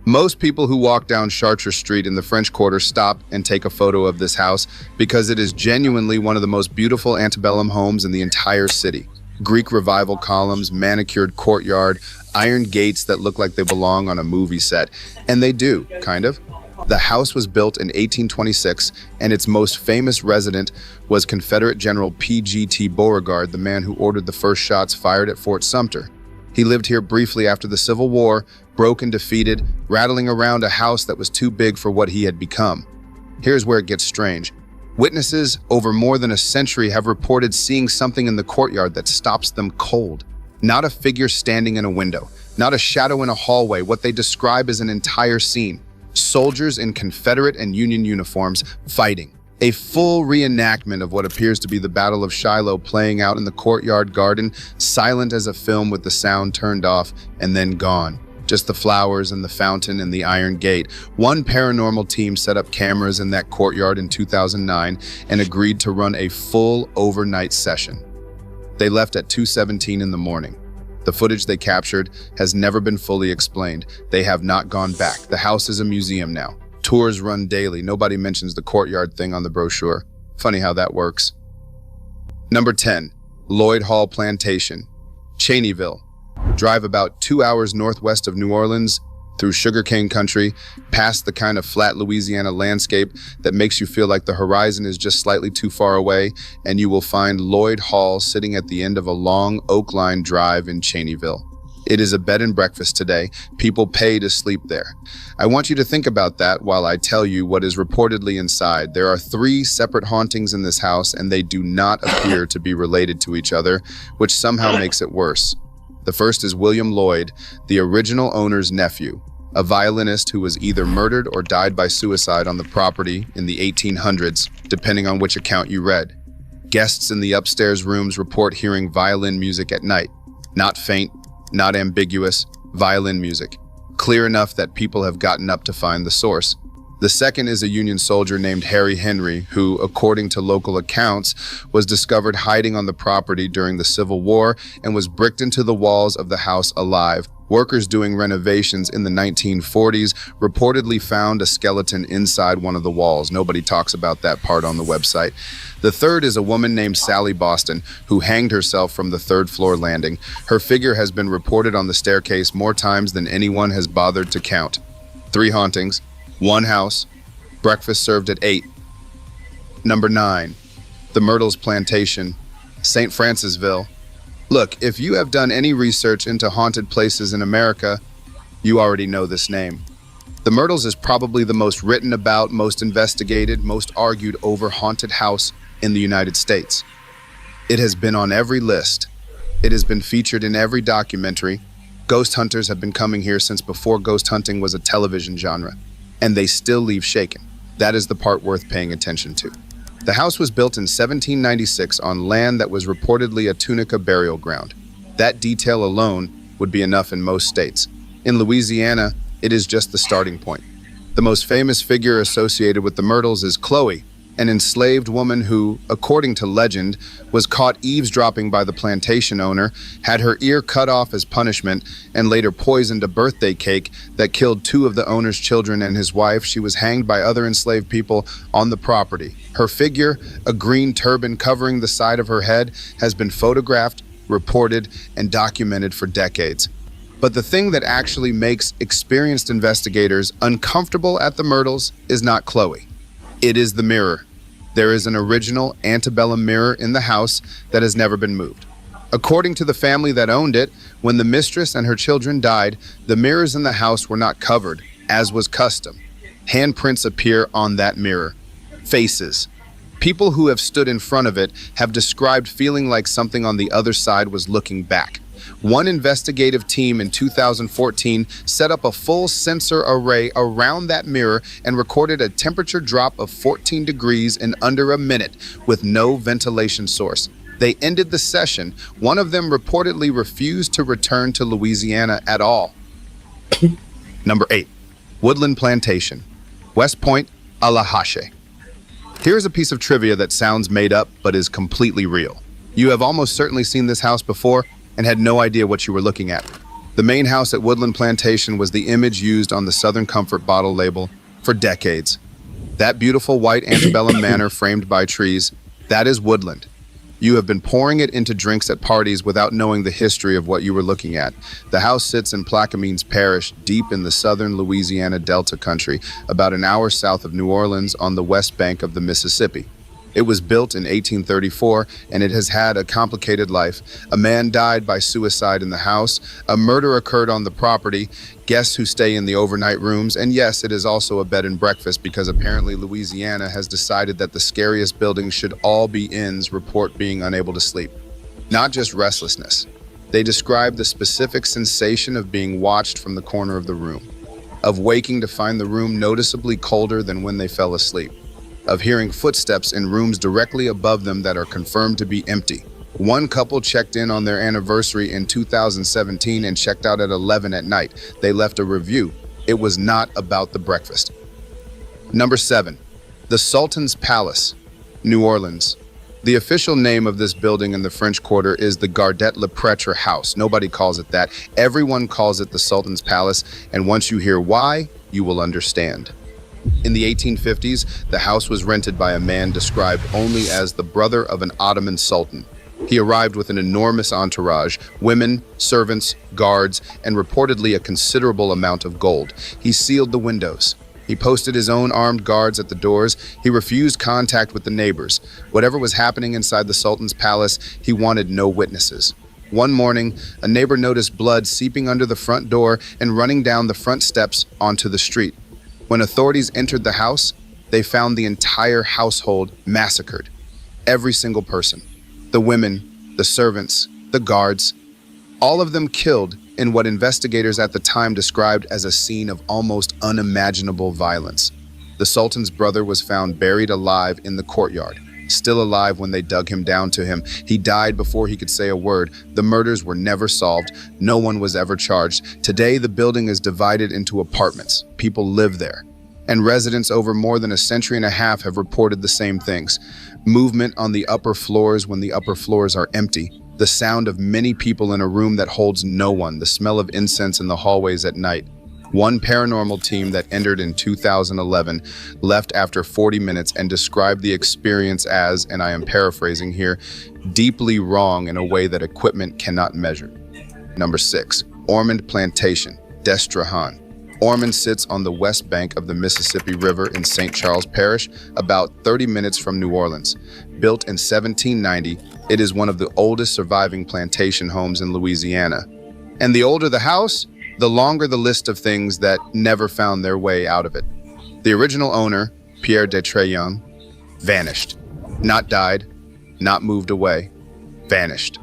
Most people who walk down Chartres Street in the French Quarter stop and take a photo of this house because it is genuinely one of the most beautiful antebellum homes in the entire city. Greek Revival columns, manicured courtyard, iron gates that look like they belong on a movie set. And they do, kind of. The house was built in 1826, and its most famous resident was Confederate General P.G.T. Beauregard, the man who ordered the first shots fired at Fort Sumter. He lived here briefly after the Civil War, broke and defeated, rattling around a house that was too big for what he had become. Here's where it gets strange. Witnesses over more than a century have reported seeing something in the courtyard that stops them cold. Not a figure standing in a window, not a shadow in a hallway, what they describe as an entire scene. Soldiers in Confederate and Union uniforms fighting. A full reenactment of what appears to be the Battle of Shiloh playing out in the courtyard garden, silent as a film with the sound turned off and then gone. Just the flowers and the fountain and the iron gate. One paranormal team set up cameras in that courtyard in 2009 and agreed to run a full overnight session. They left at 2:17 in the morning. The footage they captured has never been fully explained. They have not gone back. The house is a museum now. Tours run daily. Nobody mentions the courtyard thing on the brochure. Funny how that works. Number 10, Lloyd Hall Plantation, Cheneyville. Drive about 2 hours northwest of New Orleans, through sugarcane country, past the kind of flat Louisiana landscape that makes you feel like the horizon is just slightly too far away, and you will find Lloyd Hall sitting at the end of a long oak-lined drive in Cheneyville. It is a bed and breakfast today. People pay to sleep there. I want you to think about that while I tell you what is reportedly inside. There are 3 separate hauntings in this house, and they do not appear to be related to each other, which somehow makes it worse. The first is William Lloyd, the original owner's nephew, a violinist who was either murdered or died by suicide on the property in the 1800s, depending on which account you read. Guests in the upstairs rooms report hearing violin music at night. Not faint, not ambiguous, violin music. Clear enough that people have gotten up to find the source. The second is a Union soldier named Harry Henry, who, according to local accounts, was discovered hiding on the property during the Civil War and was bricked into the walls of the house alive. Workers doing renovations in the 1940s reportedly found a skeleton inside one of the walls. Nobody talks about that part on the website. The third is a woman named Sally Boston, who hanged herself from the third-floor landing. Her figure has been reported on the staircase more times than anyone has bothered to count. 3 hauntings, 1 house, breakfast served at 8. Number 9, the Myrtles Plantation, St. Francisville. Look, if you have done any research into haunted places in America, you already know this name. The Myrtles is probably the most written about, most investigated, most argued over haunted house in the United States. It has been on every list. It has been featured in every documentary. Ghost hunters have been coming here since before ghost hunting was a television genre, and they still leave shaken. That is the part worth paying attention to. The house was built in 1796 on land that was reportedly a Tunica burial ground. That detail alone would be enough in most states. In Louisiana, it is just the starting point. The most famous figure associated with the Myrtles is Chloe, an enslaved woman who, according to legend, was caught eavesdropping by the plantation owner, had her ear cut off as punishment, and later poisoned a birthday cake that killed 2 of the owner's children and his wife. She was hanged by other enslaved people on the property. Her figure, a green turban covering the side of her head, has been photographed, reported, and documented for decades. But the thing that actually makes experienced investigators uncomfortable at the Myrtles is not Chloe. It is the mirror. There is an original antebellum mirror in the house that has never been moved. According to the family that owned it, when the mistress and her children died, the mirrors in the house were not covered, as was custom. Handprints appear on that mirror. Faces. People who have stood in front of it have described feeling like something on the other side was looking back. One investigative team in 2014 set up a full sensor array around that mirror and recorded a temperature drop of 14 degrees in under a minute with no ventilation source. They ended the session. One of them reportedly refused to return to Louisiana at all. Number 8, Woodland Plantation, West Point, Allahabad. Here's a piece of trivia that sounds made up but is completely real. You have almost certainly seen this house before and had no idea what you were looking at. The main house at Woodland Plantation was the image used on the Southern Comfort bottle label for decades. That beautiful white antebellum manor framed by trees, that is Woodland. You have been pouring it into drinks at parties without knowing the history of what you were looking at. The house sits in Plaquemines Parish, deep in the southern Louisiana Delta country, about an hour south of New Orleans on the west bank of the Mississippi. It was built in 1834, and it has had a complicated life. A man died by suicide in the house. A murder occurred on the property. Guests who stay in the overnight rooms. And yes, it is also a bed and breakfast because apparently Louisiana has decided that the scariest buildings should all be inns, report being unable to sleep. Not just restlessness. They describe the specific sensation of being watched from the corner of the room, of waking to find the room noticeably colder than when they fell asleep, of hearing footsteps in rooms directly above them that are confirmed to be empty. One couple checked in on their anniversary in 2017 and checked out at 11 at night. They left a review. It was not about the breakfast. Number 7, the Sultan's Palace, New Orleans. The official name of this building in the French Quarter is the Gardet-le-Pretre House. Nobody calls it that. Everyone calls it the Sultan's Palace, and once you hear why, you will understand. In the 1850s, the house was rented by a man described only as the brother of an Ottoman sultan. He arrived with an enormous entourage, women, servants, guards, and reportedly a considerable amount of gold. He sealed the windows. He posted his own armed guards at the doors. He refused contact with the neighbors. Whatever was happening inside the Sultan's palace, he wanted no witnesses. One morning, a neighbor noticed blood seeping under the front door and running down the front steps onto the street. When authorities entered the house, they found the entire household massacred. Every single person. The women, the servants, the guards, all of them killed in what investigators at the time described as a scene of almost unimaginable violence. The Sultan's brother was found buried alive in the courtyard. still alive when they dug him down to him. He died before he could say a word. The murders were never solved. No one was ever charged. Today, the building is divided into apartments. People live there. And residents over more than a century and a half have reported the same things. Movement on the upper floors when the upper floors are empty. The sound of many people in a room that holds no one. The smell of incense in the hallways at night. One paranormal team that entered in 2011 left after 40 minutes and described the experience as, and I am paraphrasing here, deeply wrong in a way that equipment cannot measure. Number 6, Ormond Plantation, Destrehan. Ormond sits on the west bank of the Mississippi River in St. Charles Parish, about 30 minutes from New Orleans. Built in 1790, it is one of the oldest surviving plantation homes in Louisiana. And the older the house, the longer the list of things that never found their way out of it. The original owner, Pierre de Treyon, vanished. Not died, not moved away, vanished.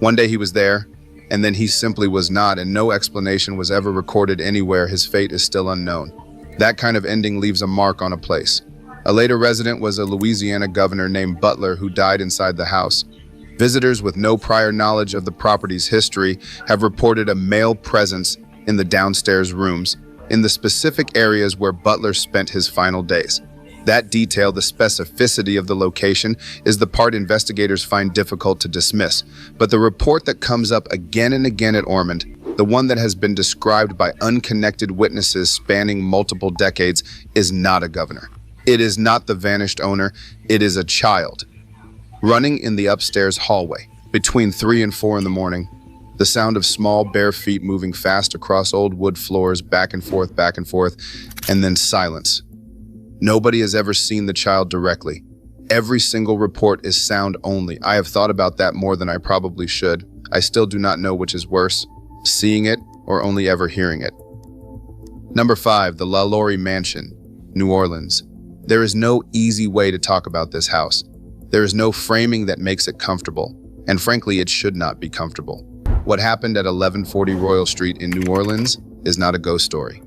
One day he was there, and then he simply was not, and no explanation was ever recorded anywhere. His fate is still unknown. That kind of ending leaves a mark on a place. A later resident was a Louisiana governor named Butler who died inside the house. Visitors with no prior knowledge of the property's history have reported a male presence in the downstairs rooms, in the specific areas where Butler spent his final days. That detail, the specificity of the location, is the part investigators find difficult to dismiss. But the report that comes up again and again at Ormond, the one that has been described by unconnected witnesses spanning multiple decades, is not a governor. It is not the vanished owner, it is a child. Running in the upstairs hallway, between 3 and 4 in the morning, the sound of small bare feet moving fast across old wood floors, back and forth, and then silence. Nobody has ever seen the child directly. Every single report is sound only. I have thought about that more than I probably should. I still do not know which is worse, seeing it or only ever hearing it. Number 5, the LaLaurie Mansion, New Orleans. There is no easy way to talk about this house. There is no framing that makes it comfortable, and frankly, it should not be comfortable. What happened at 1140 Royal Street in New Orleans is not a ghost story.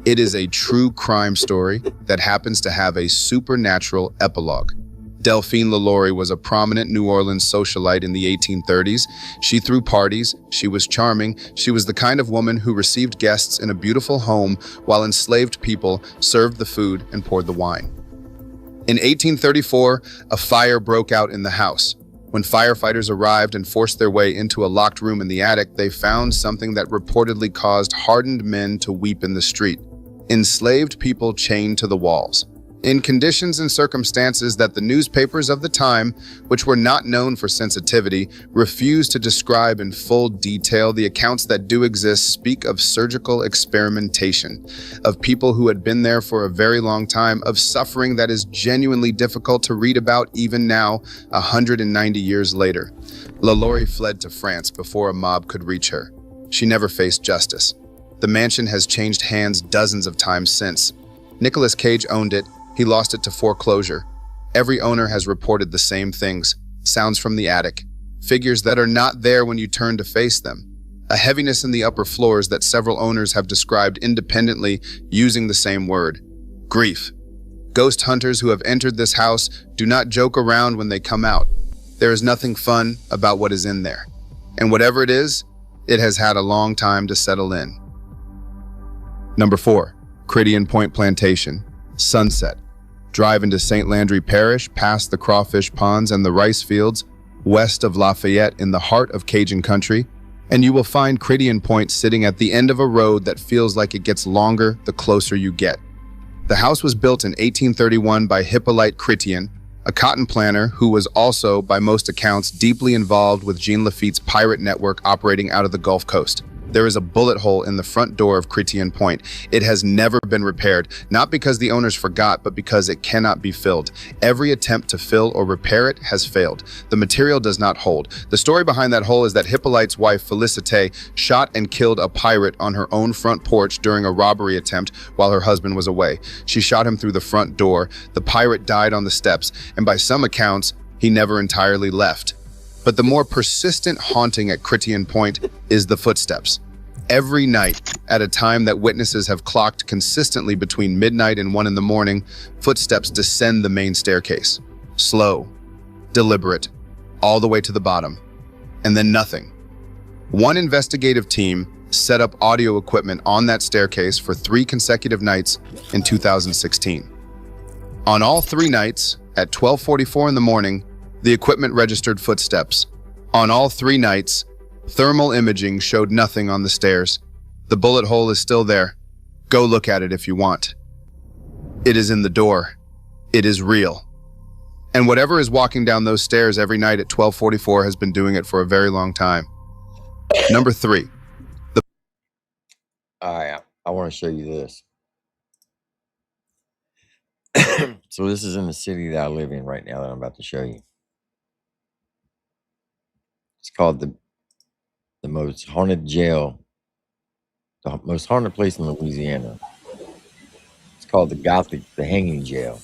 It is a true crime story that happens to have a supernatural epilogue. Delphine LaLaurie was a prominent New Orleans socialite in the 1830s. She threw parties, she was charming, she was the kind of woman who received guests in a beautiful home while enslaved people served the food and poured the wine. In 1834, a fire broke out in the house. When firefighters arrived and forced their way into a locked room in the attic, they found something that reportedly caused hardened men to weep in the street. Enslaved people chained to the walls. In conditions and circumstances that the newspapers of the time, which were not known for sensitivity, refused to describe in full detail, the accounts that do exist speak of surgical experimentation, of people who had been there for a very long time, of suffering that is genuinely difficult to read about even now, 190 years later. LaLaurie fled to France before a mob could reach her. She never faced justice. The mansion has changed hands dozens of times since. Nicolas Cage owned it. He lost it to foreclosure. Every owner has reported the same things. Sounds from the attic. Figures that are not there when you turn to face them. A heaviness in the upper floors that several owners have described independently using the same word. Grief. Ghost hunters who have entered this house do not joke around when they come out. There is nothing fun about what is in there. And whatever it is, it has had a long time to settle in. Number 4, Critian Point Plantation, Sunset. Drive into St. Landry Parish, past the crawfish ponds and the rice fields, west of Lafayette in the heart of Cajun country, and you will find Critian Point sitting at the end of a road that feels like it gets longer the closer you get. The house was built in 1831 by Hippolyte Critian, a cotton planter who was also, by most accounts, deeply involved with Jean Lafitte's pirate network operating out of the Gulf Coast. There is a bullet hole in the front door of Critian Point. It has never been repaired, not because the owners forgot, but because it cannot be filled. Every attempt to fill or repair it has failed. The material does not hold. The story behind that hole is that Hippolyte's wife, Félicité, shot and killed a pirate on her own front porch during a robbery attempt while her husband was away. She shot him through the front door. The pirate died on the steps, and by some accounts, he never entirely left. But the more persistent haunting at Critian Point is the footsteps. Every night, at a time that witnesses have clocked consistently between midnight and 1 in the morning, footsteps descend the main staircase. Slow, deliberate, all the way to the bottom, and then nothing. One investigative team set up audio equipment on that staircase for 3 consecutive nights in 2016. On all 3 nights, at 12:44 in the morning, the equipment registered footsteps. On all 3 nights, thermal imaging showed nothing on the stairs. The bullet hole is still there. Go look at it if you want. It is in the door. It is real. And whatever is walking down those stairs every night at 12:44 has been doing it for a very long time. Number 3. All right, I want to show you this. So this is in the city that I live in right now that I'm about to show you. It's called the most haunted jail, the most haunted place in Louisiana. It's called the hanging jail.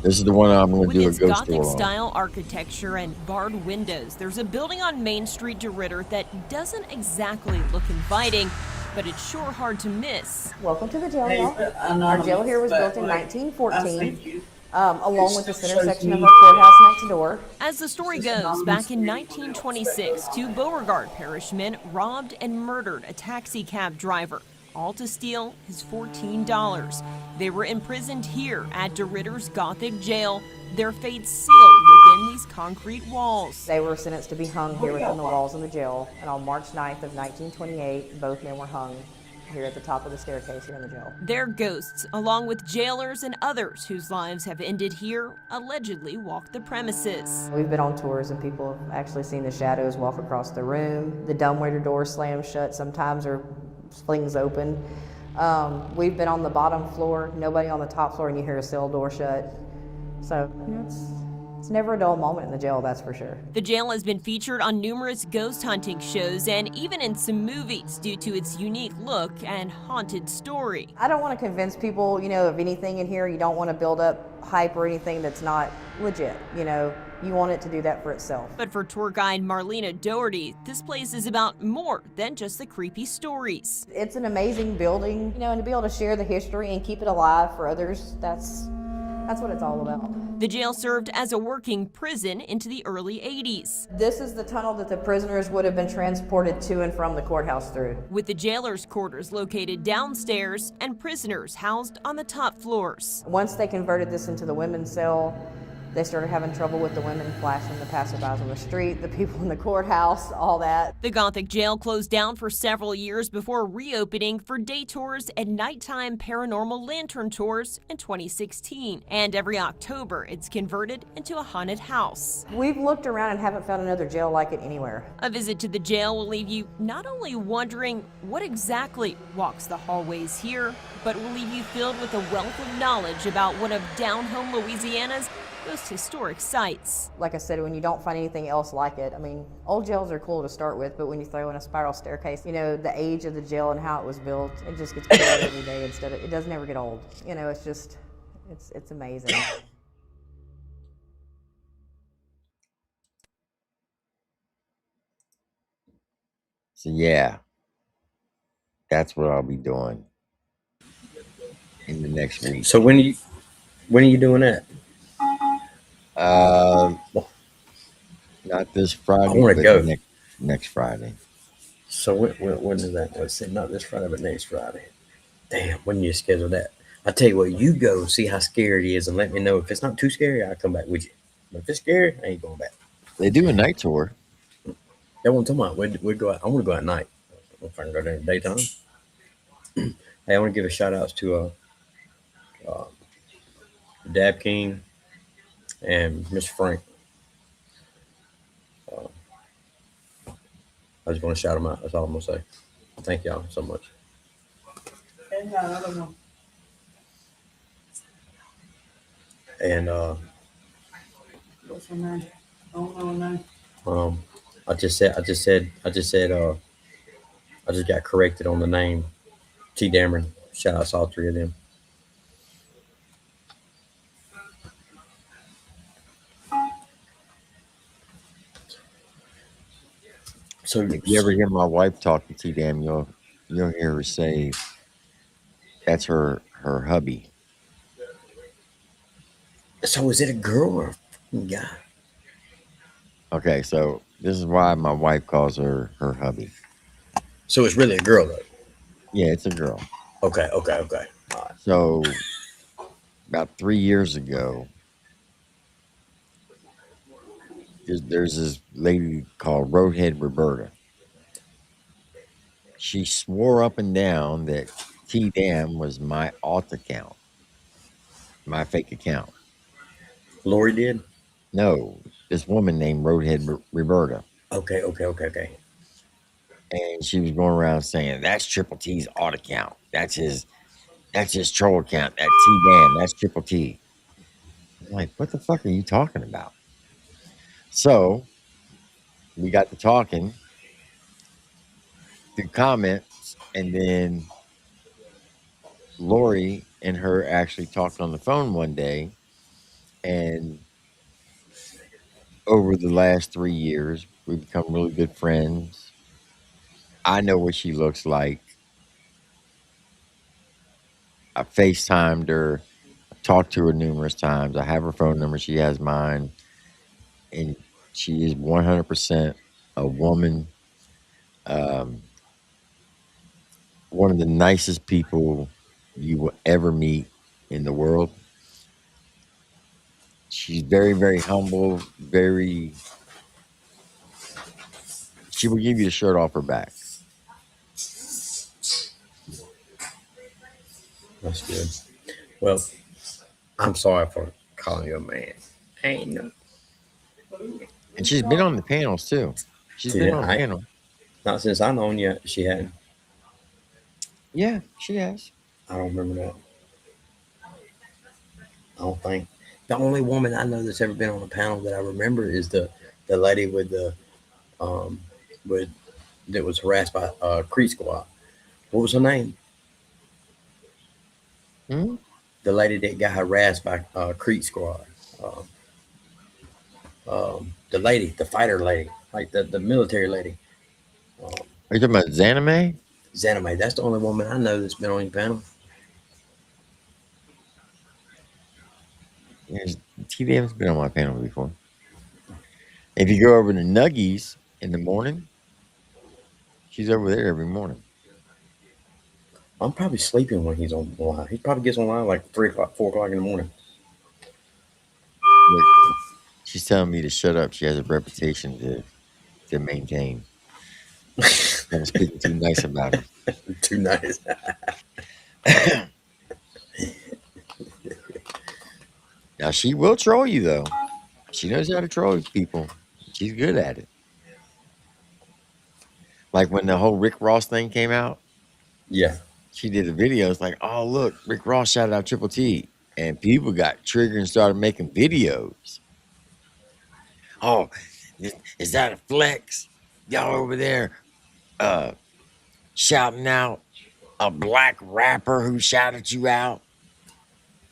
This is the one I'm going to do a With its ghost tour on. Gothic-style architecture and barred windows, there's a building on Main Street DeRidder that doesn't exactly look inviting, but it's sure hard to miss. Welcome to the jail, y'all. Our jail here was built in 1914, along with the center section of our courthouse next door. As the story goes, back in 1926, 2 Beauregard Parish men robbed and murdered a taxi cab driver, all to steal his $14. They were imprisoned here at DeRidder's Gothic jail, their fates sealed within these concrete walls. They were sentenced to be hung here within the walls of the jail, and on March 9th of 1928, both men were hung here at the top of the staircase here in the jail. Their ghosts, along with jailers and others whose lives have ended here, allegedly walk the premises. We've been on tours and people have actually seen the shadows walk across the room. The dumbwaiter door slams shut sometimes or flings open. We've been on the bottom floor, nobody on the top floor, and you hear a cell door shut. So, you know, it's never a dull moment in the jail, that's for sure. The jail has been featured on numerous ghost hunting shows and even in some movies due to its unique look and haunted story. I don't want to convince people, you know, of anything in here. You don't want to build up hype or anything that's not legit, you know. You want it to do that for itself. But for tour guide Marlena Doherty, this place is about more than just the creepy stories. It's an amazing building, you know, and to be able to share the history and keep it alive for others, that's what it's all about. The jail served as a working prison into the early 80s. This is the tunnel that the prisoners would have been transported to and from the courthouse through. With the jailer's quarters located downstairs and prisoners housed on the top floors. Once they converted this into the women's cell, they started having trouble with the women flashing the passerbys on the street, the people in the courthouse, all that. The Gothic jail closed down for several years before reopening for day tours and nighttime paranormal lantern tours in 2016. And every October, it's converted into a haunted house. We've looked around and haven't found another jail like it anywhere. A visit to the jail will leave you not only wondering what exactly walks the hallways here, but will leave you filled with a wealth of knowledge about one of down-home Louisiana's most historic sites. Like I said, when you don't find anything else like it, I mean, old jails are cool to start with, but when you throw in a spiral staircase, you know, the age of the jail and how it was built, it just gets better every day it doesn't ever get old. You know, it's just, it's amazing. So yeah, that's what I'll be doing in the next week. So when are you doing that? Not this Friday. I want to go next Friday. So when is that? Let's say not this Friday, but next Friday. Damn, when you schedule that? I tell you what, you go see how scary it is, and let me know if it's not too scary. I'll come back with you. But if it's scary, I ain't going back. They do a night tour. That's what I'm talking about. We go out. I want to go at night. I'm trying to go there in the daytime. Hey, I want to give a shout out to Dab King and Mr. Frank. I just want to shout them out. That's all I'm going to say. Thank y'all so much. And What's her name? I don't know her name. I just got corrected on the name. T. Dameron. Shout out to all 3 of them. So if you ever hear my wife talk to T-Dam, you'll hear her say that's her hubby. So is it a girl or a guy? Okay, so this is why my wife calls her hubby. So it's really a girl though. Yeah, it's a girl. Okay. All right. So about 3 years ago, there's this lady called Roadhead Roberta. She swore up and down that T Dam was my alt account, my fake account. Lori did? No, this woman named Roadhead Roberta. Okay. And she was going around saying, that's Triple T's alt account. That's his troll account. That T Dam, that's Triple T. I'm like, what the fuck are you talking about? So we got to talking through comments, and then Lori and her actually talked on the phone one day, and over the last 3 years, we've become really good friends. I know what she looks like. I FaceTimed her, I've talked to her numerous times. I have her phone number, she has mine, and she is 100% a woman. Um, one of the nicest people you will ever meet in the world. She's very, very humble, she will give you the shirt off her back. That's good. Well, I'm sorry for calling you a man. Ain't no. And she's been on the panels too. She's been on panel. Not since I known you, she hadn't. Yeah, she has. I don't remember that. I don't think. The only woman I know that's ever been on a panel that I remember is the lady with the with that was harassed by Creek Squad. What was her name? Hmm? The lady that got harassed by Creek Squad. The lady, the fighter lady, like the military lady. Are you talking about Zanime? Zanime. That's the only woman I know that's been on your panel. Yes, TVM's been on my panel before. If you go over to Nuggies in the morning, she's over there every morning. I'm probably sleeping when he's on live. He probably gets online like 3 o'clock, 4 o'clock in the morning. Look, she's telling me to shut up. She has a reputation to maintain. I'm speaking too nice about her. Too nice. Now she will troll you though. She knows how to troll people. She's good at it. Like when the whole Rick Ross thing came out. Yeah. She did a video. It's like, oh look, Rick Ross shouted out Triple T, and people got triggered and started making videos. Oh, is that a flex? Y'all over there shouting out a black rapper who shouted you out?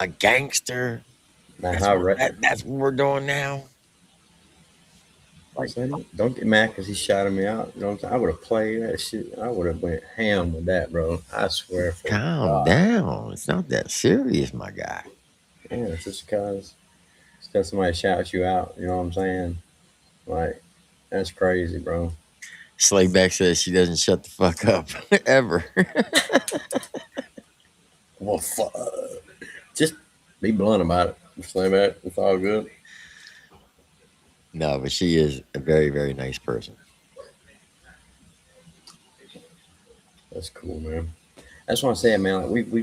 A gangster? That's what we're doing now. Like, don't get mad because he shouted me out. You know what I'm saying? I would have played that shit. I would have went ham with that, bro. I swear. For Calm God. down. It's not that serious, my guy. Yeah, it's just because somebody shouts you out. You know what I'm saying? Like, that's crazy, bro. Slayback says she doesn't shut the fuck up ever. Well, fuck. Just be blunt about it. Slayback, it's all good. No, but she is a very, very nice person. That's cool, man. That's what I'm saying, man. Like we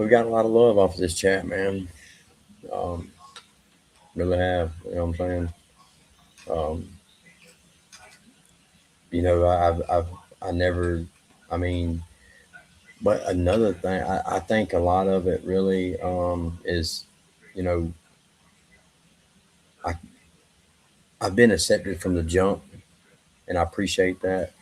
got a lot of love off of this chat, man. Really have. You know what I'm saying? You know, I never. I mean, but another thing, I think a lot of it really is, you know, I've been accepted from the jump, and I appreciate that.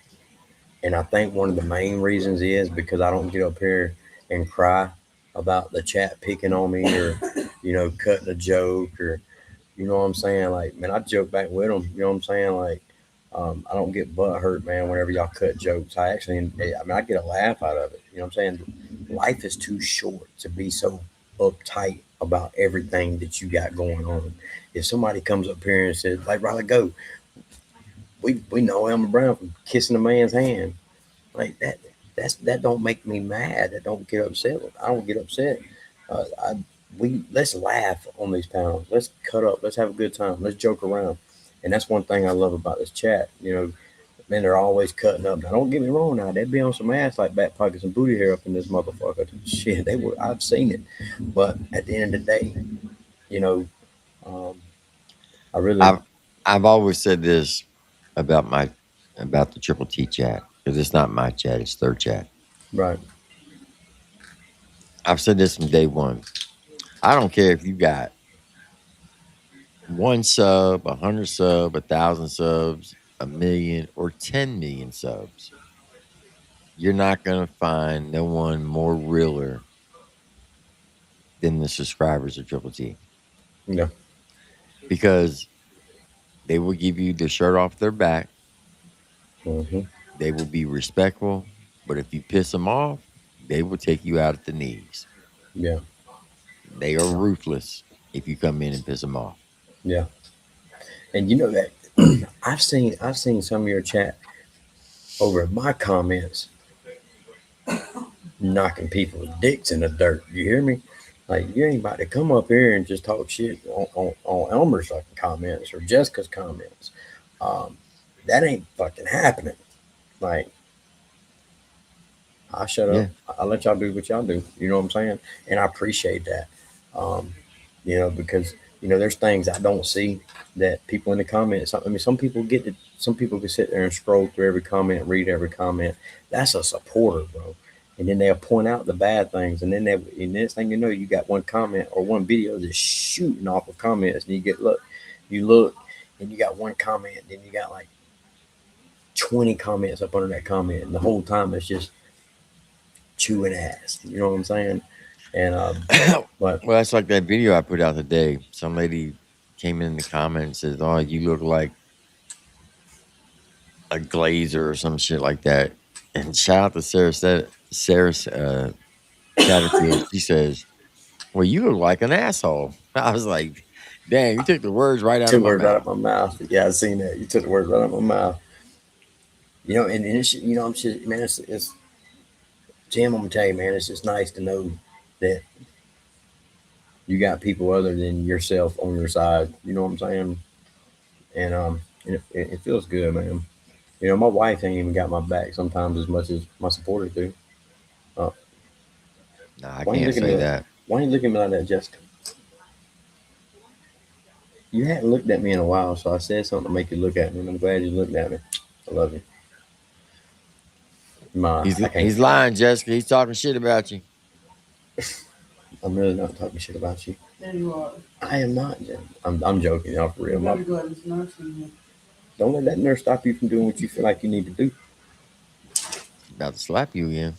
And I think one of the main reasons is because I don't get up here and cry about the chat picking on me or, you know, cutting a joke or, you know what I'm saying? Like, man, I joke back with them. You know what I'm saying? Like, I don't get butt hurt, man, whenever y'all cut jokes. I actually, I mean, I get a laugh out of it. You know what I'm saying? Life is too short to be so uptight about everything that you got going on. If somebody comes up here and says, like Riley Go, we know Elmer Brown from kissing a man's hand. Like that don't make me mad. That don't get upset. I don't get upset. Let's laugh on these panels. Let's cut up. Let's have a good time. Let's joke around. And that's one thing I love about this chat. You know, man, they're always cutting up. Now, don't get me wrong. Now they'd be on some ass like back pockets and booty hair up in this motherfucker. Shit, they were. I've seen it. But at the end of the day, you know, I really I've always said this about the Triple T chat because it's not my chat; it's their chat. right. I've said this from day one. I don't care if you got 1 sub, 100 sub, 1,000 subs, 1 million, or 10 million subs. You're not gonna find no one more realer than the subscribers of Triple T. Yeah. Because they will give you the shirt off their back. Mm-hmm. They will be respectful, but if you piss them off, they will take you out at the knees. Yeah. They are ruthless if you come in and piss them off. Yeah. And you know that I've seen some of your chat over my comments knocking people's dicks in the dirt. You hear me? Like you ain't about to come up here and just talk shit on Elmer's fucking comments or Jessica's comments. That ain't fucking happening. Like I shut up. I let y'all do what y'all do. You know what I'm saying? And I appreciate that. You know, because you know, there's things I don't see that people in the comments. I mean, some people can sit there and scroll through every comment, read every comment. That's a supporter, bro. And then they'll point out the bad things, and then and next thing you know, you got one comment or one video just shooting off of comments, and you look, and you got one comment, and then you got like 20 comments up under that comment, and the whole time it's just chewing ass. You know what I'm saying? And well, that's like that video I put out today. Some lady came in the comments and says, "Oh, you look like a glazer or some shit like that." And shout out to Sarah Satterfield. She says, "Well, you look like an asshole." I was like, "Damn, you took the words right out of my mouth." Right out of my mouth. Yeah, I seen that. You took the words right out of my mouth. You know, and it's, you know, I'm just, man, it's Tim. I'm gonna tell you, man, it's just nice to know that you got people other than yourself on your side. You know what I'm saying? And it feels good, man. You know, my wife ain't even got my back sometimes as much as my supporters do. Nah, I can't say that. Why are you looking at me like that, Jessica? You hadn't looked at me in a while, so I said something to make you look at me, and I'm glad you looked at me. I love you. He's lying, Jessica. He's talking shit about you. I'm really not talking shit about you. There you are. I am not, Jen. I'm joking, y'all, for real. Very glad it's nurse in here. Don't let that nurse stop you from doing what you feel like you need to do. About to slap you again.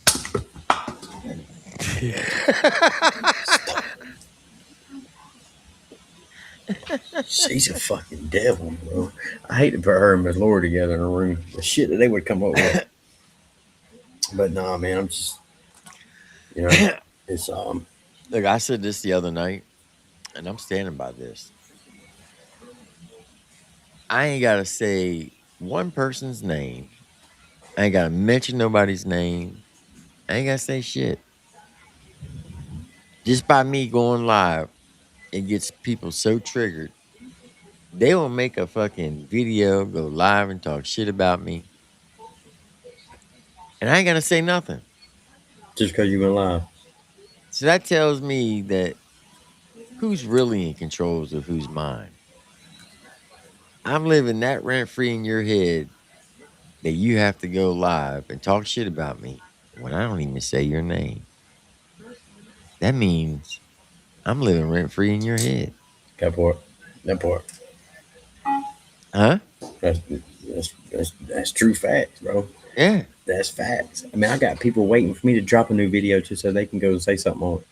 She's a fucking devil, bro. I hate to put her and Miss Laura together in a room. The shit that they would come up with. But nah, man, I'm just, you know, it's Look, I said this the other night, and I'm standing by this. I ain't gotta say one person's name. I ain't gotta mention nobody's name. I ain't gotta say shit. Just by me going live, it gets people so triggered. They will make a fucking video, go live and talk shit about me. And I ain't gonna say nothing. Just because you went live. So that tells me that who's really in control of whose mind? I'm living that rent free in your head that you have to go live and talk shit about me when I don't even say your name. That means I'm living rent free in your head. That part. Huh? That's true facts, bro. Yeah. That's facts. I mean, I got people waiting for me to drop a new video just so they can go and say something on it.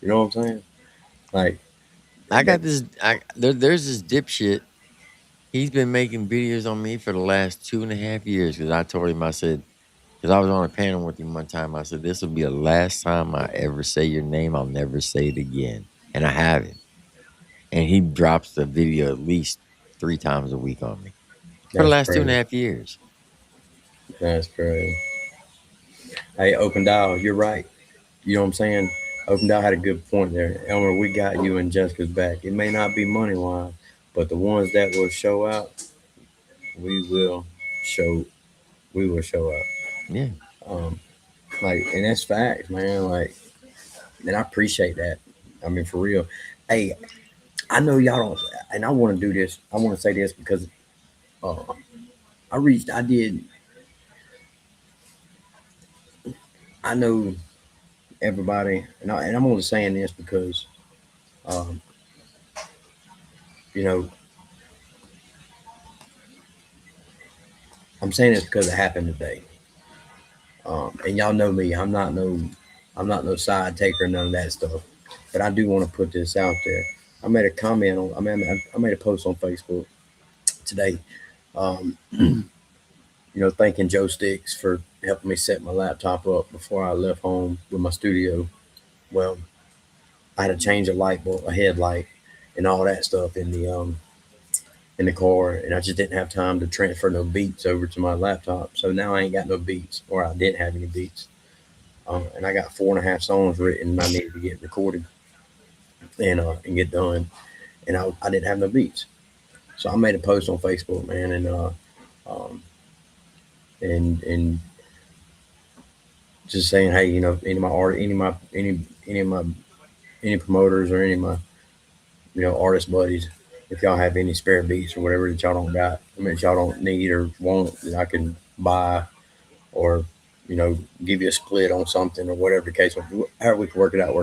You know what I'm saying? Like, I got this. There's this dipshit. He's been making videos on me for the last 2.5 years because I told him, I said, Because I was on a panel with him one time. I said, this will be the last time I ever say your name. I'll never say it again. And I haven't. And he drops the video at least 3 times a week on me for the That's last crazy. 2.5 years. That's crazy. Hey, Open Dial, you're right. You know what I'm saying? Open Dial had a good point there. Elmer, we got you and Jessica's back. It may not be money wise, but the ones that will show out, we will show. We will show out. Yeah. Like, and that's facts, man. Like, and I appreciate that. I mean, for real. Hey, I know y'all don't, and I want to do this. I want to say this because uh, I did. I know everybody, and I'm only saying this because, um, you know, I'm saying this because it happened today. And y'all know me. I'm not no side taker, none of that stuff. But I do want to put this out there. I made a comment on. I made a post on Facebook today. Thanking Joe Sticks for helping me set my laptop up before I left home with my studio. Well, I had to change a light bulb, a headlight, and all that stuff in the car, and I just didn't have time to transfer no beats over to my laptop. So now I ain't got no beats, or I didn't have any beats. And I got 4.5 songs written, and I needed to get recorded and get done, and I didn't have no beats. So I made a post on Facebook, man, um, and just saying, hey, any of my art, any promoters or any of my artist buddies, if y'all have any spare beats or whatever that y'all don't got, I mean, that y'all don't need or want, that I can buy or give you a split on something or whatever the case. However we can work it out.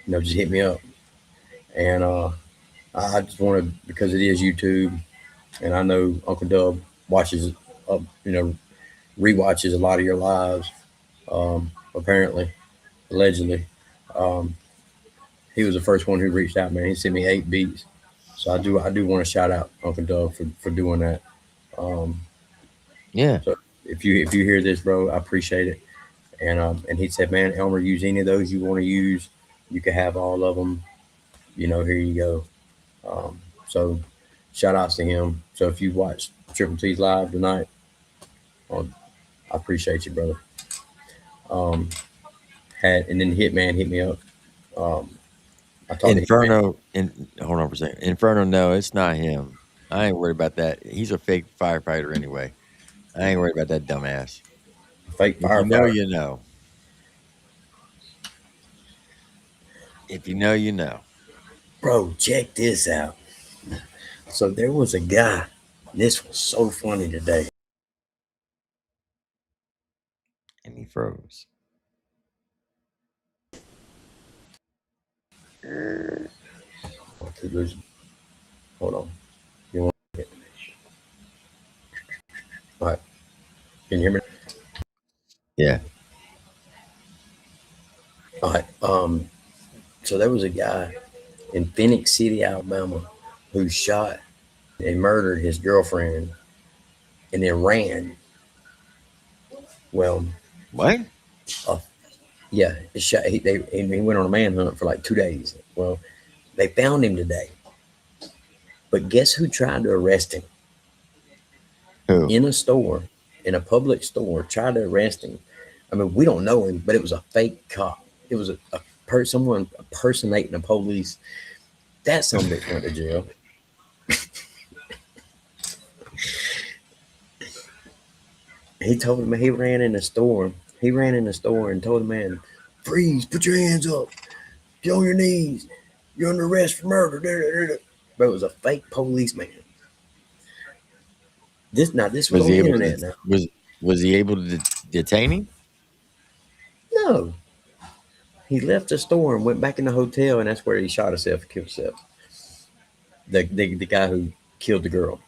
Just hit me up. And I just want to, because it is YouTube, and I know Uncle Dub watches, rewatches a lot of your lives. Apparently, allegedly, he was the first one who reached out. Man, he sent me 8 beats, so I do want to shout out Uncle Dub for doing that. Yeah. So if you hear this, bro, I appreciate it. And he said, man, Elmer, use any of those you want to use. You can have all of them. Here you go. So shout outs to him. So if you watch Triple T's live tonight, I appreciate you, brother. And then Hitman hit me up. I talked Inferno, hold on for a second. Inferno, no, it's not him. I ain't worried about that. He's a fake firefighter anyway. I ain't worried about that dumbass. Fake If you know, firefighter. you know. If you know, you know. Bro, check this out. So there was a guy. This was so funny today. And he froze. Hold on. You want it? All right. Can you hear me? Yeah. All right. So there was a guy in Phoenix City, Alabama, who shot and murdered his girlfriend and then ran. Well, what? Yeah, he went on a manhunt for like 2 days. Well, they found him today. But guess who tried to arrest him? Who? In a store, in a public store, tried to arrest him. I mean, we don't know him, but it was a fake cop. It was someone impersonating the police. That some bitch went to jail. He told him he ran in the store. He ran in the store and told the man, "Freeze! Put your hands up! Get on your knees! You're under arrest for murder!" But it was a fake policeman. This was on the internet now. Was he able to detain him? No. He left the store and went back in the hotel, and that's where he shot himself and killed himself. The guy who killed the girl.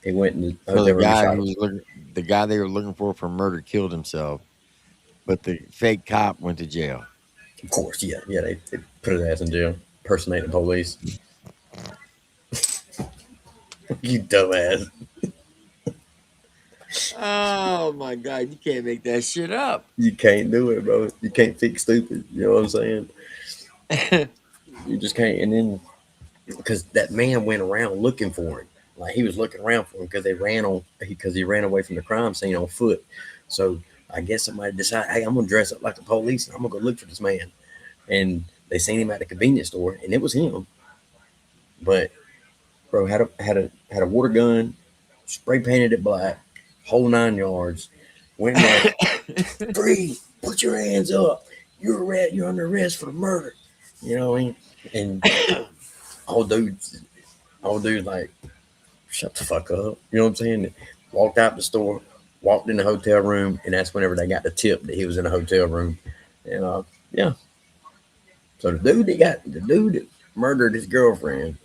He went in the So hotel room and shot himself. the guy they were looking for murder killed himself, but the fake cop went to jail. Of course, yeah. They put his ass in jail, impersonating police. You dumbass. Oh my God, you can't make that shit up. You can't do it, bro. You can't fix stupid. You know what I'm saying? You just can't. And then because that man went around looking for him, like he was looking around for him because he ran away from the crime scene on foot. So I guess somebody decided, hey, I'm gonna dress up like the police and I'm gonna go look for this man. And they seen him at the convenience store, and it was him. But bro had a water gun, spray painted it black, whole 9 yards. Went in there, freeze, put your hands up. You're under arrest for murder. You know what I mean? And old dude's like, shut the fuck up. You know what I'm saying? Walked out the store, walked in the hotel room, and that's whenever they got the tip that he was in a hotel room. And yeah. So the dude that murdered his girlfriend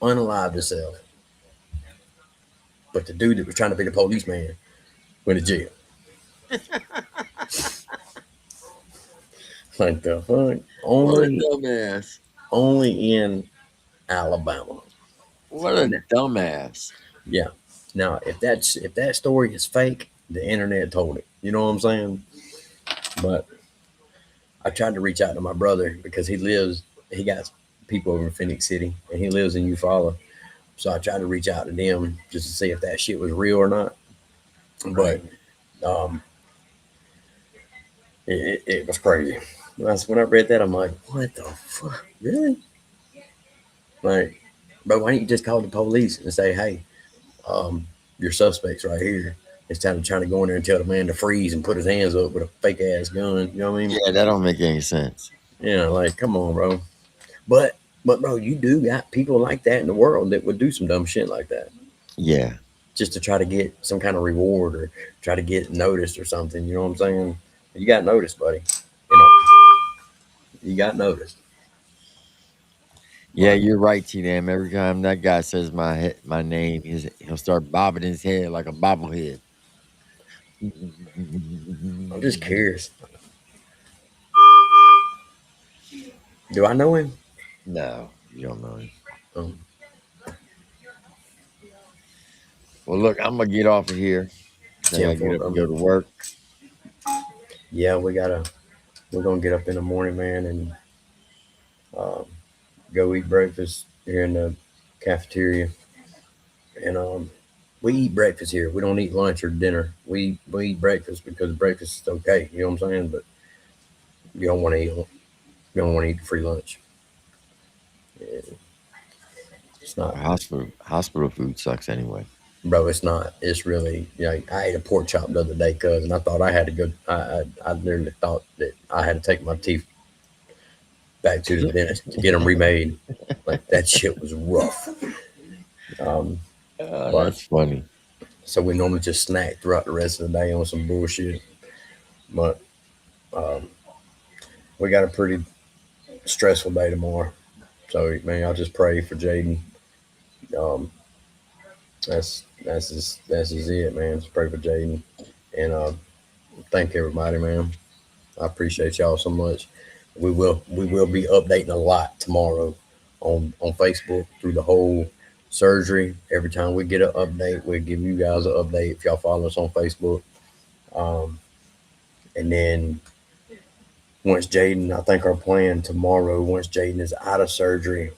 unalived himself. But the dude that was trying to be the policeman went to jail. Like the fuck? What a dumbass. Only in Alabama. What a dumbass. Yeah. Now, if that story is fake, the internet told it. You know what I'm saying? But I tried to reach out to my brother because he got people over in Phoenix City and he lives in Eufaula. So I tried to reach out to them just to see if that shit was real or not. But it was crazy. When I read that, I'm like, what the fuck? Really? Like, bro, why don't you just call the police and say, hey, your suspect's right here. Instead of trying to go in there and tell the man to freeze and put his hands up with a fake ass gun. You know what I mean? Yeah, that don't make any sense. Yeah, like, come on, bro. But bro, you do got people like that in the world that would do some dumb shit like that. Yeah. Just to try to get some kind of reward or try to get noticed or something. You know what I'm saying? You got noticed, buddy. You know, you got noticed. Yeah, you're right, T-Dam. Every time that guy says my name, he'll start bobbing his head like a bobblehead. I'm just curious. Do I know him? No, you don't know him. Um, Well, look, I'm gonna get off of here. I gotta get up and go to work. Yeah, we're gonna get up in the morning, man, and go eat breakfast here in the cafeteria. And we eat breakfast here. We don't eat lunch or dinner. We eat breakfast because breakfast is okay. You know what I'm saying? But you don't want to eat free lunch. It's not hospital food sucks anyway. Bro, it's not. It's really, I ate a pork chop the other day, cuz, and I thought I had to go. I literally thought that I had to take my teeth back to the dentist to get them remade. Like, that shit was rough. That's funny. So we normally just snack throughout the rest of the day on some bullshit. But we got a pretty stressful day tomorrow. So, man, I'll just pray for Jaden. That's just it, man. Just pray for Jaden. And thank everybody, man. I appreciate y'all so much. We will be updating a lot tomorrow on Facebook through the whole surgery. Every time we get an update, we'll give you guys an update if y'all follow us on Facebook. And then once Jaden, I think our plan tomorrow, once Jaden is out of surgery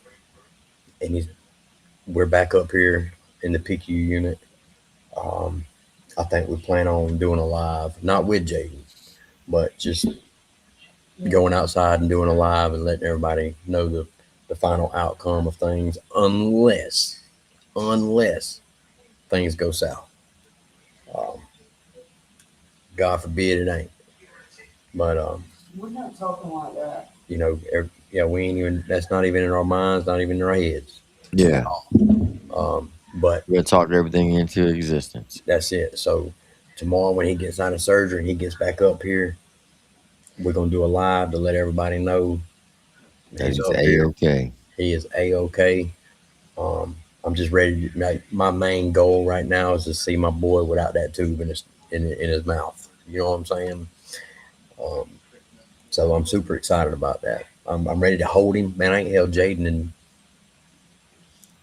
and we're back up here in the PQ unit, I think we plan on doing a live, not with Jaden, but just going outside and doing a live and letting everybody know the final outcome of things, unless things go south. God forbid it ain't. But we're not talking like that. We ain't even. That's not even in our minds, not even in our heads. Yeah. But we'll talk everything into existence. That's it. So tomorrow, when he gets out of surgery and he gets back up here, we're gonna do a live to let everybody know he's A-okay. He is A-okay. I'm just ready. My main goal right now is to see my boy without that tube in his mouth. You know what I'm saying? So I'm super excited about that. I'm ready to hold him. Man, I ain't held Jaden in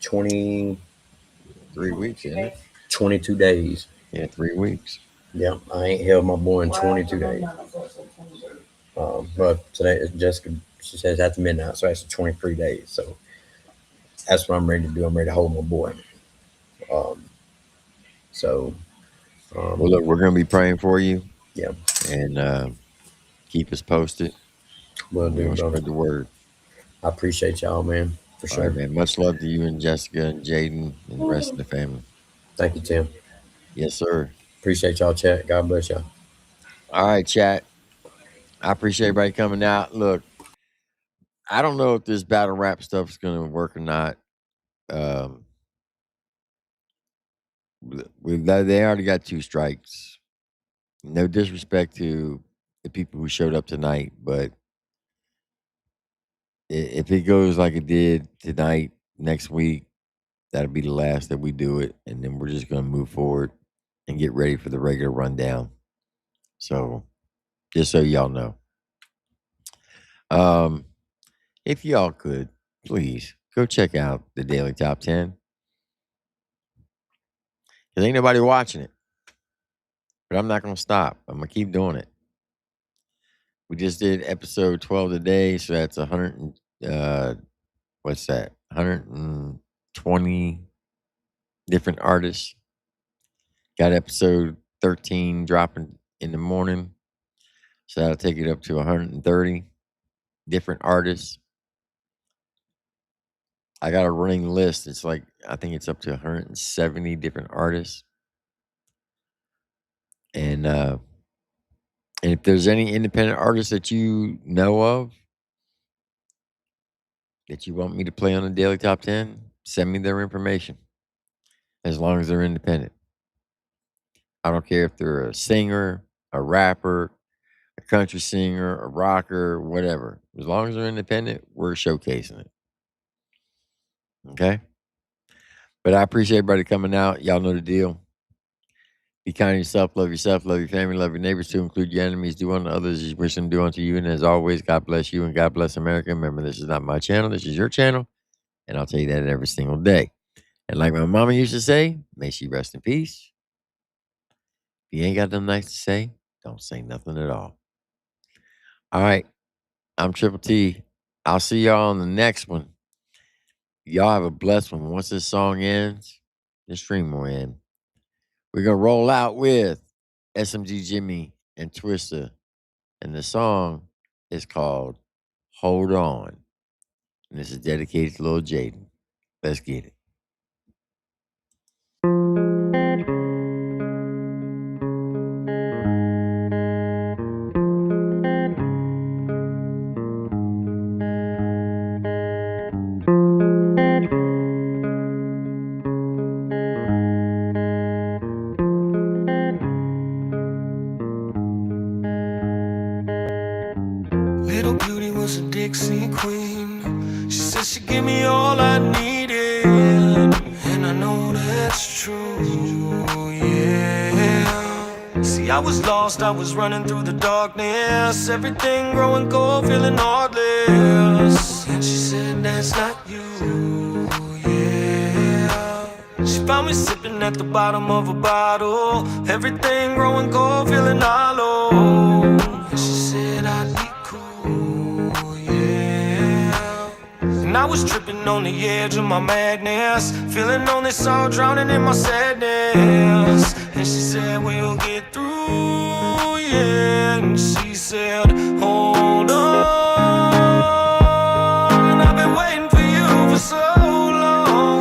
23 weeks, isn't it? 22 days. Yeah, 3 weeks. Yeah, I ain't held my boy in 22 days. But today is Jessica. She says after midnight, so that's 23 days. So that's what I'm ready to do. I'm ready to hold my boy. Well, look, we're gonna be praying for you. Yeah, and keep us posted. Will do, We're gonna brother. spread the word. I appreciate y'all, man, for All sure. right, man. Much love to you and Jessica and Jaden and the rest of the family. Thank you, Tim. Yes, sir. Appreciate y'all, chat. God bless y'all. All right, chat. I appreciate everybody coming out. Look, I don't know if this battle rap stuff is gonna work or not. They already got 2 strikes. No disrespect to the people who showed up tonight, but if it goes like it did tonight, next week, that'll be the last that we do it, and then we're just gonna move forward and get ready for the regular rundown. So, just so y'all know, if y'all could please go check out the Daily Top 10. Cause ain't nobody watching it, but I'm not gonna stop. I'm gonna keep doing it. We just did episode 12 today, so that's 100. What's that? 120 different artists. Got episode 13 dropping in the morning, so that'll take it up to 130 different artists. I got a running list. It's like I think it's up to 170 different artists. And if there's any independent artists that you know of that you want me to play on the Daily Top 10, send me their information. As long as they're independent. I don't care if they're a singer, a rapper, a country singer, a rocker, whatever. As long as they're independent, we're showcasing it. Okay? But I appreciate everybody coming out. Y'all know the deal. Be kind to yourself, love your family, love your neighbors to include your enemies. Do unto others as you wish them to do unto you. And as always, God bless you and God bless America. Remember, this is not my channel. This is your channel. And I'll tell you that every single day. And like my mama used to say, may she rest in peace. If you ain't got nothing nice to say, don't say nothing at all. All right. I'm Triple T. I'll see y'all on the next one. Y'all have a blessed one. Once this song ends, the stream will end. We're going to roll out with SMG Jimmy and Twista. And the song is called Hold On. And this is dedicated to Lil Jaden. Let's get it. Little Beauty was a Dixie queen. She said she'd give me all I needed, and I know that's true, yeah. See, I was lost, I was running through the darkness, everything growing cold, feeling heartless. And she said, that's not you, yeah. She found me sipping at the bottom of a bottle, everything growing cold, feeling hollow. And she said, I'd be cool, yeah. And I was tripping on the edge of my madness, feeling lonely, so drowning in my sadness. And she said, we'll get through, yeah. And she said, hold on, I've been waiting for you for so long.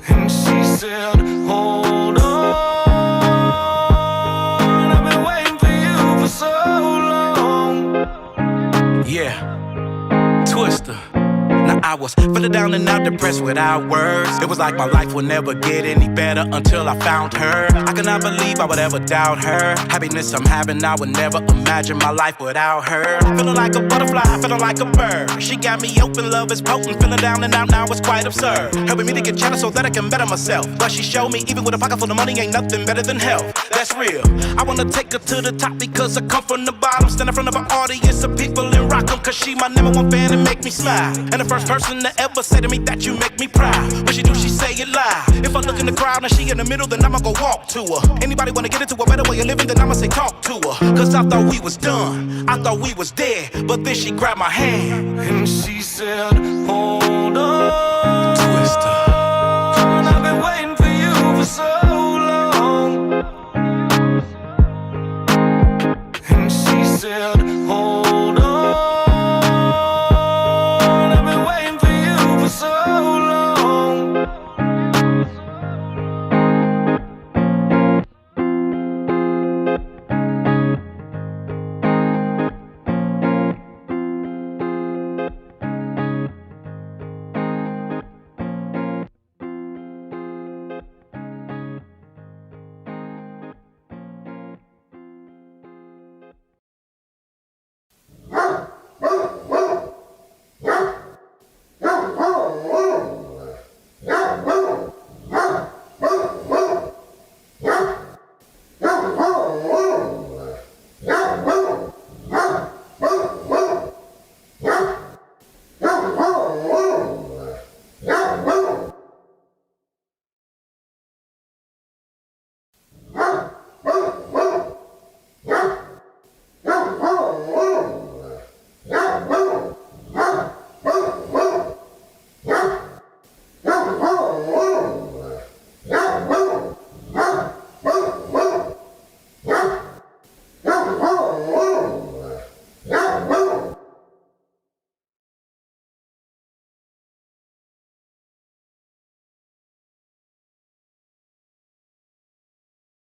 And she said, hold on, I've been waiting for you for so long. Yeah, Twister. Now I was feeling down and out, depressed without words. It was like my life would never get any better until I found her. I could not believe I would ever doubt her. Happiness I'm having, I would never imagine my life without her. Feeling like a butterfly, feeling like a bird. She got me open, love is potent. Feeling down and out, now it's quite absurd. Helping me to get cheddar so that I can better myself. But she showed me, even with a pocket full of money, ain't nothing better than health. that's real. I wanna take her to the top because I come from the bottom. Stand in front of an audience of people and rock them, cause she my number one fan and make me smile. And the first person to ever say to me that you make me proud. When she do, she say it loud. If I look in the crowd and she in the middle, then I'ma go walk to her. Anybody wanna get into a better way of living, then I'ma say talk to her. Cause I thought we was done, I thought we was dead. But then she grabbed my hand and she said, hold on, Twister. I've been waiting for you for so long. And she said,